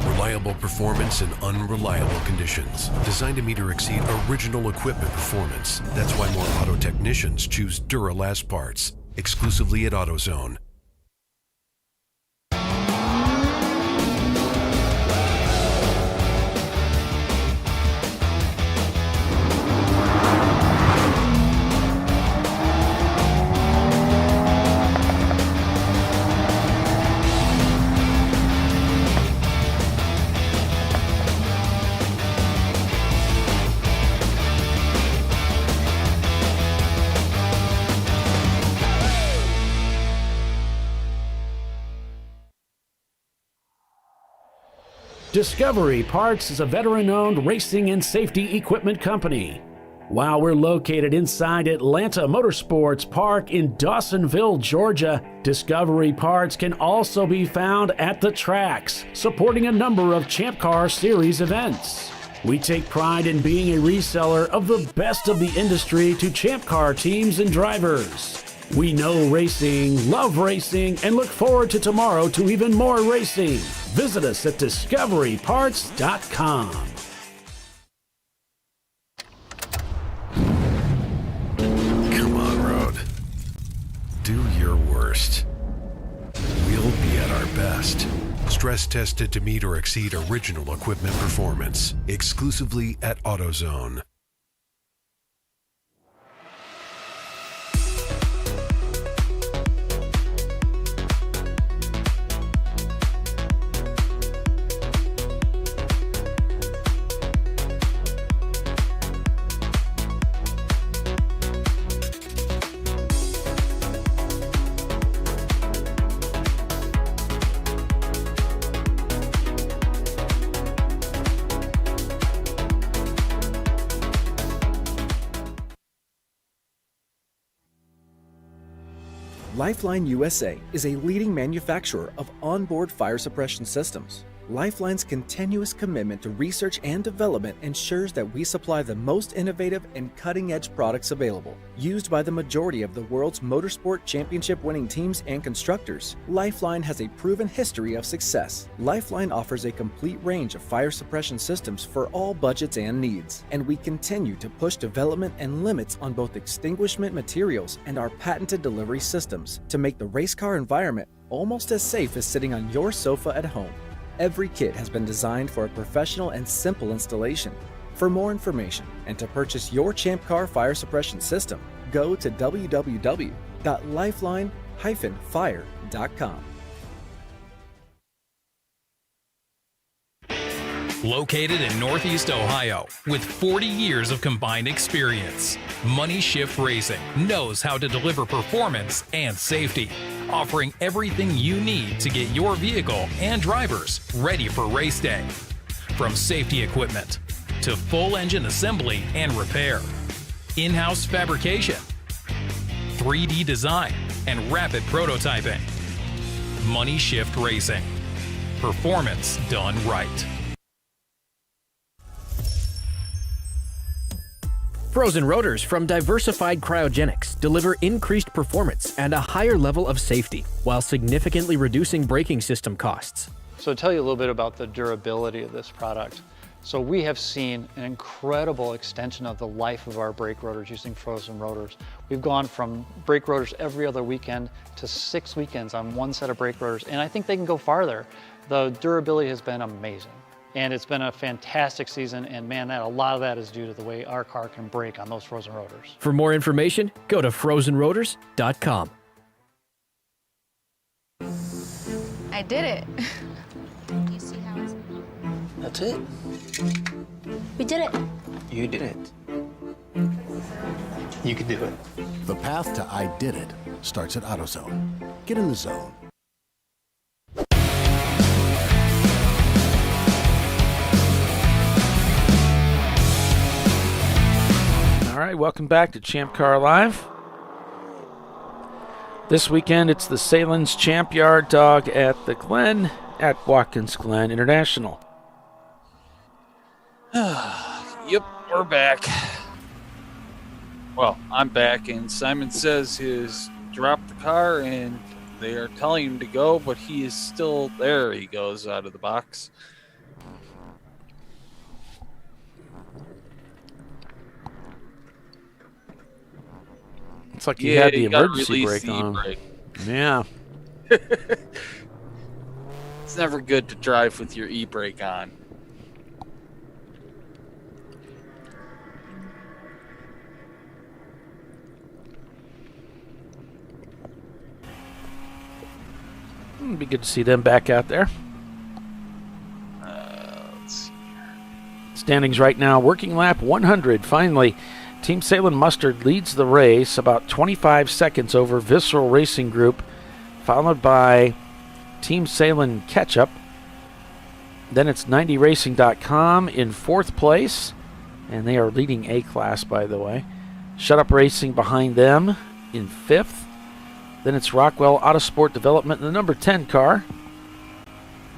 Reliable performance in unreliable conditions. Designed to meet or exceed original equipment performance. That's why more auto technicians choose Duralast parts. Exclusively at AutoZone. Discovery Parts is a veteran-owned racing and safety equipment company. While we're located inside Atlanta Motorsports Park in Dawsonville, Georgia, Discovery Parts can also be found at the tracks, supporting a number of Champ Car Series events. We take pride in being a reseller of the best of the industry to Champ Car teams and drivers. We know racing, love racing, and look forward to tomorrow to even more racing. Visit us at discoveryparts.com. Come on, road. Do your worst. We'll be at our best. Stress tested to meet or exceed original equipment performance. Exclusively at AutoZone. Lifeline USA is a leading manufacturer of onboard fire suppression systems. Lifeline's continuous commitment to research and development ensures that we supply the most innovative and cutting-edge products available. Used by the majority of the world's motorsport championship-winning teams and constructors, Lifeline has a proven history of success. Lifeline offers a complete range of fire suppression systems for all budgets and needs, and we continue to push development and limits on both extinguishment materials and our patented delivery systems to make the race car environment almost as safe as sitting on your sofa at home. Every kit has been designed for a professional and simple installation. For more information and to purchase your Champ Car fire suppression system, go to www.lifeline-fire.com. Located in Northeast Ohio with 40 years of combined experience, Money Shift Racing knows how to deliver performance and safety, offering everything you need to get your vehicle and drivers ready for race day. From safety equipment to full engine assembly and repair, in-house fabrication, 3D design, and rapid prototyping. Money Shift Racing. Performance done right. Frozen rotors from Diversified Cryogenics deliver increased performance and a higher level of safety while significantly reducing braking system costs. So to tell you a little bit about the durability of this product. So we have seen an incredible extension of the life of our brake rotors using frozen rotors. We've gone from brake rotors every other weekend to 6 weekends on one set of brake rotors, and I think they can go farther. The durability has been amazing. And it's been a fantastic season, and man, a lot of that is due to the way our car can brake on those frozen rotors. For more information, go to frozenrotors.com. I did it. You see how it's... That's it. We did it. You did it. You can do it. The path to I did it starts at AutoZone. Get in the zone. All right, welcome back to ChampCar.Live. This weekend, it's the Sahlen's Champyard dog at the Glen at Watkins Glen International. Yep, we're back. Well, I'm back, and Simon says he's dropped the car, and they are telling him to go, but he is still there. He goes out of the box. It's like he had the you gotta emergency release brake the on. e-brake. Yeah. It's never good to drive with your e-brake on. It'd be good to see them back out there. Let's see. Standings right now, working lap 100. Finally, Team Sahlen Mustard leads the race about 25 seconds over Visceral Racing Group, followed by Team Sahlen Ketchup. Then it's 90racing.com in 4th place, and they are leading A-Class, by the way. Shut Up Racing behind them in 5th. Then it's Rockwell Autosport Development in the number 10 car.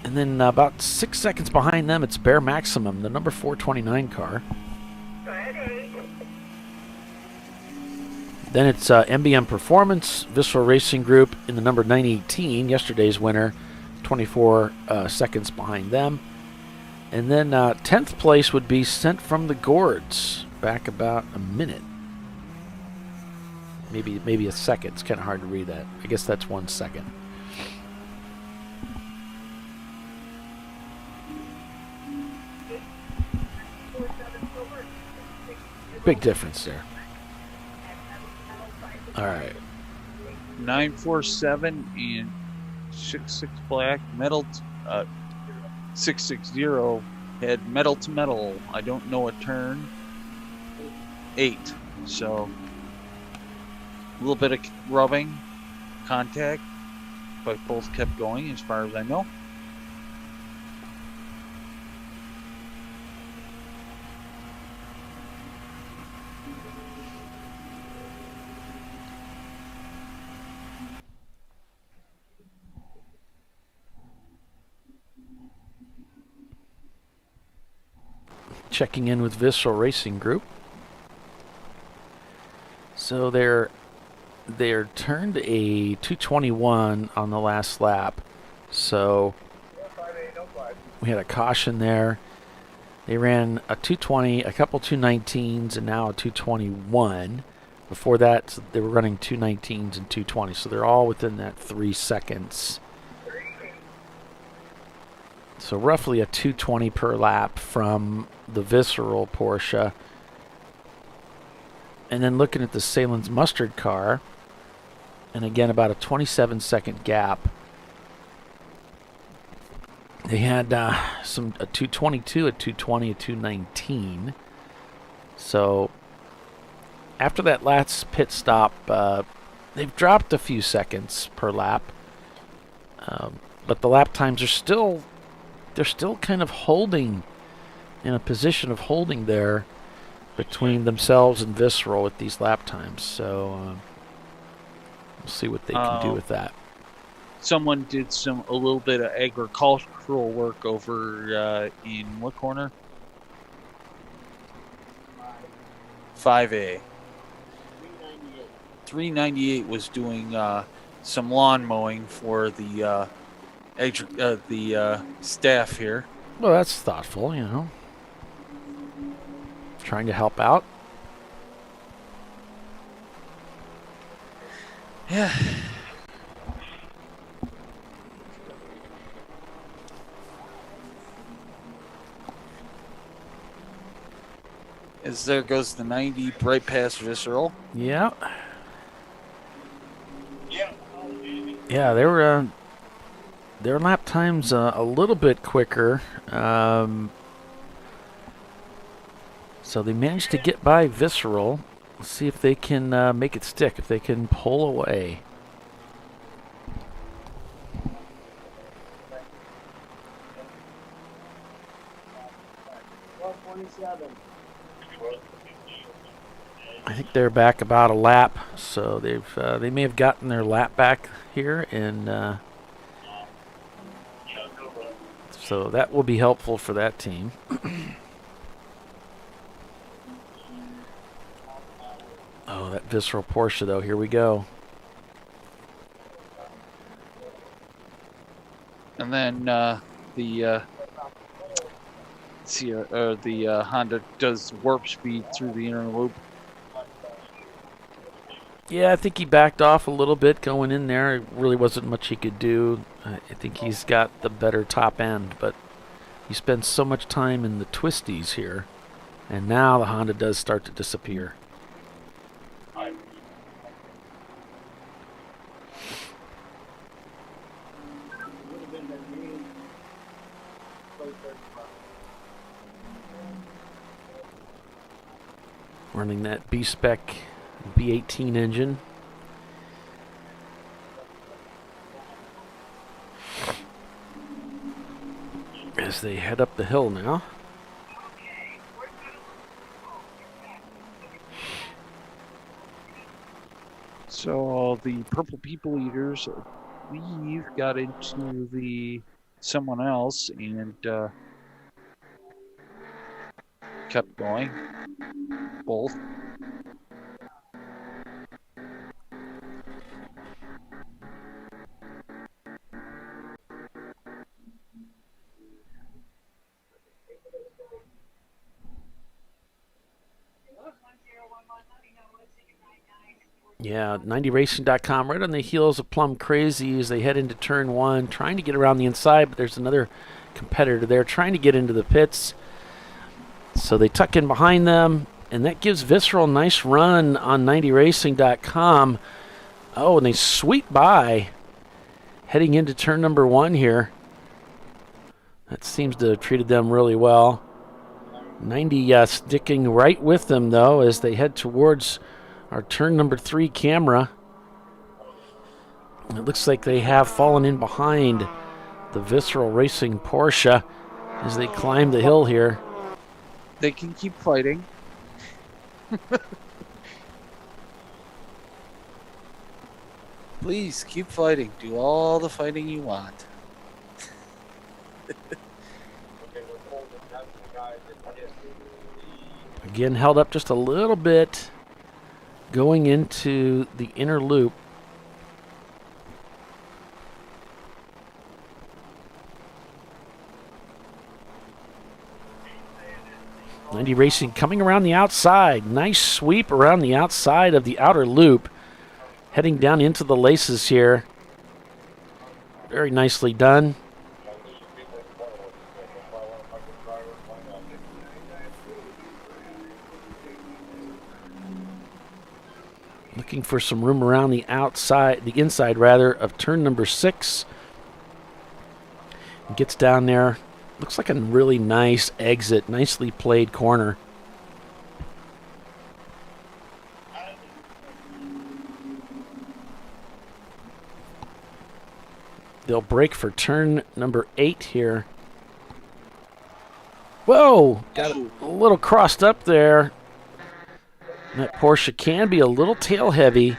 And then about 6 seconds behind them, it's Bear Maximum, the number 429 car. Then it's MBM Performance, Visceral Racing Group in the number 918, yesterday's winner, 24 seconds behind them. And then 10th place would be Sent from the Gourds, back about a minute. Maybe a second. It's kind of hard to read that. I guess that's 1 second. Big difference there. All right. 947 and 66 Black metal 660 had metal to metal. I don't know a turn. 8. So a little bit of rubbing, contact, but both kept going as far as I know. Checking in with Visceral Racing Group. So they're turned a 221 on the last lap. So we had a caution there. They ran a 220, a couple 219s, and now a 221. Before that, they were running 219s and 220s. So they're all within that 3 seconds. So roughly a 220 per lap from the Visceral Porsche. And then looking at the Sahlen's Mustard car, and again about a 27-second gap. They had a 222, a 220, a 219. So after that last pit stop, they've dropped a few seconds per lap. But the lap times are still, they're still kind of holding in a position of holding there between themselves and Visceral with these lap times. So we'll see what they can do with that. someone did a little bit of agricultural work over in what corner? 5A. 398 was doing some lawn mowing for the staff here. Well, that's thoughtful, you know. Trying to help out. Yeah. As there goes the 90 right past Visceral. Yeah. Yeah, they were their lap time's a little bit quicker. So they managed to get by Visceral. Let's see if they can make it stick, if they can pull away. I think they're back about a lap, so they may have gotten their lap back here, and so that will be helpful for that team. Oh, that Visceral Porsche, though. Here we go. And then the Honda does warp speed through the inner loop. Yeah, I think he backed off a little bit going in there. It really wasn't much he could do. I think he's got the better top end, but he spends so much time in the twisties here, and now the Honda does start to disappear. Running that B-Spec B18 engine. As they head up the hill now. So the Purple People Eaters, we've got into the someone else and kept going. Both. Yeah, 90racing.com right on the heels of Plum Crazy as they head into turn one, trying to get around the inside, but there's another competitor there trying to get into the pits. So they tuck in behind them, and that gives Visceral a nice run on 90racing.com. Oh, and they sweep by heading into turn number one here. That seems to have treated them really well. 90 sticking right with them, though, as they head towards our turn number 3 camera. It looks like they have fallen in behind the Visceral Racing Porsche as they climb the hill here. They can keep fighting. Please keep fighting. Do all the fighting you want. Again, held up just a little bit going into the inner loop. Ninety Racing coming around the outside. Nice sweep around the outside of the outer loop. Heading down into the laces here. Very nicely done. Looking for some room around the outside, the inside rather, of turn number 6. Gets down there. Looks like a really nice exit, nicely played corner. They'll break for turn number 8 here. Whoa! Got a little crossed up there. That Porsche can be a little tail heavy.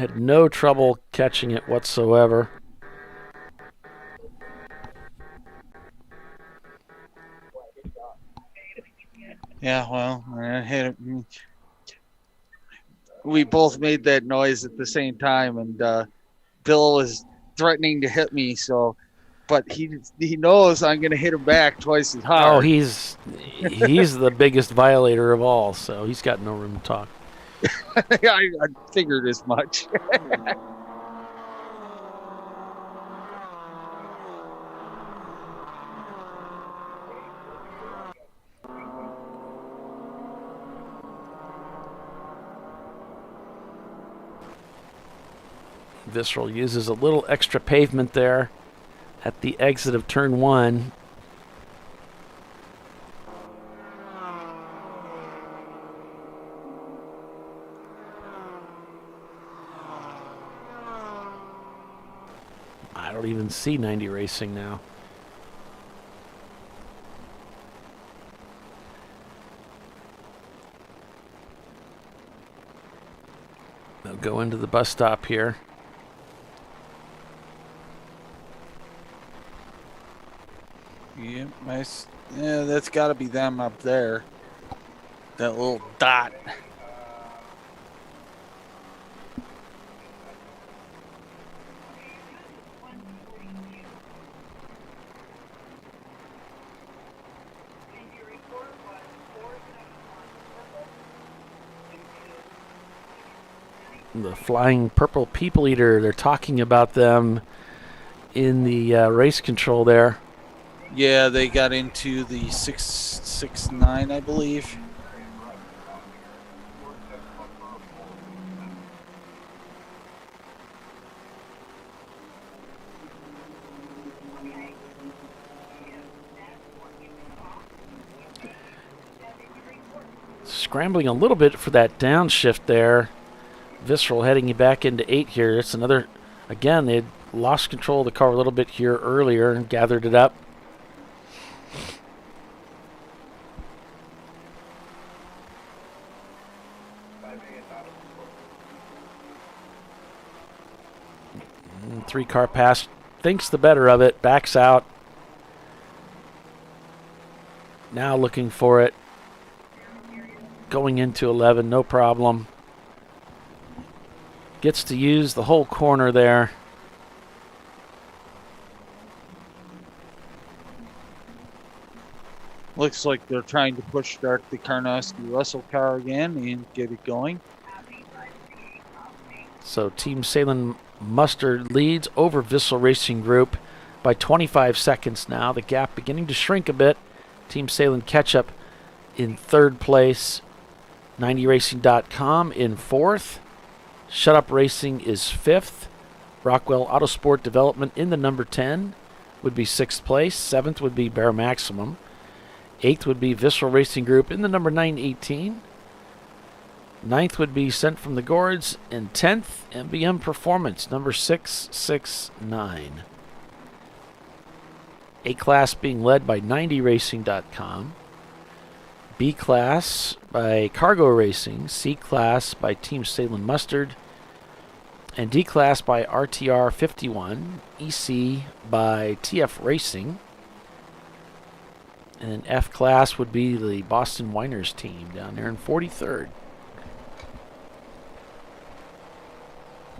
Had no trouble catching it whatsoever. Yeah, well, I hit it. We both made that noise at the same time, and Bill was threatening to hit me. So, but he knows I'm going to hit him back twice as hard. Oh, he's the biggest violator of all, so he's got no room to talk. I figured as much. Visceral uses a little extra pavement there at the exit of turn 1. I don't even see 90 Racing now. They'll go into the bus stop here. Yeah, nice. Yeah, that's got to be them up there. That little dot. The Flying Purple People Eater, they're talking about them in the race control there. Yeah, they got into the 669, I believe. Scrambling a little bit for that downshift there. Visceral heading back into 8 here. It's another, again, they had lost control of the car a little bit here earlier and gathered it up. And 3-car pass, thinks the better of it, backs out. Now looking for it. Going into 11, no problem. Gets to use the whole corner there. Looks like they're trying to push start the Karnowski-Russell car again and get it going. So Team Sahlen Mustard leads over Vissel Racing Group by 25 seconds now. The gap beginning to shrink a bit. Team Sahlen catch up in 3rd place. 90racing.com in 4th. Shut Up Racing is 5th. Rockwell Autosport Development in the number 10 would be 6th place. 7th would be Bear Maximum. 8th would be Visceral Racing Group in the number 918. 9th would be Sent from the Gourds. And 10th, MBM Performance, number 669. A class being led by 90racing.com. B class by Cargo Racing. C class by Team Sahlen Mustard. And D class by RTR 51. EC by TF Racing. And then F class would be the Boston Winers team down there in 43rd.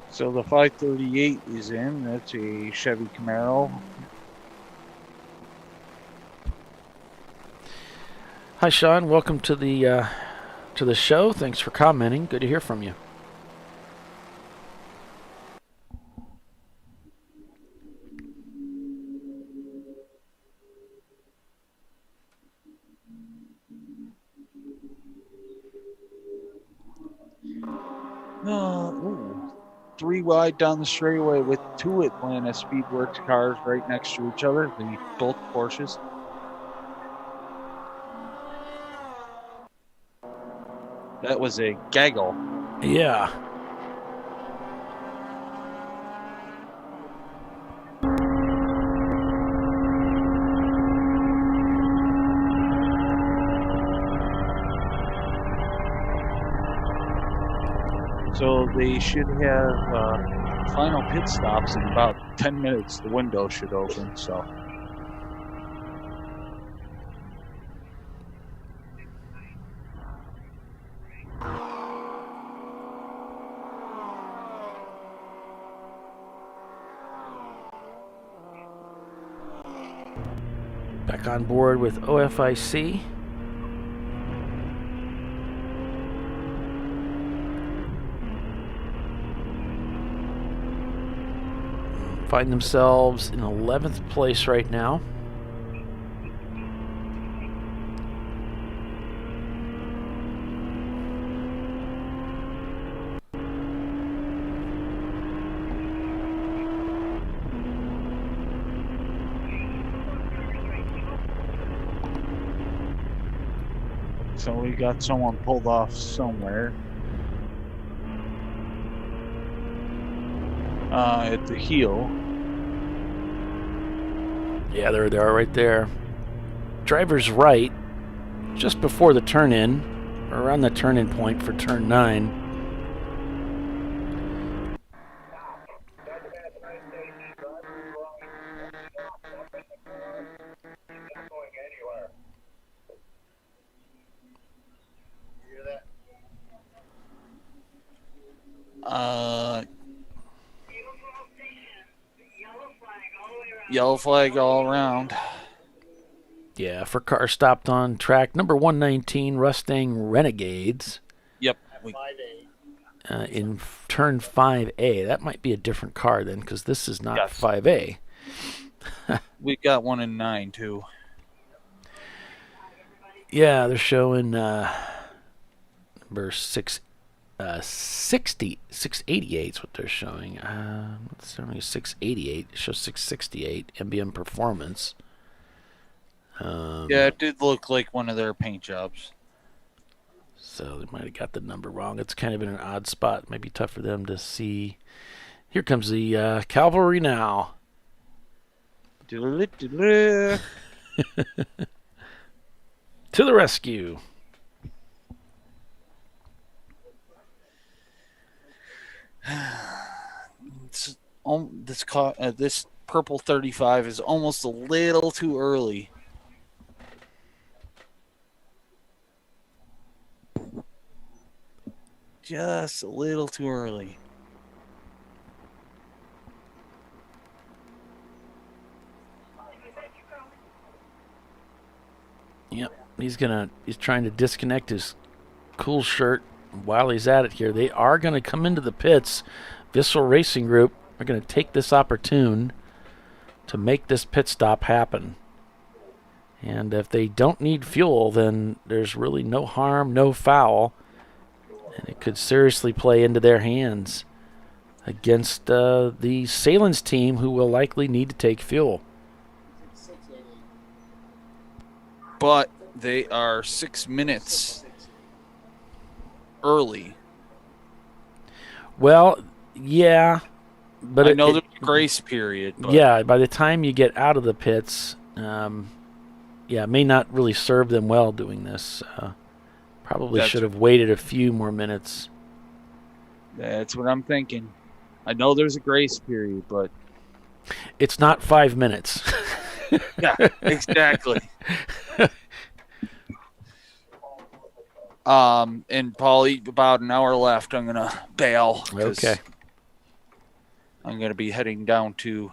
So the 538 is in. That's a Chevy Camaro. Hi, Sean. Welcome to the show. Thanks for commenting. Good to hear from you. Ooh. 3 wide down the straightaway with 2 Atlanta Speedworks cars right next to each other. Both Porsches. That was a gaggle. Yeah. So they should have final pit stops in about 10 minutes. The window should open. So. Back on board with OFIC. Find themselves in 11th place right now. So we got someone pulled off somewhere. At the heel. Yeah, there they are right there. Driver's right, just before the turn-in, or around the turn-in point for turn 9. Yellow flag all around. Yeah, for car stopped on track number 119, Mustang Renegades. Yep. In turn 5A. That might be a different car then, because this is not 5A. We got one in 9 too. Yeah, they're showing number 688 is what they're showing. It's only 688. It shows 668 MBM Performance. Yeah, it did look like one of their paint jobs. So they might have got the number wrong. It's kind of in an odd spot. It might be tough for them to see. Here comes the cavalry now. To the rescue. This purple 35 is almost a little too early. Just a little too early. Yep, he's trying to disconnect his cool shirt while he's at it here. They are going to come into the pits. Vissel Racing Group are going to take this opportune to make this pit stop happen. And if they don't need fuel, then there's really no harm, no foul. And it could seriously play into their hands against the Sahlen's team, who will likely need to take fuel. But they are 6 minutes early. Well, yeah. But I know there's a grace period. But yeah, by the time you get out of the pits, it may not really serve them well doing this. Probably should have waited a few more minutes. That's what I'm thinking. I know there's a grace period, but it's not 5 minutes. Yeah, exactly. And Paul, about an hour left. I'm gonna bail. Okay. I'm gonna be heading down to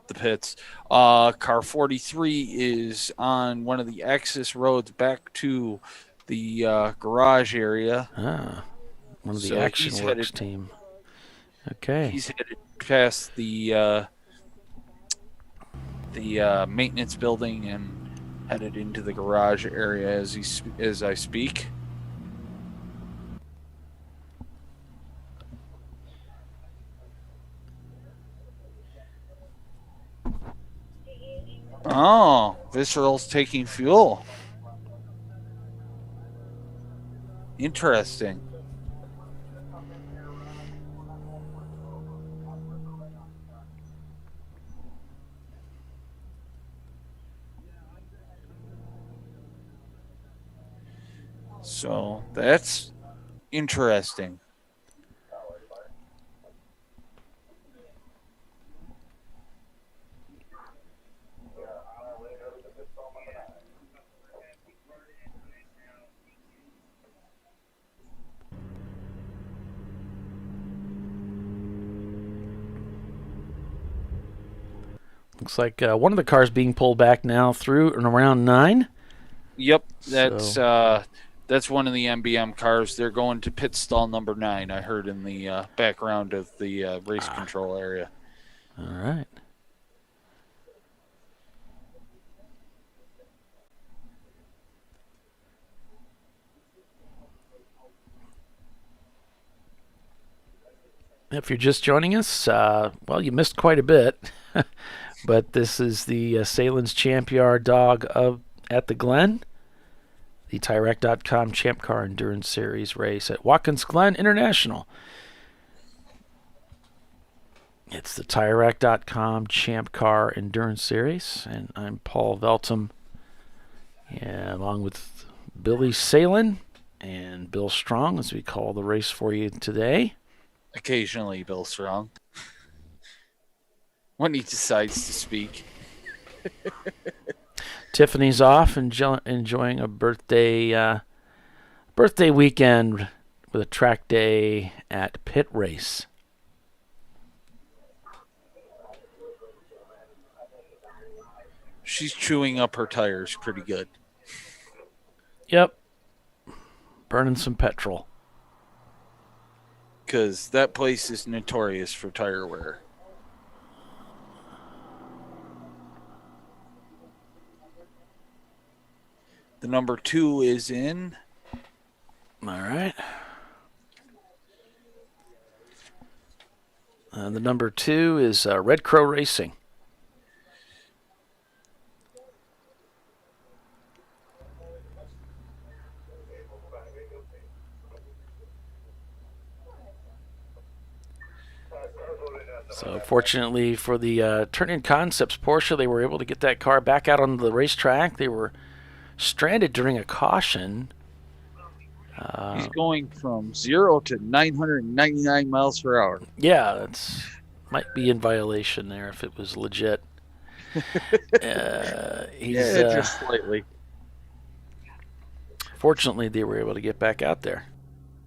the pits. Car 43 is on one of the access roads back to the garage area. One of the Action Works team. Okay. He's headed past the maintenance building and headed into the garage area as I speak. Oh, Visceral's taking fuel. Interesting. So that's interesting. Looks like one of the cars being pulled back now through and around 9. Yep, that's one of the MBM cars. They're going to pit stall number 9. I heard in the background of the race control area. All right. If you're just joining us, well, you missed quite a bit. But this is the Sahlen's Champyard dog at the Glen, the TireRack.com Champ Car Endurance Series race at Watkins Glen International. It's the TireRack.com Champ Car Endurance Series, and I'm Paul Veltum, along with Billy Sahlen and Bill Strong, as we call the race for you today. Occasionally, Bill Strong. When he decides to speak. Tiffany's off enjoying a birthday weekend with a track day at Pit Race. She's chewing up her tires pretty good. Yep. Burning some petrol. Because that place is notorious for tire wear. The number 2 is in. All right. The number 2 is Red Crow Racing. So fortunately for the Turn-In Concepts Porsche, they were able to get that car back out on the racetrack. They were stranded during a caution. He's going from 0 to 999 miles per hour. Yeah, that's might be in violation there if it was legit. Just slightly. Fortunately, they were able to get back out there.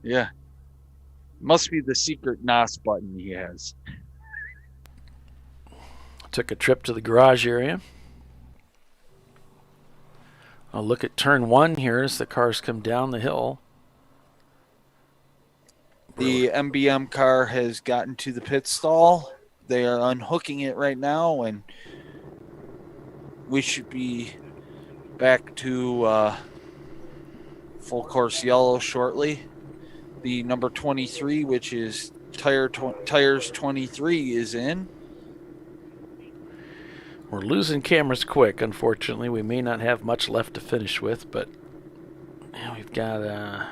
Yeah. Must be the secret NOS button he has. Took a trip to the garage area. I'll look at turn 1 here as the cars come down the hill. The MBM car has gotten to the pit stall. They are unhooking it right now, and we should be back to full course yellow shortly. The number 23, which is tires 23, is in. We're losing cameras quick, unfortunately. We may not have much left to finish with, but we've got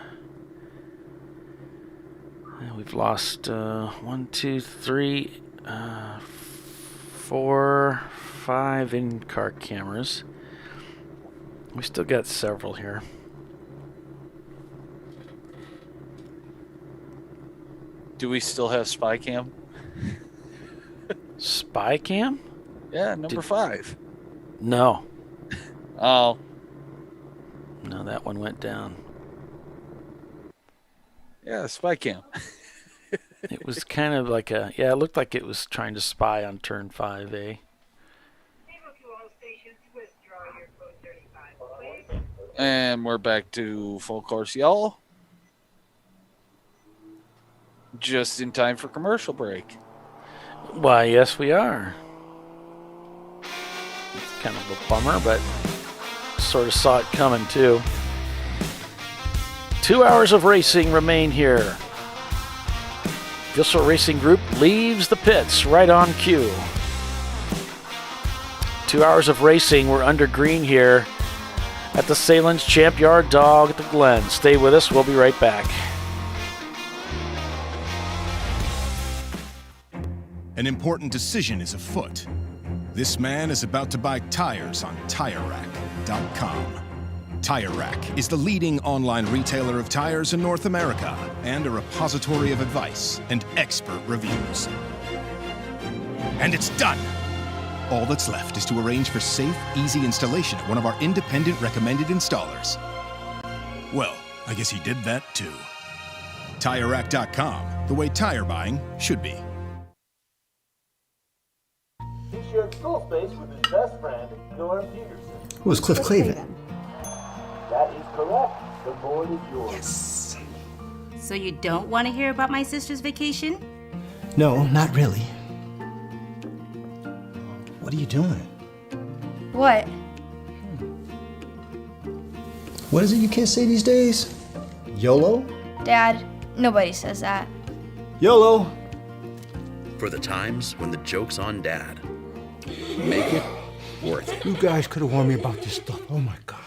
we've lost 1, 2, 3, 4, 5 in-car cameras. We still got several here. Do we still have spy cam? Spy cam? Yeah, number 5. No. Oh. No, that one went down. Yeah, spy cam. It was kind of like it looked like it was trying to spy on turn 5A. And we're back to full course yellow. Just in time for commercial break. Why, yes, we are. It's kind of a bummer, but sort of saw it coming, too. 2 hours of racing remain here. Vissel Racing Group leaves the pits right on cue. 2 hours of racing. We're under green here at the Sahlen's Champyard dog at the Glen. Stay with us. We'll be right back. An important decision is afoot. This man is about to buy tires on TireRack.com. Tire Rack is the leading online retailer of tires in North America and a repository of advice and expert reviews. And it's done! All that's left is to arrange for safe, easy installation at one of our independent recommended installers. Well, I guess he did that too. TireRack.com, the way tire buying should be. Be sure shared stall space with his best friend, Norm Peterson. Who was Cliff Clavin? That is correct. The board is yours. Yes. So you don't want to hear about my sister's vacation? No, not really. What are you doing? What? What is it you kids say these days? YOLO? Dad, nobody says that. YOLO! For the times when the joke's on Dad. Make it worth it. You guys could have warned me about this stuff. Oh my God.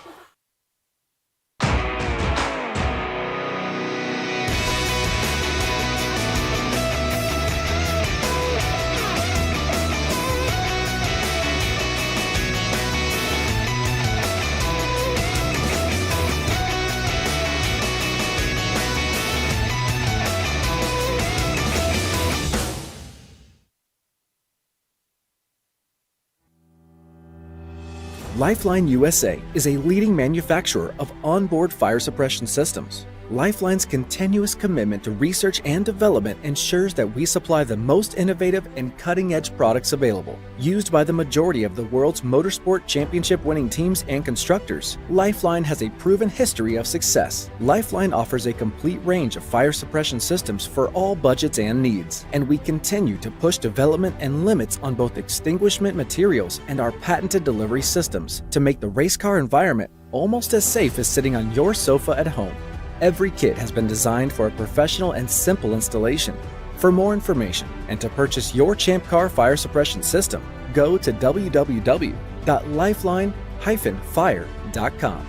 Lifeline USA is a leading manufacturer of onboard fire suppression systems. Lifeline's continuous commitment to research and development ensures that we supply the most innovative and cutting-edge products available. Used by the majority of the world's motorsport championship-winning teams and constructors, Lifeline has a proven history of success. Lifeline offers a complete range of fire suppression systems for all budgets and needs, and we continue to push development and limits on both extinguishment materials and our patented delivery systems to make the race car environment almost as safe as sitting on your sofa at home. Every kit has been designed for a professional and simple installation. For more information and to purchase your ChampCar fire suppression system, go to www.lifeline-fire.com.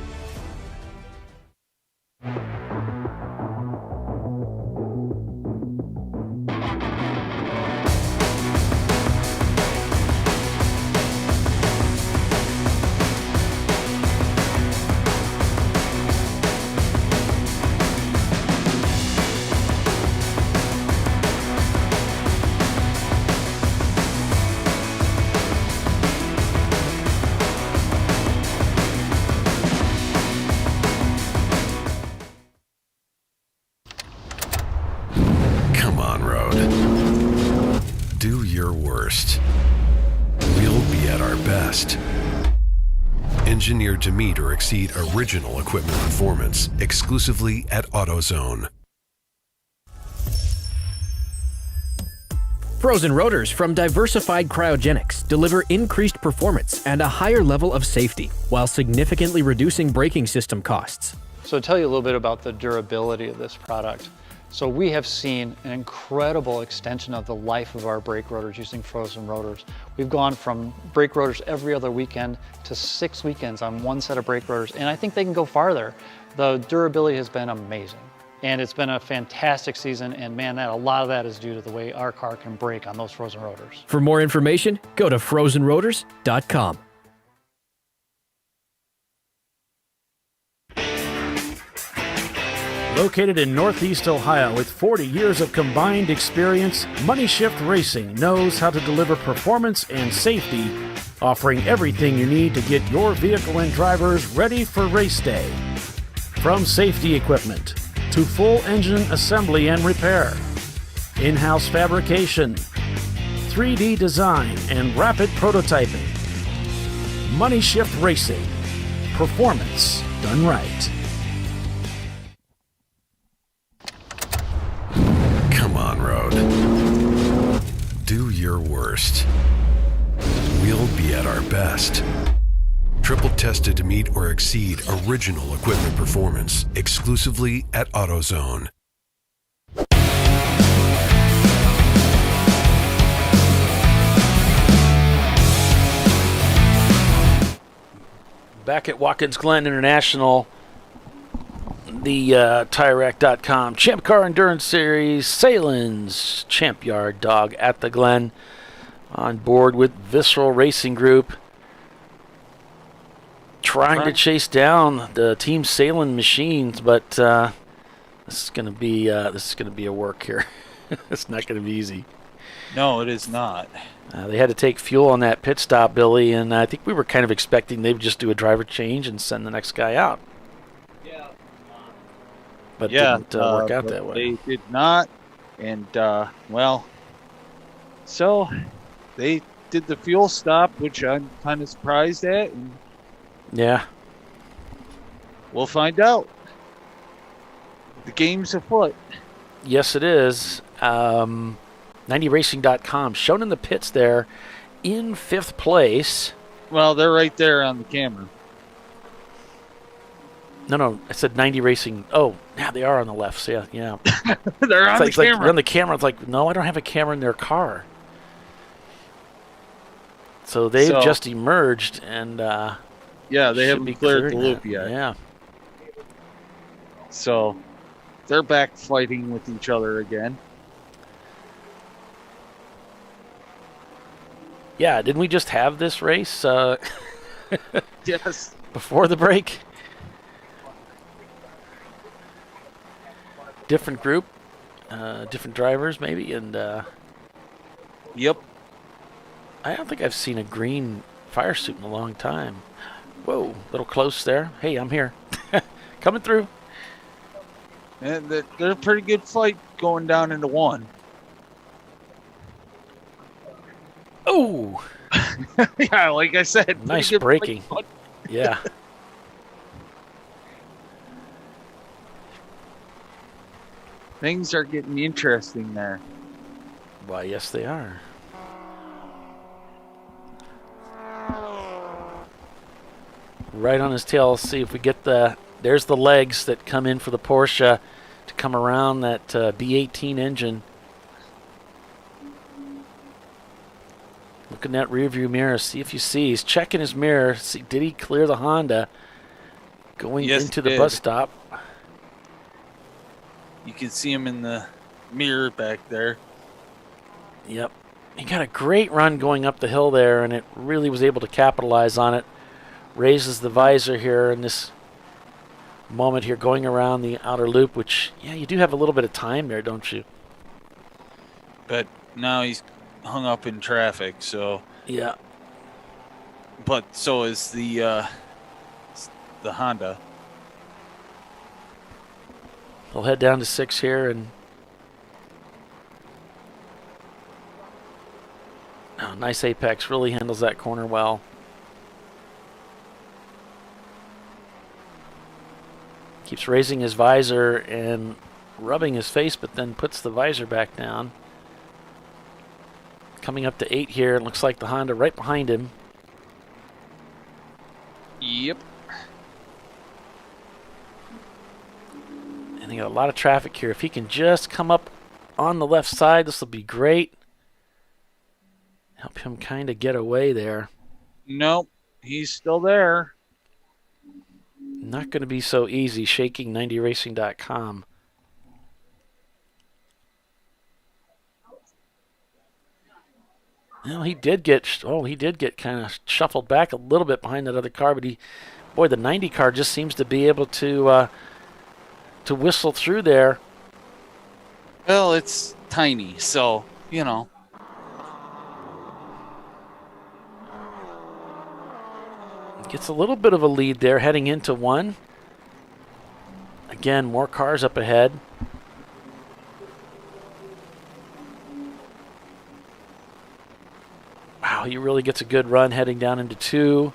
Come on, Road. Do your worst. We'll be at our best. Engineered to meet or exceed original equipment performance exclusively at AutoZone. Frozen rotors from Diversified Cryogenics deliver increased performance and a higher level of safety, while significantly reducing braking system costs. So to tell you a little bit about the durability of this product. So we have seen an incredible extension of the life of our brake rotors using frozen rotors. We've gone from brake rotors every other weekend to 6 weekends on one set of brake rotors, and I think they can go farther. The durability has been amazing, and it's been a fantastic season, and man, a lot of that is due to the way our car can brake on those frozen rotors. For more information, go to frozenrotors.com. Located in Northeast Ohio with 40 years of combined experience, Money Shift Racing knows how to deliver performance and safety, offering everything you need to get your vehicle and drivers ready for race day. From safety equipment to full engine assembly and repair, in-house fabrication, 3D design, and rapid prototyping. Money Shift Racing. Performance done right. Come on, Road. Do your worst. We'll be at our best. Triple tested to meet or exceed original equipment performance exclusively at AutoZone. Back at Watkins Glen International, the TireRack.com Champ Car Endurance Series, Sahlen's Champyard dog at the Glen, on board with Visceral Racing Group, trying to chase down the Team Sahlen machines, but this is going to be a work here. It's not going to be easy. No, it is not. They had to take fuel on that pit stop, Billy, and I think we were kind of expecting they would just do a driver change and send the next guy out. But it didn't work out that way. They did not, and well, so they did the fuel stop, which I'm kind of surprised at. And Yeah. we'll find out. The game's afoot. Yes, it is. 90racing.com. Shown in the pits there in 5th place. Well, they're right there on the camera. No, I said 90 Racing. Oh, yeah, they are on the left. So yeah. They're on the It's like camera. they're on the camera. It's like, no, I don't have a camera in their car. So they've just emerged, and yeah, they should haven't be cleared the clearing loop that. yet. Yeah. So they're back fighting with each other again. Yeah, didn't we just have this race Yes. before the break? Different group, different drivers maybe, and Yep. I don't think I've seen a green fire suit in a long time. Whoa, a little close there. Hey, I'm here. Coming through. And they're a pretty good fight going down into one. Oh. Yeah, like I said. pretty Nice good braking. fight. Yeah. Things are getting interesting there. Why, yes, they are. Right on his tail. Let's see if we get the... There's the legs that come in for the Porsche to come around that B18 engine. Look in that rearview mirror. See if you see. He's checking his mirror. See, did he clear the Honda going Yes, into he the did. bus stop? You can see him in the mirror back there. Yep. He got a great run going up the hill there, and it really was able to capitalize on it. Raises the visor here in this moment here going around the outer loop, which, yeah, you do have a little bit of time there, don't you? But now he's hung up in traffic, so... Yeah. But so is the Honda. We'll head down to 6 here, and... Oh, nice apex. Really handles that corner well. Keeps raising his visor and rubbing his face, but then puts the visor back down. Coming up to 8 here, it looks like the Honda right behind him. Yep. And they got a lot of traffic here. If he can just come up on the left side, this will be great. Help him kind of get away there. Nope, he's still there. Not going to be so easy, shaking 90racing.com. Well, he did get kind of shuffled back a little bit behind that other car, but the 90 car just seems to be able to whistle through there. Well, it's tiny, so, you know. Gets a little bit of a lead there heading into 1. Again, more cars up ahead. Wow, he really gets a good run heading down into 2.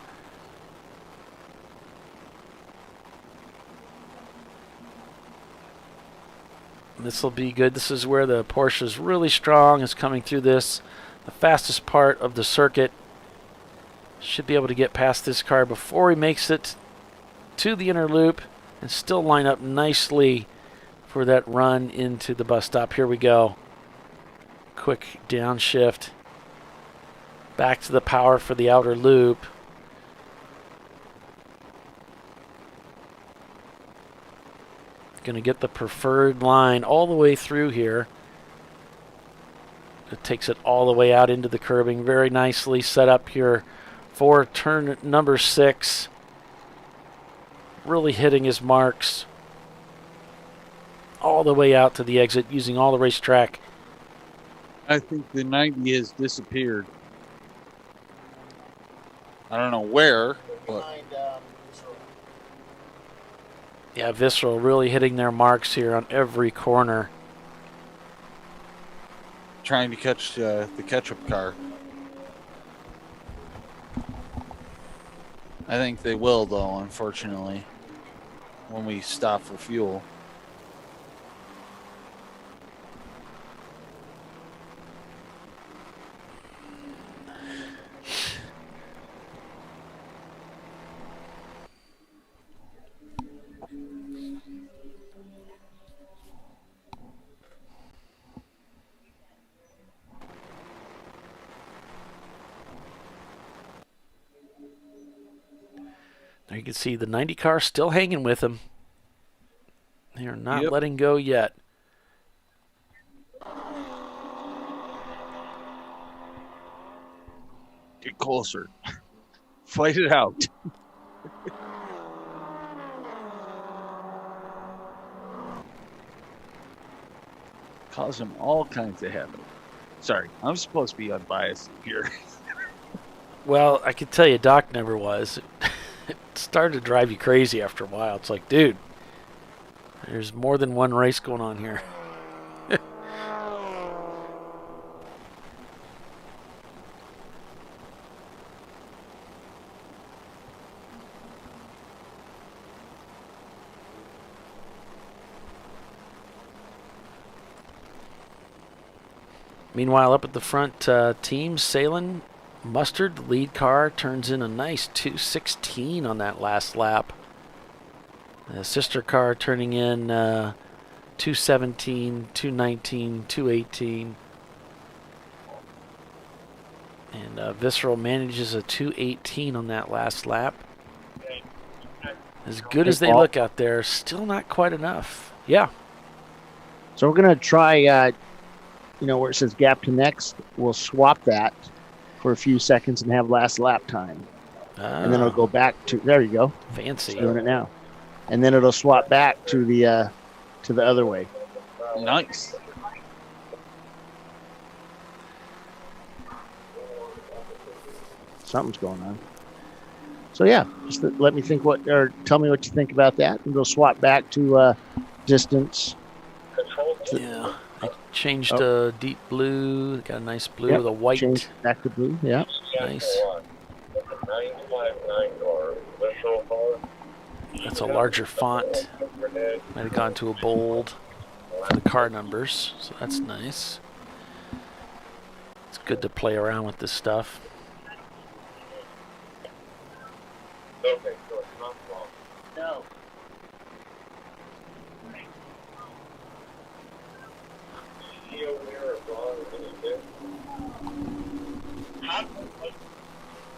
This will be good. This is where the Porsche is really strong, is coming through this. The fastest part of the circuit. Should be able to get past this car before he makes it to the inner loop and still line up nicely for that run into the bus stop. Here we go. Quick downshift. Back to the power for the outer loop. Going to get the preferred line all the way through here. It takes it all the way out into the curbing. Very nicely set up here for turn number 6. Really hitting his marks all the way out to the exit using all the racetrack. I think the 90 has disappeared. I don't know where, but... Yeah, Visceral really hitting their marks here on every corner. Trying to catch the ketchup car. I think they will, though, unfortunately, when we stop for fuel. There you can see the 90 car still hanging with him. They are not letting go yet. Get closer. Fight it out. Cause them all kinds of havoc. Sorry, I'm supposed to be unbiased here. Well, I can tell you Doc never was. It started to drive you crazy after a while. It's like, dude, there's more than one race going on here. Meanwhile, up at the front, team Sahlen, Mustard, the lead car, turns in a nice 2:16 on that last lap. The sister car turning in 2:17, 2:19, 2:18. And Visceral manages a 2:18 on that last lap. As good as they look out there, still not quite enough. Yeah. So we're going to try, where it says gap to next, we'll swap that for a few seconds and have last lap time. And then it'll go back to, there you go. Fancy. It's doing it now. And then it'll swap back to the other way. Nice. Something's going on. So yeah, just let me think or tell me what you think about that, and we'll swap back to distance. Yeah. I changed deep blue. Got a nice blue with a white. Changed back to blue. Yeah. Nice. That's a larger font. Might have gone to a bold for the car numbers, so that's nice. It's good to play around with this stuff. No.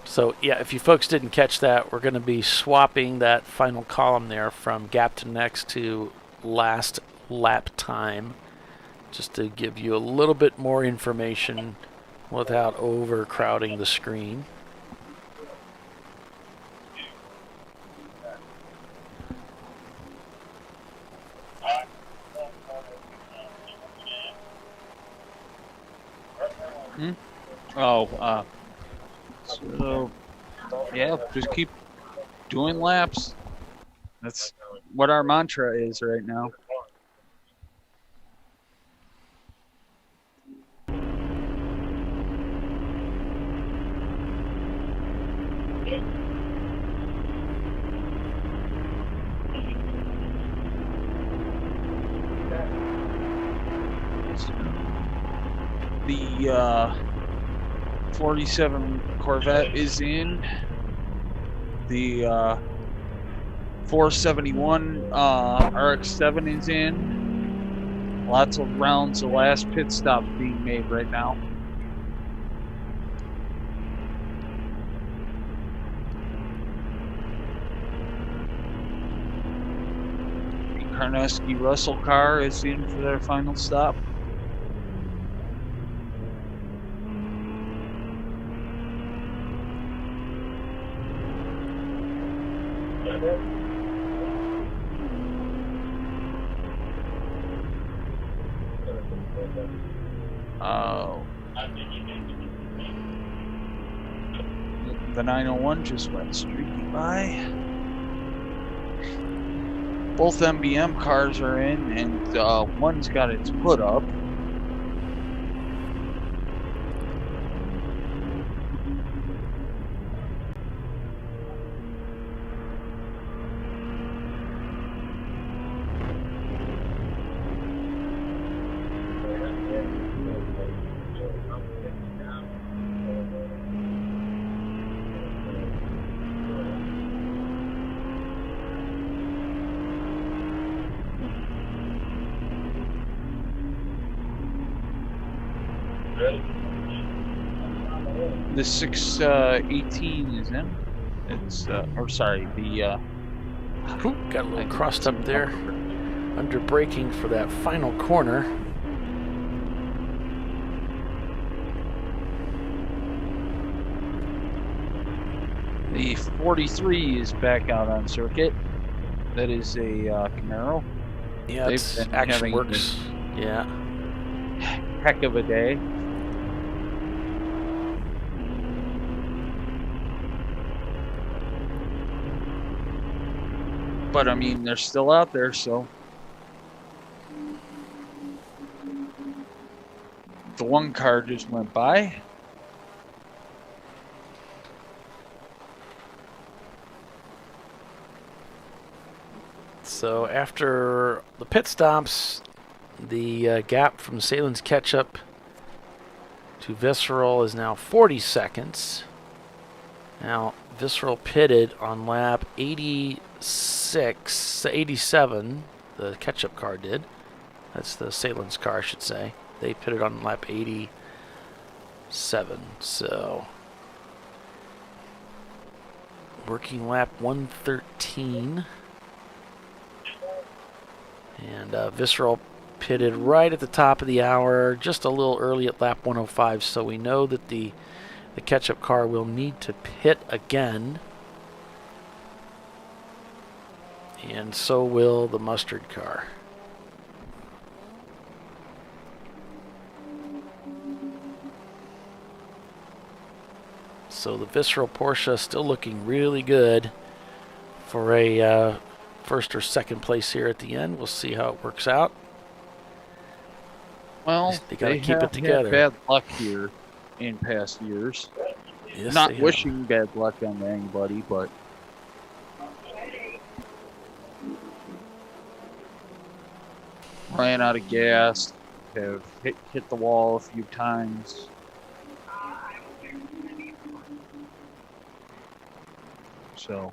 So yeah, if you folks didn't catch that, we're going to be swapping that final column there from gap to next to last lap time, just to give you a little bit more information without overcrowding the screen. So, yeah, just keep doing laps. That's what our mantra is right now. The 47 Corvette is in. The 471 RX-7 is in. Lots of rounds. The last pit stop being made right now. The Karneski Russell car is in for their final stop. The 901 just went streaky by. Both MBM cars are in, and one's got its hood up. The 618 is in. It's or sorry, the got a little crossed up there. Under braking for that final corner. The 43 is back out on circuit. That is a Camaro. Yeah, it's Action Works. Yeah. Heck of a day. But I mean, they're still out there, so. The one car just went by. So after the pit stops, the gap from Sahlen's Ketchup to Visceral is now 40 seconds. Now, Visceral pitted on lap 87, the Ketchup car did. That's the Sahlen's car, I should say. They pitted on lap 87, so working lap 113. And Visceral pitted right at the top of the hour, just a little early at lap 105, so we know that the Ketchup car will need to pit again. And so will the Mustard car. So the Visceral Porsche still looking really good for a first or second place here at the end. We'll see how it works out. Well, they got to keep it together. Had bad luck here in past years. Yes, not wishing bad luck on anybody, but ran out of gas, have hit the wall a few times. So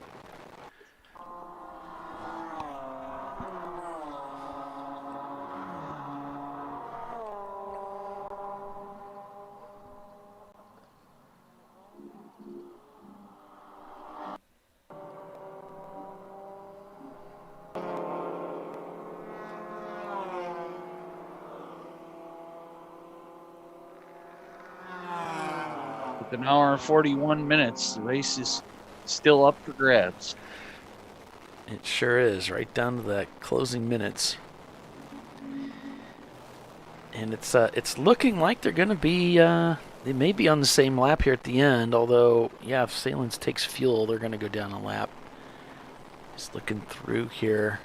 with an hour and 41 minutes, the race is still up for grabs. It sure is, right down to the closing minutes. And it's looking like they're going to be, they may be on the same lap here at the end, although, yeah, if Sahlen's takes fuel, they're going to go down a lap. Just looking through here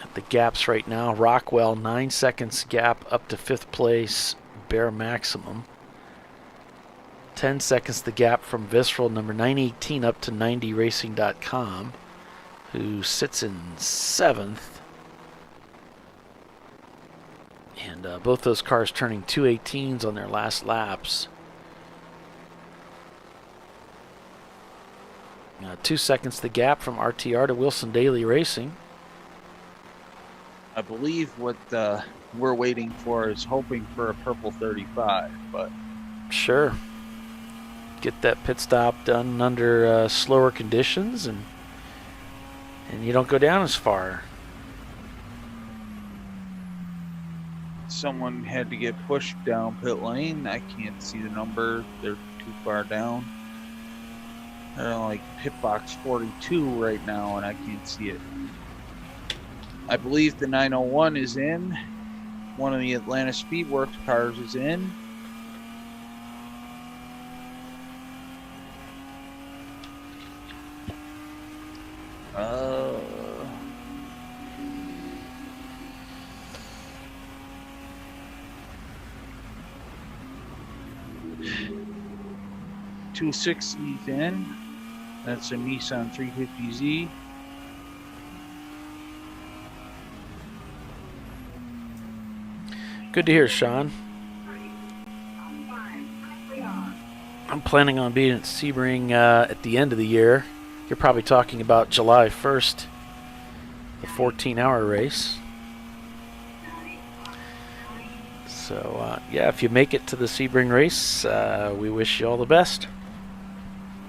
at the gaps right now. Rockwell, 9 seconds gap up to 5th place, bare maximum. 10 seconds the gap from Visceral, number 918, up to 90racing.com, who sits in 7th. And both those cars turning 218s on their last laps. 2 seconds the gap from RTR to Wilson Daily Racing. I believe what we're waiting for is hoping for a purple 35, but sure. Get that pit stop done under slower conditions, and you don't go down as far. Someone had to get pushed down pit lane. I can't see the number. They're too far down. They're on like pit box 42 right now, and I can't see it. I believe the 901 is in. One of the Atlanta Speedworks cars is in. Uh, 260's in. That's a Nissan 350Z. Good to hear, Sean. I'm planning on being at Sebring at the end of the year. You're probably talking about July 1st, the 14-hour race. So, yeah, if you make it to the Sebring race, we wish you all the best.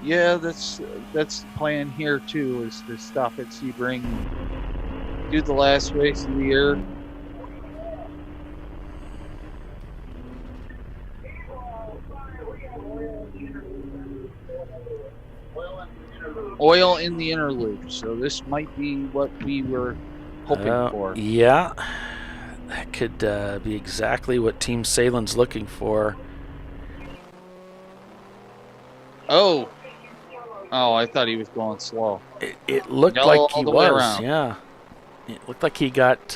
Yeah, that's the plan here too, is to stop at Sebring, do the last race of the year. Oil in the inner loop, so this might be what we were hoping for. Yeah, that could be exactly what Team Sahlen's looking for. Oh, I thought he was going slow. It looked Yellow like he all the way was, around. yeah. It looked like he got,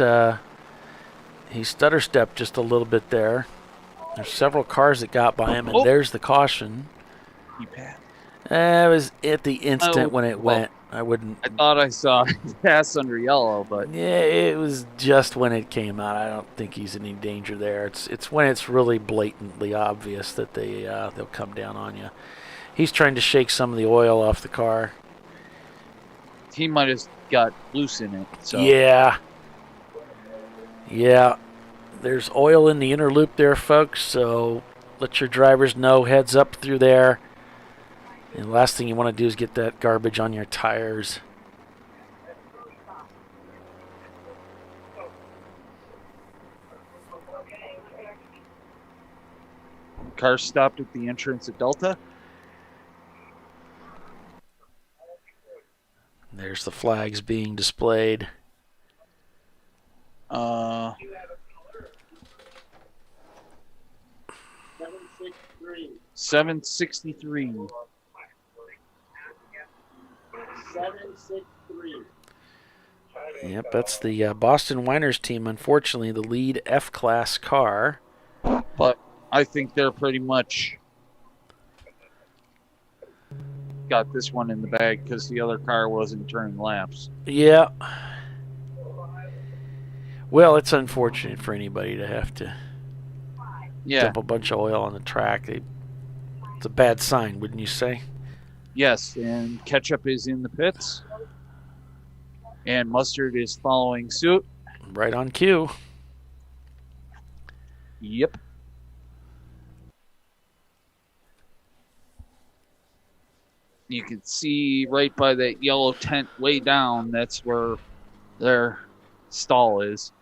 he stutter stepped just a little bit there. There's several cars that got by him, and there's the caution. He passed. It was at the instant when it went. I thought I saw pass under yellow, but yeah, it was just when it came out. I don't think he's in any danger there. It's when it's really blatantly obvious that they'll come down on you. He's trying to shake some of the oil off the car. he might have got loose in it. So Yeah. There's oil in the inner loop there, folks, so let your drivers know, heads up through there. And the last thing you want to do is get that garbage on your tires. Car stopped at the entrance at Delta. There's the flags being displayed. 763. 763. Yep, that's the Boston Winers team. Unfortunately, the lead F-Class car. But I think they're pretty much got this one in the bag because the other car wasn't turning laps. Yeah. Well, it's unfortunate for anybody to have to dump a bunch of oil on the track. It's a bad sign, wouldn't you say? Yes, and Ketchup is in the pits. And Mustard is following suit. Right on cue. Yep. You can see right by that yellow tent way down, that's where their stall is.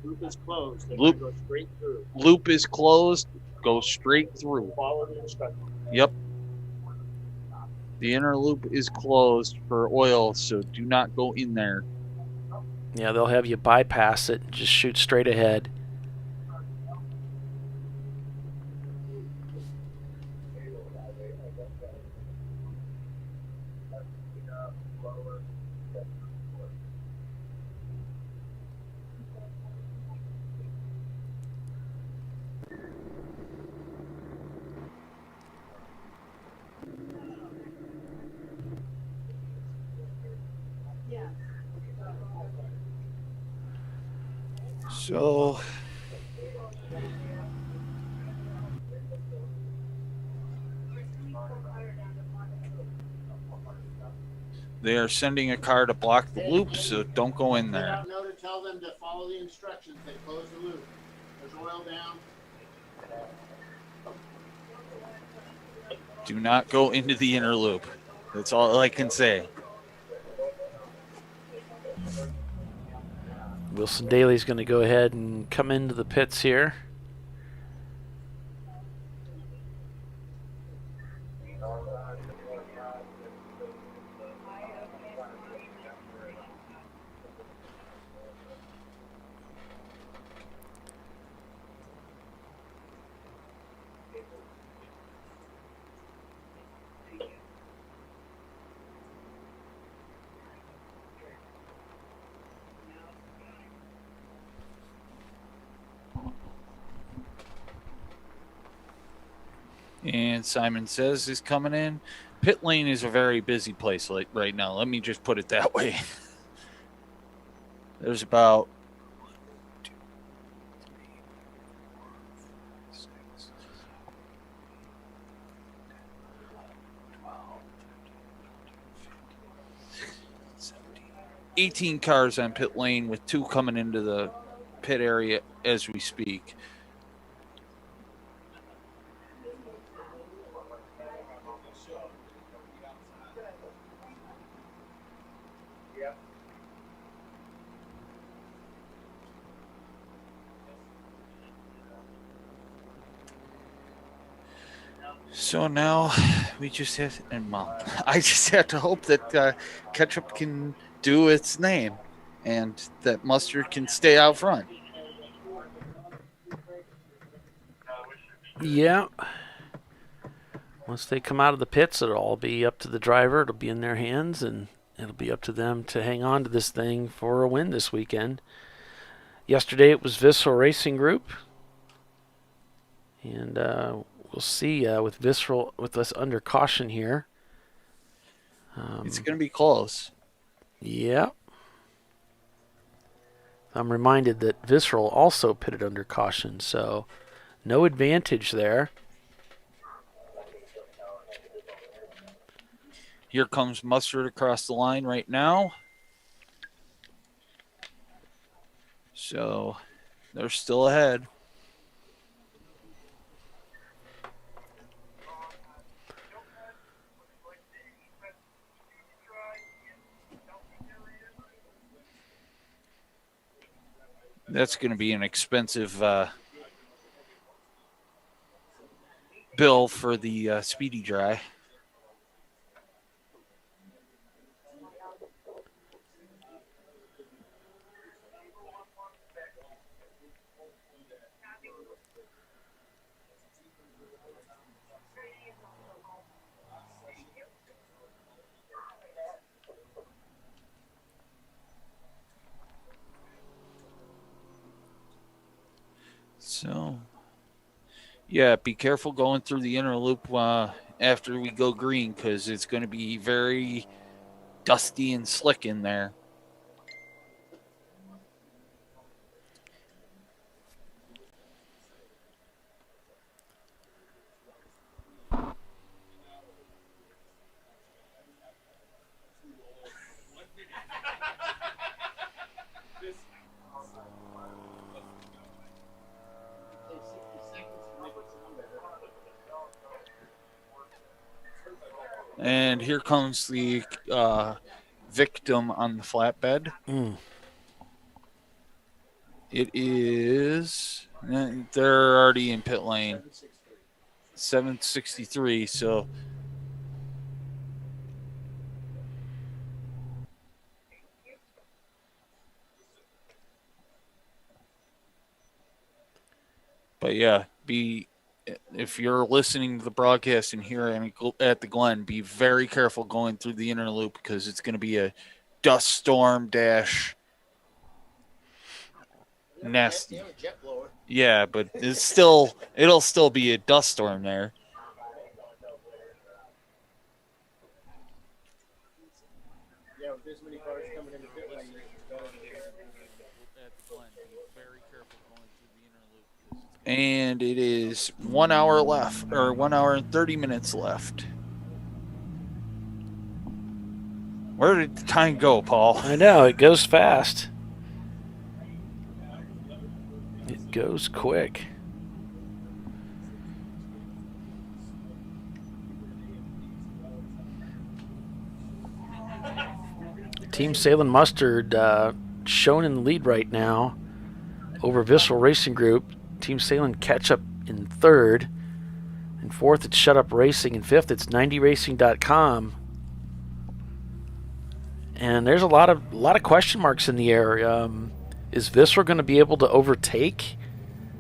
Loop is closed. They're Loop. gonna go straight through. Loop is closed. Go straight through. Follow the instructions. Yep. The inner loop is closed for oil, so do not go in there. Yeah, they'll have you bypass it and just shoot straight ahead. So they are sending a car to block the loop, so don't go in there. No to tell them to follow the instructions. They close the loop. There's oil down. Do not go into the inner loop. That's all I can say. Wilson Daly's going to go ahead and come into the pits here. And Simon Says is coming in. Pit lane is a very busy place right now. Let me just put it that way. There's about 1, 2, 3, 4, 5, 6, 7, 8, 9, 10, 11, 12, 13, 18 cars on pit lane with 2 coming into the pit area as we speak. So now we just have, and well, I just have to hope that ketchup can do its name and that mustard can stay out front. Yeah. Once they come out of the pits, it'll all be up to the driver. It'll be in their hands, and it'll be up to them to hang on to this thing for a win this weekend. Yesterday it was Visceral Racing Group. And we'll see with Visceral, with us under caution here. It's going to be close. Yeah. I'm reminded that Visceral also pitted under caution, so no advantage there. Here comes Mustard across the line right now. So they're still ahead. That's going to be an expensive bill for the Speedy Dry. So, yeah, be careful going through the inner loop after we go green because it's going to be very dusty and slick in there. And here comes the victim on the flatbed. It is, they're already in pit lane. 763, so. But yeah, if you're listening to the broadcast and here at the Glen, be very careful going through the inner loop because it's going to be a dust storm dash nasty. Yeah, but it'll still be a dust storm there. Yeah, with this many cars coming into pit lane, And it is 1 hour left, or 1 hour and 30 minutes left. Where did the time go, Paul? I know, it goes fast. It goes quick. Team Sahlen Mustard shown in the lead right now over Visceral Racing Group. Team Sahlen catch up in third. In fourth, it's Shut Up Racing. In fifth, it's 90racing.com. And there's a lot of question marks in the air. Is Visceral going to be able to overtake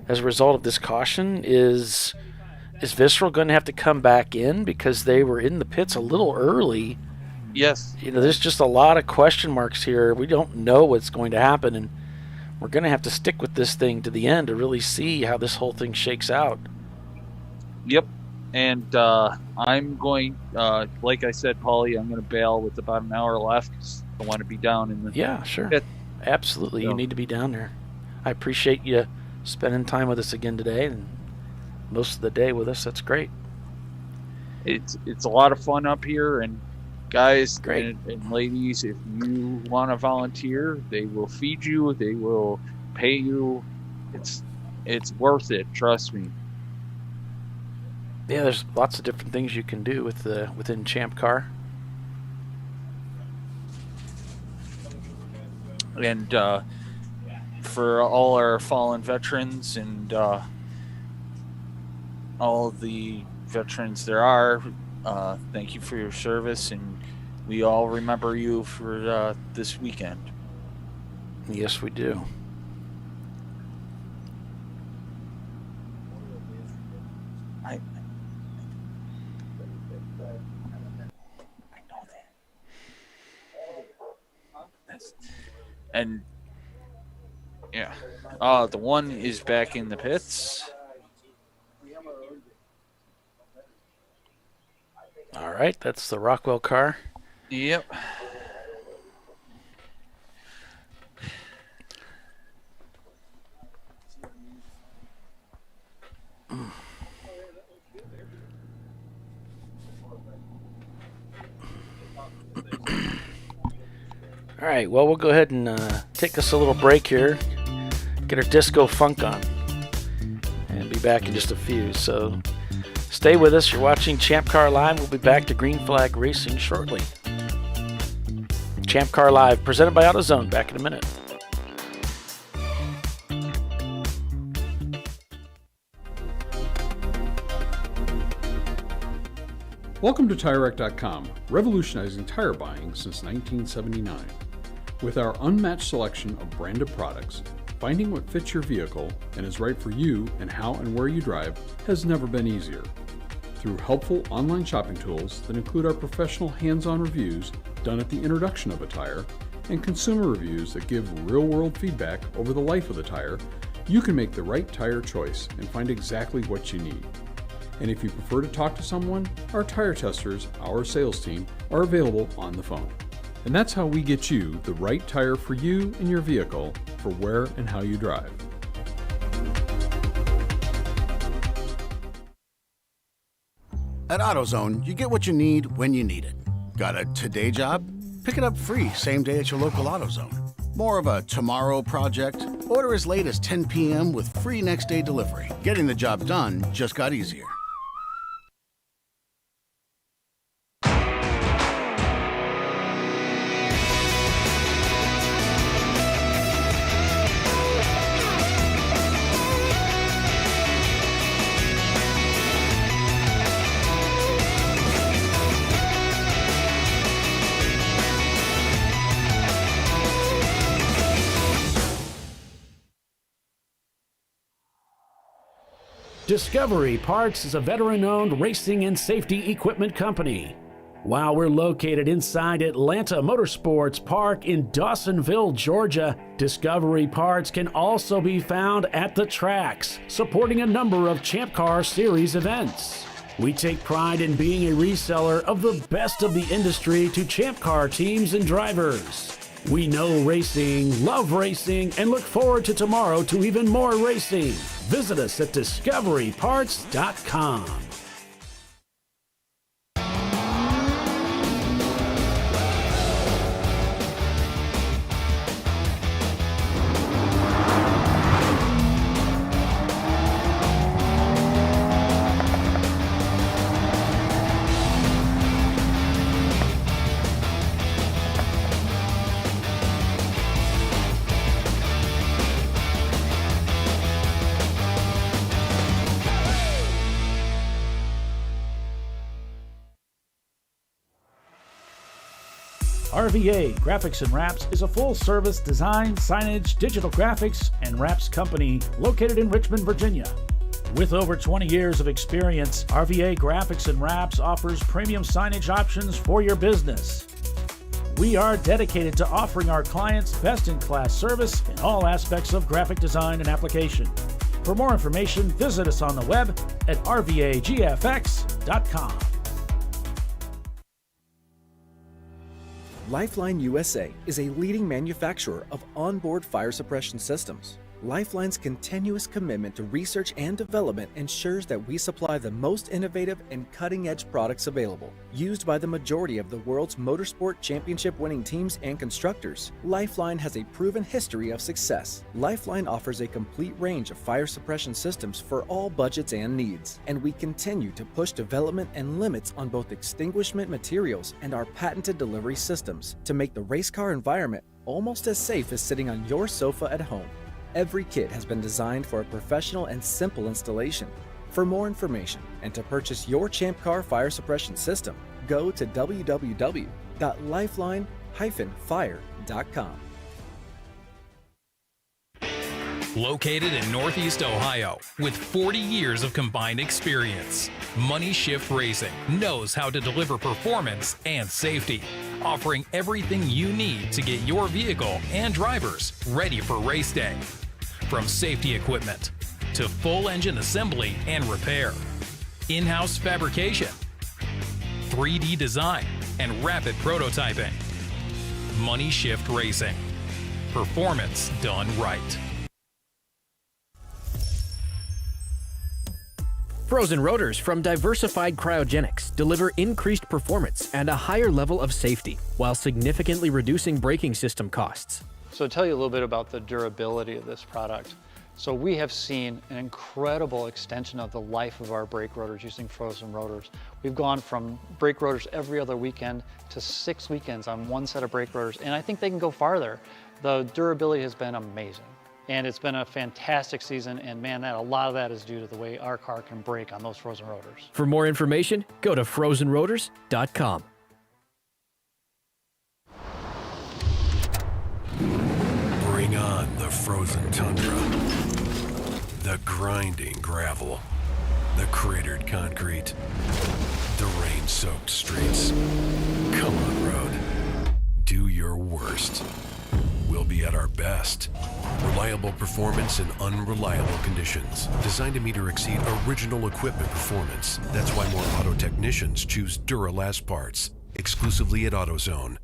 as a result of this caution? Is Visceral going to have to come back in because they were in the pits a little early? Yes. There's just a lot of question marks here. We don't know what's going to happen, and we're going to have to stick with this thing to the end to really see how this whole thing shakes out. Yep. And I'm going, like I said, Paulie, I'm going to bail with about an hour left. I want to be down in the pit. Absolutely. So. You need to be down there. I appreciate you spending time with us again today and most of the day with us. That's great. It's a lot of fun up here, and Guys Great. and ladies, if you want to volunteer, they will feed you. They will pay you. It's worth it. Trust me. Yeah, there's lots of different things you can do within Champ Car. And for all our fallen veterans and all the veterans there are, thank you for your service, and we all remember you for this weekend. Yes, we do. I know that. And yeah, the one is back in the pits. All right, that's the Rockwell car. Yep. All right, well, we'll go ahead and take us a little break here, get our disco funk on, and be back in just a few. So stay with us. You're watching Champ Car Live. We'll be back to Green Flag Racing shortly. Champ Car Live, presented by AutoZone. Back in a minute. Welcome to TireRack.com, revolutionizing tire buying since 1979. With our unmatched selection of branded products, finding what fits your vehicle and is right for you and how and where you drive has never been easier. Through helpful online shopping tools that include our professional hands-on reviews done at the introduction of a tire and consumer reviews that give real-world feedback over the life of the tire, you can make the right tire choice and find exactly what you need. And if you prefer to talk to someone, our tire testers, our sales team, are available on the phone. And that's how we get you the right tire for you and your vehicle for where and how you drive. At AutoZone, you get what you need when you need it. Got a today job? Pick it up free same day at your local AutoZone. More of a tomorrow project? Order as late as 10 p.m. with free next day delivery. Getting the job done just got easier. Discovery Parts is a veteran-owned racing and safety equipment company. While we're located inside Atlanta Motorsports Park in Dawsonville, Georgia, Discovery Parts can also be found at the tracks, supporting a number of Champ Car Series events. We take pride in being a reseller of the best of the industry to Champ Car teams and drivers. We know racing, love racing, and look forward to tomorrow to even more racing. Visit us at discoveryparts.com. RVA Graphics and Wraps is a full-service design, signage, digital graphics, and wraps company located in Richmond, Virginia. With over 20 years of experience, RVA Graphics and Wraps offers premium signage options for your business. We are dedicated to offering our clients best-in-class service in all aspects of graphic design and application. For more information, visit us on the web at rvagfx.com. Lifeline USA is a leading manufacturer of onboard fire suppression systems. Lifeline's continuous commitment to research and development ensures that we supply the most innovative and cutting-edge products available. Used by the majority of the world's motorsport championship-winning teams and constructors, Lifeline has a proven history of success. Lifeline offers a complete range of fire suppression systems for all budgets and needs, and we continue to push development and limits on both extinguishment materials and our patented delivery systems to make the race car environment almost as safe as sitting on your sofa at home. Every kit has been designed for a professional and simple installation. For more information and to purchase your ChampCar fire suppression system, go to www.lifeline-fire.com. Located in Northeast Ohio, with 40 years of combined experience, Money Shift Racing knows how to deliver performance and safety, offering everything you need to get your vehicle and drivers ready for race day. From safety equipment to full engine assembly and repair, in-house fabrication, 3D design, and rapid prototyping. Money Shift Racing. Performance done right. Frozen rotors from Diversified Cryogenics deliver increased performance and a higher level of safety, while significantly reducing braking system costs. So to tell you a little bit about the durability of this product. So we have seen an incredible extension of the life of our brake rotors using frozen rotors. We've gone from brake rotors every other weekend to 6 weekends on one set of brake rotors, and I think they can go farther. The durability has been amazing. And it's been a fantastic season, and man, a lot of that is due to the way our car can brake on those frozen rotors. For more information, go to frozenrotors.com. Bring on the frozen tundra, the grinding gravel, the cratered concrete, the rain-soaked streets. Come on, road. Do your worst. We'll be at our best. Reliable performance in unreliable conditions. Designed to meet or exceed original equipment performance. That's why more auto technicians choose Duralast parts. Exclusively at AutoZone.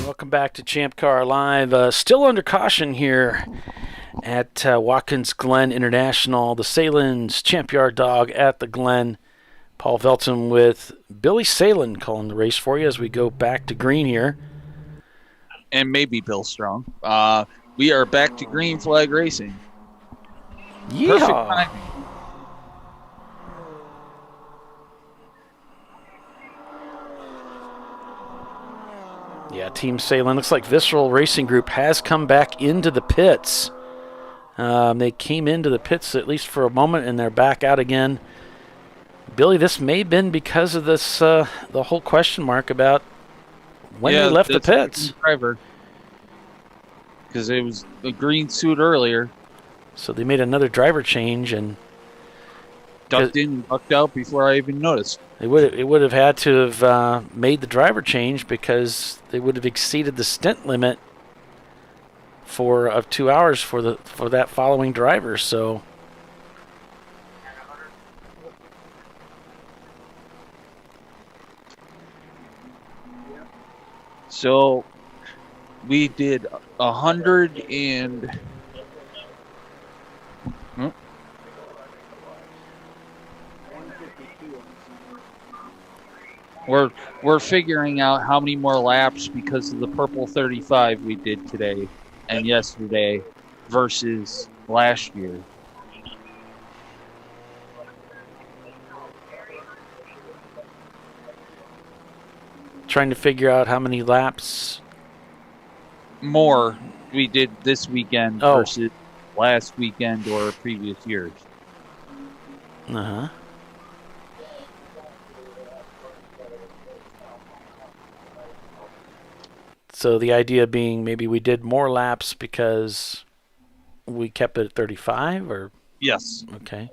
Welcome back to Champ Car Live. Still under caution here at Watkins Glen International. The Sahlen's Champyard dog at the Glen. Paul Velton with Billy Sahlen calling the race for you as we go back to green here. And maybe Bill Strong. We are back to green flag racing. Yeehaw. Perfect timing. Yeah, Team Sahlen. Looks like Visceral Racing Group has come back into the pits. They came into the pits at least for a moment, and they're back out again. Billy, this may have been because of this, the whole question mark about when they left the pits. Driver, because it was a green suit earlier. So they made another driver change and ducked in and ducked out before I even noticed. It would have had to have made the driver change because they would have exceeded the stint limit of 2 hours for that following driver. So. So we did 100 and we're figuring out how many more laps because of the purple 35 we did today and yesterday versus last year. Trying to figure out how many laps more we did this weekend versus last weekend or previous years. Uh-huh. So the idea being maybe we did more laps because we kept it at 35, or? Yes. Okay.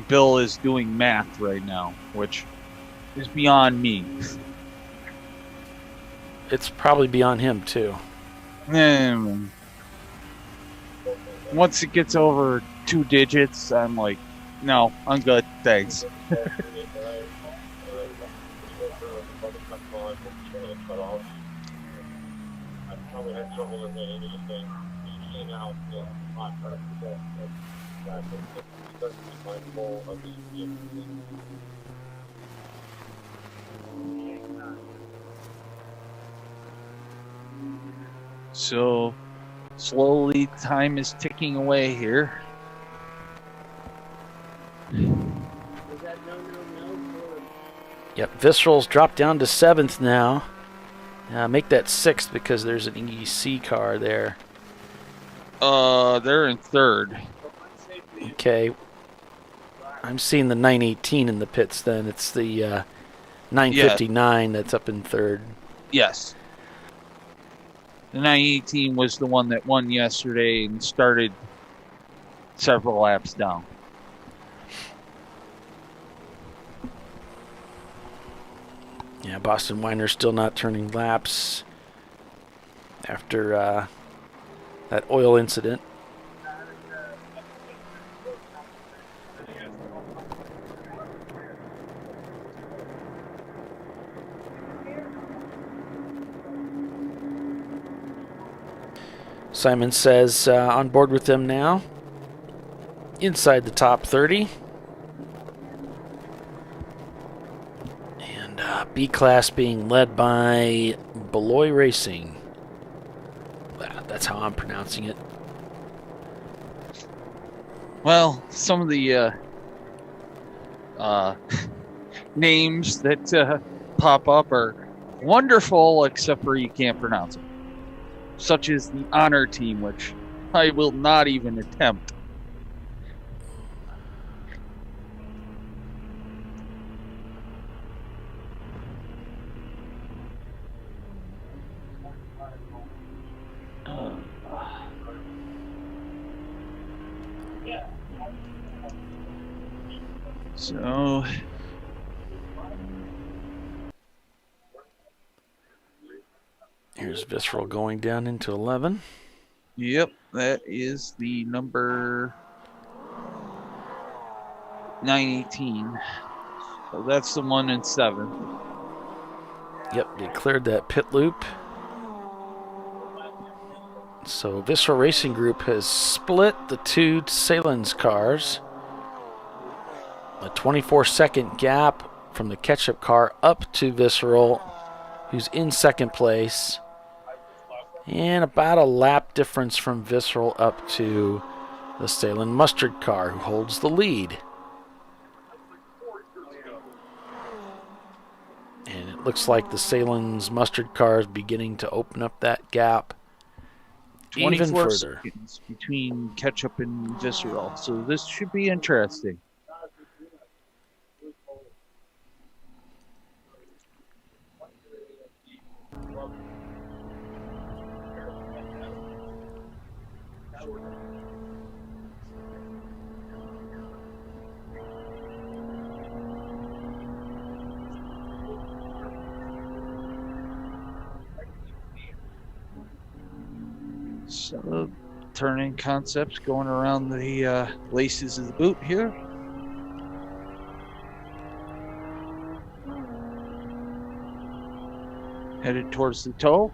Bill is doing math right now, which is beyond me. It's probably beyond him, too. Once it gets over 2 digits, I'm like, No, I'm good. Thanks. So slowly time is ticking away here. Yep, Visceral's dropped down to 7th now. Make that 6th because there's an EC car there. They're in 3rd. Okay. I'm seeing the 918 in the pits then. It's the 959 that's up in 3rd. Yes. The 918 was the one that won yesterday and started several laps down. Yeah, Boston Weiner's still not turning laps after that oil incident. Simon says on board with them now. Inside the top 30. And B-Class being led by Beloy Racing. That's how I'm pronouncing it. Well, some of the names that pop up are wonderful, except for you can't pronounce them. Such as the Honor Team, which I will not even attempt. So here's Visceral going down into 11. Yep, that is the number 918. So that's the one in 7th. Yep, they cleared that pit loop. So Visceral Racing Group has split the two Sahlen's cars. A 24-second gap from the ketchup car up to Visceral, who's in 2nd place. And about a lap difference from Visceral up to the Sahlen Mustard car, who holds the lead. And it looks like the Sahlen's Mustard car is beginning to open up that gap even 24 further. seconds between ketchup and Visceral. So this should be interesting. So, turning concepts going around the laces of the boot here. Headed towards the toe.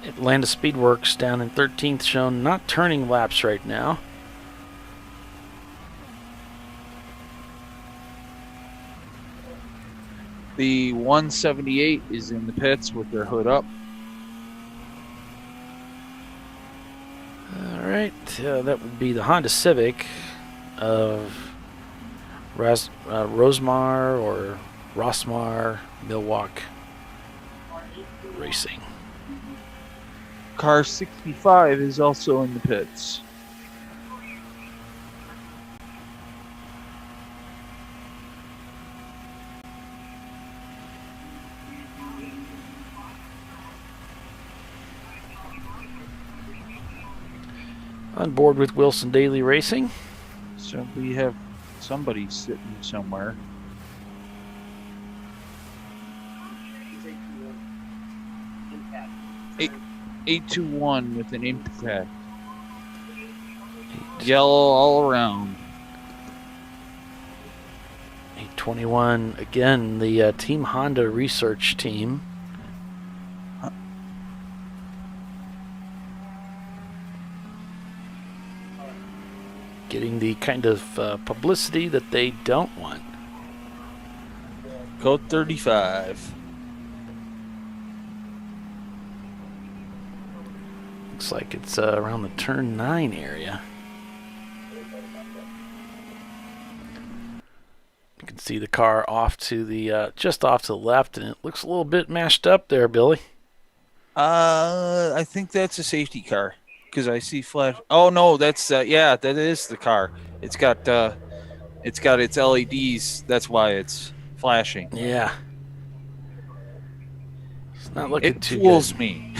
Atlanta Speedworks down in 13th, shown not turning laps right now. The 178 is in the pits with their hood up. All right, that would be the Honda Civic of Rosemar or Rosmar Milwaukee Racing. Car 65 is also in the pits. On board with Wilson Daily Racing. So we have somebody sitting somewhere. Eight, 821 with an impact. Yellow all around. 821, again, the Team Honda research team. Getting the kind of publicity that they don't want. Code 35. Looks like it's around the turn 9 area. You can see the car off to the just off to the left, and it looks a little bit mashed up there, Billy. I think that's a safety car because I see flash. Oh no, that's yeah, that is the car. It's got its LEDs. That's why it's flashing. Yeah, it's not looking too good. It fools me.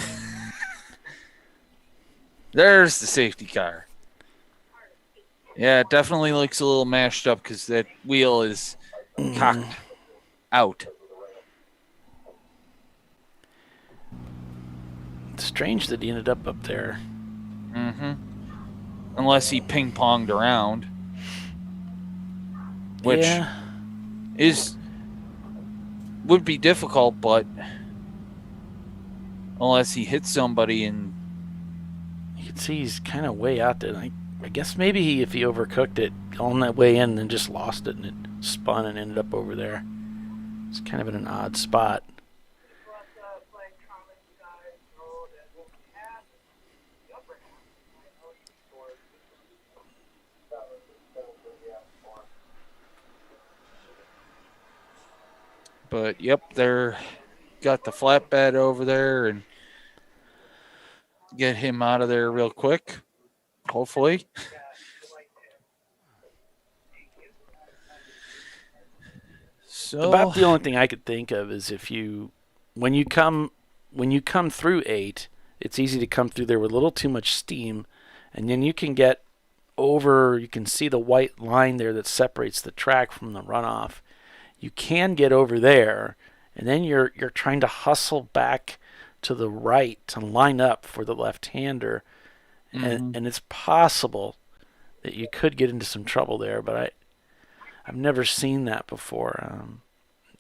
There's the safety car. Yeah, it definitely looks a little mashed up because that wheel is cocked out. It's strange that he ended up there. Mm-hmm. Unless he ping-ponged around. Which would be difficult, but unless he hits somebody and you can see he's kind of way out there. I guess maybe if he overcooked it on that way in and then just lost it and it spun and ended up over there. It's kind of in an odd spot. But yep, they're got the flatbed over there and get him out of there real quick. Hopefully. So about the only thing I could think of is if when you come through 8, it's easy to come through there with a little too much steam, and then you can get over. You can see the white line there that separates the track from the runoff. You can get over there, and then you're trying to hustle back to the right to line up for the left-hander. And it's possible that you could get into some trouble there, but I've never seen that before.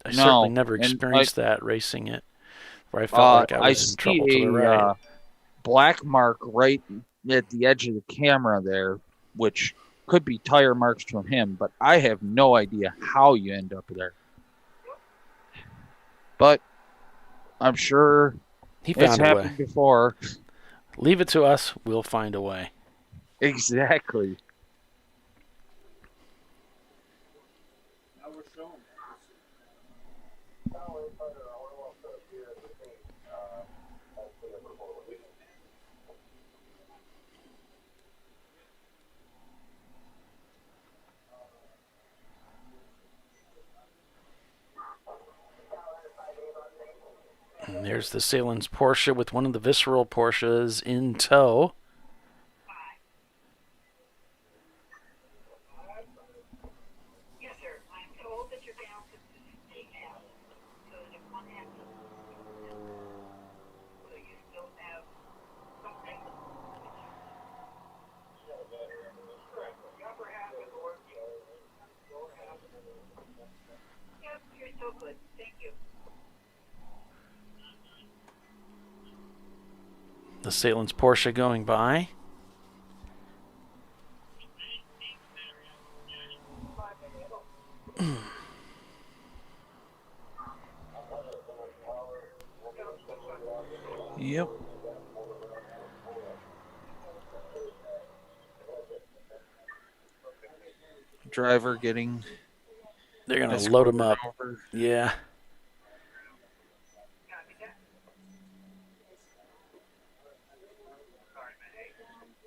I certainly never experienced that racing it, where I felt like I was in trouble to the right. Black mark right at the edge of the camera there, which could be tire marks from him, but I have no idea how you end up there. But I'm sure it's happened before. Leave it to us. We'll find a way. Exactly. And there's the Sahlen's Porsche with one of the Visceral Porsches in tow. The Sahlen's Porsche going by. Yep. Driver getting... They're going to load him up. Yeah.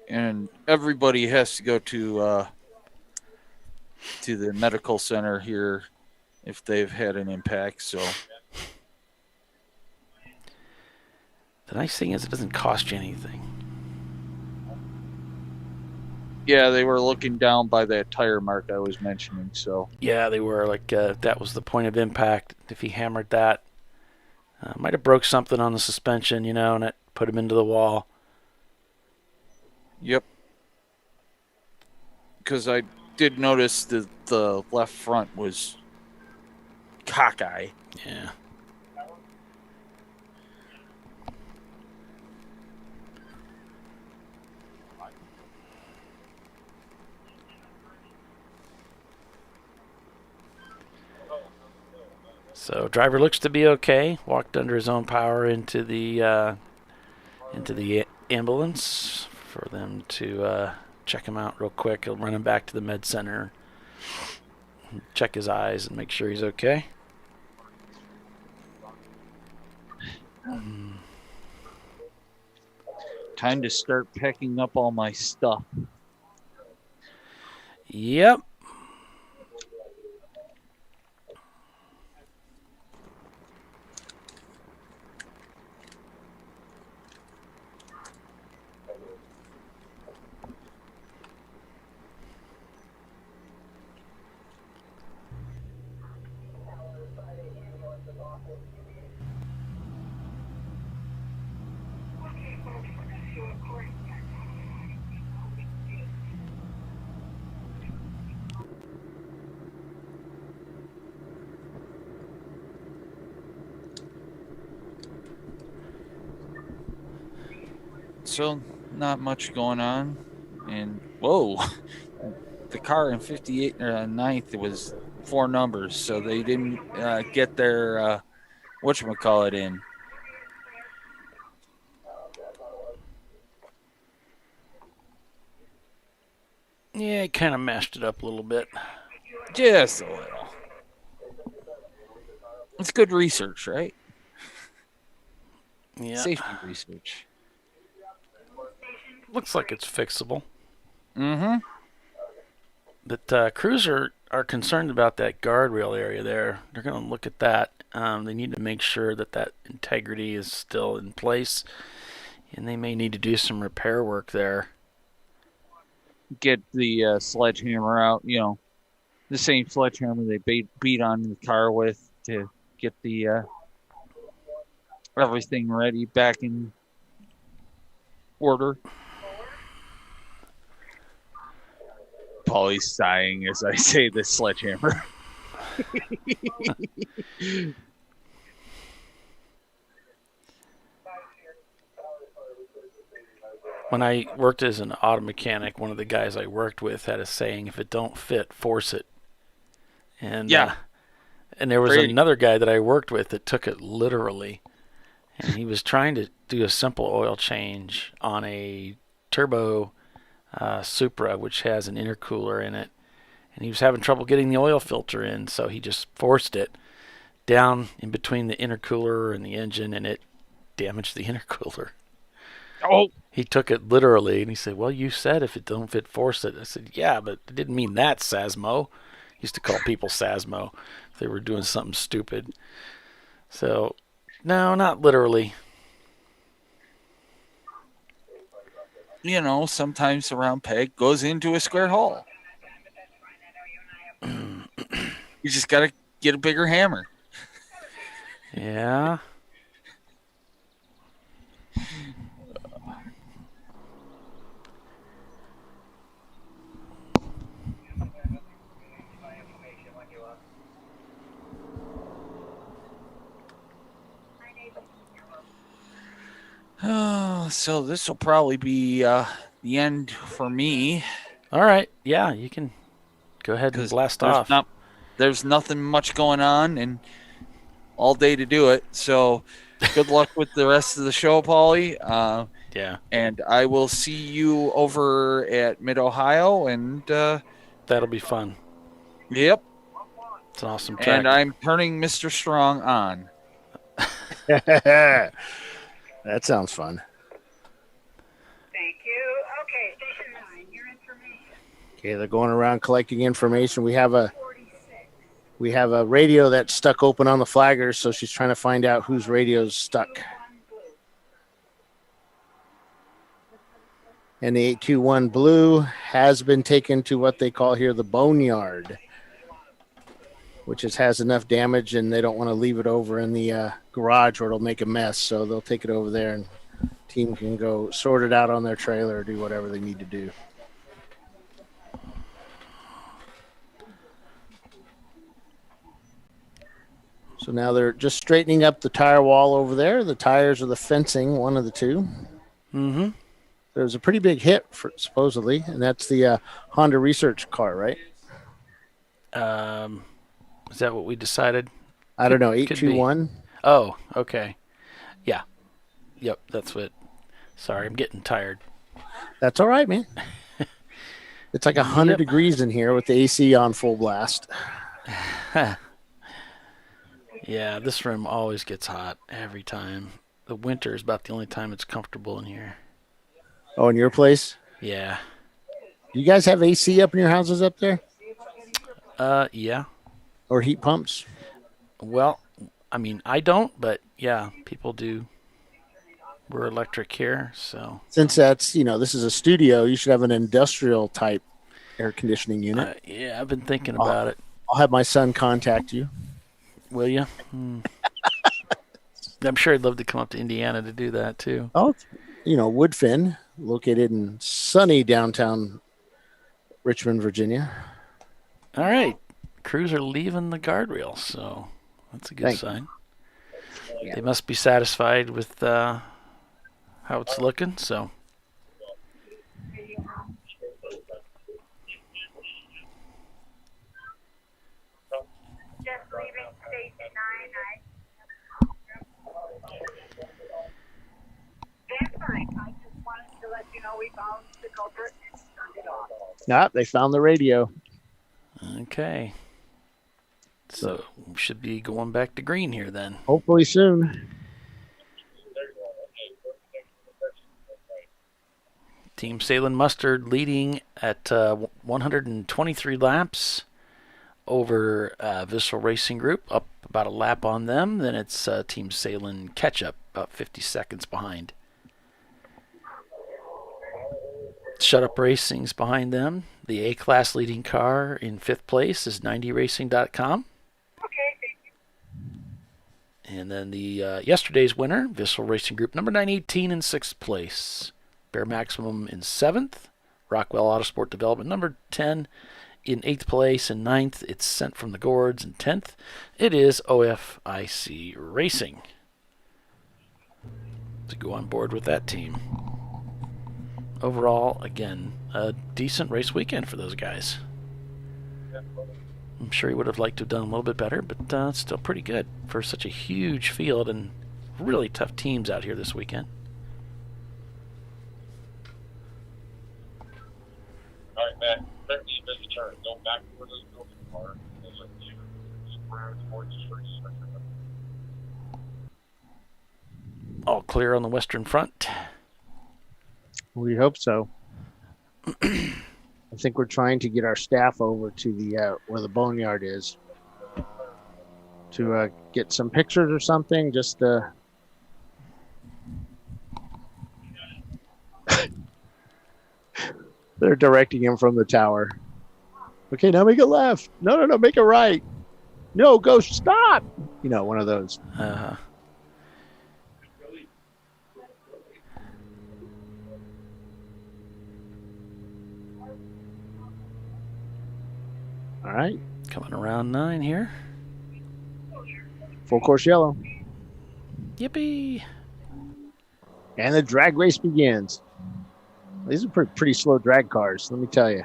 And everybody has to go to the medical center here if they've had an impact. So the nice thing is it doesn't cost you anything. Yeah, they were looking down by that tire mark I was mentioning. So Yeah, they were like that was the point of impact. If he hammered that, might have broke something on the suspension, and it put him into the wall. Yep. Because I did notice that the left front was cockeye. Yeah. So driver looks to be okay. Walked under his own power into the ambulance for them to check him out real quick. He'll run him back to the med center, check his eyes, and make sure he's okay. Time to start packing up all my stuff. Yep. So, not much going on. And, whoa, the car in 58 9th was 4 numbers, so they didn't get their, whatchamacallit in. Yeah, he kind of mashed it up a little bit. Just a little. It's good research, right? Yeah. Safety research. Looks like it's fixable. Mm-hmm. But crews are concerned about that guardrail area there. They're going to look at that. They need to make sure that integrity is still in place, and they may need to do some repair work there. Get the sledgehammer out, the same sledgehammer they beat on the car with to get the everything ready back in order. Paulie's sighing as I say the sledgehammer. When I worked as an auto mechanic, one of the guys I worked with had a saying, if it don't fit, force it. And yeah. And there was another guy that I worked with that took it literally. And he was trying to do a simple oil change on a turbo Supra, which has an intercooler in it. And he was having trouble getting the oil filter in, so he just forced it down in between the intercooler and the engine, and it damaged the intercooler. Oh! He took it literally, and he said, well, you said if it don't fit, force it. I said, yeah, but I didn't mean that, Sasmo. He used to call people Sasmo if they were doing something stupid. So, no, not literally. Sometimes a round peg goes into a square hole. You just got to get a bigger hammer. Yeah. So this will probably be the end for me. All right. Yeah, you can go ahead and blast off. There's nothing much going on and all day to do it. So good luck with the rest of the show, Paulie. Yeah. And I will see you over at Mid-Ohio. And that'll be fun. Yep. It's an awesome track. And I'm turning Mr. Strong on. That sounds fun. Thank you. Okay, Station 9, your information. Okay, they're going around collecting information. We have a radio that's stuck open on the flagger, so she's trying to find out whose radio's stuck. And the 821 Blue has been taken to what they call here the boneyard, which has enough damage, and they don't want to leave it over in the garage or it'll make a mess. So they'll take it over there, and team can go sort it out on their trailer or do whatever they need to do. So now they're just straightening up the tire wall over there. The tires or the fencing, one of the two. Mm-hmm. There's a pretty big hit, supposedly, and that's the Honda research car, right? Is that what we decided? I don't know. 821. Oh, okay. Yeah. Yep, that's what. Sorry, I'm getting tired. That's all right, man. It's like 100 degrees in here with the AC on full blast. Yeah, this room always gets hot every time. The winter is about the only time it's comfortable in here. Oh, in your place? Yeah. Do you guys have AC up in your houses up there? Yeah. Or heat pumps? Well, I mean, I don't, but yeah, people do. We're electric here, so. Since that's, this is a studio, you should have an industrial type air conditioning unit. Yeah, I've been thinking about it. I'll have my son contact you. Will you? I'm sure he'd love to come up to Indiana to do that too. Oh, Woodfin, located in sunny downtown Richmond, Virginia. All right. Crews are leaving the guardrail, so that's a good sign. Yeah. They must be satisfied with how it's looking, so. Just leaving station 9. That's fine. I just wanted to let you know we found the culprit and turned it off. Nah, they found the radio. Okay. So we should be going back to green here then. Hopefully soon. Team Sahlen Mustard leading at 123 laps over Vissel Racing Group, up about a lap on them. Then it's Team Sahlen Ketchup, about 50 seconds behind. Shut Up Racing's behind them. The A-Class leading car in 5th place is 90racing.com. Okay, thank you. And then the yesterday's winner, Vissel Racing Group, number 918 in 6th place. Bear Maximum in 7th. Rockwell Autosport Development, number 10 in 8th place. And 9th, it's Sent from the Gourds. And 10th, it is OFIC Racing. To go on board with that team. Overall, again, a decent race weekend for those guys. I'm sure he would have liked to have done a little bit better, but it's still pretty good for such a huge field and really tough teams out here this weekend. All right, Matt. Let me make a turn. Go back to where those buildings are. All clear on the western front. We hope so. I think we're trying to get our staff over to the where the boneyard is to get some pictures or something. Just they're directing him from the tower. Okay, now make a left. No, make a right. No, go stop. One of those. All right. Coming around 9 here. Full course yellow. Yippee. And the drag race begins. These are pretty slow drag cars, let me tell you.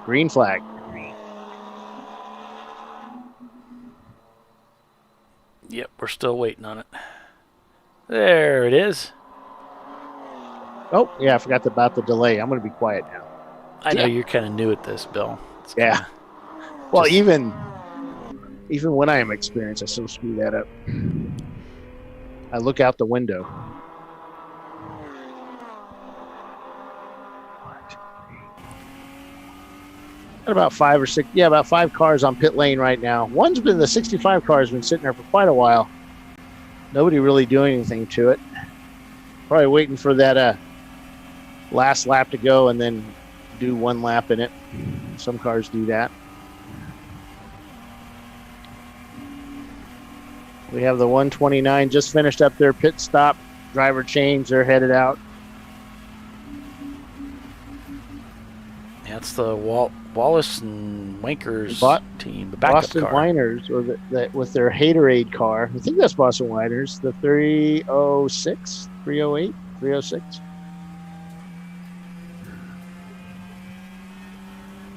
Green flag. Yep, we're still waiting on it. There it is. Oh, yeah, I forgot about the delay. I'm going to be quiet now. I know you're kind of new at this, Bill. Yeah. Well, even when I am experienced, I still screw that up. I look out the window. Got about 5 or 6, about 5 cars on pit lane right now. The 65 car has been sitting there for quite a while. Nobody really doing anything to it. Probably waiting for that last lap to go and then do one lap in it. Some cars do that. We have the 129 just finished up their pit stop. Driver change. They're headed out. That's the Wallace and Wankers team, the backup Boston car. Winers, or with their Haterade car. I think that's Boston Winers. The 306, 308, 306.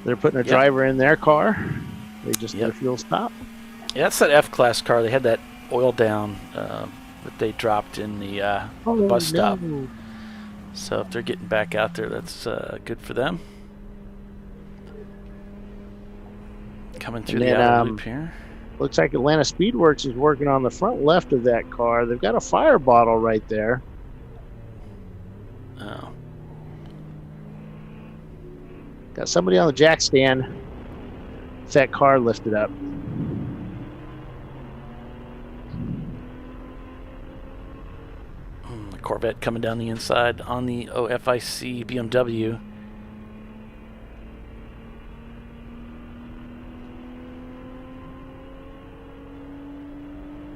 They're putting a driver in their car. They just did a fuel stop. Yeah, that's that F-Class car. They had that oil down that they dropped in the bus stop. So if they're getting back out there, that's good for them. Coming through the outer loop here. Looks like Atlanta Speedworks is working on the front left of that car. They've got a fire bottle right there. Oh. Got somebody on the jack stand with that car lifted up. The Corvette coming down the inside on the OFIC BMW.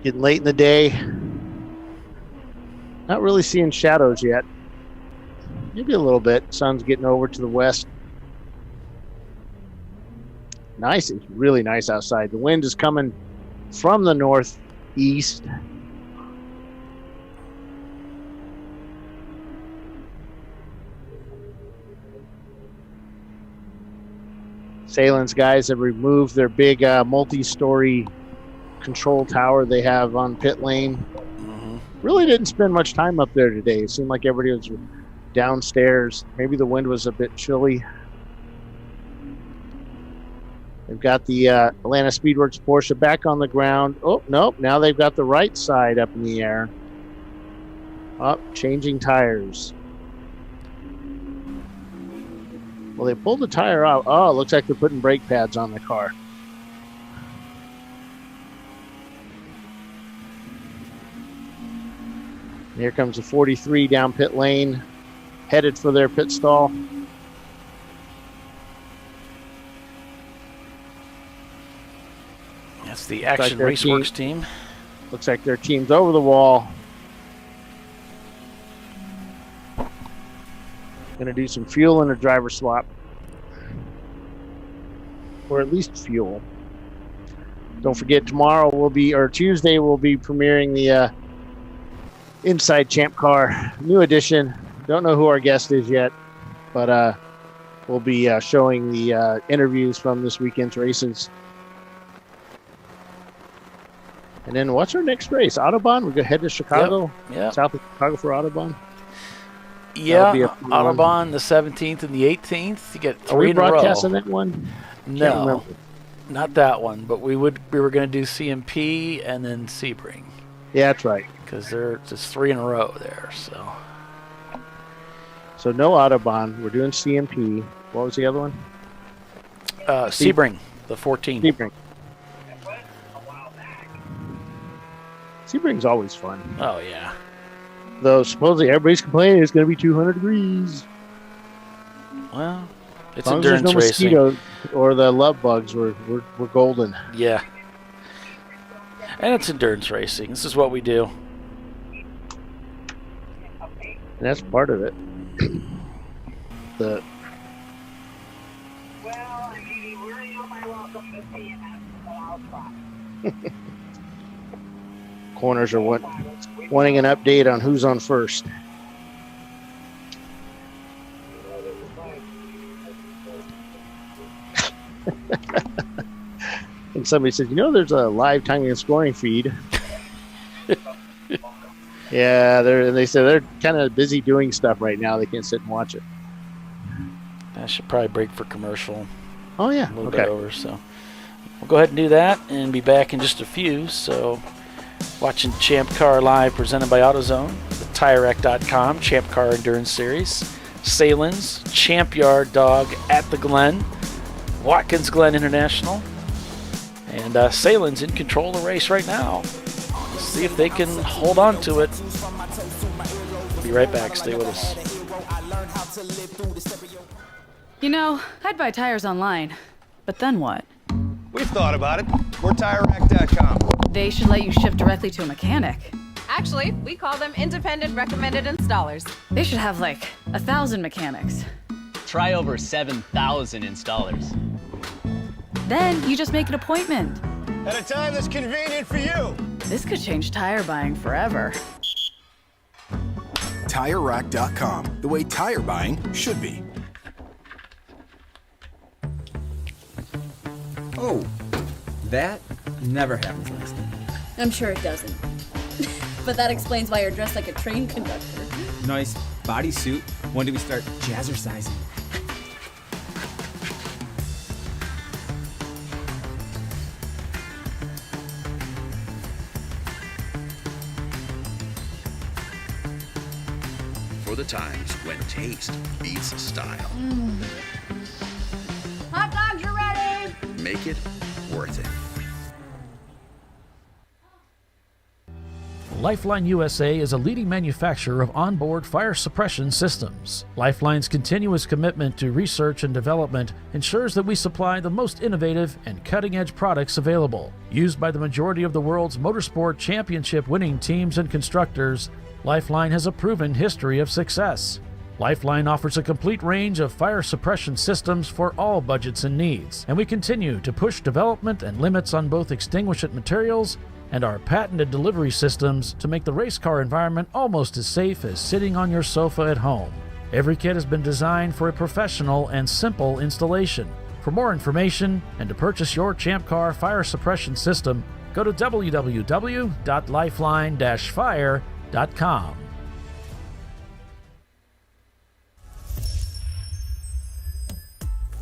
Getting late in the day. Not really seeing shadows yet. Maybe a little bit. Sun's getting over to the west. Nice. It's really nice outside. The wind is coming from the northeast. Sahlen's guys have removed their big multi-story control tower they have on pit lane. Really didn't spend much time up there today. It seemed like everybody was downstairs. Maybe the wind was a bit chilly. They've got the Atlanta Speedworks Porsche back on the ground. Oh, nope. Now they've got the right side up in the air. Up, changing tires. Well, they pulled the tire out. Oh, it looks like they're putting brake pads on the car. And here comes the 43 down pit lane, headed for their pit stall. That's the Action Raceworks team. Looks like their team's over the wall. Going to do some fuel and a driver swap. Or at least fuel. Don't forget, Tuesday we'll be premiering the Inside Champ Car new edition. Don't know who our guest is yet, but we'll be showing the interviews from this weekend's races. And then what's our next race? Autobahn? We go head to Chicago? Yep. South of Chicago for Autobahn? Yeah, Autobahn the 17th and the 18th. You get 3 in a row. Are we broadcasting that one? No, not that one. But we were going to do CMP and then Sebring. Yeah, that's right. Because they're just 3 in a row there. So no Autobahn. We're doing CMP. What was the other one? Sebring, the 14th. Sebring. Sebring's always fun. Oh, yeah. Though supposedly everybody's complaining it's going to be 200 degrees. Well, it's as long endurance as there's no mosquitoes or the love bugs, we're golden. Yeah. And it's endurance racing. This is what we do. And that's part of it. Corners are wanting an update on who's on first. And somebody says, there's a live timing and scoring feed. Yeah, they say they're kind of busy doing stuff right now. They can't sit and watch it. I should probably break for commercial. Oh, yeah. A little bit over, so we'll go ahead and do that and be back in just a few. So watching Champ Car Live presented by AutoZone, the TireRack.com Champ Car Endurance Series, Sahlen's Champyard Dog at the Glen, Watkins Glen International, and Sahlen's in control of the race right now. see if they can hold on to it. We'll be right back. Stay with us. You know, I'd buy tires online, but then what? We've thought about it. We're TireRack.com. They should let you ship directly to a mechanic. Actually, we call them independent recommended installers. They should have like 1,000 mechanics. Try over 7,000 installers. Then you just make an appointment. At a time that's convenient for you. This could change tire buying forever. TireRack.com, the way tire buying should be. Oh, that never happens last time. I'm sure it doesn't. But that explains why you're dressed like a train conductor. Nice bodysuit. When do we start jazzercising? For the times when taste beats style. Hot dogs are ready! Make it worth it. Lifeline USA is a leading manufacturer of onboard fire suppression systems. Lifeline's continuous commitment to research and development ensures that we supply the most innovative and cutting-edge products available. Used by the majority of the world's motorsport championship-winning teams and constructors, Lifeline has a proven history of success. Lifeline offers a complete range of fire suppression systems for all budgets and needs, and we continue to push development and limits on both extinguishant materials and our patented delivery systems to make the race car environment almost as safe as sitting on your sofa at home. Every kit has been designed for a professional and simple installation. For more information and to purchase your ChampCar fire suppression system, go to www.lifeline-fire.com.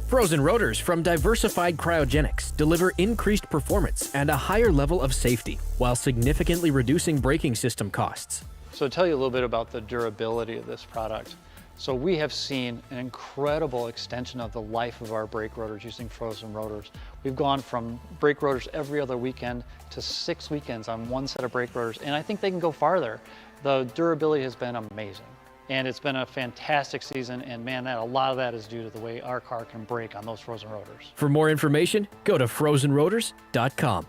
Frozen rotors from Diversified Cryogenics deliver increased performance and a higher level of safety, while significantly reducing braking system costs. So to tell you a little bit about the durability of this product. So we have seen an incredible extension of the life of our brake rotors using frozen rotors. We've gone from brake rotors every other weekend to 6 weekends on one set of brake rotors, and I think they can go farther. The durability has been amazing. And it's been a fantastic season, and man, a lot of that is due to the way our car can brake on those frozen rotors. For more information, go to frozenrotors.com.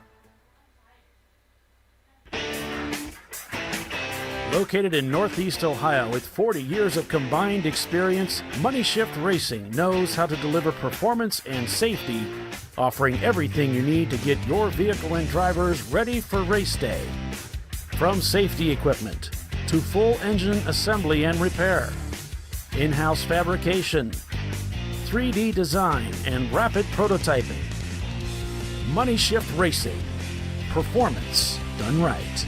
Located in Northeast Ohio with 40 years of combined experience, Money Shift Racing knows how to deliver performance and safety, offering everything you need to get your vehicle and drivers ready for race day. From safety equipment to full engine assembly and repair, in-house fabrication, 3D design, and rapid prototyping. Money Shift Racing. Performance done right.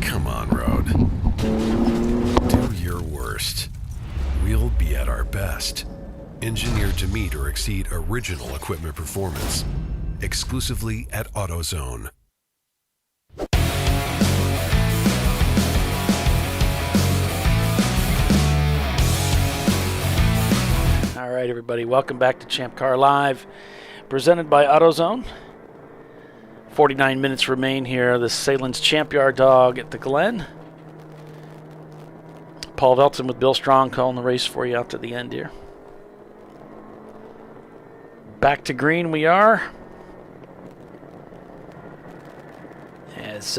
Come on, Road. Do your worst. We'll be at our best. Engineered to meet or exceed original equipment performance. Exclusively at AutoZone. All right, everybody, welcome back to ChampCar.Live, presented by AutoZone. 49 minutes remain here. The Sahlen's Champyard dog at the Glen. Paul Velton with Bill Strong calling the race for you out to the end here. Back to green we are. as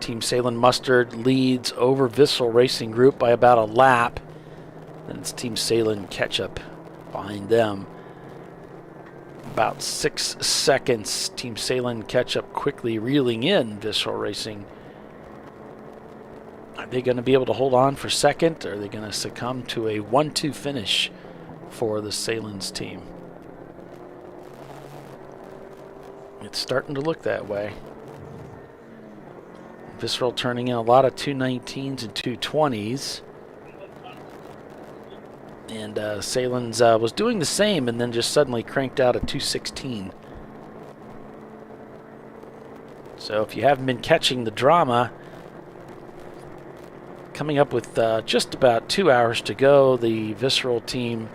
Team Sahlen Mustard leads over Visceral Racing Group by about a lap. Then it's Team Sahlen Ketchup behind them. About 6 seconds. Team Sahlen Ketchup quickly reeling in Visceral Racing. Are they going to be able to hold on for second, or are they going to succumb to a 1-2 finish for the Sahlen's team? It's starting to look that way. Visceral turning in a lot of 219s and 220s. And Sahlen's was doing the same and then just suddenly cranked out a 216. So if you haven't been catching the drama, coming up with just about 2 hours to go, the Visceral team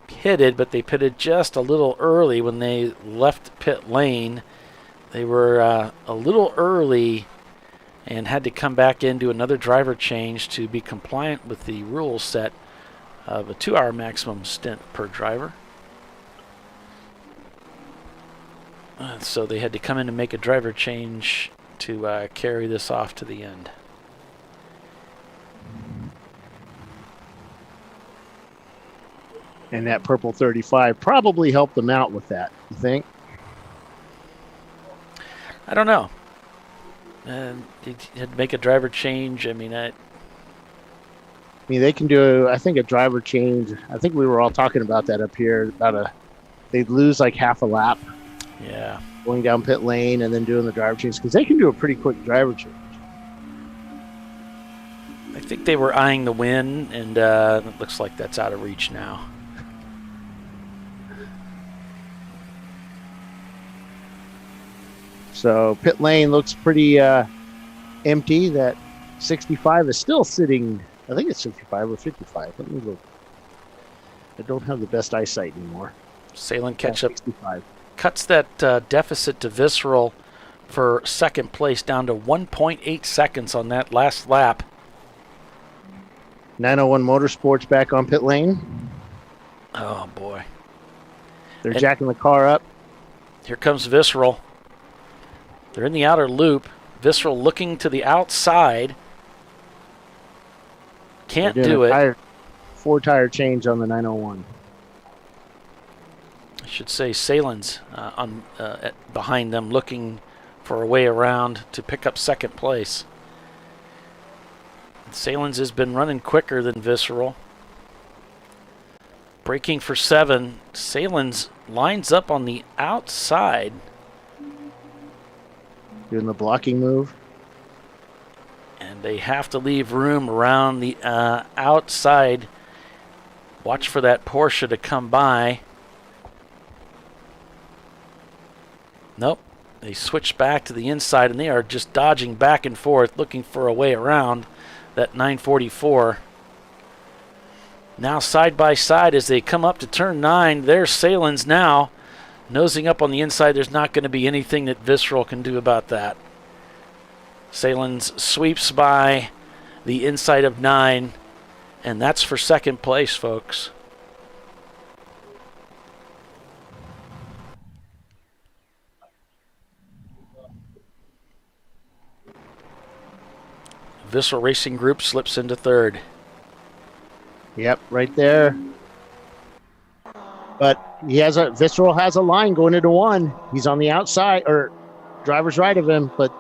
pitted, but they pitted just a little early when they left pit lane. They were a little early and had to come back into another driver change to be compliant with the rule set of a 2-hour maximum stint per driver. So they had to come in and make a driver change to carry this off to the end. And that purple 35 probably helped them out with that, you think? I don't know. You had to make a driver change. I mean, they can do, I think, a driver change. I think we were all talking about that up here. They'd lose like half a lap. Yeah. Going down pit lane and then doing the driver change, because they can do a pretty quick driver change. I think they were eyeing the win, and it looks like that's out of reach now. So pit lane looks pretty empty. That 65 is still sitting, I think it's 65 or 55. Let me look. I don't have the best eyesight anymore. Sahlen Ketchup 65. Cuts that deficit to Visceral for second place down to 1.8 seconds on that last lap. 901 Motorsports back on pit lane. Oh, boy. They're jacking the car up. Here comes Visceral. They're in the outer loop. Visceral looking to the outside. Can't do it. 4-tire change on the 901. I should say Sahlen's behind them looking for a way around to pick up second place. Sahlen's has been running quicker than Visceral. Braking for 7. Sahlen's lines up on the outside. Doing the blocking move. And they have to leave room around the outside. Watch for that Porsche to come by. Nope. They switch back to the inside, and they are just dodging back and forth, looking for a way around that 944. Now side by side as they come up to turn 9, there's Sahlen's now. Nosing up on the inside, there's not going to be anything that Visceral can do about that. Sahlen's sweeps by the inside of 9, and that's for second place, folks. Visceral Racing Group slips into third. Yep, right there. But Visceral has a line going into 1. He's on the outside, or driver's right of him, but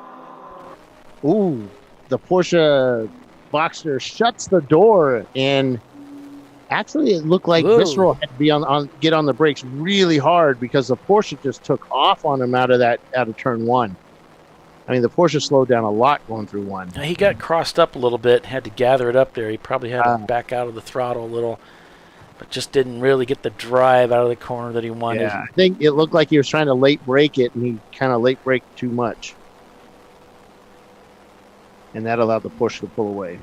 the Porsche Boxster shuts the door, and actually it looked like Visceral had to be get on the brakes really hard, because the Porsche just took off on him out of turn 1. I mean, the Porsche slowed down a lot going through 1. He got crossed up a little bit, had to gather it up there. He probably had to back out of the throttle a little, but just didn't really get the drive out of the corner that he wanted. Yeah, I think it looked like he was trying to late brake it, and he kind of late braked too much. And that allowed the Porsche to pull away.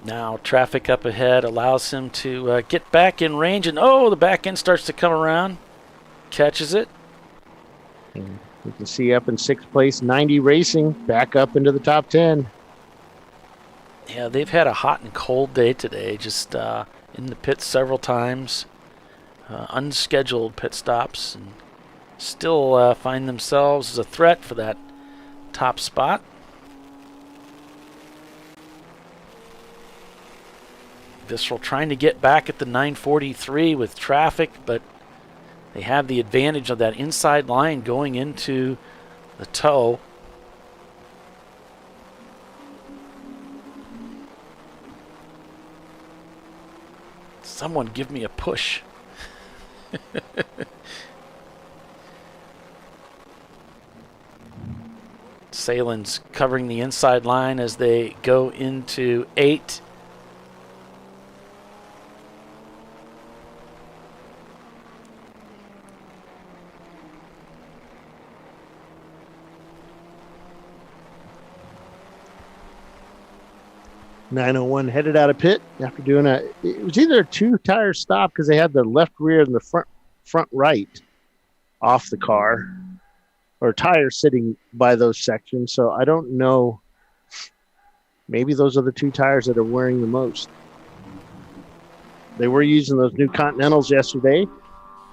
Now traffic up ahead allows him to get back in range, and the back end starts to come around. Catches it. And you can see up in 6th place, 90 Racing, back up into the top 10. Yeah, they've had a hot and cold day today, just in the pits several times. unscheduled pit stops and still find themselves as a threat for that top spot. Visceral trying to get back at the 943 with traffic, but they have the advantage of that inside line going into the toe. Someone give me a push. Sahlen's covering the inside line as they go into 8. .901 headed out of pit after doing it was either a 2-tire stop because they had the left rear and the front right off the car, or tires sitting by those sections. So I don't know. Maybe those are the 2 tires that are wearing the most. They were using those new Continentals yesterday.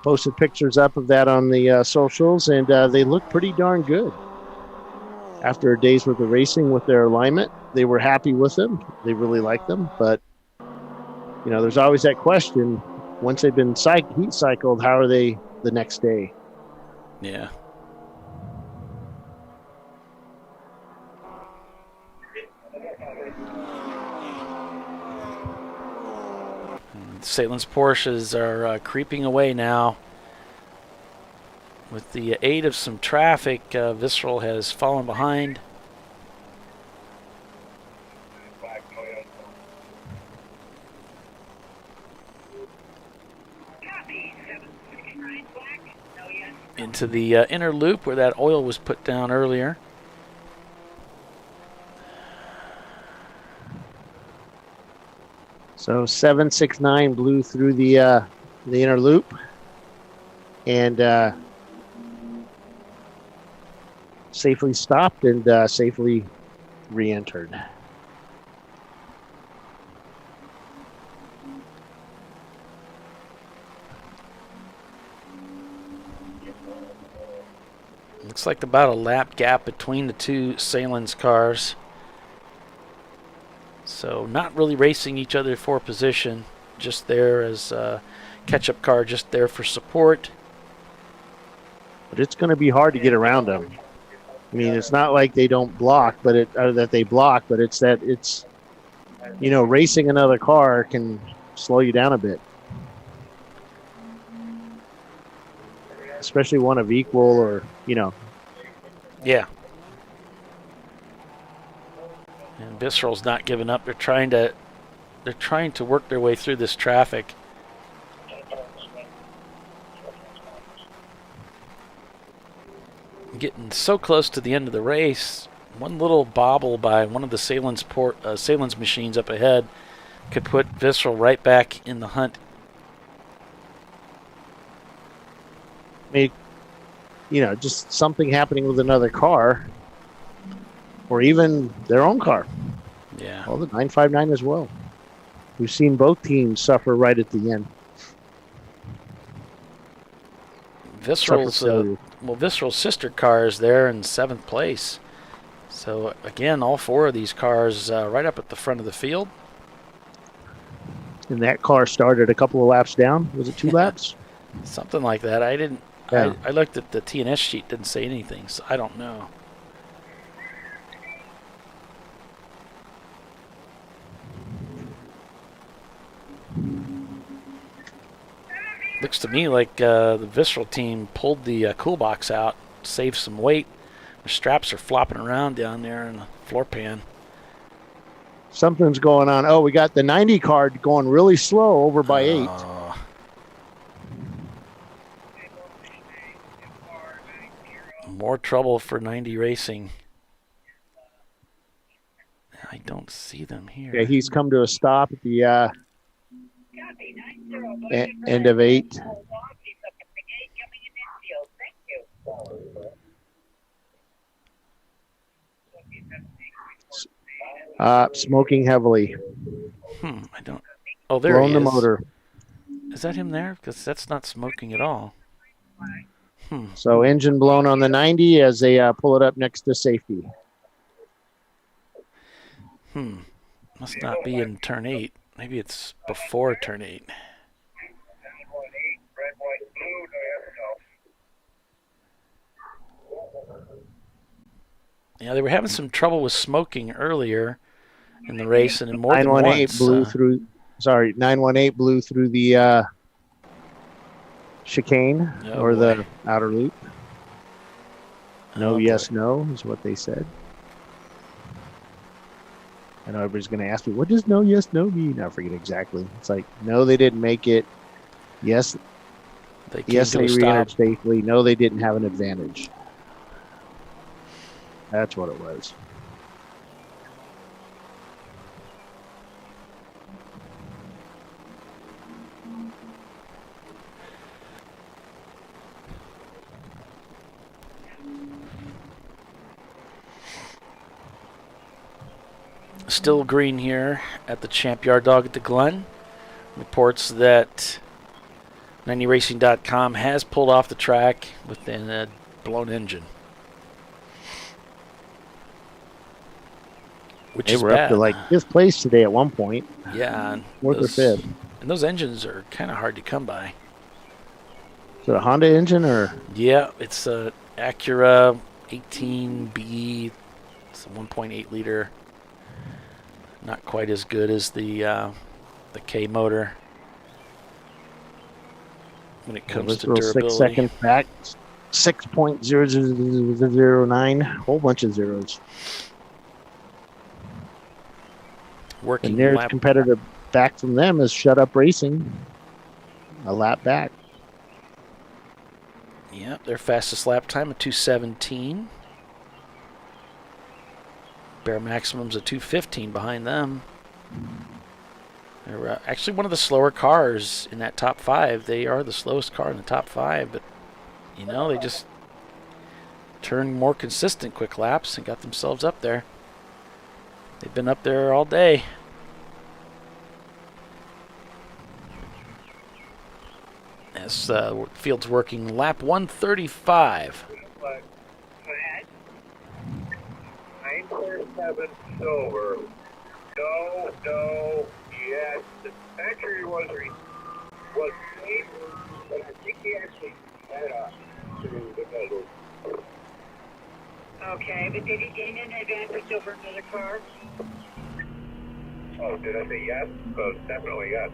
Posted pictures up of that on the socials, and they look pretty darn good. After a day's worth of racing with their alignment, they were happy with them. They really like them. But, you know, there's always that question. Once they've been heat cycled, how are they the next day? Yeah. Sahlen's Porsches are creeping away now. With the aid of some traffic, Visceral has fallen behind. Into the inner loop where that oil was put down earlier. So 769 blew through the inner loop and safely stopped and safely re-entered. Looks like about a lap gap between the two Sahlen's cars. So not really racing each other for position, just there as a catch-up car, just there for support. But it's going to be hard to get around them. I mean, it's not like they don't block, but that they block, but it's that it's, you know, racing another car can slow you down a bit. Especially one of equal or, you know. Yeah. And Visceral's not giving up. They're trying to work their way through this traffic. Getting so close to the end of the race, one little bobble by one of the Sahlen's machines up ahead could put Visceral right back in the hunt. I mean, you know, just something happening with another car or even their own car. Yeah. Well, the 959 as well. We've seen both teams suffer right at the end. Visceral's sister car is there in 7th place. So, again, all 4 of these cars right up at the front of the field. And that car started a couple of laps down. Was it 2 laps? Something like that. I looked at the TNS sheet, didn't say anything, so I don't know. Looks to me like the Visceral team pulled the cool box out, saved some weight. The straps are flopping around down there in the floor pan. Something's going on. Oh, we got the 90 car going really slow over by 8. More trouble for 90 Racing. I don't see them here. Yeah, he's come to a stop at the end of 8. Uh, Smoking heavily. I don't. Oh, there Blowing he the is. motor. Is that him there? Because that's not smoking at all. So engine blown on the 90 as they pull it up next to safety. Must not be in turn 8. Maybe it's before turn 8. Yeah, they were having some trouble with smoking earlier in the race, and in more than 918 once. blew through. Sorry, 918 blew through the chicane or the outer loop. No, yes, no is what they said. I know everybody's going to ask me, what does no, yes, no mean? I forget exactly. It's like, no, they didn't make it. Yes, they re-entered safely. No, they didn't have an advantage. That's what it was. Still green here at the Champyard dog at the Glen. Reports that 90racing.com has pulled off the track with a blown engine. Which they is were bad. up to like 5th place today at one point. Yeah. 4th or 5th. And those engines are kind of hard to come by. Is it a Honda engine or? Yeah, it's a Acura 18B. It's a 1.8 liter. Not quite as good as the K motor when it comes to durability. 6 seconds back, 6.0009, whole bunch of zeros. Working. The nearest competitor back from them is Shut Up Racing, a lap back. Yeah, their fastest lap time of 2:17. Bare maximum's a 2:15 behind them. They're actually one of the slower cars in that top 5. They are the slowest car in the top 5, but you know, they just turned more consistent quick laps and got themselves up there. They've been up there all day. As field's working lap 135. 947 silver. No, no, yes. The factory was late, but I think he actually had to the middle. Okay, but did he gain an advantage over another car? Oh, did I say yes? So definitely yes.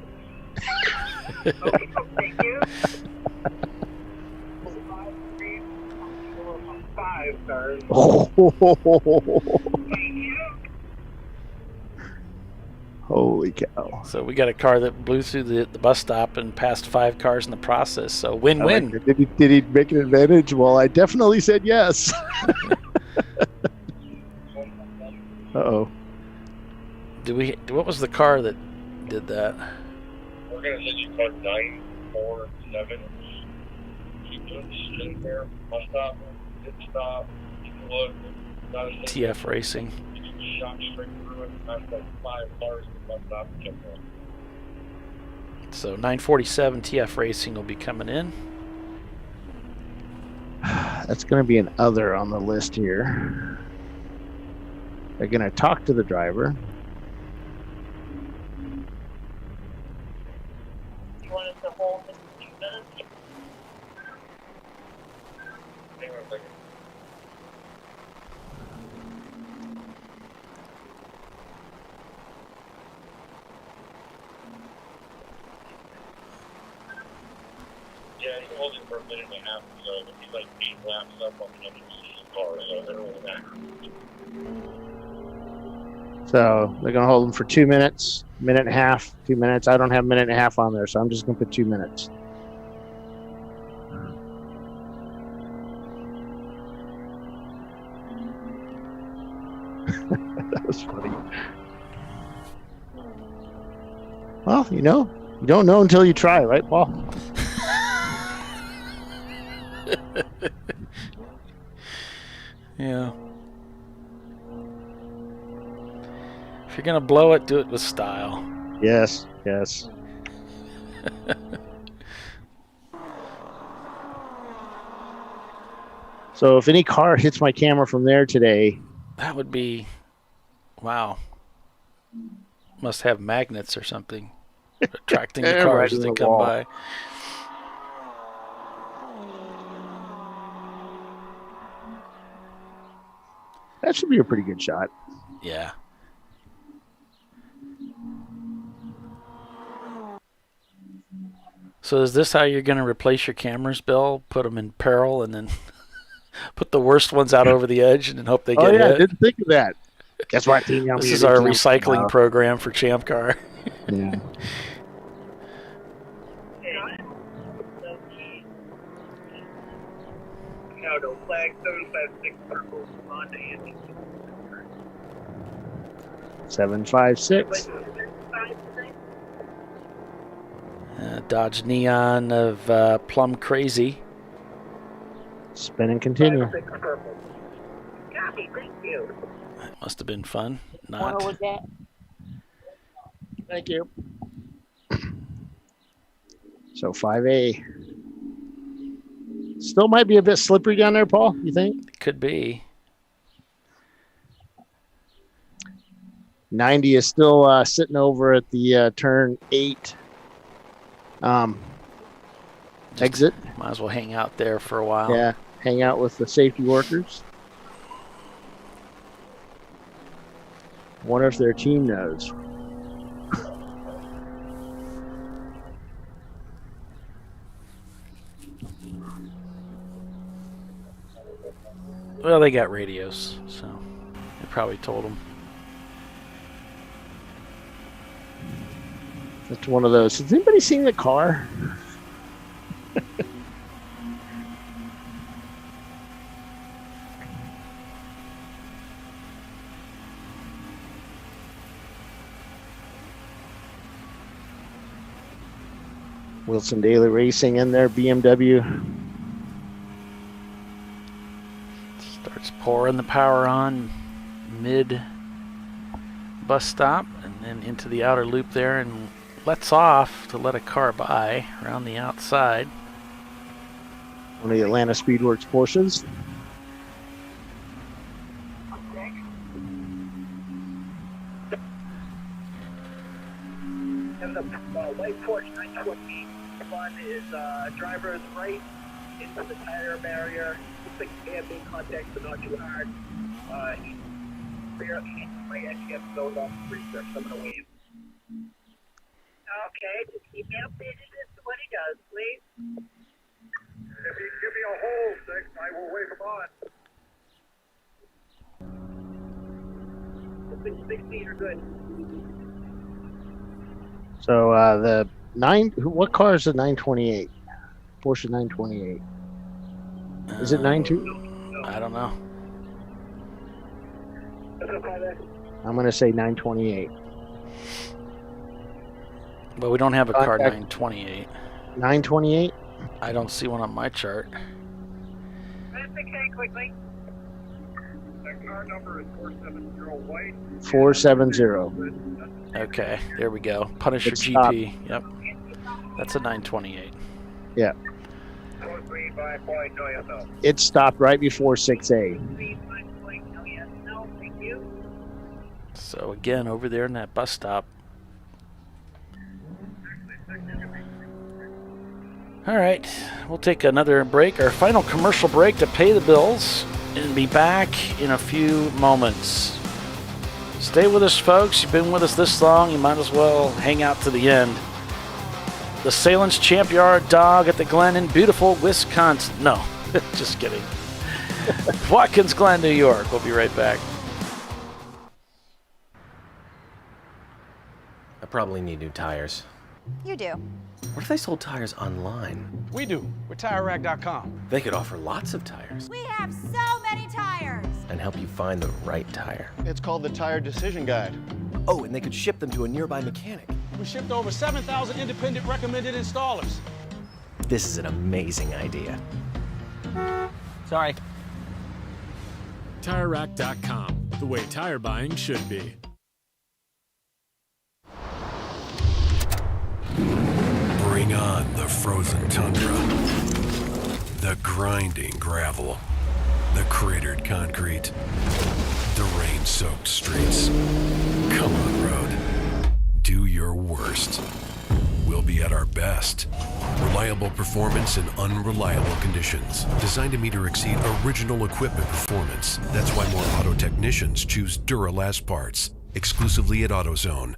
Okay, thank you. 5 stars. Holy cow. So we got a car that blew through the bus stop and passed 5 cars in the process. So win-win. Did he make an advantage? Well, I definitely said yes. Uh-oh. What was the car that did that? We're going to send you code 947. Keep doing this in there. Bus stop. Hit stop. Look. TF Racing. Shot straight through it. That's like 5 cars in the bus stop. So 947 TF Racing will be coming in. That's going to be an other on the list here. They're going to talk to the driver. You want us to hold this 2 minutes? Hang on a second. Yeah, he's holding for a minute and a half, so he's like 8 laps up on the engine car, so they're really matter. So they're going to hold him for 2 minutes, minute and a half, 2 minutes. I don't have a minute and a half on there, so I'm just going to put 2 minutes. That was funny. Well, you know, you don't know until you try, right, Paul? Yeah. If you're going to blow it, do it with style. Yes, yes. So if any car hits my camera from there today, that would be, wow. Must have magnets or something attracting the cars Right as they in the come wall. by. That should be a pretty good shot. Yeah. So is this how you're going to replace your cameras, Bill? Put them in peril and then put the worst ones out over the edge and then hope they get hit? I didn't think of that. That's why This is our recycling program for Champ Car. Yeah. No, flag 756 purple, Honda and 756. Dodge Neon of Plum Crazy. Spin and continue. Copy, thank you. That must have been fun. Not. What was that? Thank you. So 5A. Still might be a bit slippery down there, Paul, you think? Could be. 90 is still sitting over at the turn 8 exit. Might as well hang out there for a while. Yeah, hang out with the safety workers. Wonder if their team knows. Well, they got radios, so they probably told them. That's one of those. Has anybody seen the car? Wilson Daily Racing in there, BMW. Starts pouring the power on mid bus stop and then into the outer loop there and lets off to let a car by around the outside. One of the Atlanta Speedworks Porsches. And the white Porsche 920 one is driver's right into the tire barrier. Looks like he may have made contact, but not too hard. He's right as he gets those off the research. I'm going to wave. Okay, just keep me updated as to what he does, please. If you give me a hold, Six, I will wave him on. Looks like 16 are good. So the what car is the 928? Porsche 928. Is it 92? I don't know. I'm going to say 928. But we don't have a car Contact. 928. 928? I don't see one on my chart. Quickly. That car number is 470 white. 470. Okay, there we go. Punisher It's GP. Yep. That's a 928. Yeah. It stopped right before 6A. So again, over there in that bus stop. All right, we'll take another break, our final commercial break to pay the bills, and be back in a few moments. Stay with us, folks. You've been with us this long, you might as well hang out to the end. The Sahlen's Champyard dog at the Glen in beautiful Wisconsin. No, just kidding. Watkins Glen, New York. We'll be right back. I probably need new tires. You do. What if they sold tires online? We do. We're TireRack.com. They could offer lots of tires We have so many tires. and help you find the right tire. It's called the Tire Decision Guide. Oh, and they could ship them to a nearby mechanic. We shipped over 7,000 independent recommended installers. This is an amazing idea. Sorry. TireRack.com, the way tire buying should be. Bring on the frozen tundra, the grinding gravel, the cratered concrete, the rain-soaked streets. Come on, road. Do your worst. We'll be at our best. Reliable performance in unreliable conditions. Designed to meet or exceed original equipment performance. That's why more auto technicians choose Duralast parts. Exclusively at AutoZone.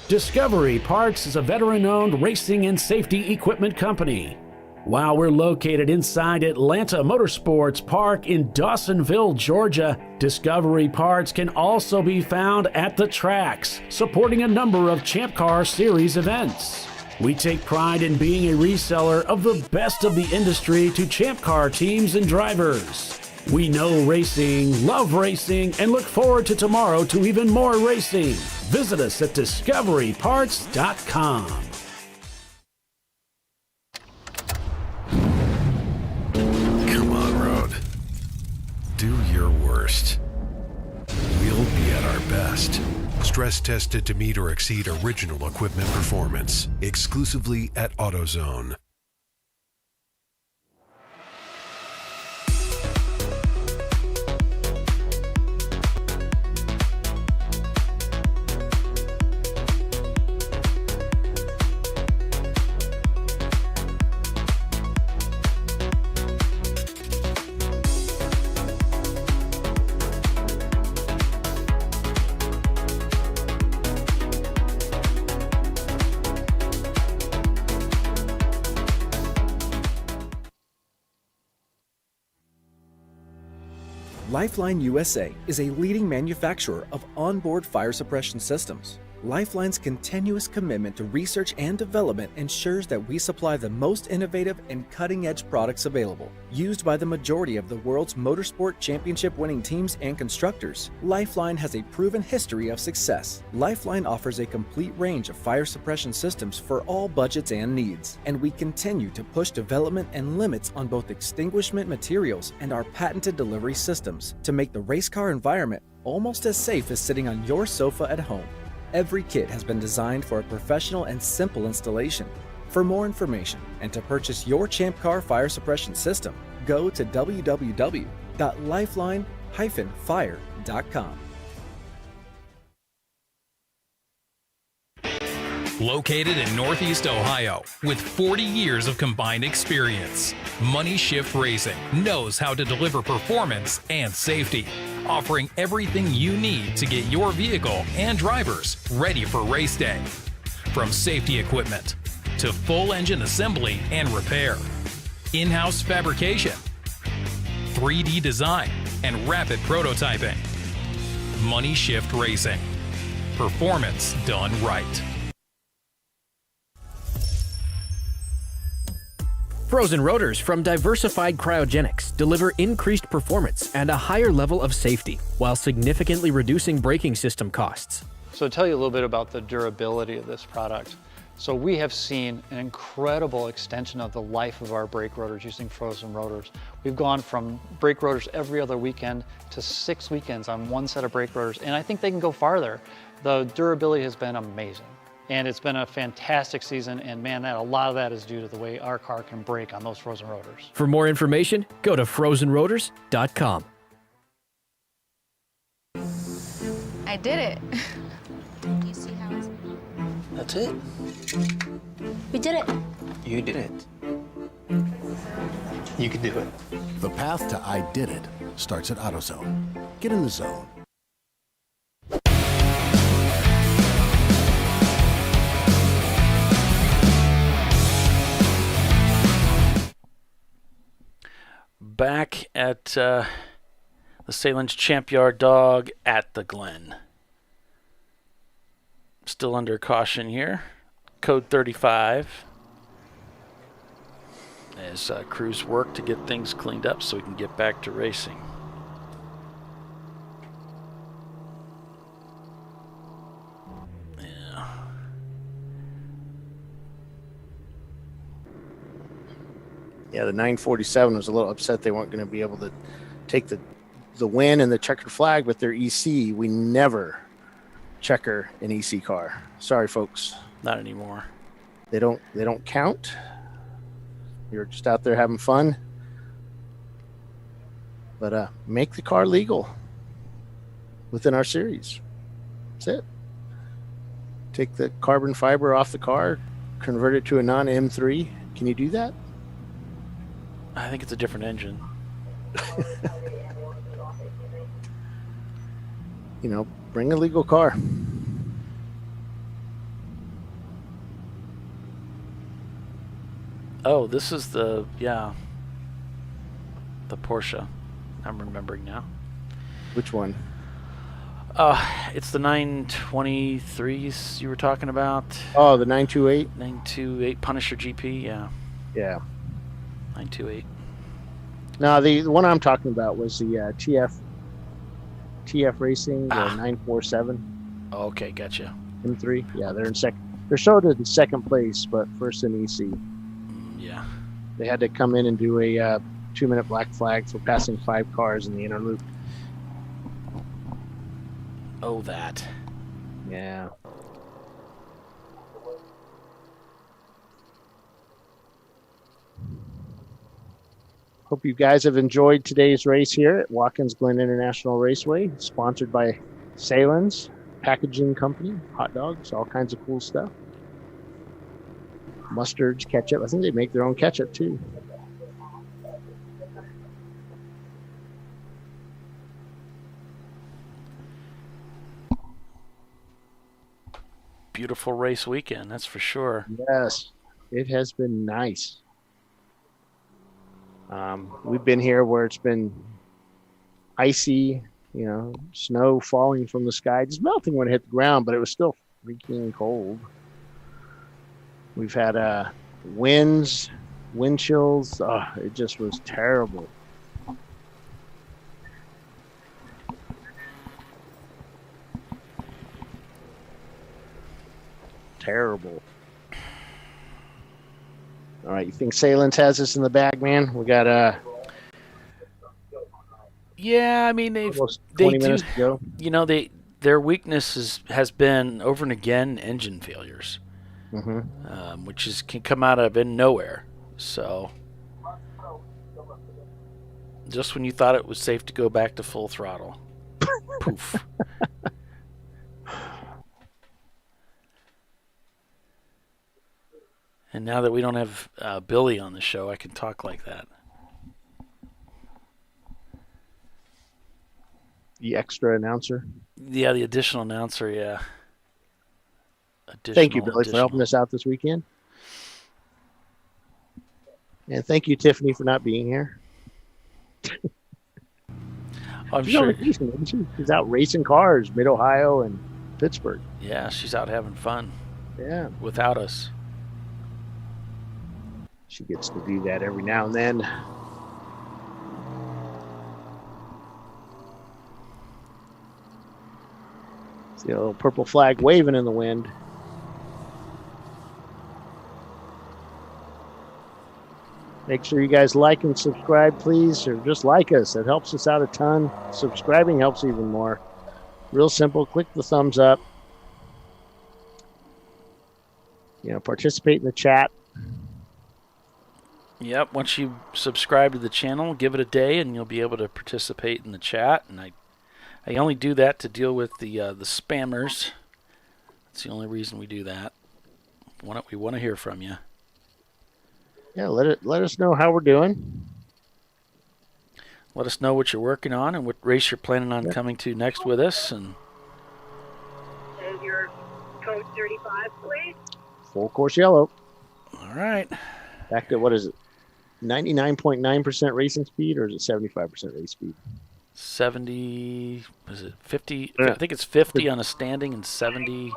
Discovery Parts is a veteran-owned racing and safety equipment company. While we're located inside Atlanta Motorsports Park in Dawsonville, Georgia, Discovery Parts can also be found at the tracks, supporting a number of Champ Car Series events. We take pride in being a reseller of the best of the industry to Champ Car teams and drivers. We know racing, love racing, and look forward to tomorrow to even more racing. Visit us at discoveryparts.com. Come on, road. Do your worst. We'll be at our best. Stress tested to meet or exceed original equipment performance. Exclusively at AutoZone. Lifeline USA is a leading manufacturer of onboard fire suppression systems. Lifeline's continuous commitment to research and development ensures that we supply the most innovative and cutting-edge products available. Used by the majority of the world's motorsport championship-winning teams and constructors, Lifeline has a proven history of success. Lifeline offers a complete range of fire suppression systems for all budgets and needs, and we continue to push development and limits on both extinguishment materials and our patented delivery systems to make the race car environment almost as safe as sitting on your sofa at home. Every kit has been designed for a professional and simple installation. For more information and to purchase your Champ Car fire suppression system, go to www.lifeline-fire.com. Located in Northeast Ohio with 40 years of combined experience, Money Shift Racing knows how to deliver performance and safety, offering everything you need to get your vehicle and drivers ready for race day. From safety equipment to full engine assembly and repair, in-house fabrication, 3D design, and rapid prototyping. Money Shift Racing. Performance done right. Frozen rotors from Diversified Cryogenics deliver increased performance and a higher level of safety, while significantly reducing braking system costs. So to tell you a little bit about the durability of this product. So we have seen an incredible extension of the life of our brake rotors using frozen rotors. We've gone from brake rotors every other weekend to 6 weekends on one set of brake rotors, and I think they can go farther. The durability has been amazing. And it's been a fantastic season, and man, a lot of that is due to the way our car can brake on those frozen rotors. For more information, go to frozenrotors.com. I did it. You see how it's... That's it. We did it. You did it. You can do it. The path to I did it starts at AutoZone. Get in the zone. Back at the Sahlen's Champyard dog at the Glen. Still under caution here. Code 35. as crews work to get things cleaned up so we can get back to racing. Yeah. Yeah, the 947 was a little upset they weren't going to be able to take the win and the checkered flag with their EC. We never checker an EC car. Sorry, folks. Not anymore. They don't count. You're just out there having fun. But make the car legal within our series. That's it. Take the carbon fiber off the car, convert it to a non-M3. Can you do that? I think it's a different engine. You know, bring a legal car. Oh, this is the Porsche. I'm remembering now. Which one? It's the 923s you were talking about. Oh, the 928? 928 Punisher GP, yeah. Yeah. 928. No, the one I'm talking about was the TF Racing, the 947. Okay, gotcha. M3. Yeah, they're in second. They're showed in second place, but first in EC. Yeah. They had to come in and do a 2-minute black flag for passing 5 cars in the inner loop. Oh, that. Yeah. Hope you guys have enjoyed today's race here at Watkins Glen International Raceway, sponsored by Sahlen's Packaging Company, hot dogs, all kinds of cool stuff. Mustards, ketchup. I think they make their own ketchup too. Beautiful race weekend, that's for sure. Yes, it has been nice. We've been here where it's been icy, you know, snow falling from the sky, just melting when it hit the ground, but it was still freaking cold. We've had winds, wind chills. Oh, it just was terrible. Terrible. All right, you think Sahlen's has us in the bag, man? We got yeah, I mean they 20 do. minutes to go. You know, their weakness has been over and again engine failures, which can come out of nowhere. So just when you thought it was safe to go back to full throttle, poof. And now that we don't have Billy on the show, I can talk like that. The extra announcer? Yeah, the additional announcer, yeah. Thank you, Billy, for helping us out this weekend. And thank you, Tiffany, for not being here. I'm she's sure. On vacation, isn't she? She's out racing cars, Mid-Ohio and Pittsburgh. Yeah, she's out having fun. Yeah. Without us. She gets to do that every now and then. See a little purple flag waving in the wind. Make sure you guys like and subscribe, please, or just like us. It helps us out a ton. Subscribing helps even more. Real simple. Click the thumbs up. You know, participate in the chat. Yep, once you subscribe to the channel, give it a day, and you'll be able to participate in the chat. And I only do that to deal with the spammers. That's the only reason we do that. We want to hear from you. Yeah, let us know how we're doing. Let us know what you're working on and what race you're planning on coming to next with us. And Is your code 35, please? Full course yellow. All right. Back to, what is it? 99.9% racing speed, or is it 75% race speed? 70, is it 50? I think it's 50 on a standing and 70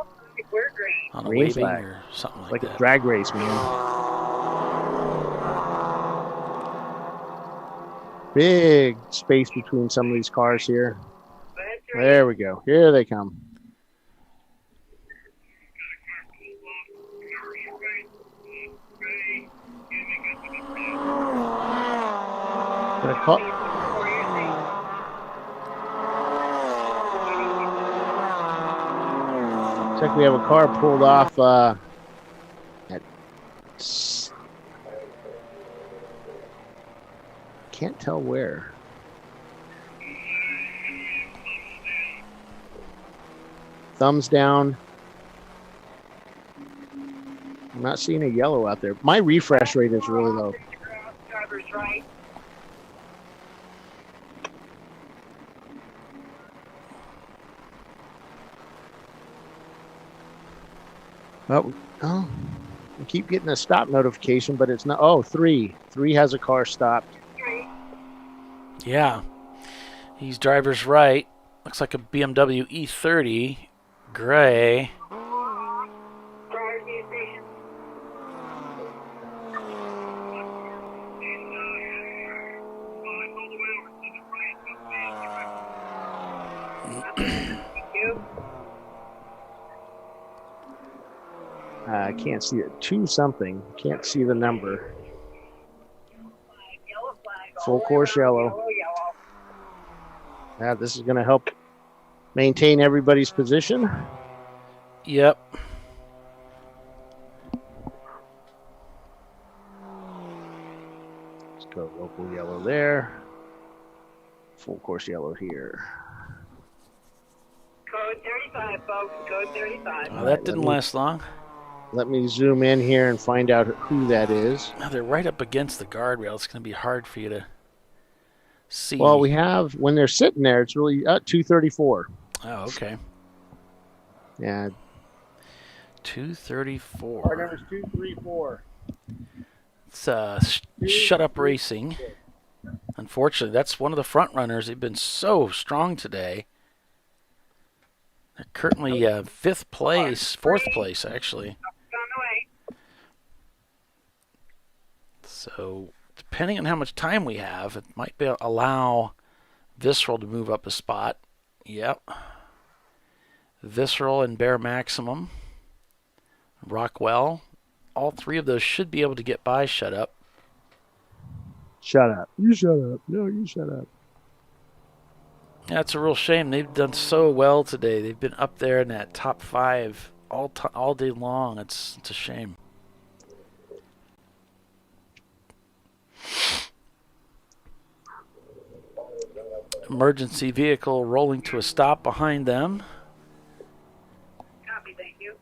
on a Green waving flag. or something like Like that. a drag race, man. Big space between some of these cars here. There we go. Here they come. Gonna call. Looks like we have a car pulled off at. Can't tell where. Thumbs down. I'm not seeing a yellow out there. My refresh rate is really low. Driver's right. Oh, we keep getting a stop notification, but it's not. Oh, 3. 3 has a car stopped. Yeah. He's driver's right. Looks like a BMW E30. Gray. I can't see it. 2 something. Can't see the number. Full course yellow. Yeah, this is going to help maintain everybody's position. Yep. Let's go local yellow there. Full course yellow here. Code 35, folks. Code 35. Oh, that didn't last long. Let me zoom in here and find out who that is. Now they're right up against the guardrail. It's going to be hard for you to see. Well, we have, when they're sitting there, it's really 234. Oh, okay. Yeah. 234. Car number's 234. It's Shut Up Racing. Unfortunately, that's one of the front runners. They've been so strong today. They're currently 4th place, actually. So, depending on how much time we have, it might allow Visceral to move up a spot. Yep. Visceral and Bear Maximum. Rockwell. All 3 of those should be able to get by Shut Up. Shut up. You shut up. No, you shut up. Yeah, it's a real shame. They've done so well today. They've been up there in that top 5 all day long. It's a shame. Emergency vehicle rolling to a stop behind them. Copy, thank you.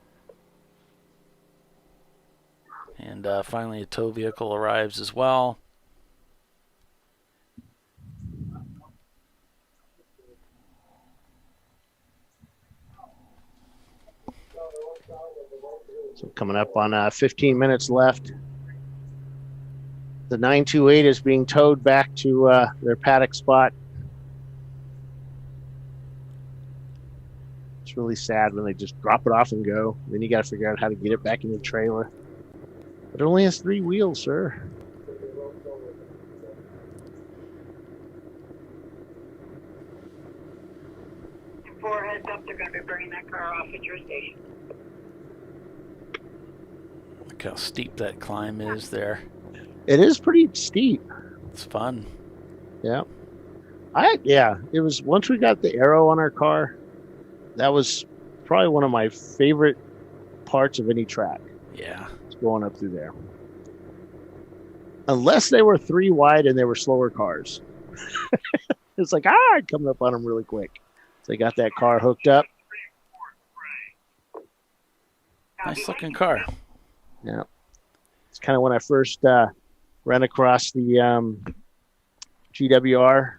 And finally a tow vehicle arrives as well. So coming up on 15 minutes left. The 928 is being towed back to their paddock spot. It's really sad when they just drop it off and go. Then you got to figure out how to get it back in the trailer. But it only has 3 wheels, sir. And 4 heads up, they're going to be bringing that car off at your station. Look how steep that climb is there. It is pretty steep. It's fun. Yeah. It was, once we got the arrow on our car, that was probably one of my favorite parts of any track. Yeah. It's going up through there. Unless they were 3 wide and they were slower cars. It's like, coming up on them really quick. So they got that car hooked up. Nice looking car. Yeah. It's kind of when I first ran across the GWR,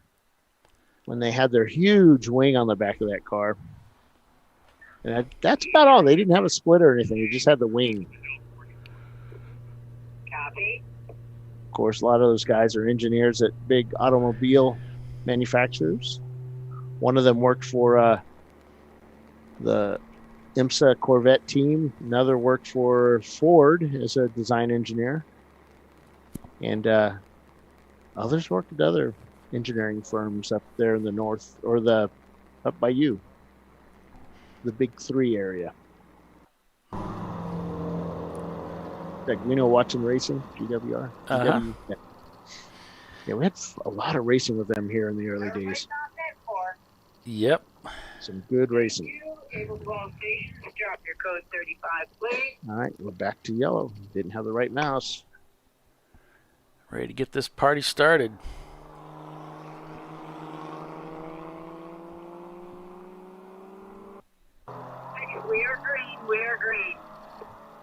when they had their huge wing on the back of that car. And that's about all. They didn't have a split or anything. They just had the wing. Copy. Of course, a lot of those guys are engineers at big automobile manufacturers. One of them worked for the IMSA Corvette team. Another worked for Ford as a design engineer. And others worked at other, engineering firms up there in the north, or up by you, the Big 3 area. Like, watching racing, GWR. GW, yeah, we had a lot of racing with them here in the early days. Yep. Some good racing. Able 12 stations, drop your code 35, please. All right, we're back to yellow. Didn't have the right mouse. Ready to get this party started. We are green. We are green.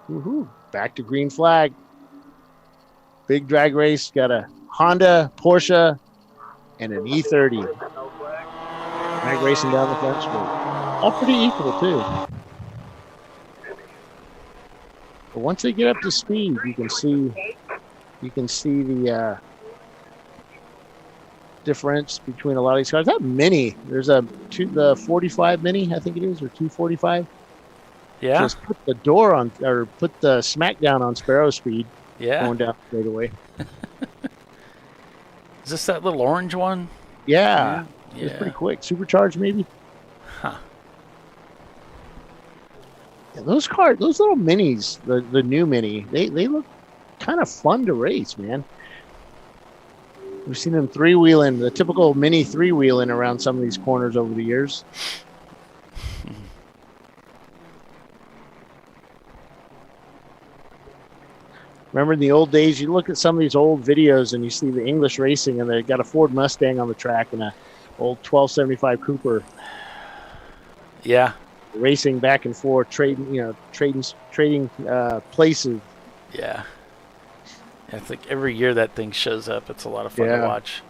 Woohoo! Back to green flag. Big drag race. Got a Honda, Porsche, and an E30. Drag racing down the front street. All pretty equal too. But once they get up to speed, you can see the difference between a lot of these cars. That Mini, there's the 45 Mini, I think it is, or 245. Yeah. Just put the door on, or put the smackdown on Sparrow speed. Yeah. Going down straight away. Is this that little orange one? Yeah. Yeah. It's pretty quick. Supercharged, maybe. Huh. Yeah, those little Minis, the new Mini, they look kind of fun to race, man. We've seen them three-wheeling, the typical Mini three-wheeling around some of these corners over the years. Remember in the old days, you look at some of these old videos and you see the English racing, and they got a Ford Mustang on the track and a old 1275 Cooper. Yeah. Racing back and forth, trading places. Yeah. I think every year that thing shows up. It's a lot of fun to watch.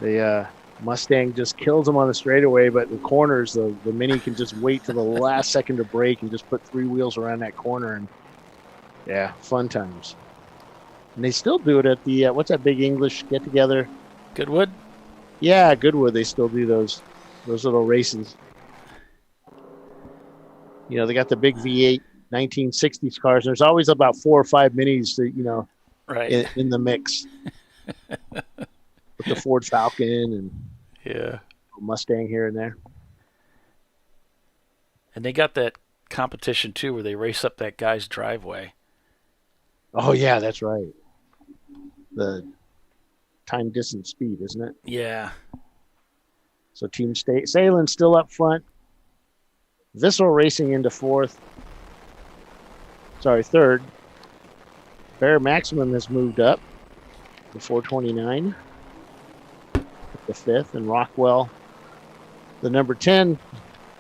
The Mustang just kills them on the straightaway, but the corners, the Mini can just wait till the last second to brake and just put three wheels around that corner. And yeah, fun times. And they still do it at the, what's that big English get-together? Goodwood? Yeah, Goodwood. They still do those little races. You know, they got the big V8 1960s cars. There's always about 4 or 5 Minis, that, right in the mix. With the Ford Falcon and Mustang here and there. And they got that competition, too, where they race up that guy's driveway. Oh, yeah, that's right. The time, distance, speed, isn't it? Yeah. So Team Sahlen still up front. Visceral racing into third. Bear Maximum has moved up to 429. The 5th, and Rockwell, the number 10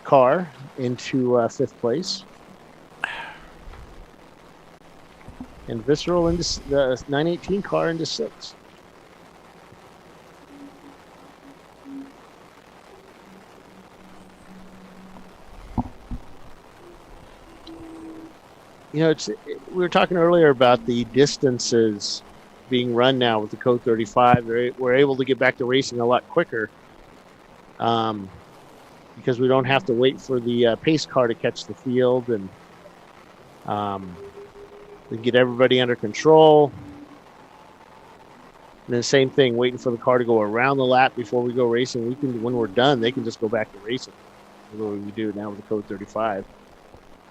car, into 5th place. And Visceral into the 918 car into 6th. We were talking earlier about the distances being run now with the Code 35. We're able to get back to racing a lot quicker because we don't have to wait for the pace car to catch the field, and we get everybody under control. And then same thing, waiting for the car to go around the lap before we go racing. When we're done, they can just go back to racing. That's what we do now with the Code 35.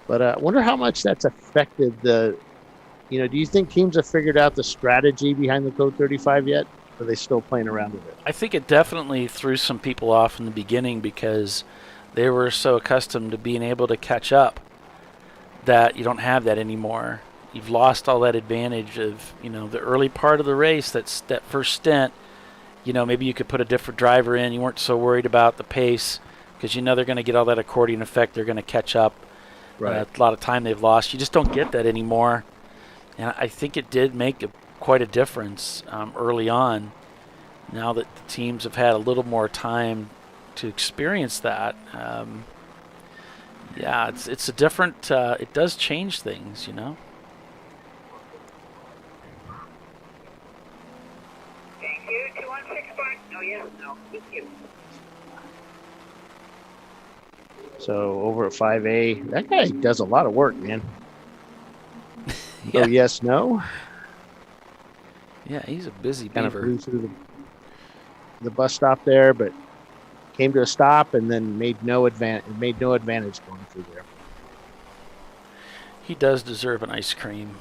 But I wonder how much that's affected do you think teams have figured out the strategy behind the Code 35 yet? Or are they still playing around with it? I think it definitely threw some people off in the beginning because they were so accustomed to being able to catch up that you don't have that anymore. You've lost all that advantage of, the early part of the race, that first stint. Maybe you could put a different driver in. You weren't so worried about the pace because they're going to get all that accordion effect. They're going to catch up. Right. A lot of time they've lost. You just don't get that anymore. And I think it did make quite a difference early on. Now that the teams have had a little more time to experience that, it's a different. It does change things, Thank you. 2165. No, yes, no. Thank you. So over at 5A, that guy does a lot of work, man. Yeah. Yes, no. Yeah, he's a busy Kind of beaver. flew through the bus stop there, but came to a stop and then made no advantage going through there. He does deserve an ice cream.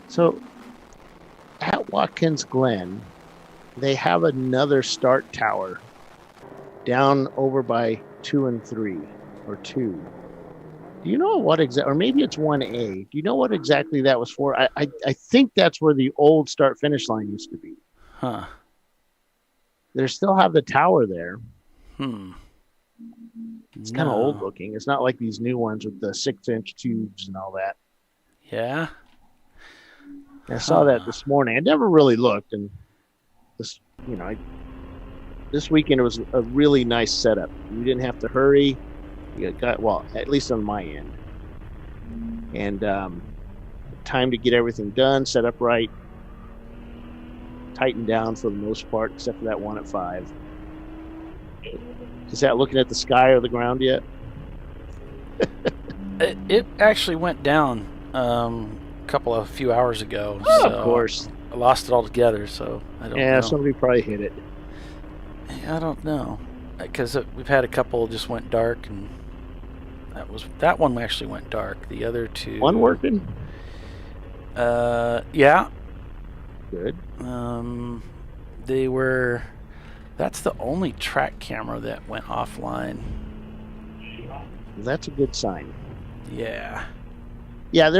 So at Watkins Glen, they have another start tower down over by 2 and 3 or 2. Do you know what or maybe it's 1A. Do you know what exactly that was for? I think that's where the old start finish line used to be. Huh. They still have the tower there. It's kind of No. old looking. It's not like these new ones with the 6-inch tubes and all that. Yeah. I saw that this morning. I never really looked, and this weekend it was a really nice setup. You didn't have to hurry. You got, well, at least on my end, and time to get everything done, set up right, tightened down for the most part, except for that one at 5. Is that looking at the sky or the ground yet? It actually went down a few hours ago. Oh, so of course. I lost it altogether, so I don't know. Yeah, somebody probably hit it. I don't know, because we've had a couple just went dark, and that one actually went dark. The other two. One working? Yeah. Good. They were. That's the only track camera that went offline. That's a good sign. Yeah. Yeah,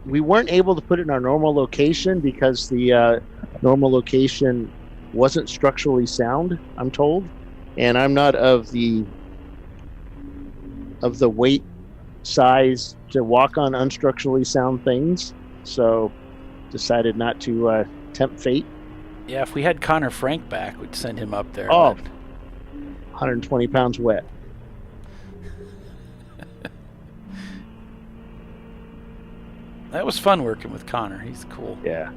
we weren't able to put it in our normal location because the normal location wasn't structurally sound, I'm told, and I'm not of the weight size to walk on unstructurally sound things, so decided not to tempt fate. Yeah, if we had Connor Frank back, we'd send him up there. Oh, but 120 pounds wet. That was fun working with Connor. He's cool. Yeah.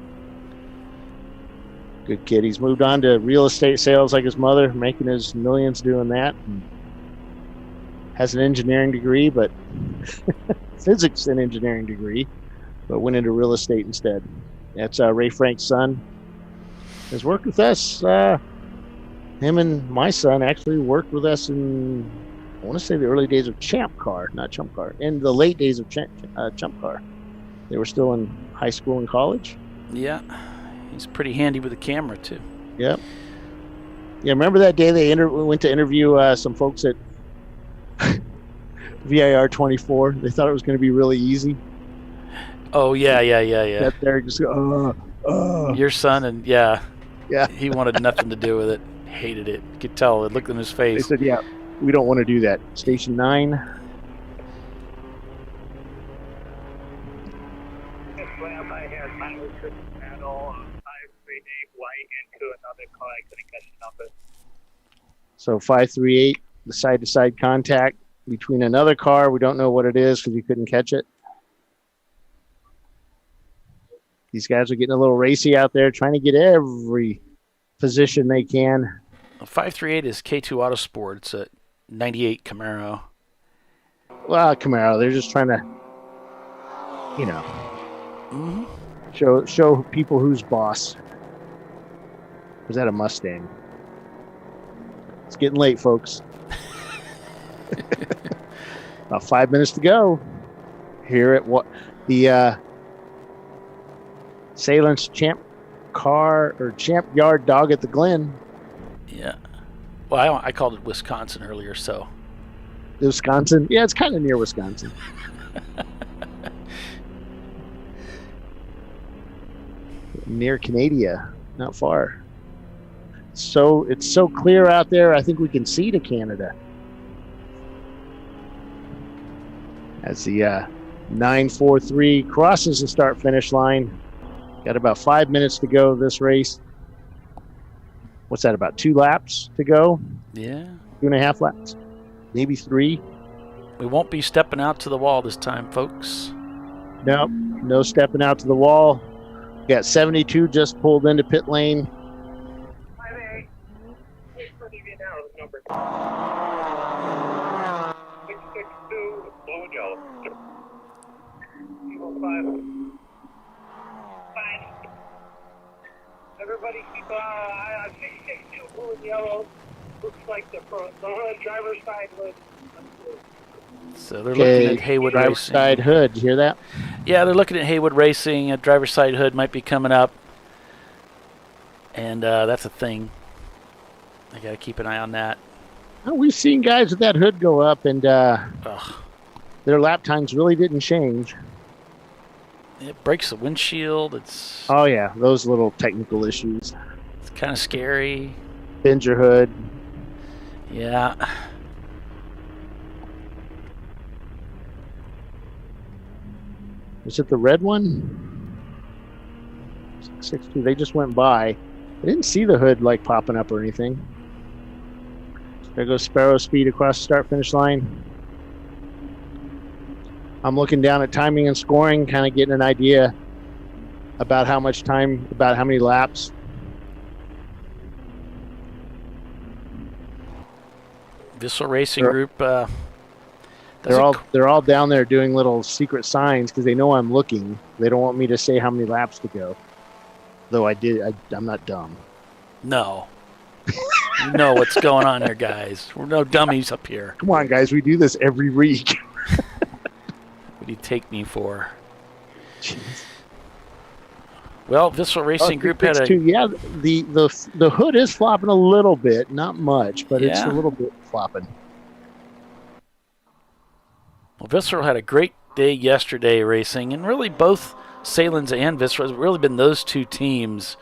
Good kid. He's moved on to real estate sales like his mother, making his millions doing that. Has an engineering degree, but physics and engineering degree, but went into real estate instead. That's Ray Frank's son. Has worked with us. Him and my son actually worked with us in, I want to say, the early days of ChampCar, not ChampCar, in the late days of ChampCar. They were still in high school and college. Yeah, he's pretty handy with a camera too. Yep. Yeah, remember that day we went to interview some folks at VIR 24? They thought it was going to be really easy. Oh yeah. That there just Your son and yeah, yeah. He wanted nothing to do with it. Hated it. You could tell. It looked in his face. They said, "Yeah, we don't want to do that." Station 9. I had my panel 538 white into another car. I couldn't catch the number. So 538, the side-to-side contact between another car. We don't know what it is because we couldn't catch it. These guys are getting a little racy out there, trying to get every position they can. 538 is K2 Autosport. It's a 98 Camaro. Well, Camaro, they're just trying to, show people who's boss. Was that a Mustang? It's getting late, folks. About 5 minutes to go. Here at the Sahlen's Champyard dog at the Glen. Yeah. Well, I called it Wisconsin earlier, so. Wisconsin? Yeah, it's kind of near Wisconsin. Near Canada, not far. So it's so clear out there, I think we can see to Canada. As the 943 crosses the start-finish line. Got about 5 minutes to go this race. What's that, about 2 laps to go? Yeah. 2.5 laps? Maybe 3. We won't be stepping out to the wall this time, folks. Nope, no stepping out to the wall. Got 72 just pulled into pit lane. you now. Number 662, blue and yellow. Eagle 5. Everybody keep 662, blue and yellow. Looks like the front, the hood, driver's side hood. So they're looking at Haywood driver's Racing. side hood, you hear that? Yeah, they're looking at Haywood Racing. A driver's side hood might be coming up. And that's a thing. I got to keep an eye on that. Well, we've seen guys with that hood go up, and their lap times really didn't change. It breaks the windshield. It's Oh, yeah, those little technical issues. It's kind of scary. Bend your hood. Yeah. Is it the red one? 662. They just went by. I didn't see the hood like popping up or anything. There goes Sparrow Speed across the start-finish line. I'm looking down at timing and scoring, kind of getting an idea about how much time, about how many laps. Vissel Racing Group. They're all down there doing little secret signs because they know I'm looking. They don't want me to say how many laps to go. Though I'm not dumb. No. You know what's going on here, guys. We're no dummies up here. Come on, guys. We do this every week. What do you take me for? Jeez. Well, Vissel Racing Group had a... Yeah, the hood is flopping a little bit. Not much, but it's a little bit flopping. Well, Vissel had a great day yesterday racing, and really both Sahlen's and Vissel have really been those two teams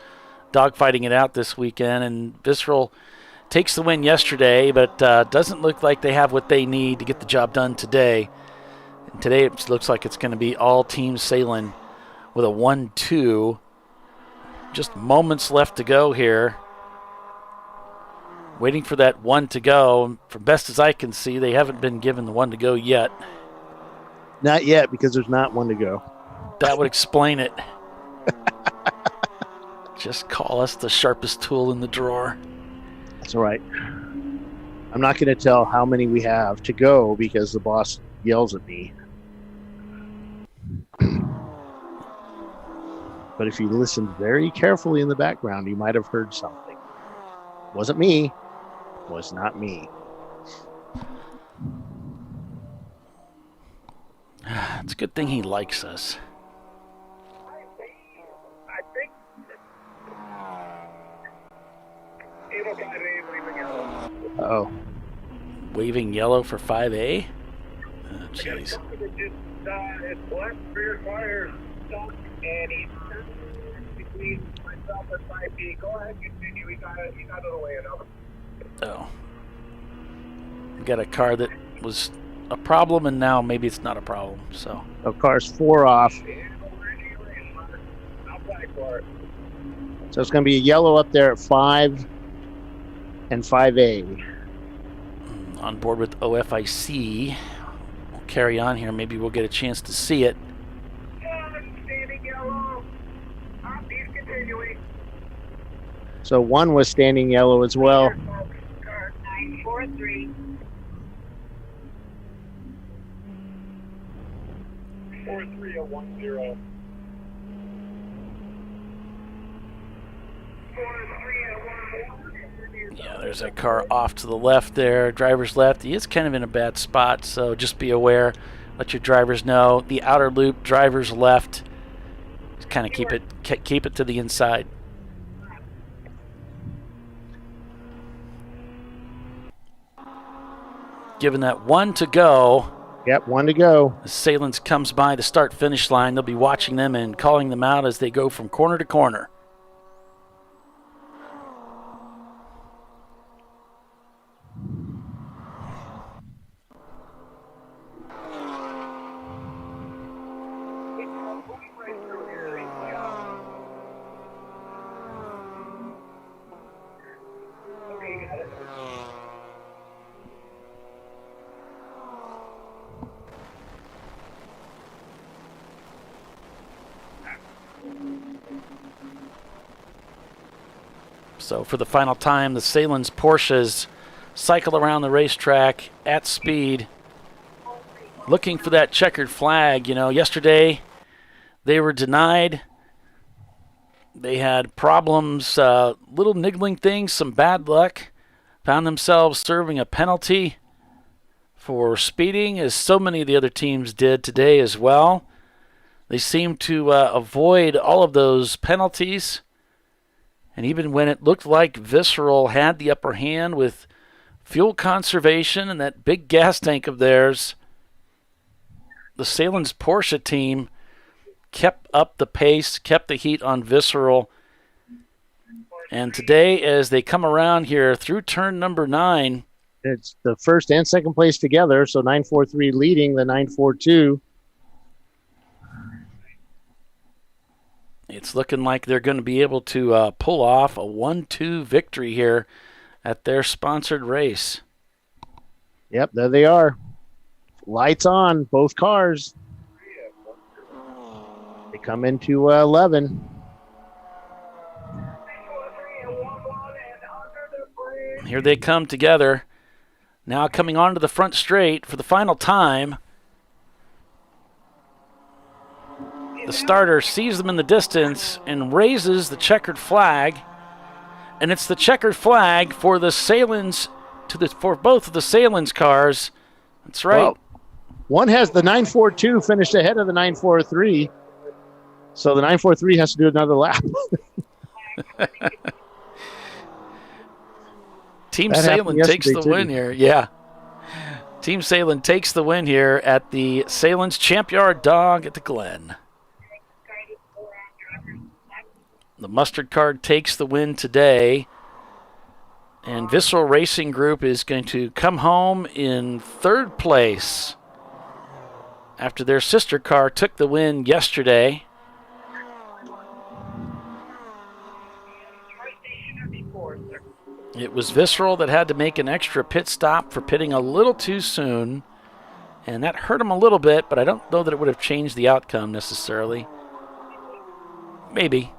dogfighting it out this weekend, and Vissel takes the win yesterday, but doesn't look like they have what they need to get the job done today. And today it looks like it's going to be all Team Sahlen with a 1-2. Just moments left to go here. Waiting for that one to go. From best as I can see, they haven't been given the one to go yet. Not yet, because there's not one to go. That would explain it. Just call us the sharpest tool in the drawer. That's all right. I'm not going to tell how many we have to go because the boss yells at me. But if you listened very carefully in the background, you might have heard something. Wasn't me. Was not me. It's a good thing he likes us. I think. Eagle 5A, waving yellow. Oh. Waving yellow for 5A? Oh, jeez. It's black rear tires, and he's between myself and 5B. Go ahead, continue. He got it away enough. Oh. We got a car that was a problem, and now maybe it's not a problem. So car's 4 off. So it's going to be a yellow up there at 5 and 5A. On board with OFIC. We'll carry on here. Maybe we'll get a chance to see it. Standing yellow. He's continuing. So 1 was standing yellow as well. 943. 4310. 4310. Yeah, there's that car off to the left there. Driver's left. He is kind of in a bad spot, so just be aware. Let your drivers know. The outer loop, driver's left. Just kind of keep it to the inside. Given that 1 to go. Yep, 1 to go. As Sahlen's comes by the start-finish line, they'll be watching them and calling them out as they go from corner to corner. So for the final time, the Sahlen's Porsches cycle around the racetrack at speed, looking for that checkered flag. Yesterday they were denied. They had problems, little niggling things, some bad luck. Found themselves serving a penalty for speeding, as so many of the other teams did today as well. They seemed to avoid all of those penalties. And even when it looked like Visceral had the upper hand with fuel conservation and that big gas tank of theirs, the Sahlen's Porsche team kept up the pace, kept the heat on Visceral. And today, as they come around here through turn number 9, it's the first and second place together, so 943 leading the 942. It's looking like they're going to be able to pull off a 1-2 victory here at their sponsored race. Yep, there they are. Lights on, both cars. They come into 11. Here they come together. Now coming onto the front straight for the final time. The starter sees them in the distance and raises the checkered flag. And it's the checkered flag for the Sahlens, for both of the Sahlens cars. That's right. Well, one has the 942 finished ahead of the 943. So the 943 has to do another lap. Team Sahlen takes the win here. Yeah. Team Sahlen takes the win here at the Sahlen's Champyard Dog at the Glen. The Mustard Card takes the win today. And Visceral Racing Group is going to come home in third place after their sister car took the win yesterday. It was Visceral that had to make an extra pit stop for pitting a little too soon, and that hurt him a little bit, but I don't know that it would have changed the outcome necessarily. Maybe.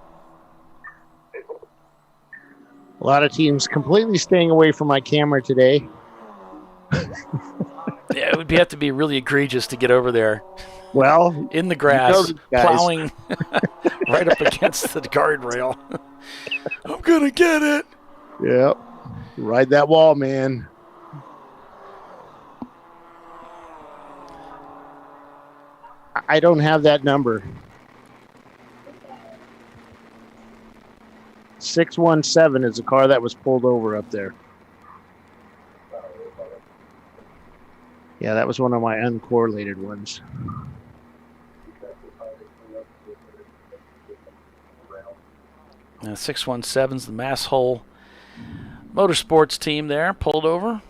A lot of teams completely staying away from my camera today. Yeah, it would have to be really egregious to get over there. Well, in the grass, plowing right up against the guardrail. I'm going to get it. Yep. Ride that wall, man. I don't have that number. 617 is the car that was pulled over up there. Yeah, that was one of my uncorrelated ones. Now 617's the Mass Hole Motorsports team there, pulled over.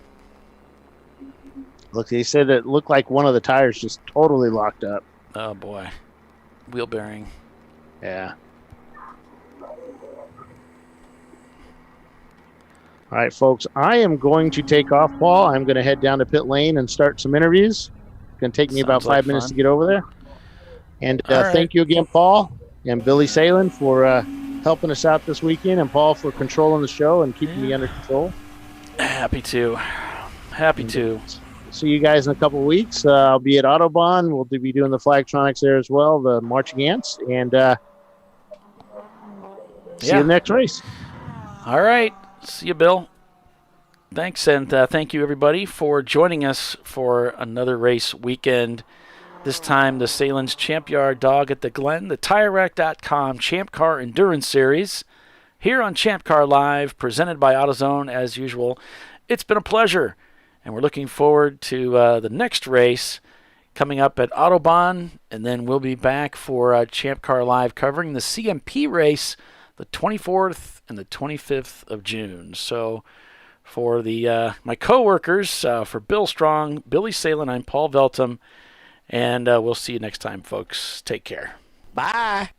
Look, they said it looked like one of the tires just totally locked up. Oh, boy. Wheel bearing. Yeah. All right, folks, I am going to take off, Paul. I'm going to head down to pit lane and start some interviews. It's going to take me about 5 minutes to get over there. And thank you again, Paul and Billy Sahlen, for helping us out this weekend, and Paul for controlling the show and keeping me under control. Happy to. See you guys in a couple of weeks. I'll be at Autobahn. We'll be doing the Flagtronics there as well, the marching ants, and see you next race. All right. See you, Bill. Thanks, and thank you, everybody, for joining us for another race weekend. This time, the Sahlen's Champyard Dog at the Glen, the TireRack.com Champ Car Endurance Series, here on ChampCar.Live, presented by AutoZone as usual. It's been a pleasure, and we're looking forward to the next race coming up at Autobahn, and then we'll be back for ChampCar.Live covering the CMP race the 24th and the 25th of June. So for the my co-workers, for Bill Strong, Billy Sahlen, I'm Paul Veltum, and we'll see you next time, folks. Take care. Bye.